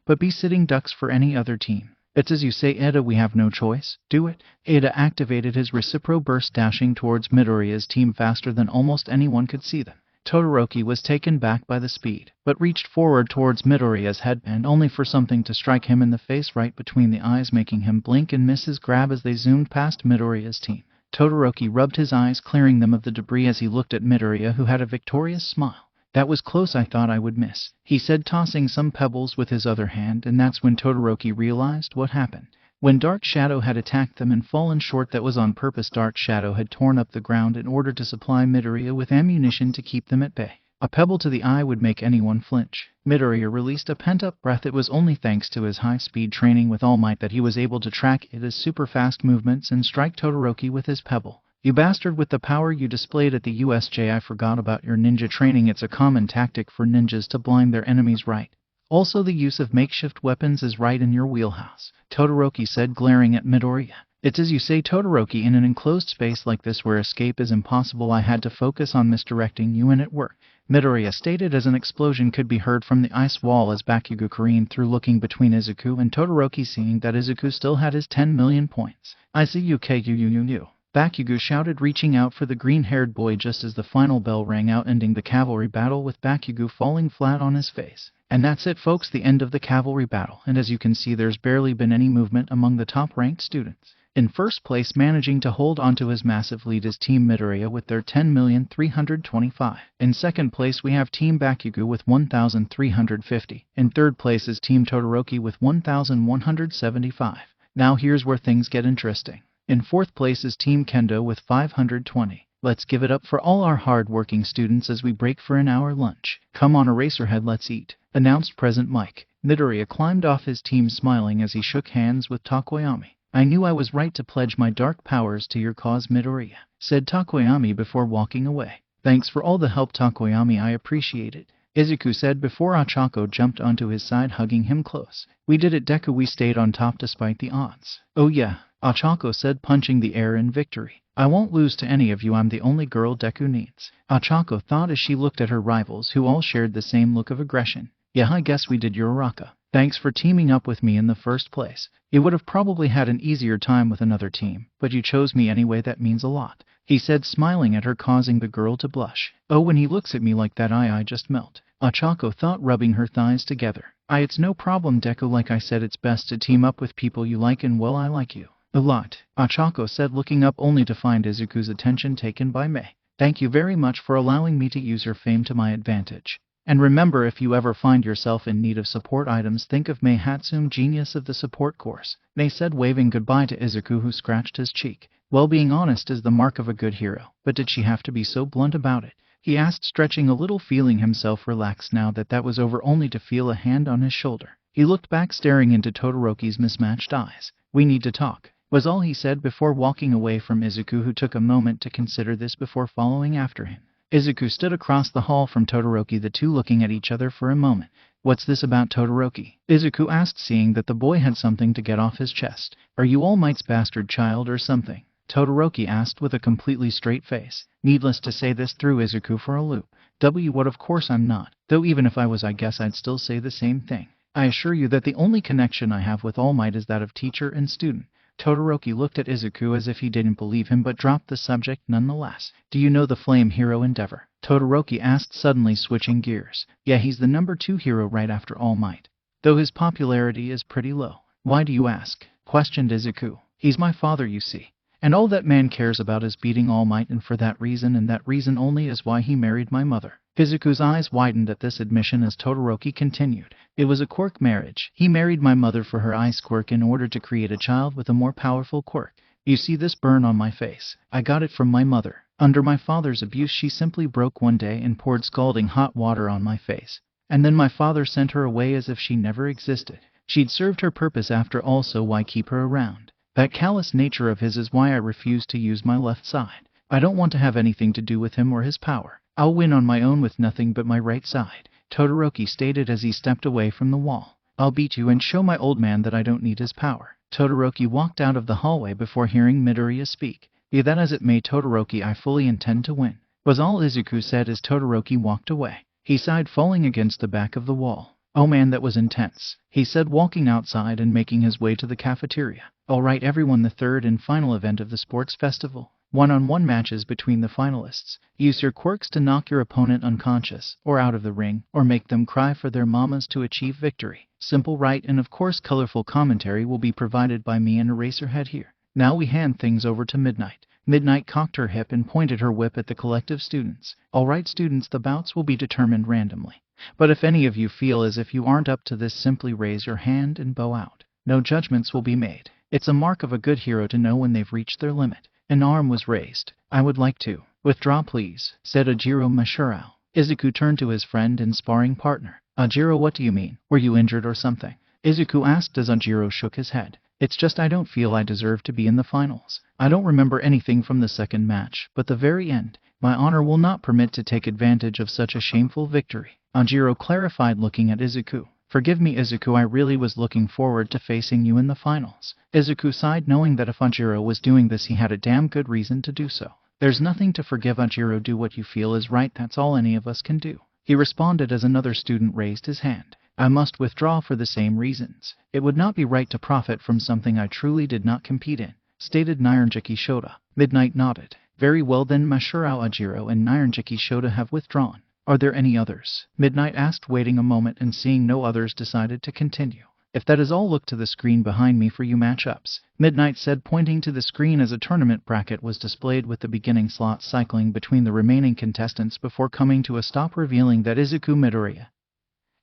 but be sitting ducks for any other team. It's as you say, Ada, we have no choice. Do it. Ada activated his Recipro Burst, dashing towards Midoriya's team faster than almost anyone could see them. Todoroki was taken back by the speed, but reached forward towards Midoriya's headband only for something to strike him in the face right between the eyes, making him blink and miss his grab as they zoomed past Midoriya's team. Todoroki rubbed his eyes, clearing them of the debris as he looked at Midoriya, who had a victorious smile. That was close, I thought I would miss, he said, tossing some pebbles with his other hand, and that's when Todoroki realized what happened. When Dark Shadow had attacked them and fallen short, that was on purpose. Dark Shadow had torn up the ground in order to supply Midoriya with ammunition to keep them at bay. A pebble to the eye would make anyone flinch. Midoriya released a pent-up breath. It was only thanks to his high-speed training with All Might that he was able to track Ida's super-fast movements and strike Todoroki with his pebble. You bastard, with the power you displayed at the USJ, I forgot about your ninja training. It's a common tactic for ninjas to blind their enemies, right? Also, the use of makeshift weapons is right in your wheelhouse, Todoroki said, glaring at Midoriya. It's as you say, Todoroki, in an enclosed space like this where escape is impossible, I had to focus on misdirecting you, and it worked, Midoriya stated as an explosion could be heard from the ice wall as Bakugo careened through, looking between Izuku and Todoroki, seeing that Izuku still had his 10 million points. I see you, Ku. Bakugo shouted, reaching out for the green-haired boy just as the final bell rang out, ending the cavalry battle with Bakugo falling flat on his face. And that's it, folks, the end of the cavalry battle, and as you can see, there's barely been any movement among the top-ranked students. In first place, managing to hold onto his massive lead, is Team Midoriya with their 10,325,000. In second place, we have Team Bakugo with 1,350. In third place is Team Todoroki with 1,175. Now here's where things get interesting. In fourth place is Team Kendo with 520. Let's give it up for all our hard-working students as we break for an hour lunch. Come on, Eraserhead, let's eat, announced President Mike. Midoriya climbed off his team, smiling as he shook hands with Takoyami. I knew I was right to pledge my dark powers to your cause, Midoriya, said Takoyami before walking away. Thanks for all the help, Takoyami, I appreciate it, Izuku said before Ochako jumped onto his side, hugging him close. We did it, Deku, we stayed on top despite the odds. Oh yeah, Ochako said, punching the air in victory. I won't lose to any of you, I'm the only girl Deku needs, Ochako thought as she looked at her rivals, who all shared the same look of aggression. Yeah, I guess we did, Uraraka. Thanks for teaming up with me in the first place. You would have probably had an easier time with another team, but you chose me anyway, that means a lot, he said, smiling at her, causing the girl to blush. Oh, when he looks at me like that, I just melt, Ochako thought, rubbing her thighs together. It's no problem, Deku, like I said, it's best to team up with people you like, and well, I like you a lot, Ochako said, looking up only to find Izuku's attention taken by Mei. Thank you very much for allowing me to use your fame to my advantage. And remember, if you ever find yourself in need of support items, think of Mei Hatsum, genius of the support course, Mei said, waving goodbye to Izuku, who scratched his cheek. Well, being honest is the mark of a good hero, but did she have to be so blunt about it? He asked, stretching a little, feeling himself relaxed now that was over, only to feel a hand on his shoulder. He looked back, staring into Todoroki's mismatched eyes. We need to talk, was all he said before walking away from Izuku, who took a moment to consider this before following after him. Izuku stood across the hall from Todoroki, the two looking at each other for a moment. What's this about, Todoroki? Izuku asked, seeing that the boy had something to get off his chest. Are you All Might's bastard child or something? Todoroki asked with a completely straight face. Needless to say, this threw Izuku for a loop. What, of course I'm not. Though even if I was, I guess I'd still say the same thing. I assure you that the only connection I have with All Might is that of teacher and student. Todoroki looked at Izuku as if he didn't believe him, but dropped the subject nonetheless. Do you know the Flame Hero Endeavor? Todoroki asked, suddenly switching gears. Yeah, he's the number 2 hero right after All Might, though his popularity is pretty low. Why do you ask? Questioned Izuku. He's my father, you see, and all that man cares about is beating All Might, and for that reason, and that reason only, is why he married my mother. Izuku's eyes widened at this admission as Todoroki continued. It was a quirk marriage. He married my mother for her ice quirk in order to create a child with a more powerful quirk. You see this burn on my face? I got it from my mother. Under my father's abuse, she simply broke one day and poured scalding hot water on my face. And then my father sent her away as if she never existed. She'd served her purpose after all, so why keep her around? That callous nature of his is why I refuse to use my left side. I don't want to have anything to do with him or his power. I'll win on my own with nothing but my right side, Todoroki stated as he stepped away from the wall. I'll beat you and show my old man that I don't need his power. Todoroki walked out of the hallway before hearing Midoriya speak. Be that as it may, Todoroki, I fully intend to win, was all Izuku said as Todoroki walked away. He sighed, falling against the back of the wall. Oh man, that was intense, he said, walking outside and making his way to the cafeteria. Alright everyone, the third and final event of the sports festival. One-on-one matches between the finalists. Use your quirks to knock your opponent unconscious, or out of the ring, or make them cry for their mamas to achieve victory. Simple, right? And of course colorful commentary will be provided by me and Eraserhead here. Now we hand things over to Midnight. Midnight cocked her hip and pointed her whip at the collective students. Alright students, the bouts will be determined randomly. But if any of you feel as if you aren't up to this, simply raise your hand and bow out. No judgments will be made. It's a mark of a good hero to know when they've reached their limit. An arm was raised. I would like to withdraw, please, said Ajiro Mashirao. Izuku turned to his friend and sparring partner. Ajiro, what do you mean? Were you injured or something? Izuku asked as Ajiro shook his head. It's just I don't feel I deserve to be in the finals. I don't remember anything from the second match, but the very end. My honor will not permit to take advantage of such a shameful victory. Ajiro clarified, looking at Izuku. Forgive me, Izuku, I really was looking forward to facing you in the finals. Izuku sighed, knowing that if Ajiro was doing this, he had a damn good reason to do so. There's nothing to forgive, Ajiro. Do what you feel is right, that's all any of us can do. He responded as another student raised his hand. I must withdraw for the same reasons. It would not be right to profit from something I truly did not compete in, stated Nyaranjaki Shota. Midnight nodded. Very well then, Mashirao, Ajiro and Nyaranjaki Shota have withdrawn. Are there any others? Midnight asked, waiting a moment, and seeing no others decided to continue. If that is all, look to the screen behind me for you matchups, Midnight said, pointing to the screen as a tournament bracket was displayed with the beginning slots cycling between the remaining contestants before coming to a stop, revealing that Izuku Midoriya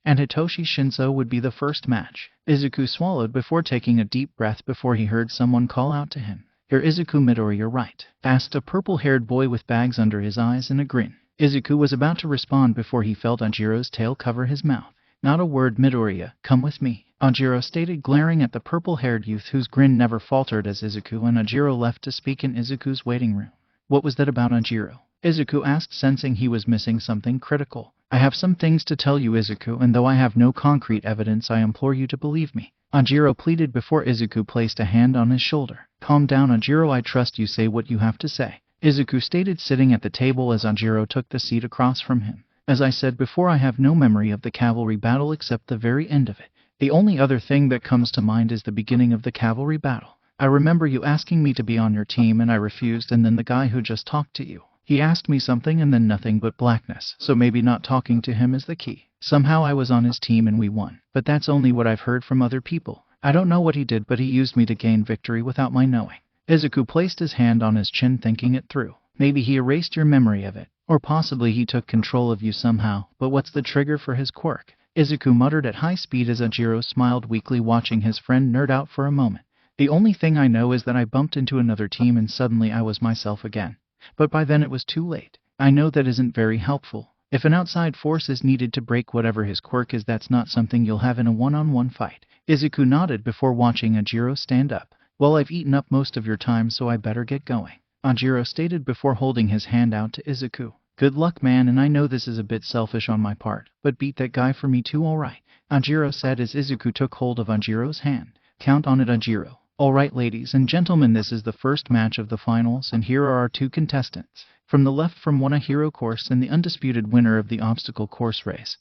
and Hitoshi Shinso would be the first match. Izuku swallowed before taking a deep breath before he heard someone call out to him. Here, Izuku Midoriya, right? Asked a purple-haired boy with bags under his eyes and a grin. Izuku was about to respond before he felt Ajiro's tail cover his mouth. Not a word, Midoriya, come with me, Ajiro stated, glaring at the purple-haired youth whose grin never faltered as Izuku and Ajiro left to speak in Izuku's waiting room. What was that about, Ajiro? Izuku asked, sensing he was missing something critical. I have some things to tell you, Izuku, and though I have no concrete evidence, I implore you to believe me, Ajiro pleaded before Izuku placed a hand on his shoulder. Calm down, Ajiro, I trust you. Say what you have to say, Izuku stated, sitting at the table as Ajiro took the seat across from him. As I said before, I have no memory of the cavalry battle except the very end of it. The only other thing that comes to mind is the beginning of the cavalry battle. I remember you asking me to be on your team and I refused, and then the guy who just talked to you, he asked me something and then nothing but blackness, so maybe not talking to him is the key. Somehow I was on his team and we won, but that's only what I've heard from other people. I don't know what he did, but he used me to gain victory without my knowing. Izuku placed his hand on his chin, thinking it through. Maybe he erased your memory of it, or possibly he took control of you somehow, but what's the trigger for his quirk? Izuku muttered at high speed as Ajiro smiled weakly, watching his friend nerd out for a moment. The only thing I know is that I bumped into another team and suddenly I was myself again. But by then it was too late. I know that isn't very helpful. If an outside force is needed to break whatever his quirk is, that's not something you'll have in a one-on-one fight. Izuku nodded before watching Ajiro stand up. Well, I've eaten up most of your time, so I better get going, Ajiro stated before holding his hand out to Izuku. Good luck, man, and I know this is a bit selfish on my part, but beat that guy for me too, alright, Ajiro said as Izuku took hold of Ajiro's hand. Count on it, Ajiro. Alright, ladies and gentlemen, this is the first match of the finals, and here are our two contestants. From the left, from one, a hero course and the undisputed winner of the obstacle course race,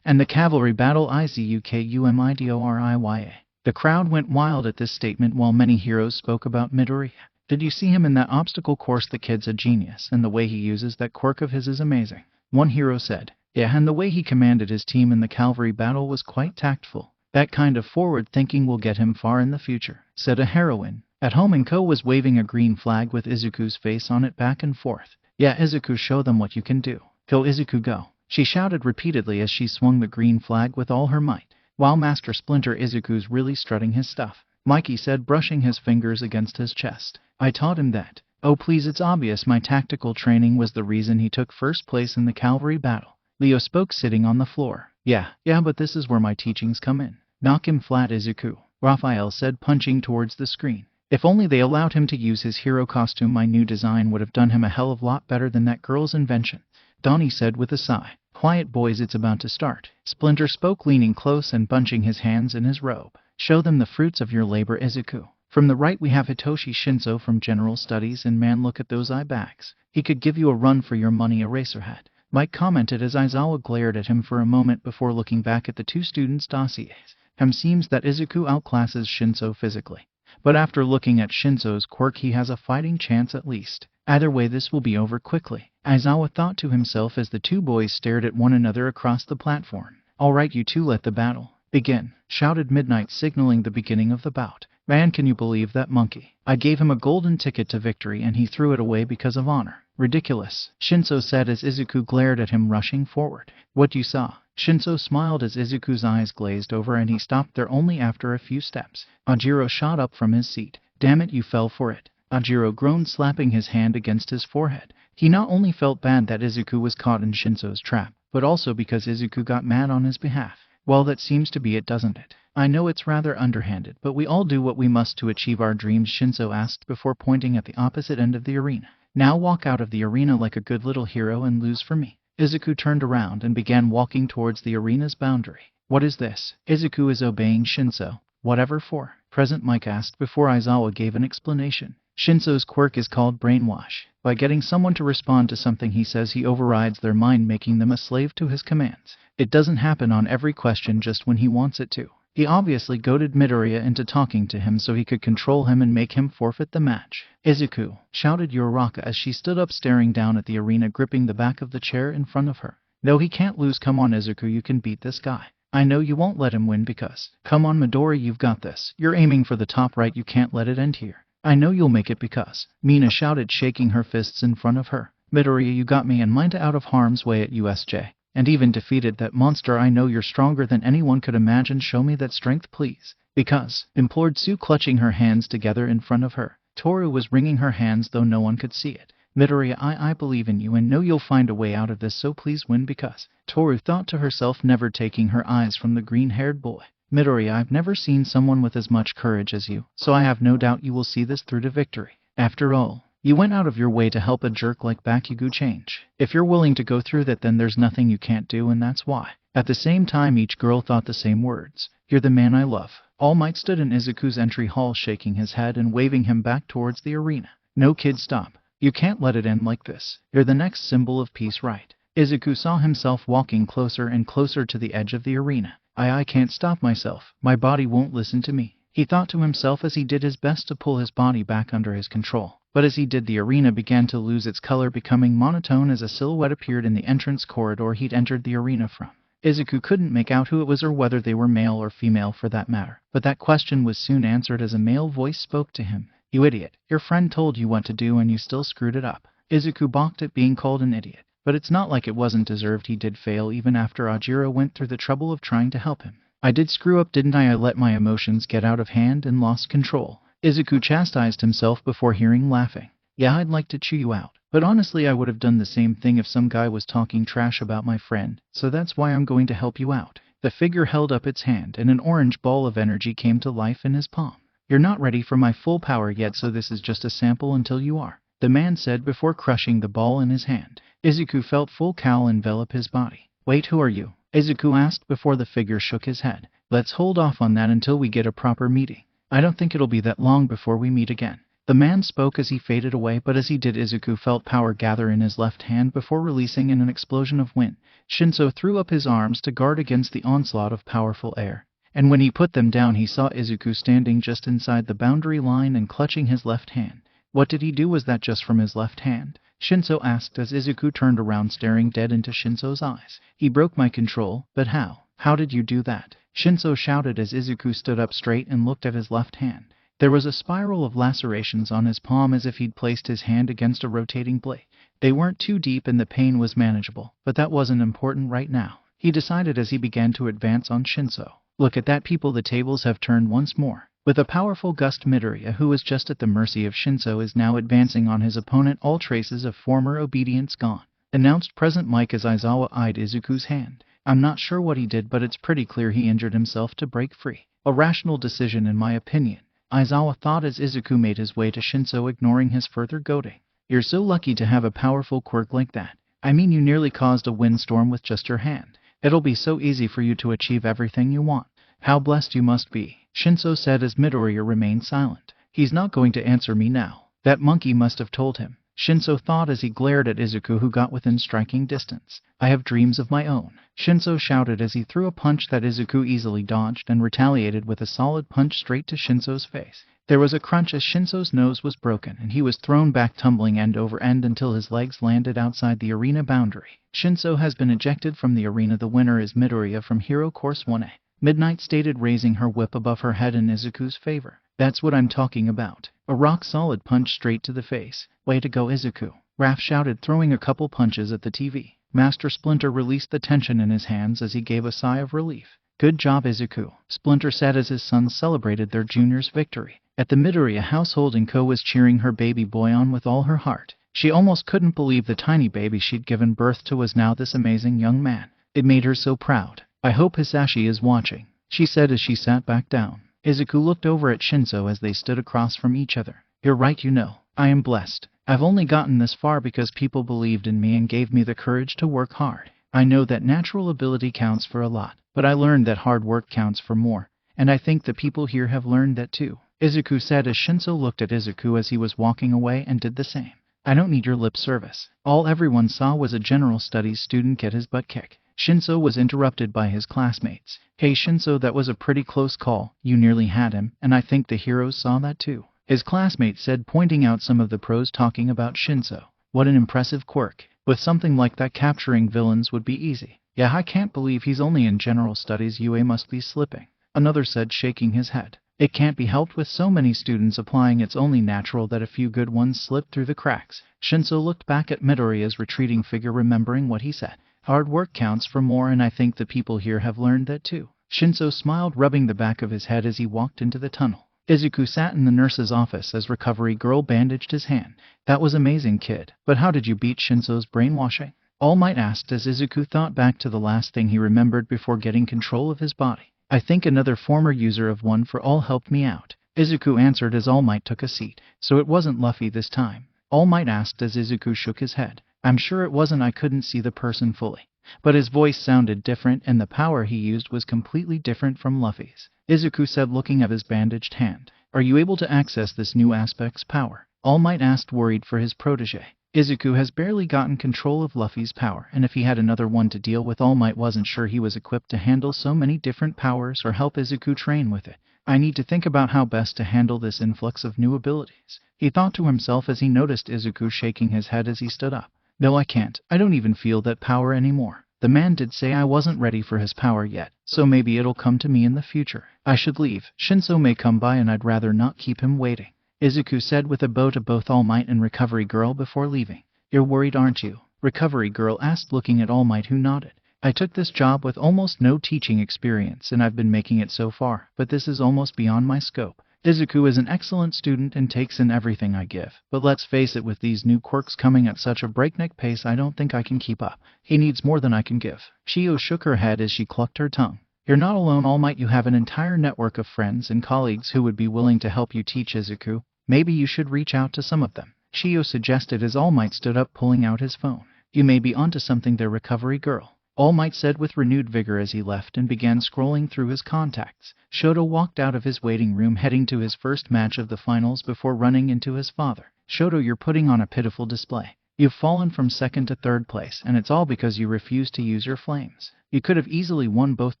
and the cavalry battle, Izukumidoriya. The crowd went wild at this statement while many heroes spoke about Midoriya. Did you see him in that obstacle course? The kid's a genius, and the way he uses that quirk of his is amazing, one hero said. Yeah, and the way he commanded his team in the cavalry battle was quite tactful. That kind of forward thinking will get him far in the future, said a heroine. At home, Ko was waving a green flag with Izuku's face on it back and forth. Yeah, Izuku, show them what you can do. Go, Izuku, go, she shouted repeatedly as she swung the green flag with all her might. Wow, Master Splinter, Izuku's really strutting his stuff, Mikey said, brushing his fingers against his chest. I taught him that. Oh please, it's obvious my tactical training was the reason he took first place in the cavalry battle, Leo spoke, sitting on the floor. Yeah, but this is where my teachings come in. Knock him flat, Izuku, Raphael said, punching towards the screen. If only they allowed him to use his hero costume, my new design would have done him a hell of a lot better than that girl's invention, Donnie said with a sigh. Quiet boys, it's about to start, Splinter spoke, leaning close and bunching his hands in his robe. Show them the fruits of your labor, Izuku. From the right we have Hitoshi Shinso from General Studies, and man, look at those eye bags. He could give you a run for your money, Eraserhead. Mike commented as Aizawa glared at him for a moment before looking back at the two students' dossiers. Seems that Izuku outclasses Shinso physically, but after looking at Shinso's quirk he has a fighting chance at least. Either way this will be over quickly, Aizawa thought to himself as the two boys stared at one another across the platform. Alright, you two, let the battle begin, shouted Midnight, signaling the beginning of the bout. Man, can you believe that monkey? I gave him a golden ticket to victory and he threw it away because of honor. Ridiculous, Shinso said as Izuku glared at him rushing forward. What you saw? Shinso smiled as Izuku's eyes glazed over and he stopped there only after a few steps. Ajiro shot up from his seat. Damn it, you fell for it. Ajiro groaned, slapping his hand against his forehead. He not only felt bad that Izuku was caught in Shinso's trap, but also because Izuku got mad on his behalf. Well, that seems to be it, doesn't it? I know it's rather underhanded, but we all do what we must to achieve our dreams, Shinso asked before pointing at the opposite end of the arena. Now walk out of the arena like a good little hero and lose for me. Izuku turned around and began walking towards the arena's boundary. What is this? Izuku is obeying Shinso. Whatever for? Present, Mike asked before Aizawa gave an explanation. Shinso's quirk is called Brainwash. By getting someone to respond to something he says, he overrides their mind, making them a slave to his commands. It doesn't happen on every question just when he wants it to. He obviously goaded Midoriya into talking to him so he could control him and make him forfeit the match. Izuku, shouted Uraraka as she stood up staring down at the arena, gripping the back of the chair in front of her. No, he can't lose. Come on, Izuku, you can beat this guy. I know you won't let him win because... Come on, Midoriya, you've got this. You're aiming for the top right, you can't let it end here. I know you'll make it because... Mina shouted, shaking her fists in front of her. Midoriya, you got me and mine out of harm's way at USJ. And even defeated that monster. I know you're stronger than anyone could imagine. Show me that strength, please. Because, implored Sue, clutching her hands together in front of her. Toru was wringing her hands though no one could see it. Midoriya, I believe in you and know you'll find a way out of this, so please win because... Toru thought to herself, never taking her eyes from the green-haired boy. Midoriya, I've never seen someone with as much courage as you, so I have no doubt you will see this through to victory. After all, you went out of your way to help a jerk like Bakugo change. If you're willing to go through that, then there's nothing you can't do, and that's why. At the same time, each girl thought the same words. You're the man I love. All Might stood in Izuku's entry hall, shaking his head and waving him back towards the arena. No, kid, stop. You can't let it end like this. You're the next symbol of peace, right? Izuku saw himself walking closer and closer to the edge of the arena. I can't stop myself. My body won't listen to me. He thought to himself as he did his best to pull his body back under his control. But as he did, the arena began to lose its color, becoming monotone as a silhouette appeared in the entrance corridor he'd entered the arena from. Izuku couldn't make out who it was or whether they were male or female for that matter, but that question was soon answered as a male voice spoke to him. You idiot. Your friend told you what to do and you still screwed it up. Izuku balked at being called an idiot, but it's not like it wasn't deserved. He did fail even after Ajiro went through the trouble of trying to help him. I did screw up, didn't I? I let my emotions get out of hand and lost control. Izuku chastised himself before hearing laughing. Yeah, I'd like to chew you out, but honestly I would have done the same thing if some guy was talking trash about my friend, so that's why I'm going to help you out. The figure held up its hand and an orange ball of energy came to life in his palm. You're not ready for my full power yet, so this is just a sample until you are, the man said before crushing the ball in his hand. Izuku felt full cowl envelop his body. Wait, who are you? Izuku asked before the figure shook his head. Let's hold off on that until we get a proper meeting. I don't think it'll be that long before we meet again. The man spoke as he faded away, but as he did, Izuku felt power gather in his left hand before releasing in an explosion of wind. Shinso threw up his arms to guard against the onslaught of powerful air, and when he put them down he saw Izuku standing just inside the boundary line and clutching his left hand. What did he do? Was that just from his left hand? Shinso asked as Izuku turned around, staring dead into Shinso's eyes. He broke my control, but how? How did you do that? Shinso shouted as Izuku stood up straight and looked at his left hand. There was a spiral of lacerations on his palm as if he'd placed his hand against a rotating blade. They weren't too deep and the pain was manageable, but that wasn't important right now, he decided as he began to advance on Shinso. Look at that, people, the tables have turned once more. With a powerful gust, Midoriya, who was just at the mercy of Shinso, is now advancing on his opponent, all traces of former obedience gone, announced Present Mike as Aizawa eyed Izuku's hand. I'm not sure what he did, but it's pretty clear he injured himself to break free. A rational decision in my opinion, Aizawa thought as Izuku made his way to Shinso, ignoring his further goading. You're so lucky to have a powerful quirk like that. I mean, you nearly caused a windstorm with just your hand. It'll be so easy for you to achieve everything you want. How blessed you must be, Shinso said as Midoriya remained silent. He's not going to answer me now. That monkey must have told him, Shinso thought as he glared at Izuku, who got within striking distance. I have dreams of my own, Shinso shouted as he threw a punch that Izuku easily dodged and retaliated with a solid punch straight to Shinso's face. There was a crunch as Shinso's nose was broken and he was thrown back tumbling end over end until his legs landed outside the arena boundary. Shinso has been ejected from the arena. The winner is Midoriya from Hero Course 1A. Midnight stated, raising her whip above her head in Izuku's favor. That's what I'm talking about. A rock-solid punch straight to the face. Way to go, Izuku, Raph shouted, throwing a couple punches at the TV. Master Splinter released the tension in his hands as he gave a sigh of relief. Good job, Izuku, Splinter said as his sons celebrated their junior's victory. At the Midoriya household, Inko was cheering her baby boy on with all her heart. She almost couldn't believe the tiny baby she'd given birth to was now this amazing young man. It made her so proud. I hope Hisashi is watching, she said as she sat back down. Izuku looked over at Shinso as they stood across from each other. You're right, you know. I am blessed. I've only gotten this far because people believed in me and gave me the courage to work hard. I know that natural ability counts for a lot, but I learned that hard work counts for more, and I think the people here have learned that too, Izuku said as Shinso looked at Izuku as he was walking away and did the same. I don't need your lip service. All everyone saw was a general studies student get his butt kicked. Shinso was interrupted by his classmates. Hey Shinso, that was a pretty close call. You nearly had him, and I think the heroes saw that too, his classmate said, pointing out some of the pros talking about Shinso. What an impressive quirk. With something like that, capturing villains would be easy. Yeah, I can't believe he's only in general studies. UA must be slipping, another said, shaking his head. It can't be helped with so many students applying. It's only natural that a few good ones slip through the cracks. Shinso looked back at Midoriya's retreating figure, remembering what he said. Hard work counts for more, and I think the people here have learned that too. Shinso smiled, rubbing the back of his head as he walked into the tunnel. Izuku sat in the nurse's office as Recovery Girl bandaged his hand. That was amazing, kid. But how did you beat Shinso's brainwashing? All Might asked as Izuku thought back to the last thing he remembered before getting control of his body. I think another former user of One for All helped me out, Izuku answered as All Might took a seat. So it wasn't Luffy this time? All Might asked as Izuku shook his head. I'm sure it wasn't. I couldn't see the person fully, but his voice sounded different and the power he used was completely different from Luffy's, Izuku said, looking at his bandaged hand. Are you able to access this new aspect's power? All Might asked, worried for his protege. Izuku has barely gotten control of Luffy's power, and if he had another one to deal with, All Might wasn't sure he was equipped to handle so many different powers or help Izuku train with it. I need to think about how best to handle this influx of new abilities, he thought to himself as he noticed Izuku shaking his head as he stood up. No, I can't. I don't even feel that power anymore. The man did say I wasn't ready for his power yet, so maybe it'll come to me in the future. I should leave. Shinso may come by and I'd rather not keep him waiting, Izuku said with a bow to both All Might and Recovery Girl before leaving. You're worried, aren't you? Recovery Girl asked, looking at All Might, who nodded. I took this job with almost no teaching experience and I've been making it so far, but this is almost beyond my scope. Izuku is an excellent student and takes in everything I give, but let's face it, with these new quirks coming at such a breakneck pace, I don't think I can keep up. He needs more than I can give. Shio shook her head as she clucked her tongue. You're not alone, All Might. You have an entire network of friends and colleagues who would be willing to help you teach Izuku. Maybe you should reach out to some of them, Shio suggested as All Might stood up, pulling out his phone. You may be onto something there, Recovery Girl, All Might said with renewed vigor as he left and began scrolling through his contacts. Shoto walked out of his waiting room, heading to his first match of the finals before running into his father. Shoto, you're putting on a pitiful display. You've fallen from second to third place, and it's all because you refused to use your flames. You could have easily won both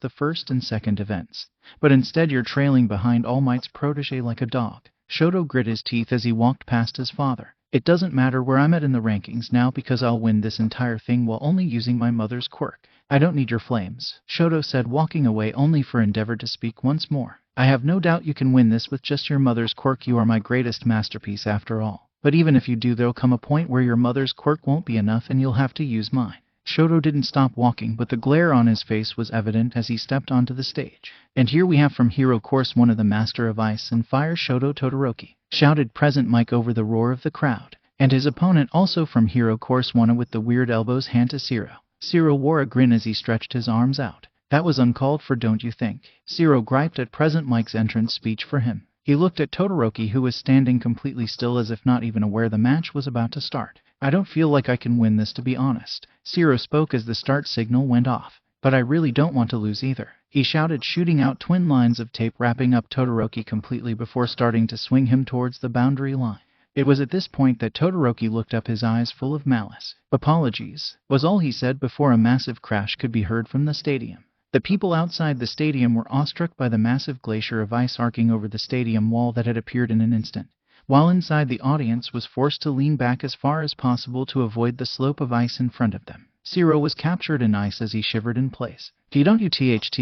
the first and second events, but instead you're trailing behind All Might's protege like a dog. Shoto grit his teeth as he walked past his father. It doesn't matter where I'm at in the rankings now because I'll win this entire thing while only using my mother's quirk. I don't need your flames, Shoto said, walking away only for Endeavor to speak once more. I have no doubt you can win this with just your mother's quirk. You are my greatest masterpiece after all. But even if you do, there'll come a point where your mother's quirk won't be enough and you'll have to use mine. Shoto didn't stop walking, but the glare on his face was evident as he stepped onto the stage. And here we have from Hero Course 1 of the Master of Ice and Fire, Shoto Todoroki, shouted Present Mike over the roar of the crowd. And his opponent, also from Hero Course 1 with the weird elbows, Hanta Zero. Zero wore a grin as he stretched his arms out. That was uncalled for, don't you think? Zero griped at Present Mike's entrance speech for him. He looked at Todoroki, who was standing completely still as if not even aware the match was about to start. I don't feel like I can win this, to be honest. Zero spoke as the start signal went off. But I really don't want to lose either, he shouted, shooting out twin lines of tape wrapping up Todoroki completely before starting to swing him towards the boundary line. It was at this point that Todoroki looked up, his eyes full of malice. Apologies, was all he said before a massive crash could be heard from the stadium. The people outside the stadium were awestruck by the massive glacier of ice arcing over the stadium wall that had appeared in an instant, while inside the audience was forced to lean back as far as possible to avoid the slope of ice in front of them. Zero was captured in ice as he shivered in place. Don't you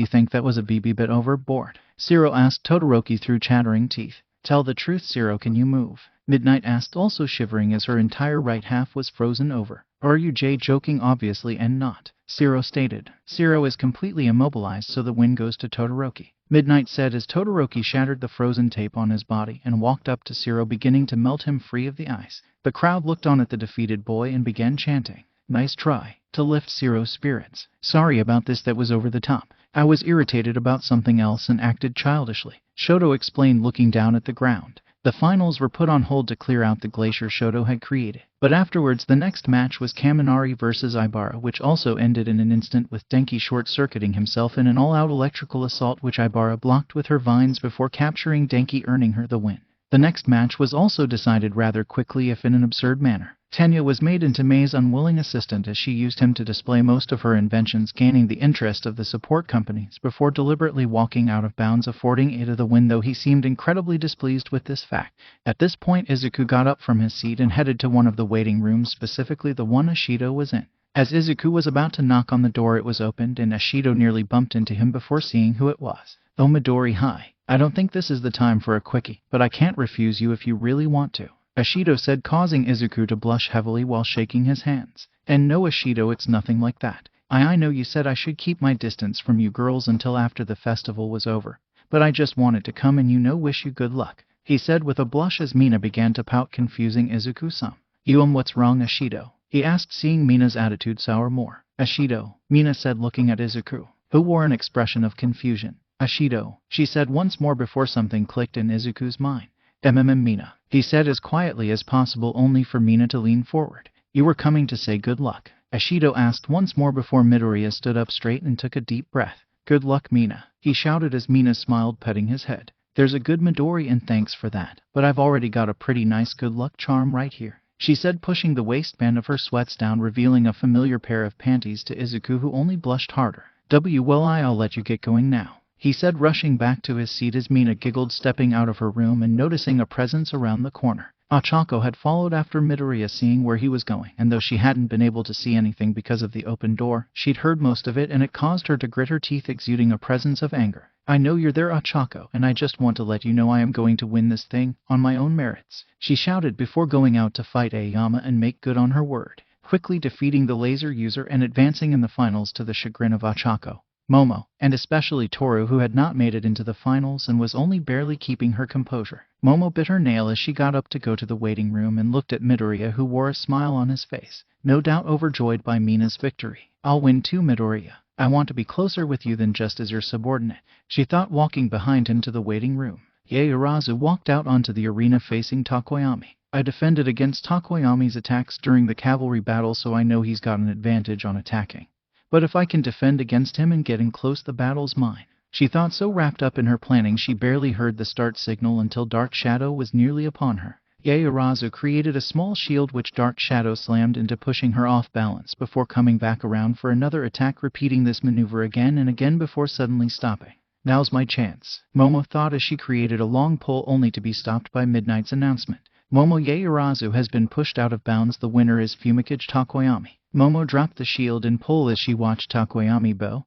think that was a bit overboard? Zero asked Todoroki through chattering teeth. Tell the truth, Zero, can you move? Midnight asked, also shivering as her entire right half was frozen over. Or are you joking? Obviously and not, Zero stated. Zero is completely immobilized, so the win goes to Todoroki, Midnight said as Todoroki shattered the frozen tape on his body and walked up to Zero, beginning to melt him free of the ice. The crowd looked on at the defeated boy and began chanting, "Nice try," to lift Zero's spirits. Sorry about this, that was over the top. I was irritated about something else and acted childishly, Shoto explained, looking down at the ground. The finals were put on hold to clear out the glacier Shoto had created. But afterwards the next match was Kaminari vs Ibara, which also ended in an instant with Denki short-circuiting himself in an all-out electrical assault which Ibara blocked with her vines before capturing Denki, earning her the win. The next match was also decided rather quickly, if in an absurd manner. Tenya was made into Mei's unwilling assistant as she used him to display most of her inventions, gaining the interest of the support companies before deliberately walking out of bounds, affording Ada the win, though he seemed incredibly displeased with this fact. At this point Izuku got up from his seat and headed to one of the waiting rooms, specifically the one Ashido was in. As Izuku was about to knock on the door, it was opened and Ashido nearly bumped into him before seeing who it was. "Oh, Midori, hi. I don't think this is the time for a quickie, but I can't refuse you if you really want to," Ashido said, causing Izuku to blush heavily while shaking his hands. "And no, Ashido, it's nothing like that. I know you said I should keep my distance from you girls until after the festival was over, but I just wanted to come and wish you good luck," he said with a blush as Mina began to pout, confusing Izuku some. What's wrong, Ashido?" he asked, seeing Mina's attitude sour more. "Ashido," Mina said, looking at Izuku, who wore an expression of confusion. "Ashido," she said once more before something clicked in Izuku's mind. Mina," he said as quietly as possible, only for Mina to lean forward. "You were coming to say good luck?" Ashido asked once more before Midoriya stood up straight and took a deep breath. "Good luck, Mina," he shouted as Mina smiled, petting his head. "There's a good Midori, and thanks for that, but I've already got a pretty nice good luck charm right here," she said, pushing the waistband of her sweats down, revealing a familiar pair of panties to Izuku, who only blushed harder. I'll let you get going now," he said, rushing back to his seat as Mina giggled, stepping out of her room and noticing a presence around the corner. Ochako had followed after Midoriya, seeing where he was going, and though she hadn't been able to see anything because of the open door, she'd heard most of it, and it caused her to grit her teeth, exuding a presence of anger. "I know you're there, Ochako, and I just want to let you know I am going to win this thing, on my own merits," she shouted before going out to fight Aoyama and make good on her word, quickly defeating the laser user and advancing in the finals to the chagrin of Ochako, Momo, and especially Toru, who had not made it into the finals and was only barely keeping her composure. Momo bit her nail as she got up to go to the waiting room and looked at Midoriya, who wore a smile on his face, no doubt overjoyed by Mina's victory. "I'll win too, Midoriya. I want to be closer with you than just as your subordinate," she thought, walking behind him to the waiting room. Urazu walked out onto the arena facing Takoyami. "I defended against Takoyami's attacks during the cavalry battle, so I know he's got an advantage on attacking. But if I can defend against him and getting close, the battle's mine," she thought, so wrapped up in her planning she barely heard the start signal until Dark Shadow was nearly upon her. Urazu created a small shield which Dark Shadow slammed into, pushing her off balance before coming back around for another attack, repeating this maneuver again and again before suddenly stopping. "Now's my chance," Momo thought as she created a long pull, only to be stopped by Midnight's announcement. "Momo Urazu has been pushed out of bounds. The winner is Fumikage Takoyami." Momo dropped the shield and pull as she watched Takoyami bow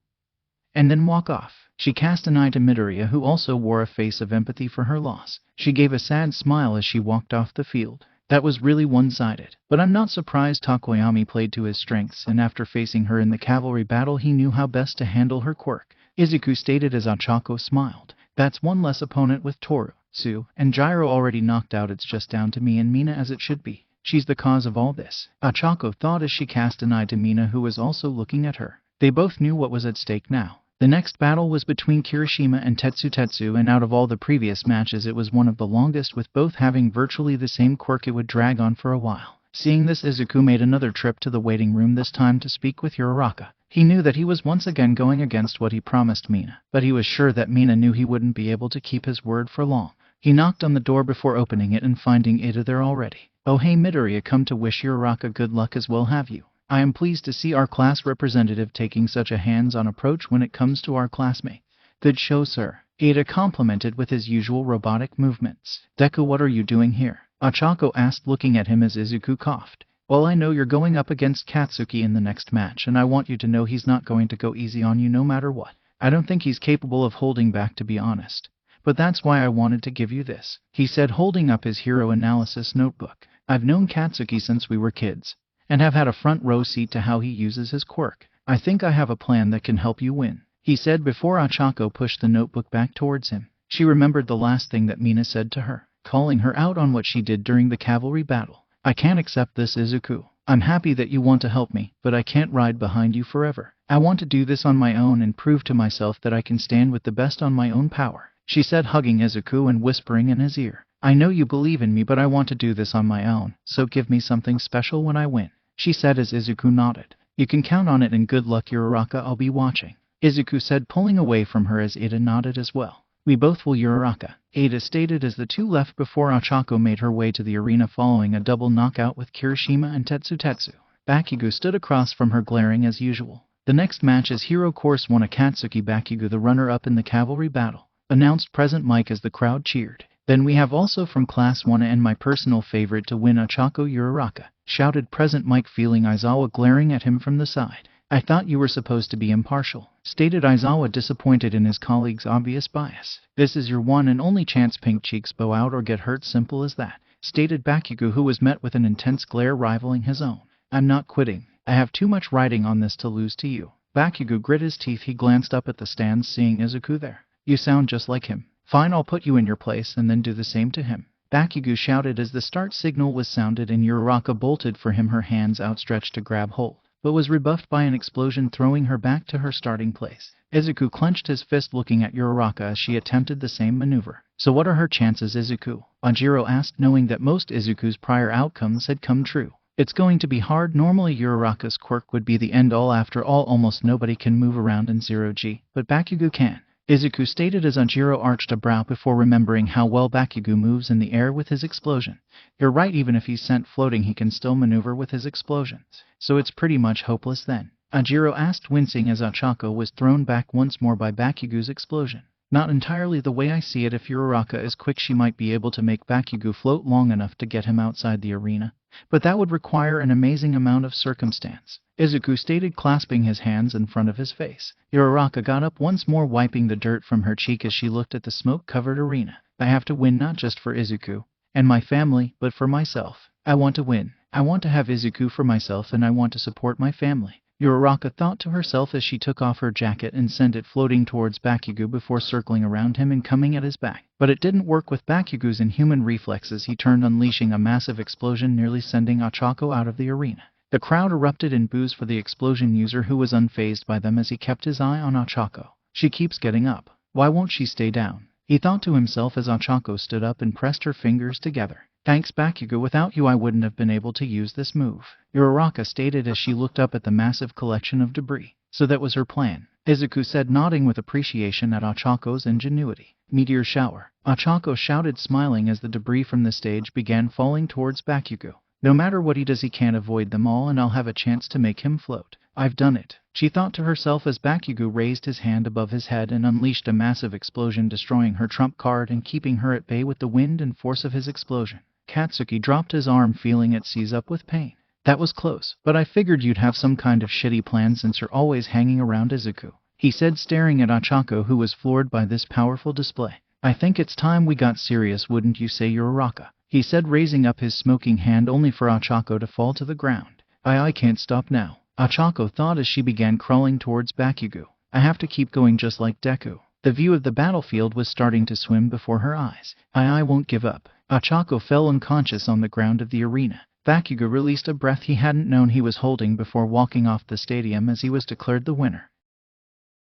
and then walk off. She cast an eye to Midoriya, who also wore a face of empathy for her loss. She gave a sad smile as she walked off the field. "That was really one-sided, but I'm not surprised. Takoyami played to his strengths, and after facing her in the cavalry battle he knew how best to handle her quirk," Izuku stated as Ochako smiled. "That's one less opponent with Toru, Su, and Gyro already knocked out. It's just down to me and Mina, as it should be. She's the cause of all this," Ochako thought as she cast an eye to Mina, who was also looking at her. They both knew what was at stake now. The next battle was between Kirishima and Tetsu, and out of all the previous matches it was one of the longest, with both having virtually the same quirk. It would drag on for a while. Seeing this, Izuku made another trip to the waiting room, this time to speak with Uraraka. He knew that he was once again going against what he promised Mina, but he was sure that Mina knew he wouldn't be able to keep his word for long. He knocked on the door before opening it and finding Ida there already. "Oh hey Midoriya, come to wish Uraraka good luck as well, have you? I am pleased to see our class representative taking such a hands-on approach when it comes to our classmate." "Good show, sir," Ida complimented with his usual robotic movements. "Deku, what are you doing here?" Ochako asked, looking at him as Izuku coughed. "Well, I know you're going up against Katsuki in the next match, and I want you to know he's not going to go easy on you no matter what. I don't think he's capable of holding back, to be honest. But that's why I wanted to give you this," he said, holding up his hero analysis notebook. "I've known Katsuki since we were kids, and have had a front row seat to how he uses his quirk. I think I have a plan that can help you win," he said before Ochako pushed the notebook back towards him. She remembered the last thing that Mina said to her, calling her out on what she did during the cavalry battle. "I can't accept this, Izuku. I'm happy that you want to help me, but I can't ride behind you forever. I want to do this on my own and prove to myself that I can stand with the best on my own power," she said, hugging Izuku and whispering in his ear. "I know you believe in me, but I want to do this on my own, so give me something special when I win," she said as Izuku nodded. "You can count on it, and good luck, Uraraka, I'll be watching," Izuku said, pulling away from her as Ida nodded as well. "We both will, Uraraka," Ida stated as the two left before Ochako made her way to the arena following a double knockout with Kirishima and Tetsutetsu. Bakugo stood across from her, glaring as usual. "The next match is Hero Course 1 Akatsuki Bakugo, the runner-up in the cavalry battle," announced Present Mike as the crowd cheered. "Then we have also from Class 1 and my personal favorite to win, Ochako Uraraka," shouted Present Mike, feeling Aizawa glaring at him from the side. "I thought you were supposed to be impartial," stated Aizawa, disappointed in his colleague's obvious bias. "This is your one and only chance, Pink Cheeks, bow out or get hurt, simple as that," stated Bakugo, who was met with an intense glare rivaling his own. "I'm not quitting. I have too much riding on this to lose to you." Bakugo grit his teeth. He glanced up at the stands, seeing Izuku there. "You sound just like him. Fine, I'll put you in your place and then do the same to him," Bakugo shouted as the start signal was sounded and Uraraka bolted for him, her hands outstretched to grab hold, but was rebuffed by an explosion, throwing her back to her starting place. Izuku clenched his fist, looking at Uraraka as she attempted the same maneuver. "So what are her chances, Izuku?" Anjiro asked, knowing that most Izuku's prior outcomes had come true. "It's going to be hard. Normally Uraraka's quirk would be the end-all. After all, almost nobody can move around in 0G, but Bakugo can," Izuku stated as Anjiro arched a brow before remembering how well Bakugo moves in the air with his explosion. "You're right, even if he's sent floating he can still maneuver with his explosions. So it's pretty much hopeless then?" Anjiro asked, wincing as Ochako was thrown back once more by Bakugo's explosion. "Not entirely the way I see it. If Uraraka is quick, she might be able to make Bakugo float long enough to get him outside the arena, but that would require an amazing amount of circumstance," Izuku stated, clasping his hands in front of his face. Uraraka got up once more, wiping the dirt from her cheek as she looked at the smoke-covered arena. "I have to win, not just for Izuku and my family, but for myself. I want to win. I want to have Izuku for myself, and I want to support my family," Uraraka thought to herself as she took off her jacket and sent it floating towards Bakugo before circling around him and coming at his back. But it didn't work. With Bakugo's inhuman reflexes, he turned, unleashing a massive explosion, nearly sending Ochako out of the arena. The crowd erupted in boos for the explosion user, who was unfazed by them as he kept his eye on Ochako. "She keeps getting up. Why won't she stay down?" he thought to himself as Ochako stood up and pressed her fingers together. "Thanks, Bakugo. Without you I wouldn't have been able to use this move," Uraraka stated as she looked up at the massive collection of debris. "So that was her plan," Izuku said, nodding with appreciation at Ochako's ingenuity. "Meteor shower," Ochako shouted, smiling as the debris from the stage began falling towards Bakugo. "No matter what he does, he can't avoid them all, and I'll have a chance to make him float. I've done it," she thought to herself as Bakugo raised his hand above his head and unleashed a massive explosion, destroying her trump card and keeping her at bay with the wind and force of his explosion. Katsuki dropped his arm, feeling it seize up with pain. "That was close, but I figured you'd have some kind of shitty plan since you're always hanging around Izuku," he said, staring at Ochako, who was floored by this powerful display. "I think it's time we got serious, wouldn't you say, Uraraka?" he said, raising up his smoking hand, only for Ochako to fall to the ground. I can't stop now," Ochako thought as she began crawling towards Bakugo. "I have to keep going just like Deku." The view of the battlefield was starting to swim before her eyes. I won't give up." Ochako fell unconscious on the ground of the arena. Bakugo released a breath he hadn't known he was holding before walking off the stadium as he was declared the winner.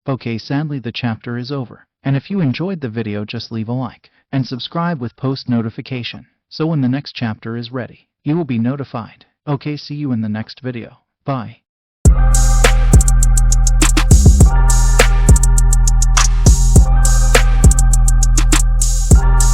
Okay, sadly the chapter is over, and if you enjoyed the video, just leave a like and subscribe with post notification, so when the next chapter is ready, you will be notified. Okay, see you in the next video. Bye.